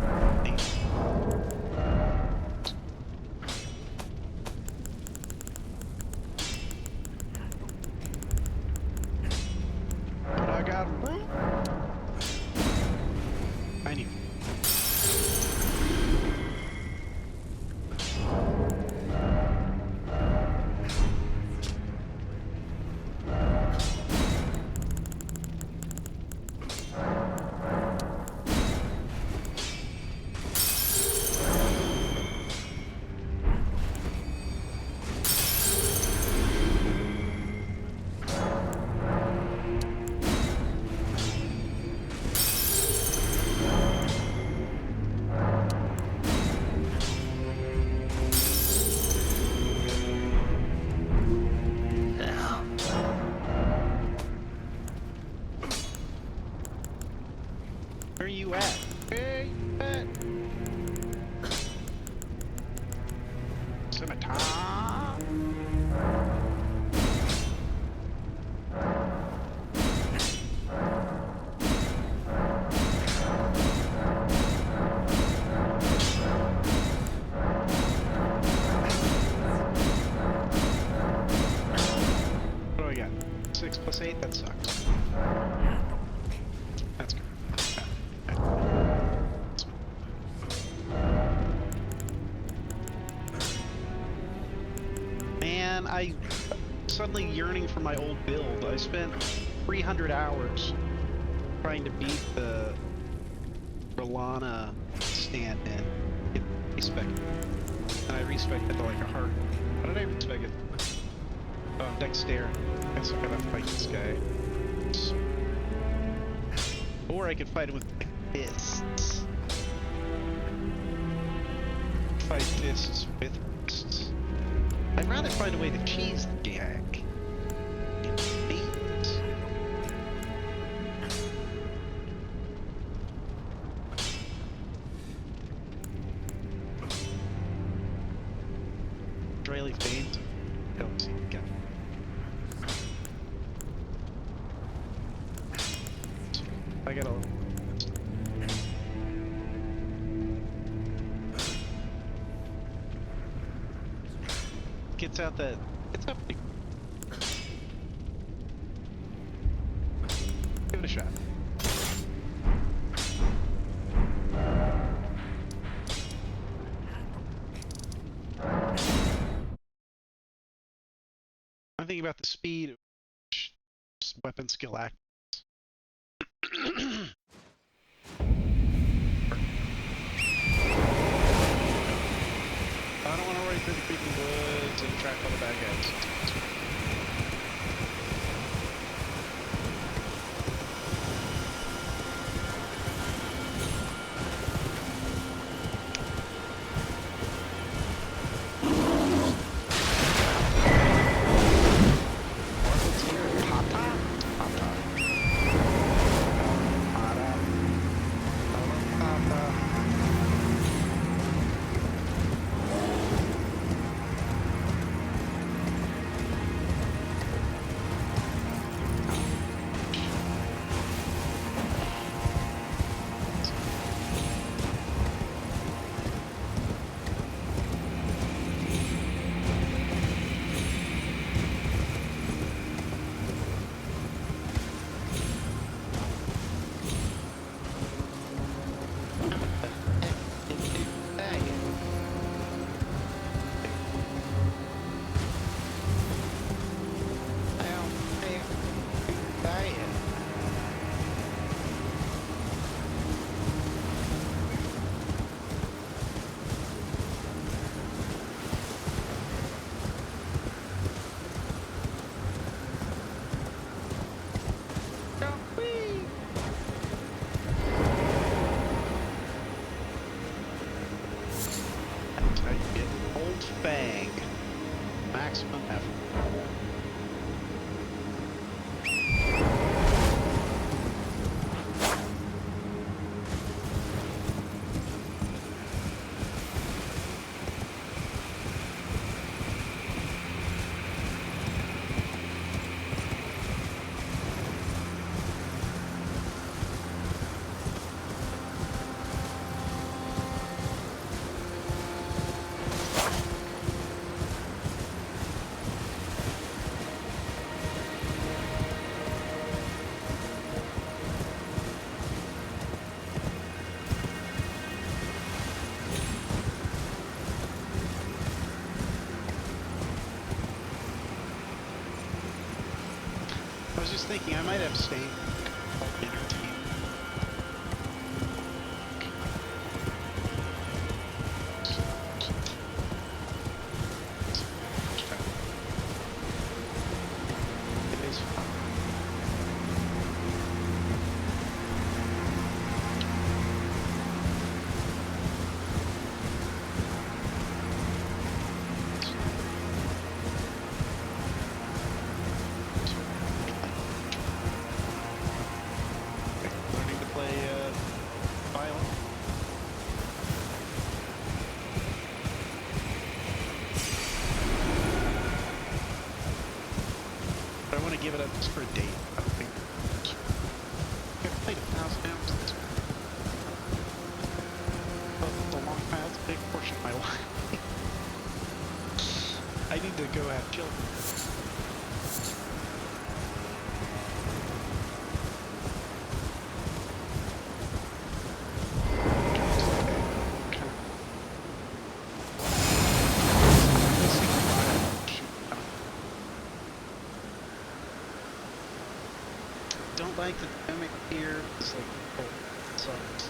but I got room. I knew. Now. Where you at? Where you at? Scimitar. What do I got? 6 plus 8? That sucks. That's good. Man, I suddenly yearning for my old build. I spent 300 hours trying to beat the Rolana stand-in. Get respected. And I respected to like a heart. How did I respect it? Oh, dexterity. I guess I gotta fight this guy. Or I could fight him with my fists. Fight fists with fists. I'd rather find a way to cheese the gag. In beans. Israeli veins. I don't see the guy. I got a little. Gets out that. It's up. Give it a shot. I'm thinking about the speed of weapon skill act. I don't want to run through the creeping woods and track all the bad guys. Marvel's here. Pop-top? Pop-top. Pop-top. Pop-top. bang. Maximum effort. I was just thinking I might abstain from entertainment. It is fun. Learning to play violin. But I want to give it up just for a date. I don't think I've played 1,000 hours. It's a long time. That's a big portion of my life. I need to go have children. Don't like the dynamic here. It's like, oh, it sucks.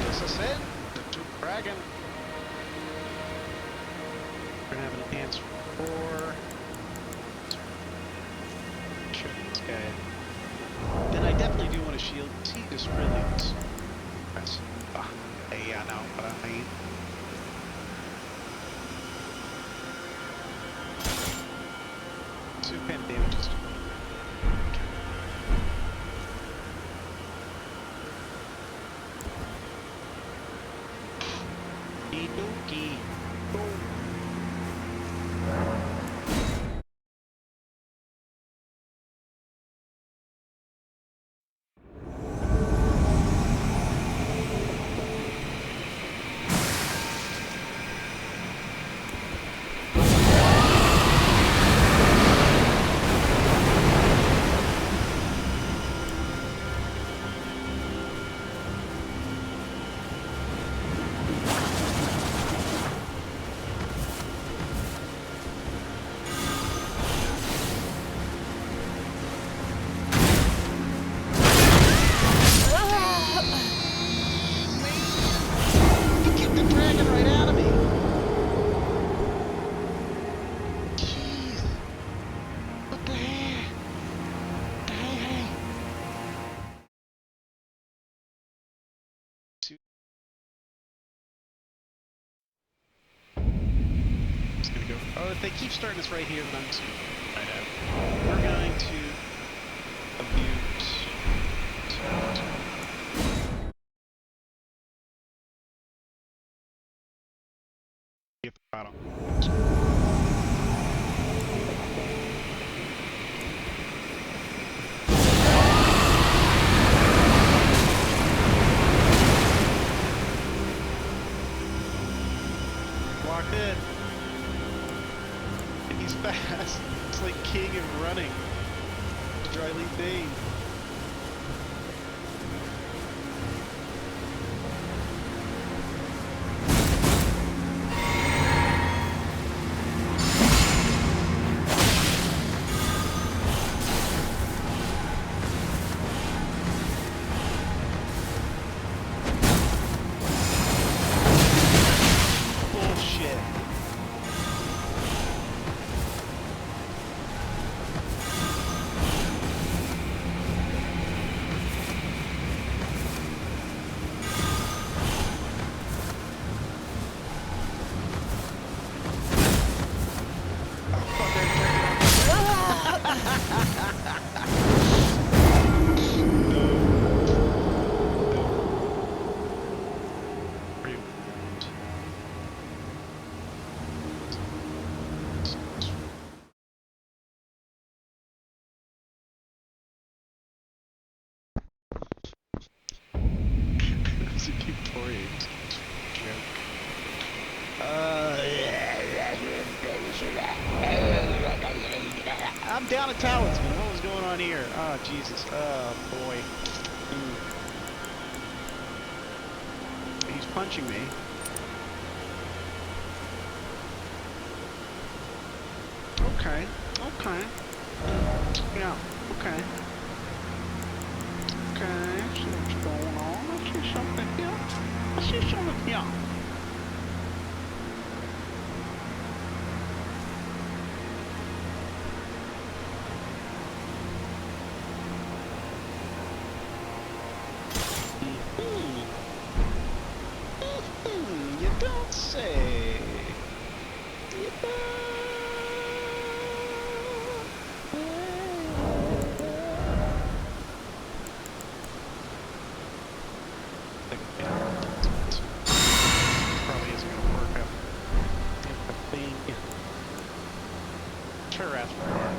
As I said, the dragon. We're gonna have an answer for. Check this guy. Then I definitely do want a shield. He just really looks impressive. Hey, I know what I mean. Two pen damages. Okey-dokey. Oh, if they keep starting us right here, then I'm just going to right out. We're going to abuse. Get the bottom. Locked in. He's fast. It's like King and running. Dry leaf Dane. story. I'm down at Talisman. What was going on here? Oh, Jesus. Oh, boy. He's punching me. Okay. Okay. Yeah. Okay. Okay. I see what's going on. I see something here. I see something here. You don't say. You probably isn't going to work out. I think. Try to ask for more.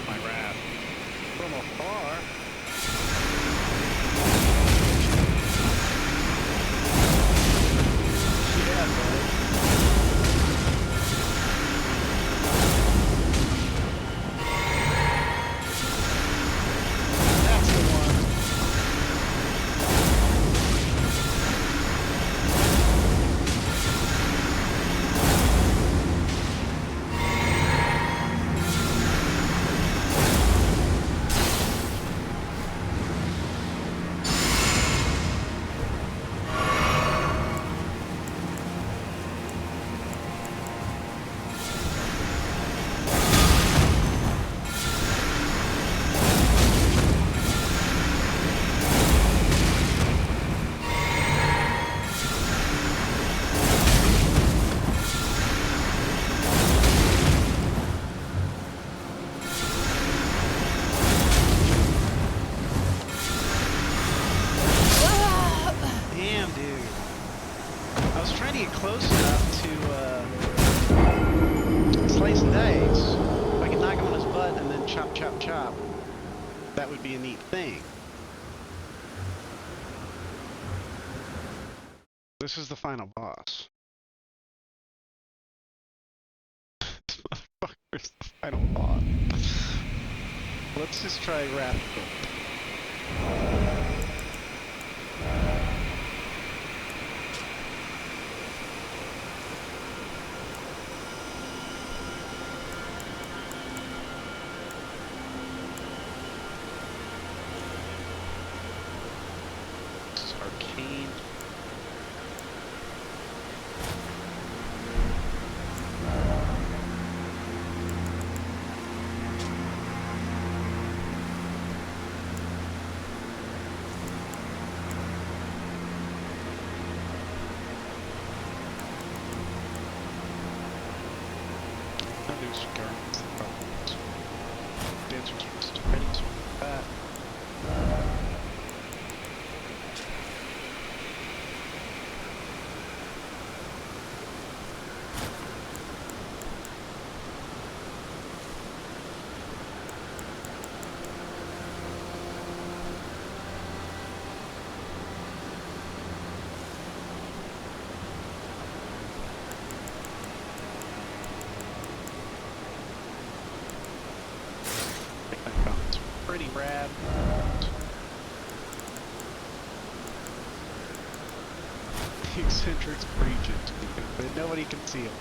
My wrath from afar. Yeah, buddy. That's the one. Damn, dude. I was trying to get close enough to slice and dice. If I could knock him on his butt and then chop, chop, chop, that would be a neat thing. This is the final boss. This motherfucker's the final boss. Let's just try Wrathful. This is arcane. Those garments, the problems. Dancers must have ready to that. Pretty rad. The eccentrics preach it, but nobody can see him.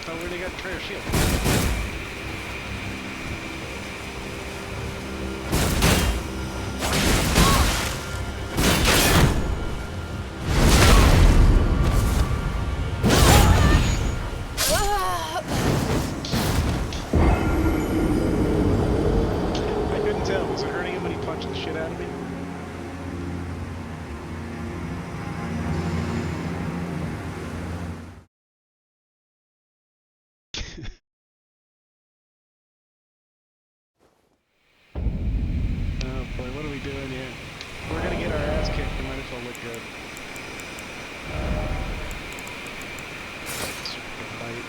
Oh, we already got a treasure shield. look good. Super light.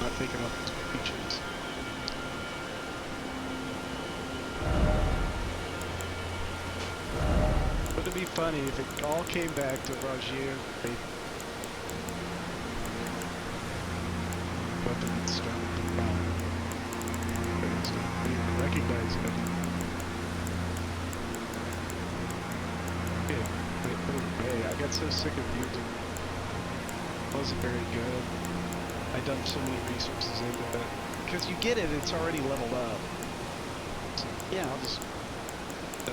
Not taking off those features. But it'd be funny if it all came back to Rogier. Weapon and stone. I didn't even recognize it. Yeah, I got so sick of using it. It wasn't very good. I dumped so many resources into it. Because you get it, it's already leveled up. So, yeah, I'll just... I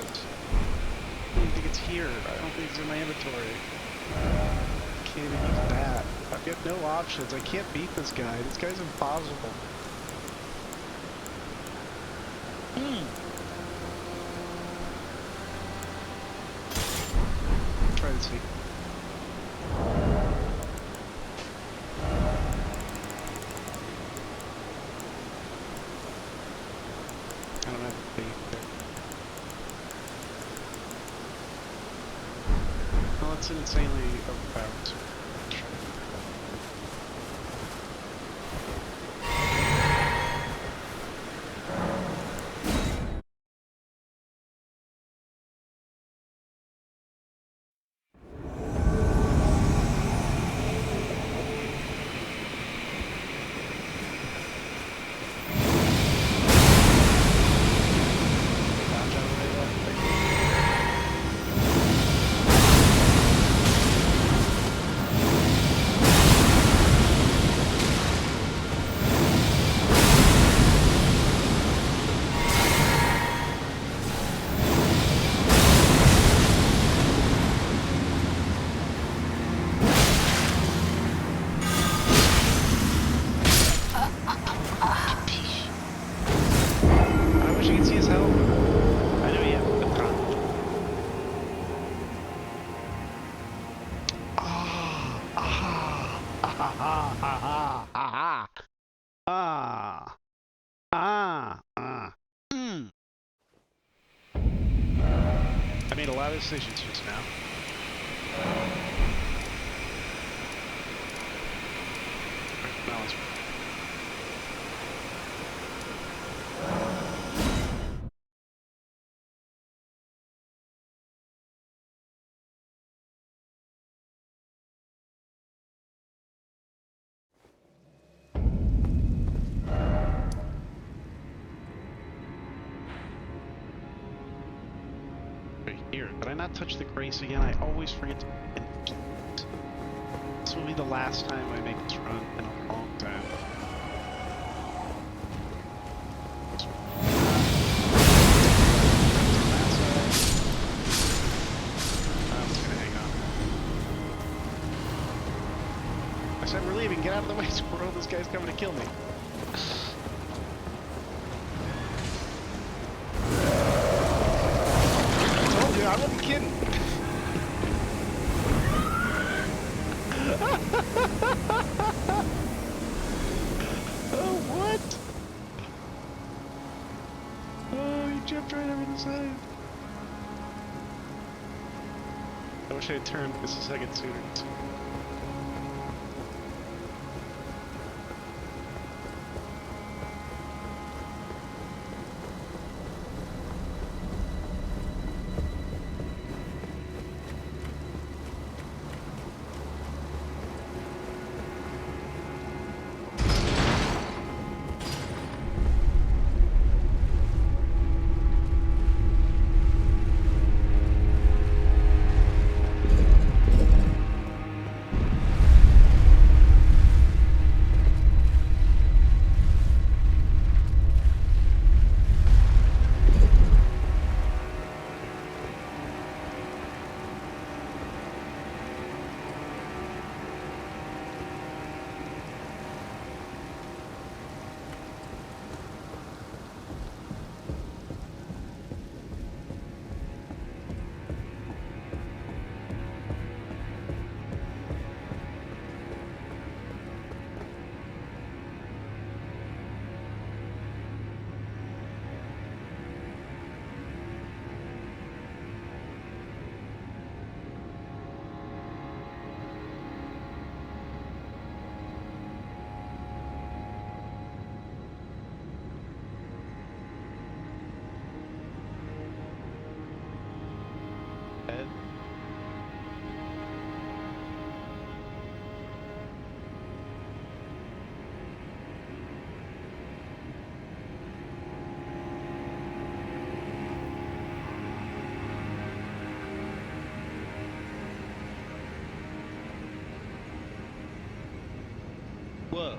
don't think it's here. I don't think it's in my inventory. I can't even use that. I've got no options. I can't beat this guy. This guy's impossible. Try to see. I don't have a faith there. Well, it's an insanely overpowered sword. I made a lot of decisions just now. That was here. Did I not touch the grace again? I always forget to... This will be the last time I make this run in a long time. I'm just gonna hang on. I said we're leaving. Get out of the way, squirrel. This guy's coming to kill me. I wasn't kidding. Oh, what? Oh, he jumped right over the side. I wish I had turned this a second sooner. Head. Whoa.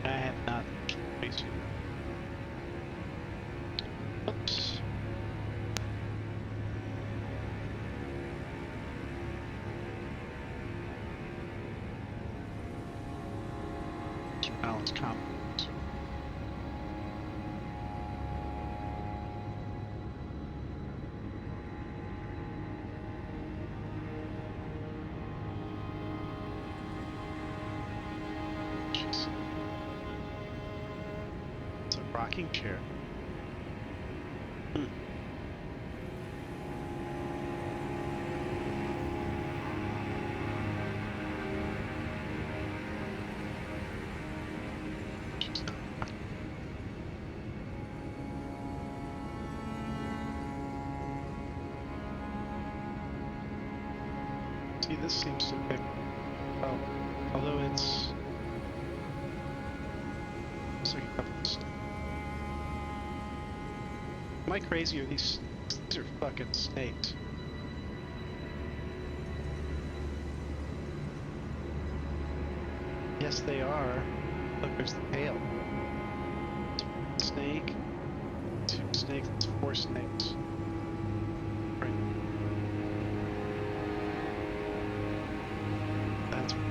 I have not traced you. Oops. Balance comp. Jeez. It's a rocking chair. Hmm. See, this seems to pick. Oh, although it's. So you have. Am I crazy or these are fucking snakes? Yes, they are. Look, there's the tail. Snake. Two snakes. That's four snakes. Right. That's it.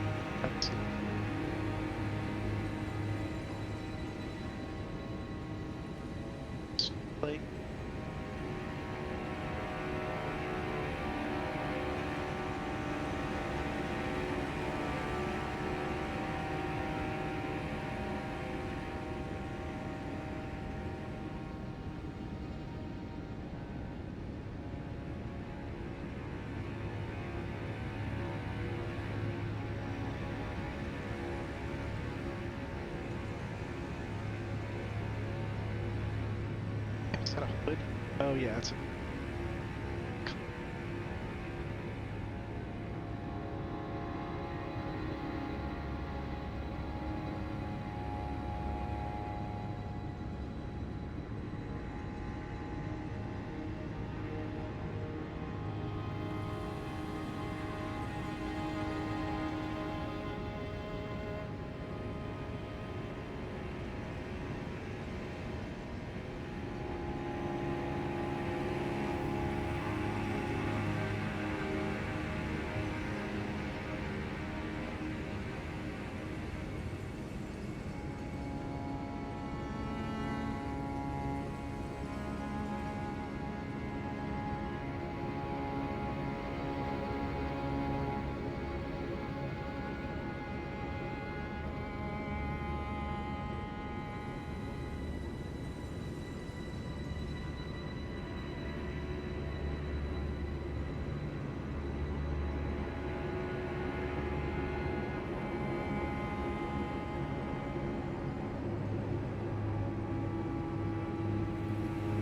Plate. Is that a hood? Oh yeah, it's a.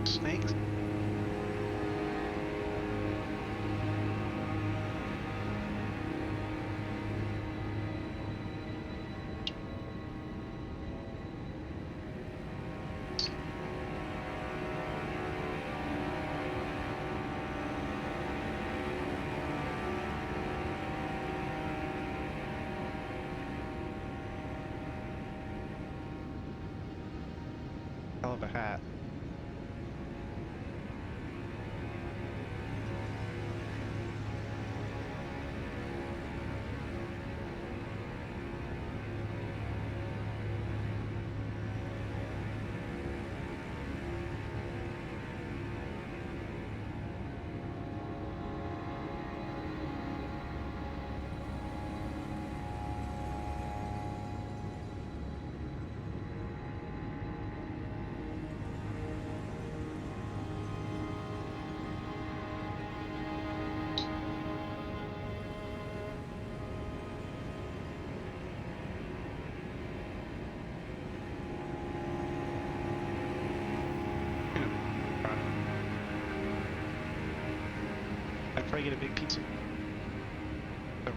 Snakes? of a hat. I'd probably get a big pizza. So,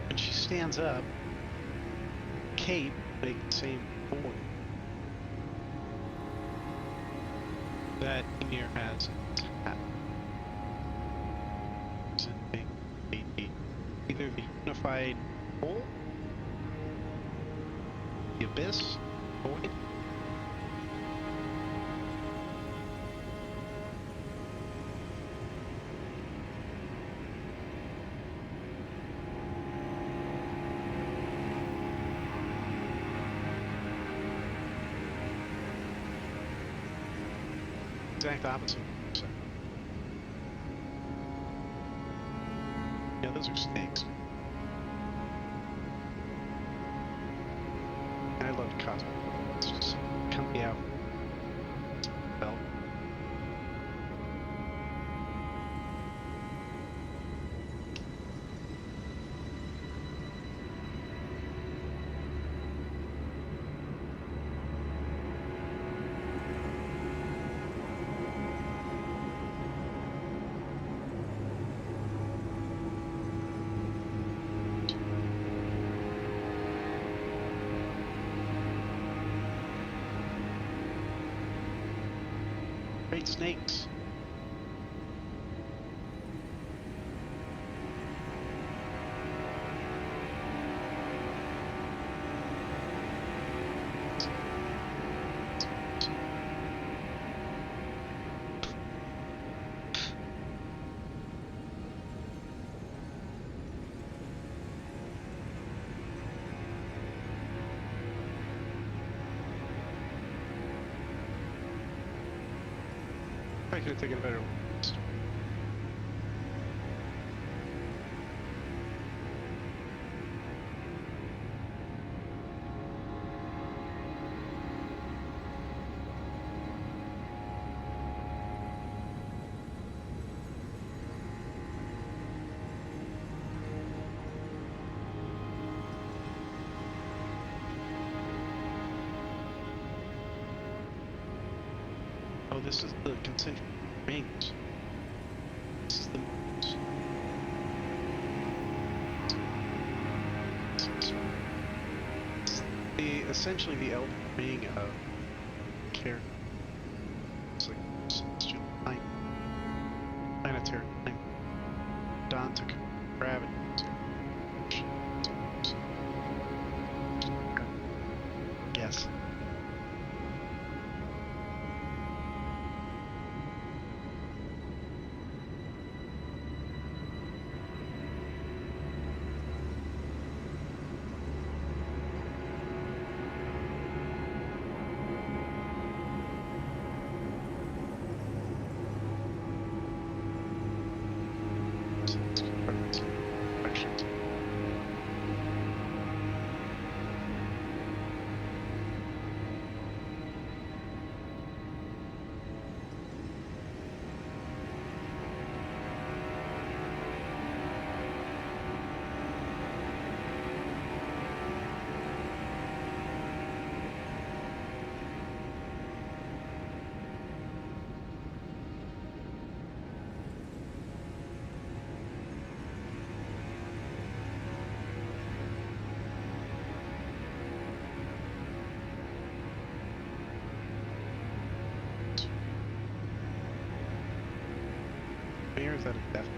when she stands up, Kate make the same point that Emir has in his hat. Is it either the unified whole, the abyss, void? Exact opposite. So. Yeah, those are snakes. And I love cosmic. It's just coming out. Belt. Great snakes. I could have taken a better one. Oh, this is the concentric rings. This is the moons. Essentially the Elden ring of character. It's like celestial time, planetary time. Dawn took gravity. Yes. is that a definite?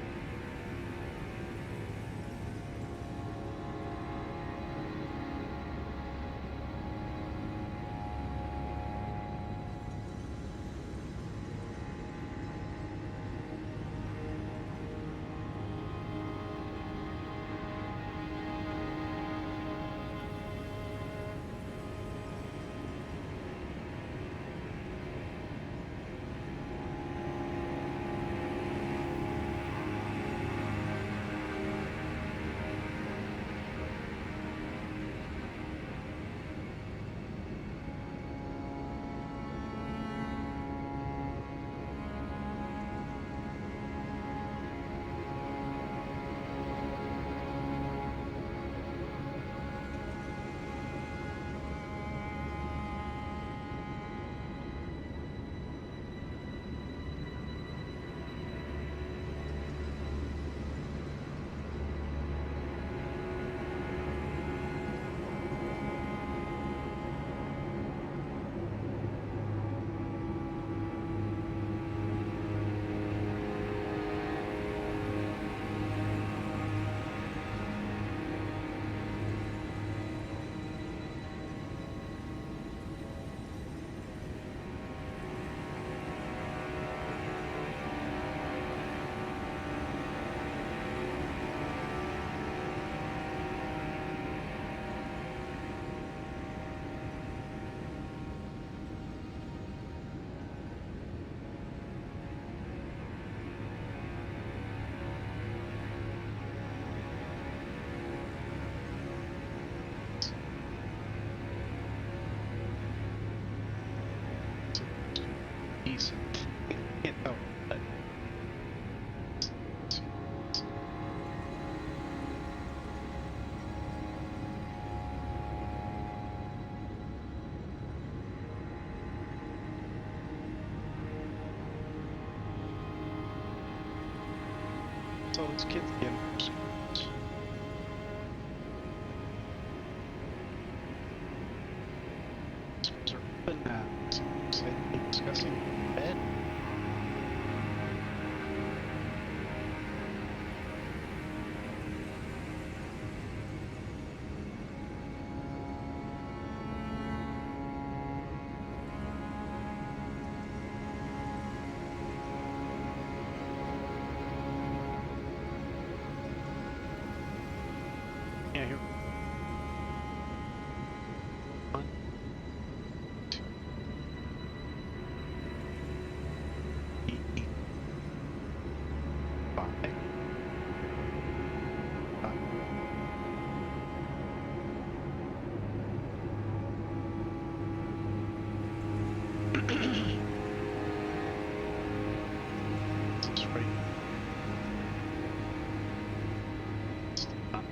Decent. Oh, but so these kids again. Schools are open now. So they're discussing bed. Yeah, here. One, two, eight, five, five. That's right. Stop.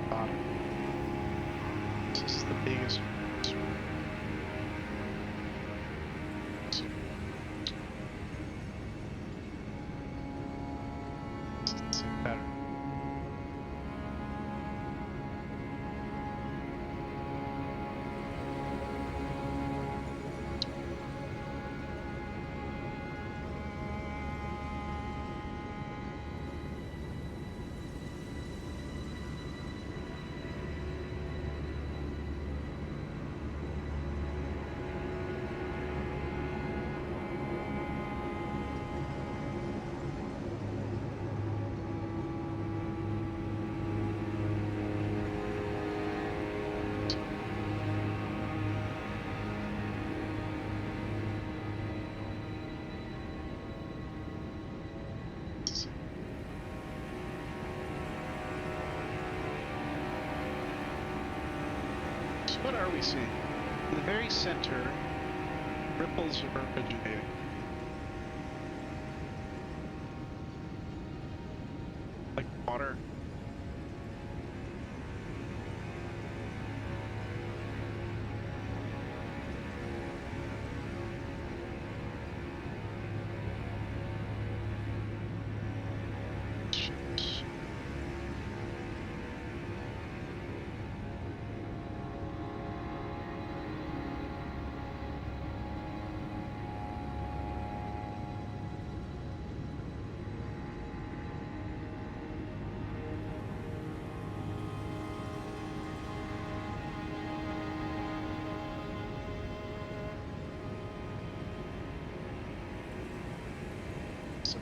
Bottom. This is the biggest. It's better. what are we seeing? In the very center, ripples are originating. Like water. Shit. So,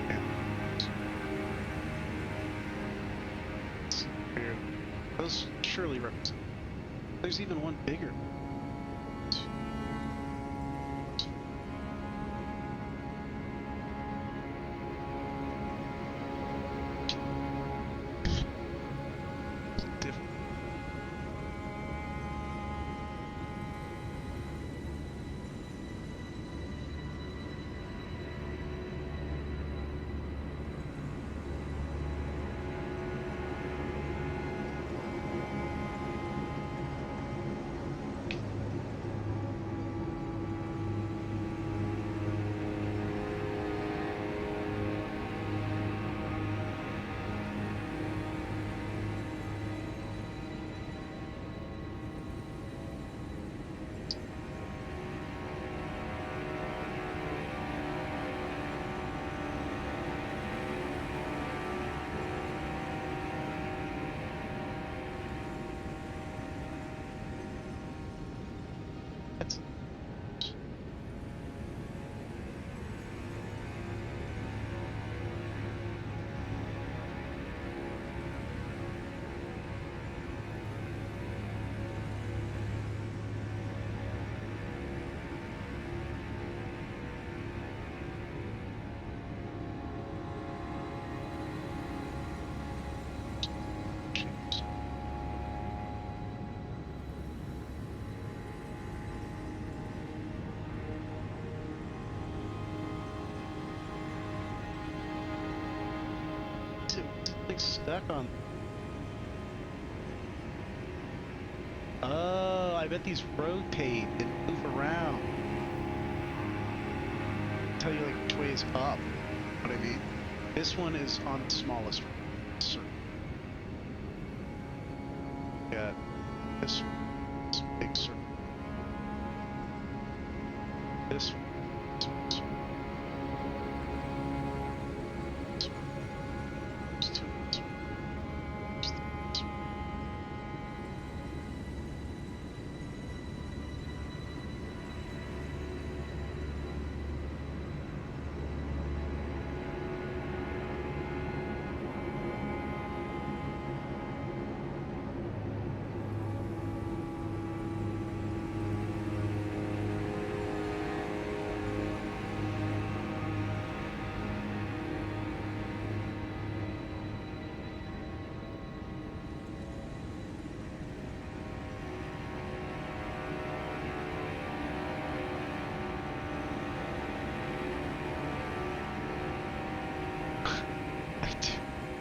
yeah. It's weird. Those surely represent. There's even one bigger. Different. That's shapes. Like stuck on. Oh, I bet these rotate and move around. Tell you like which way is up. What I mean? This one is on the smallest circle. Got this one, this big circle. This one. This one, this one. This one. This two, this one. This one.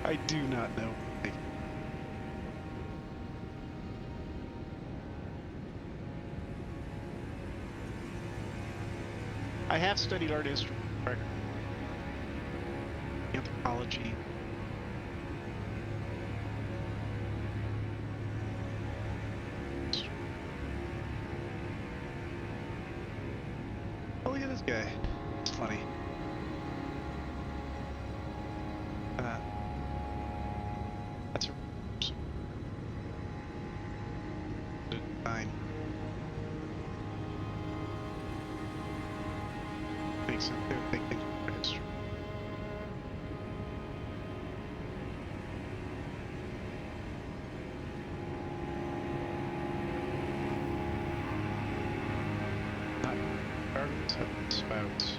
I do not know. I have studied art history, anthropology. Oh, look at this guy. It's funny. That's a fine. Makes sense. They would think things were history. Not gardens have spouts.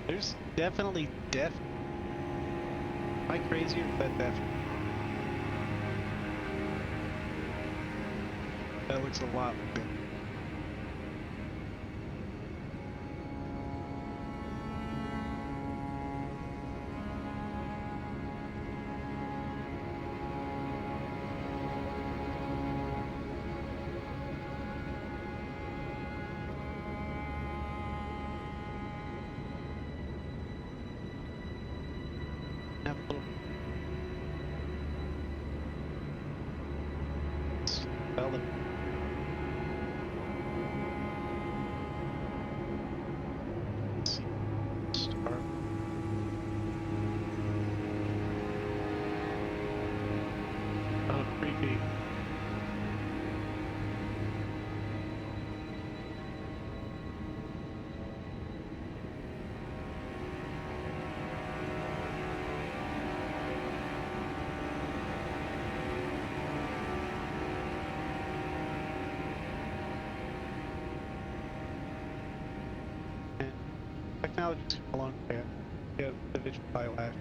There's definitely Am I crazy or is that definitely? That looks a lot bigger. Have a little spell it. See. Star. Oh, creepy. And technology's come a long way. Get the visual eyelash.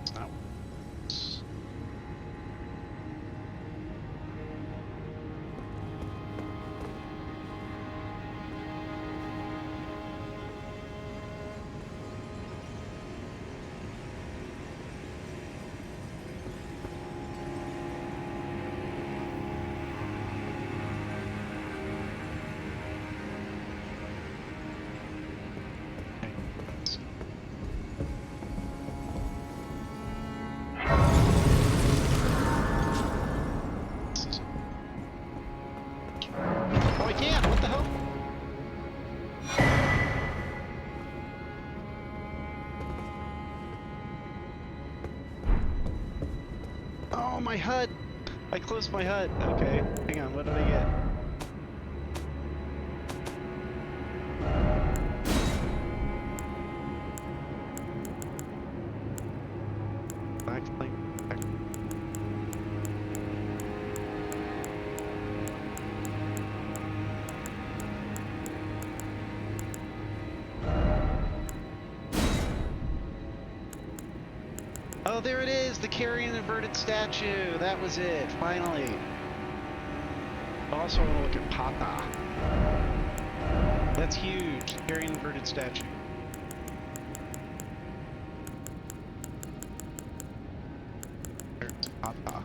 It's not. Oh, I can't! What the hell? Oh, my HUD! I closed my HUD. Okay, hang on, what did I get? Backplane. Oh, there it is! The carrying inverted statue! That was it, finally! Also, I want to look at Pata. That's huge! Carrying inverted statue. There's Pata.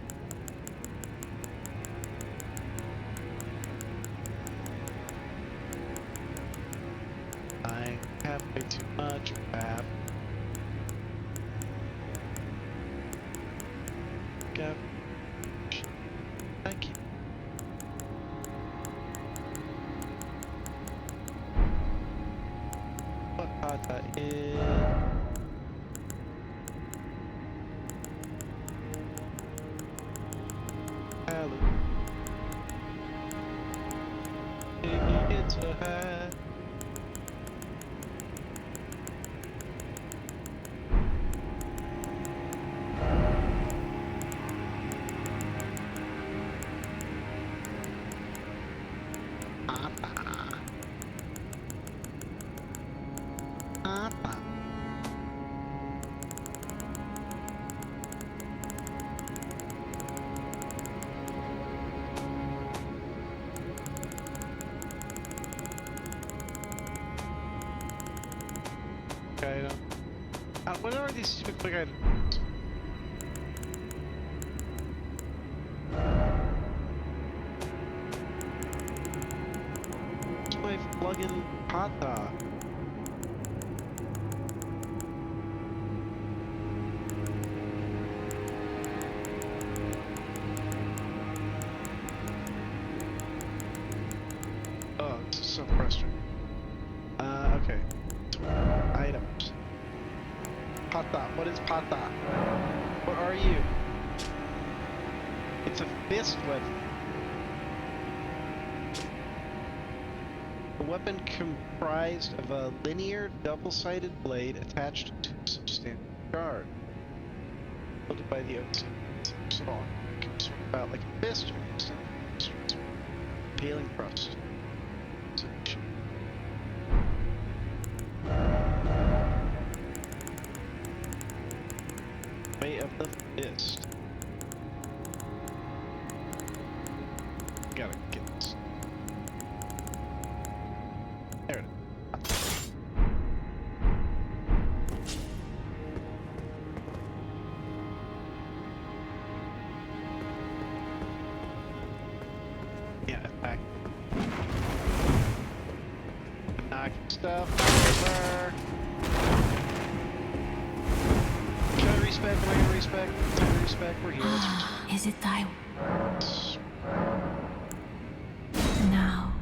I have way too much map. Go. Thank you. What Pata is? Hello. Maybe it's a hat. Item. What are these stupid quick items? Where's my plug-in Pata? Oh, this is so frustrating. Okay. Items. Pata. What is Pata? What are you? It's a fist weapon. A weapon comprised of a linear, double-sided blade attached to a substantial guard. Wielded by the OC saw. It can swing about like a fist or extend peeling thrust. Way of the fist. Gotta get this. There it is. Yeah, attack. Knock stuff over. Can I respec? Am I gonna respec? Time to respec. We're here. Let's Is it thy now?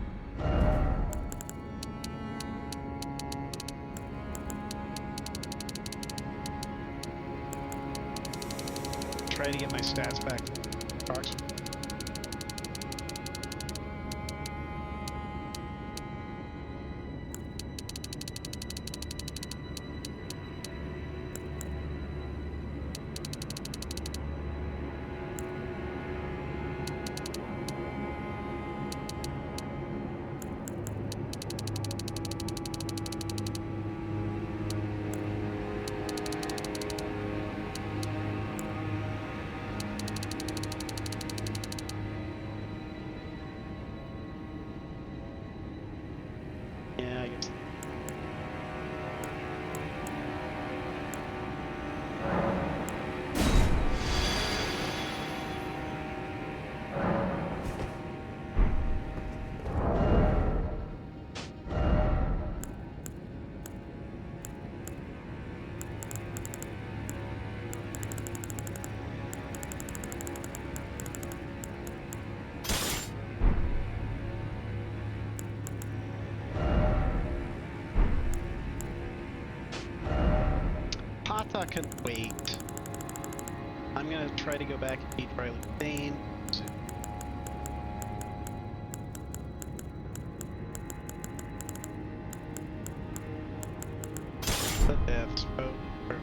try to get my stats back. Parks. Yeah, I guess. Pata can wait. I'm gonna try to go back and beat Riley Thane. The death's over.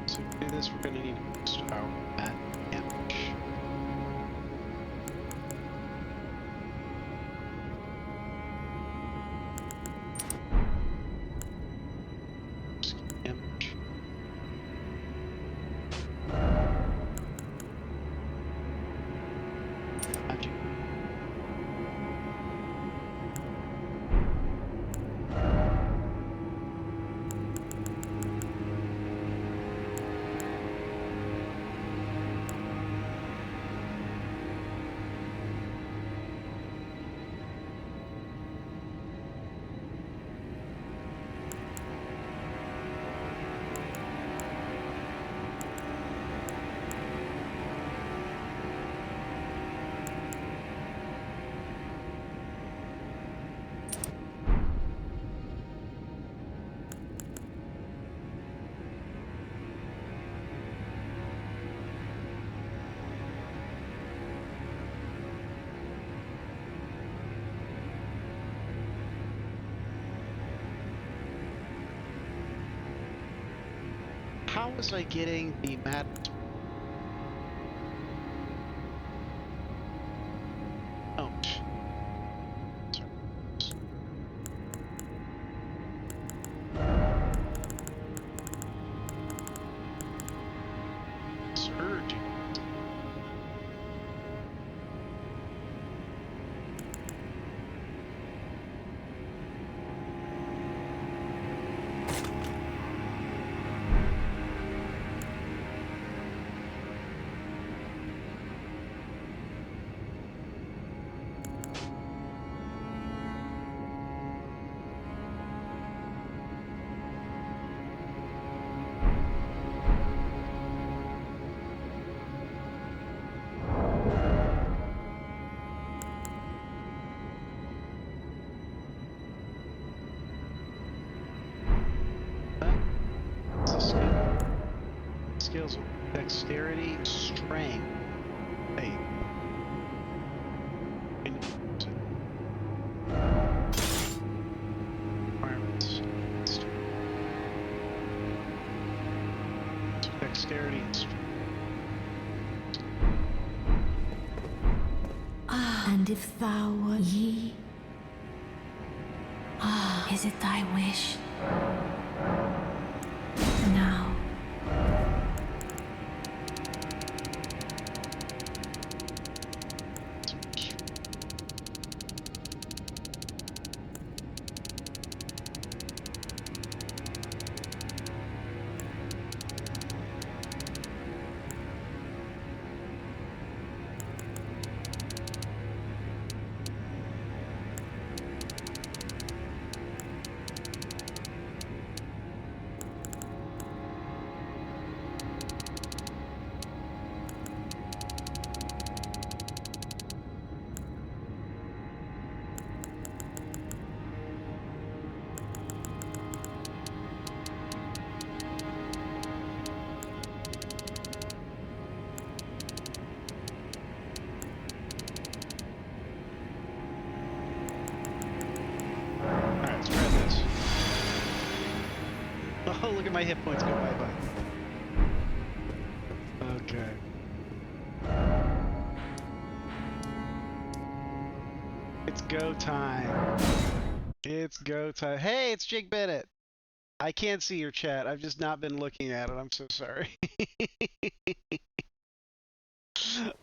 So to do this, we're gonna need to boost our mat damage. Damage. Magic. How was I getting the mat? Oh. Sorry. Surge. Dexterity and strength. And if thou were ye? Is it thy wish? Now. Oh, look at my hit points go bye-bye. Okay. It's go time. It's go time. Hey, it's Jake Bennett. I can't see your chat. I've just not been looking at it. I'm so sorry.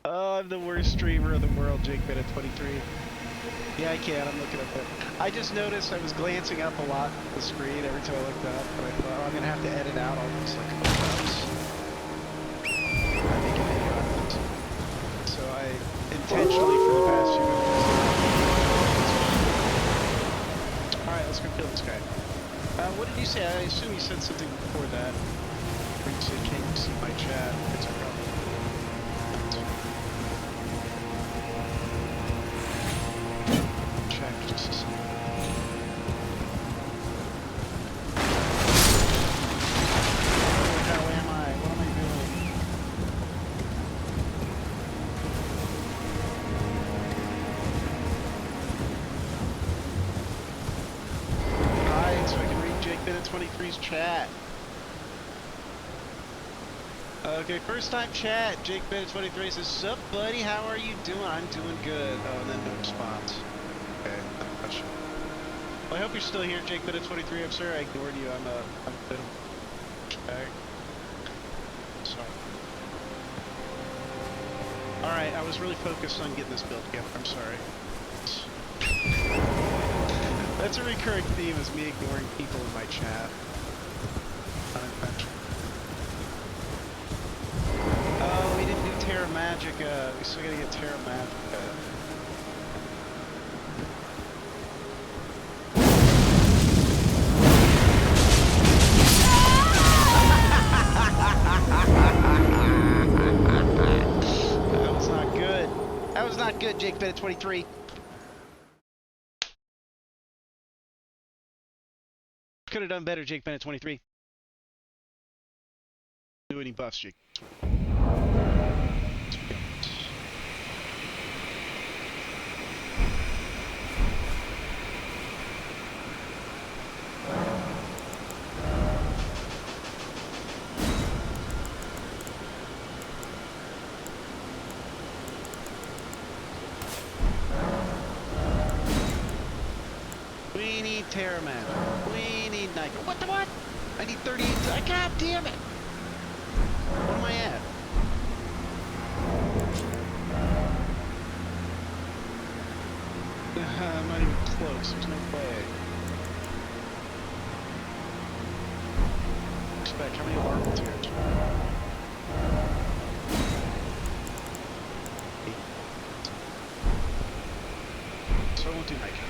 Oh, I'm the worst streamer in the world, Jake Bennett 23. Yeah, I can. I'm looking up it. I just noticed I was glancing up a lot at the screen every time I looked up, but I thought, oh, I'm going to have to edit out all those like hookups. I make a video out of it. So I intentionally, for the past few minutes. Alright, let's go kill this guy. What did you say? I assume you said something before that. Or you said, can you see my chat? It's a problem. Check just a second. Where the hell am I? What am I doing? Alright, so I can read Jake Bennett 23's chat. Okay, first time chat. Jake Bennett 23 says, sup buddy, how are you doing? I'm doing good. Oh, and then no response. Okay, no question. Well, I hope you're still here, Jake Bennett 23. I'm sorry I ignored you. I'm a bit of okay. Sorry. Alright, I was really focused on getting this built together. I'm sorry. That's a recurring theme, is me ignoring people in my chat. Unintentional. Oh, we didn't do Terra Magica. We still gotta get Terra Magica. That was not good. That was not good, Jake Bennett 23. Could have done better, Jake Bennett 23. Do any buffs, Jake. We need Terra Magic. We need Nitro. What the what? I need 38. God damn it! What am I at? I'm not even close. There's no way. Expect how many marble tears? 8. So I won't do Nitro.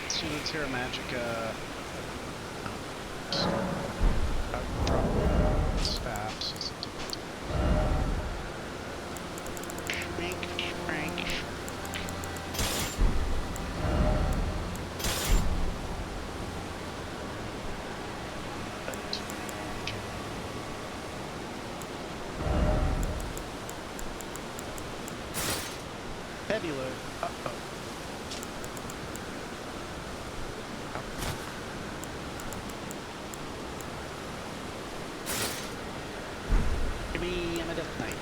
Let's do the Terra Magica. Drop staffs. Shrink, shrink. Heavy load. Uh-oh. my Death Knight.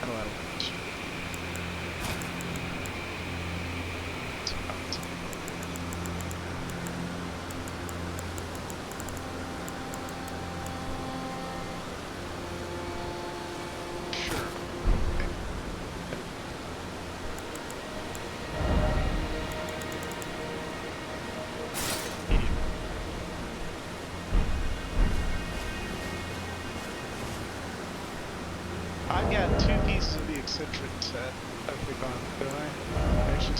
How do I launch? Sure. Okay. Medium. I've got 2 pieces of the eccentric set. I think on, don't I? Actually,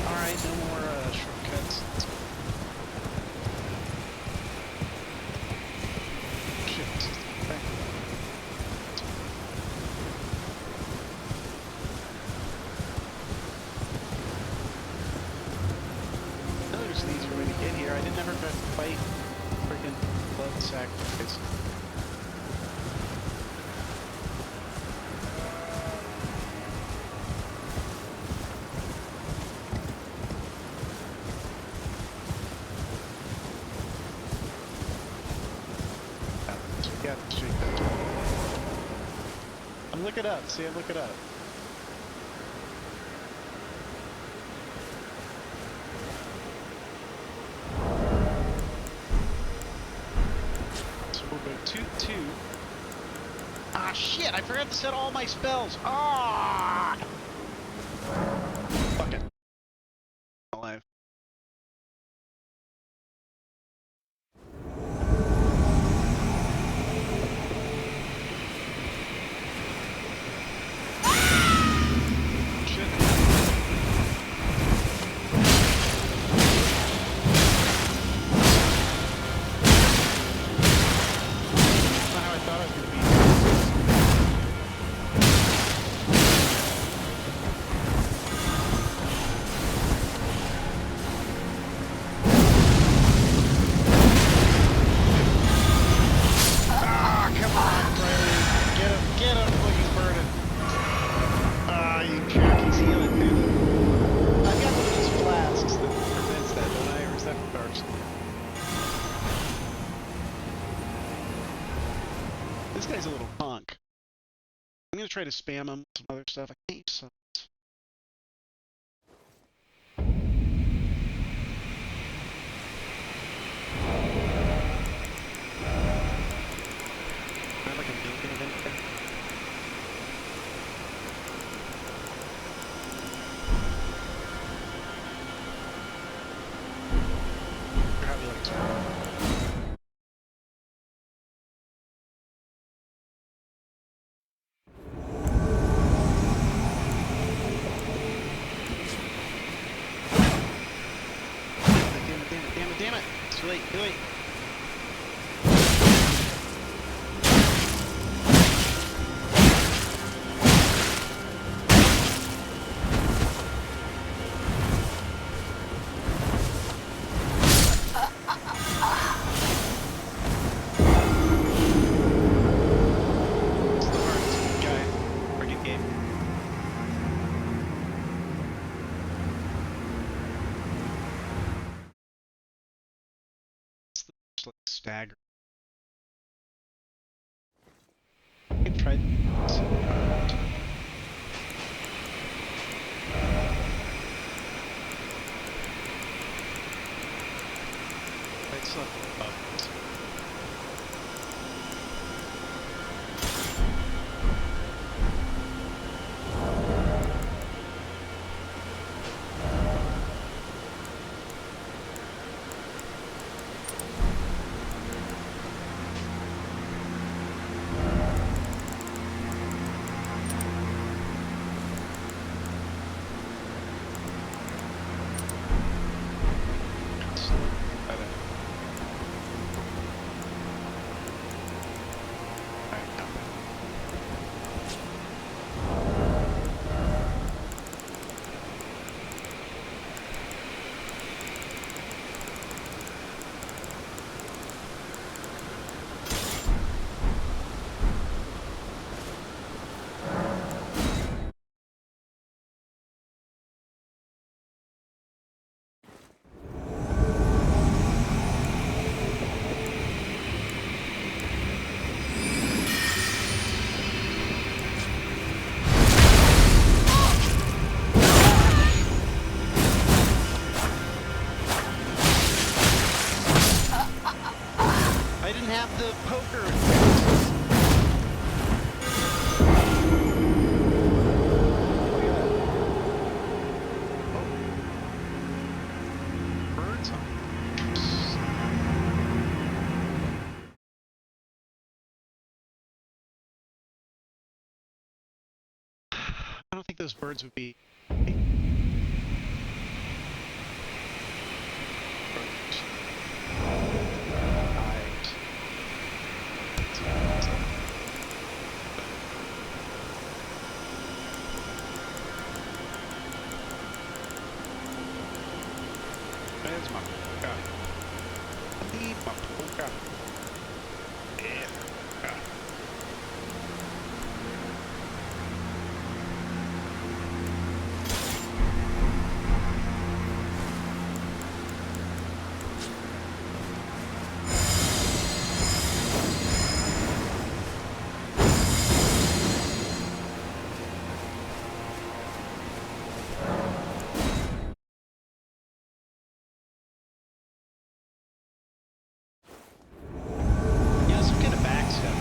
alright, no more shortcuts. Shit, this is the thing. I know there's an easier way to get here. I didn't ever have to fight freaking blood sacrifice. Yeah, shake that. I'm looking up. See, I'm looking up. So we'll go 2-2. Ah, shit! I forgot to set all my spells. Ah! Fuck it. Alive. Shit. That's not how I thought it was gonna be. Ah, come on, Riley. Get him, before he's burning. Ah, you jerk, he's healing, dude. I've got one of those flasks that prevents that, don't I? Or is that from Dark Souls? This guy's a little punk. I'm gonna try to spam him with some other stuff. I can't use some. I have like a built-in event there. Or have you like some- Damn it. Too late, too late. It's the hardest guy friggin' game. It's the most like stagger. I tried. It's not buttons. I don't think those birds would be. There's my polka. I need my polka. Yeah. Yeah, some kind of backstep.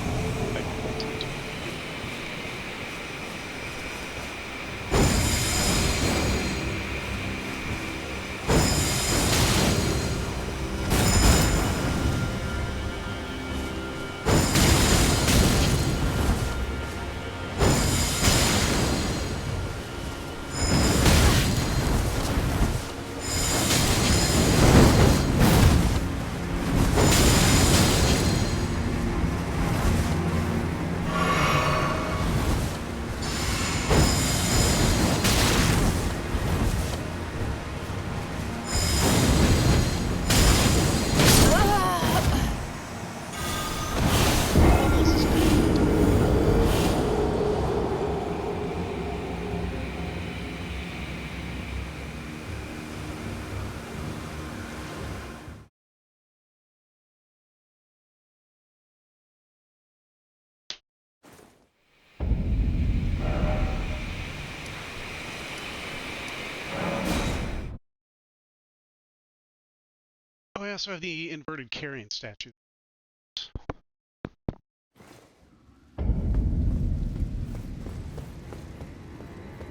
Oh, I also have the inverted carrion statue.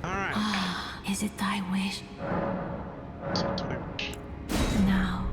Alright. Ah, is it thy wish? So it's my wish. Now.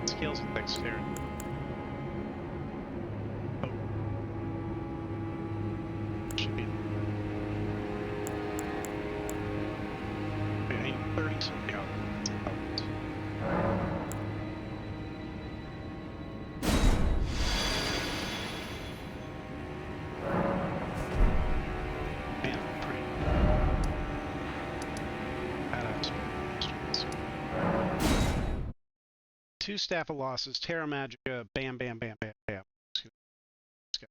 Skills and dexterity. Oh. Should be. Wait, I need 30 something out. Man, pretty. Badass. 2 staff of losses, Terra Magica, bam, bam, bam, bam, bam. Let's go.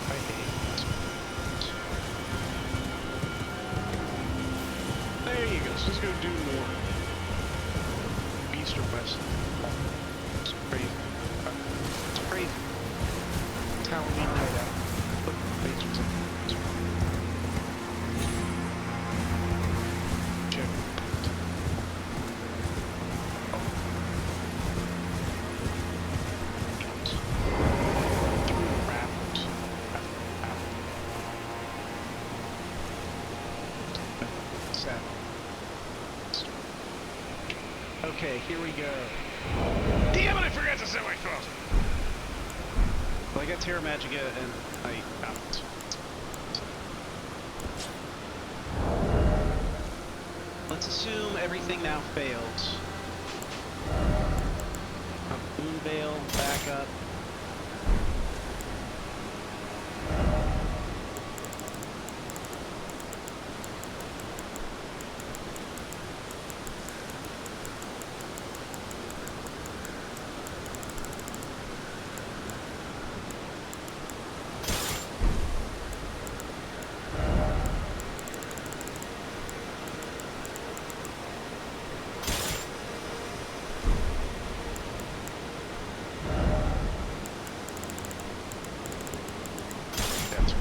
I hate this. There you go, so let's go do more. East or west. It's crazy. It's crazy. It's Halloween night out. Look, pictures of check. Okay, here we go. Damn it, I forgot to set my cross. Well, I got Terra Magica and I out. Let's assume everything now fails. Moon Veil, back up.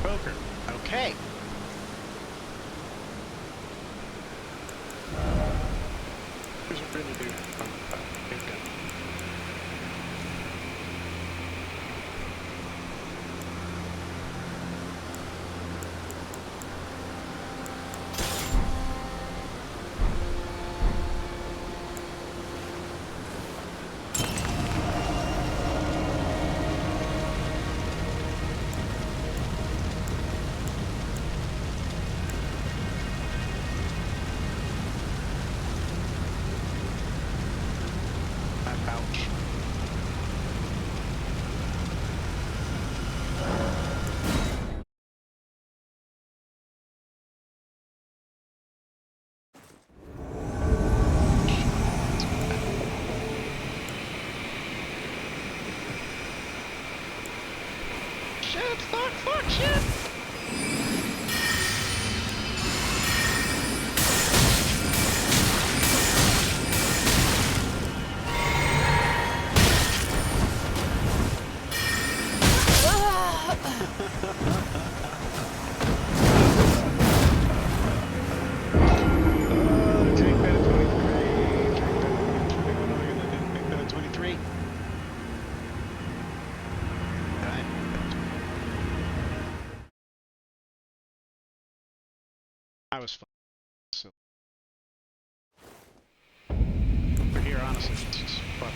Poker. Okay. Here's what we're gonna do. Here we go. Ouch. Shit, fuck, shit! Take that at 23. Take that at 23. Alright. I was fun. So. We're here, honestly. It's just fun.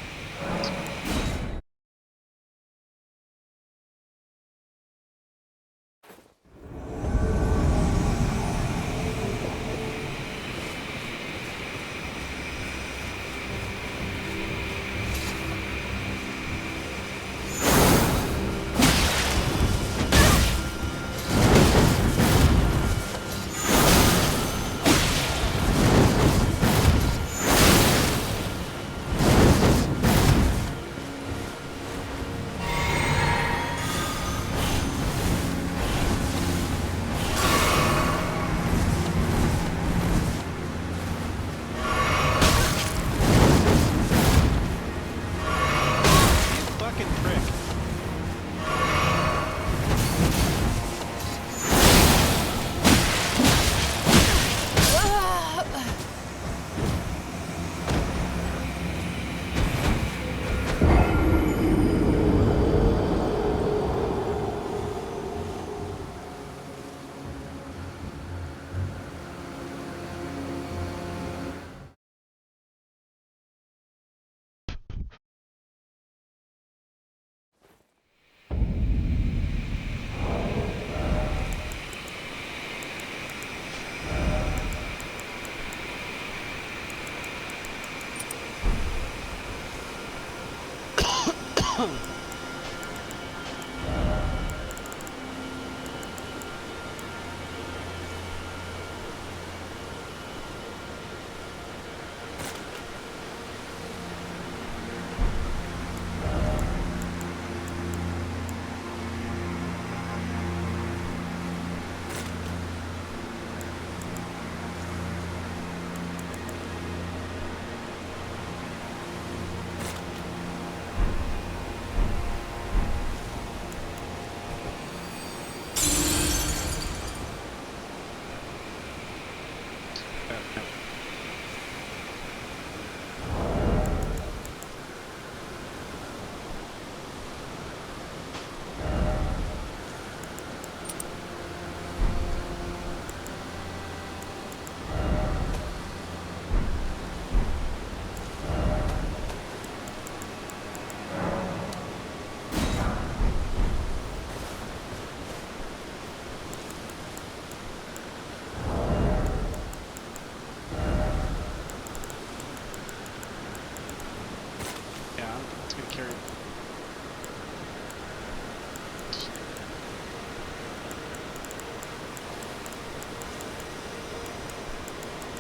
gonna carry.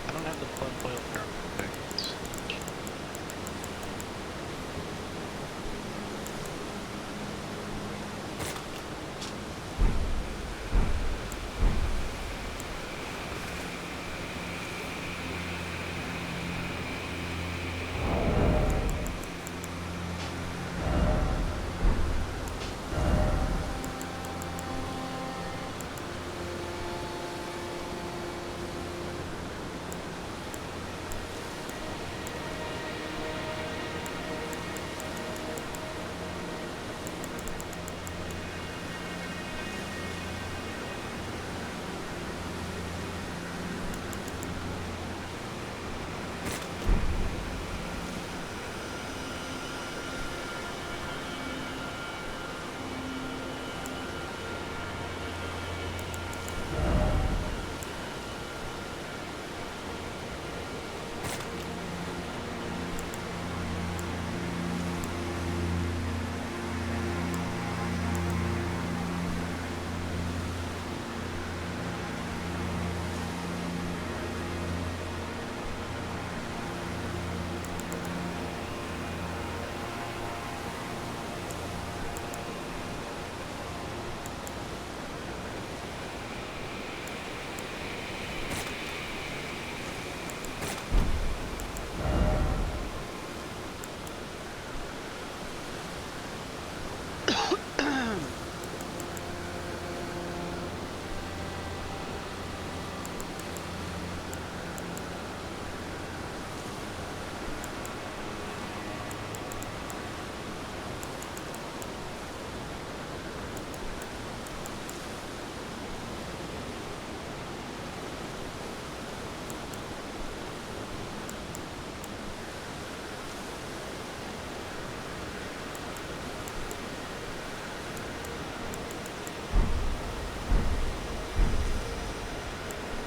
I don't have the blood oil there. Okay.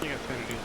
You got plenty to do.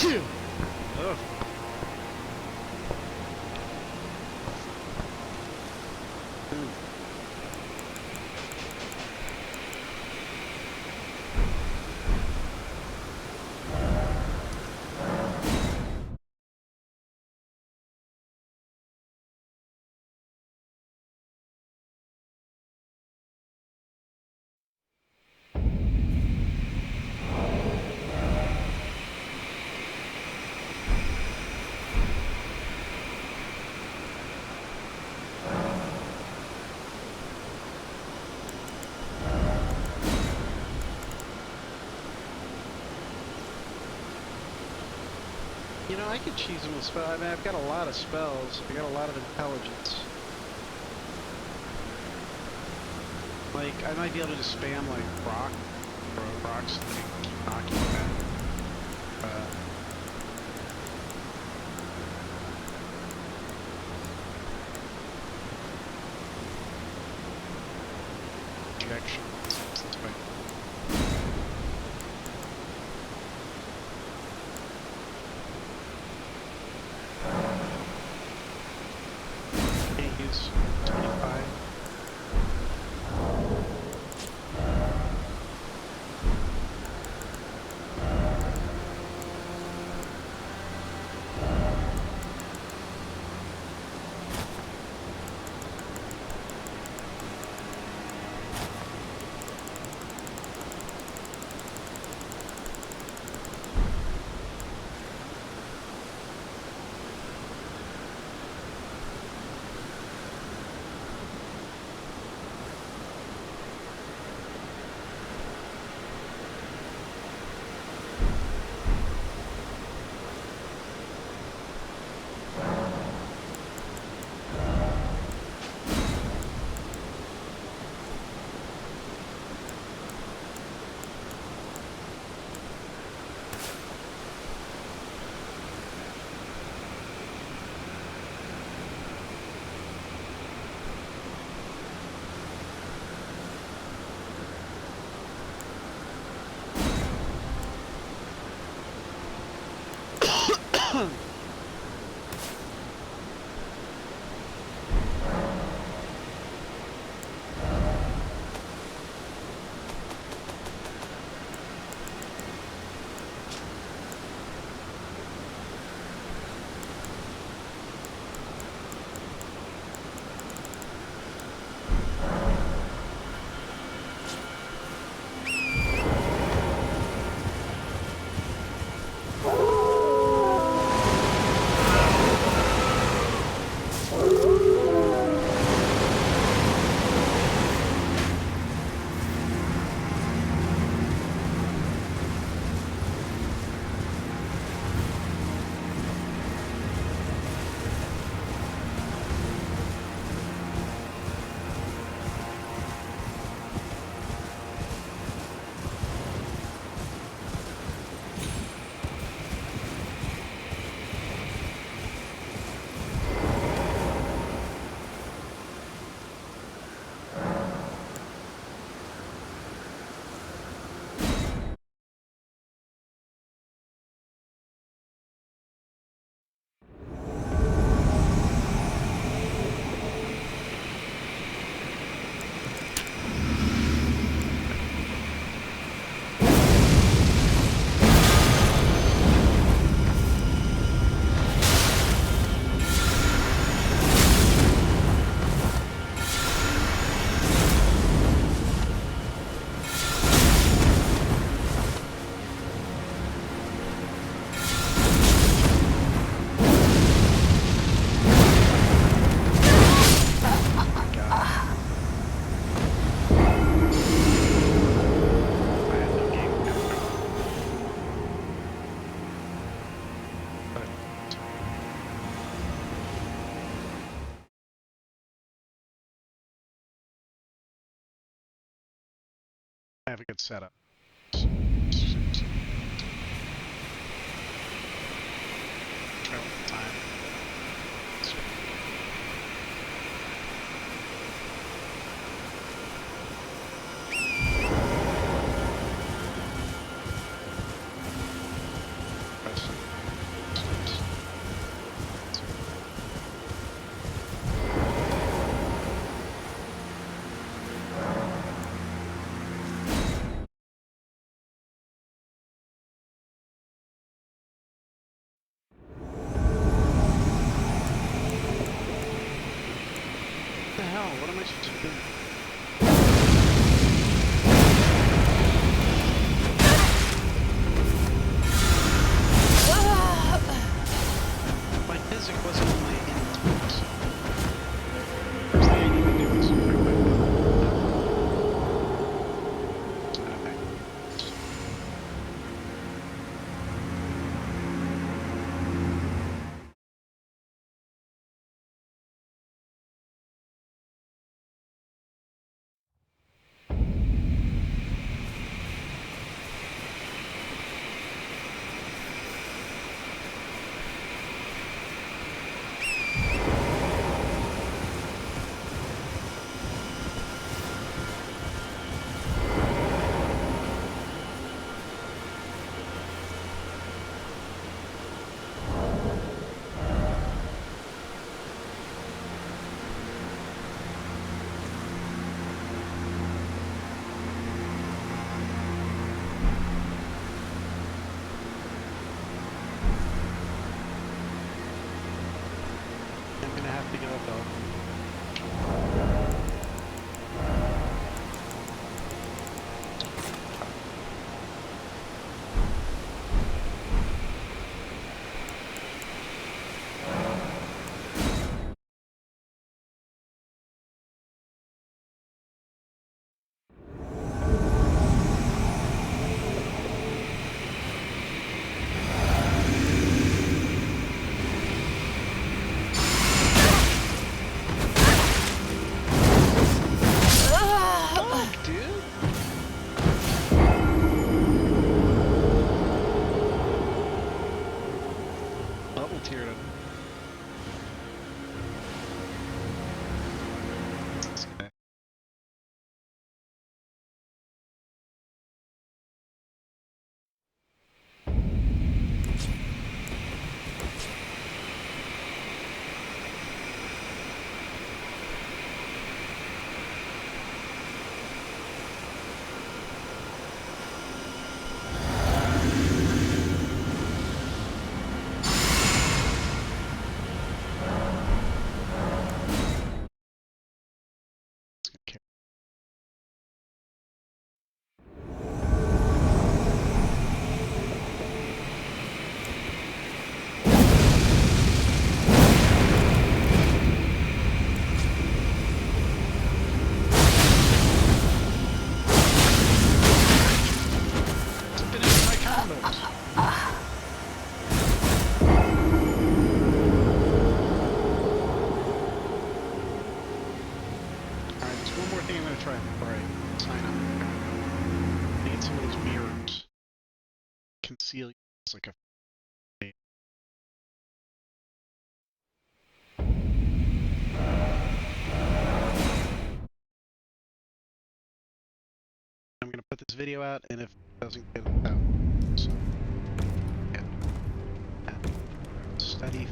Ugh. You know, I could cheese them with spells. I mean, I've got a lot of spells. I got a lot of intelligence. Like, I might be able to just spam, like, rock, or rocks, and keep knocking them out. Ejection. That's fine. Can't use 25. I have a good setup. Try one more time. Press gonna try it before I sign up. I get some of those mirrors. Conceal you as like a. I'm gonna put this video out, and if it doesn't get out, so yeah. Study.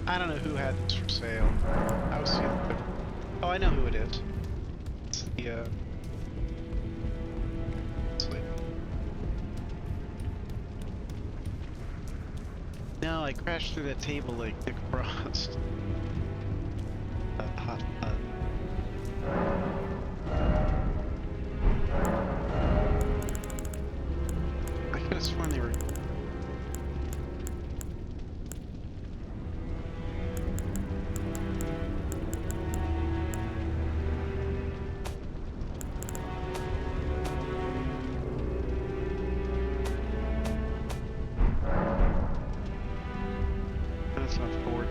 I don't know who had this for sale. I was seeing the... Oh, I know who it is. It's the, it's like... No, I crashed through that table like Nick Frost. Hot. I could have sworn they were... That's not forward.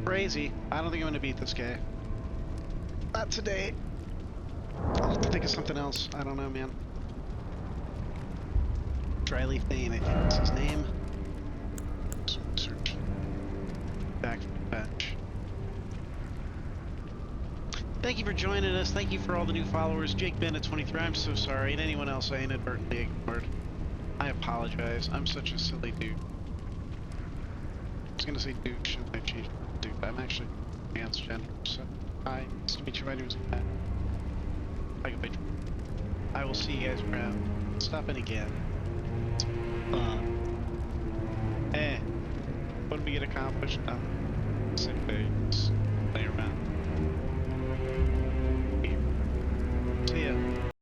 Crazy. I don't think I'm gonna beat this guy. Not today. I'll have to think of something else. I don't know, man. Dryleaf Thane, I think that's his name. Search. Back from the bench. Thank you for joining us. Thank you for all the new followers. Jake Bennett 23. I'm so sorry. And anyone else I inadvertently ignored. I apologize. I'm such a silly dude. I was gonna say douche and I changed it to dude. I'm actually transgender, so hi. Nice to meet you. My name is Matt. I will see you guys around. Stop in again. What did we get accomplished? Same days.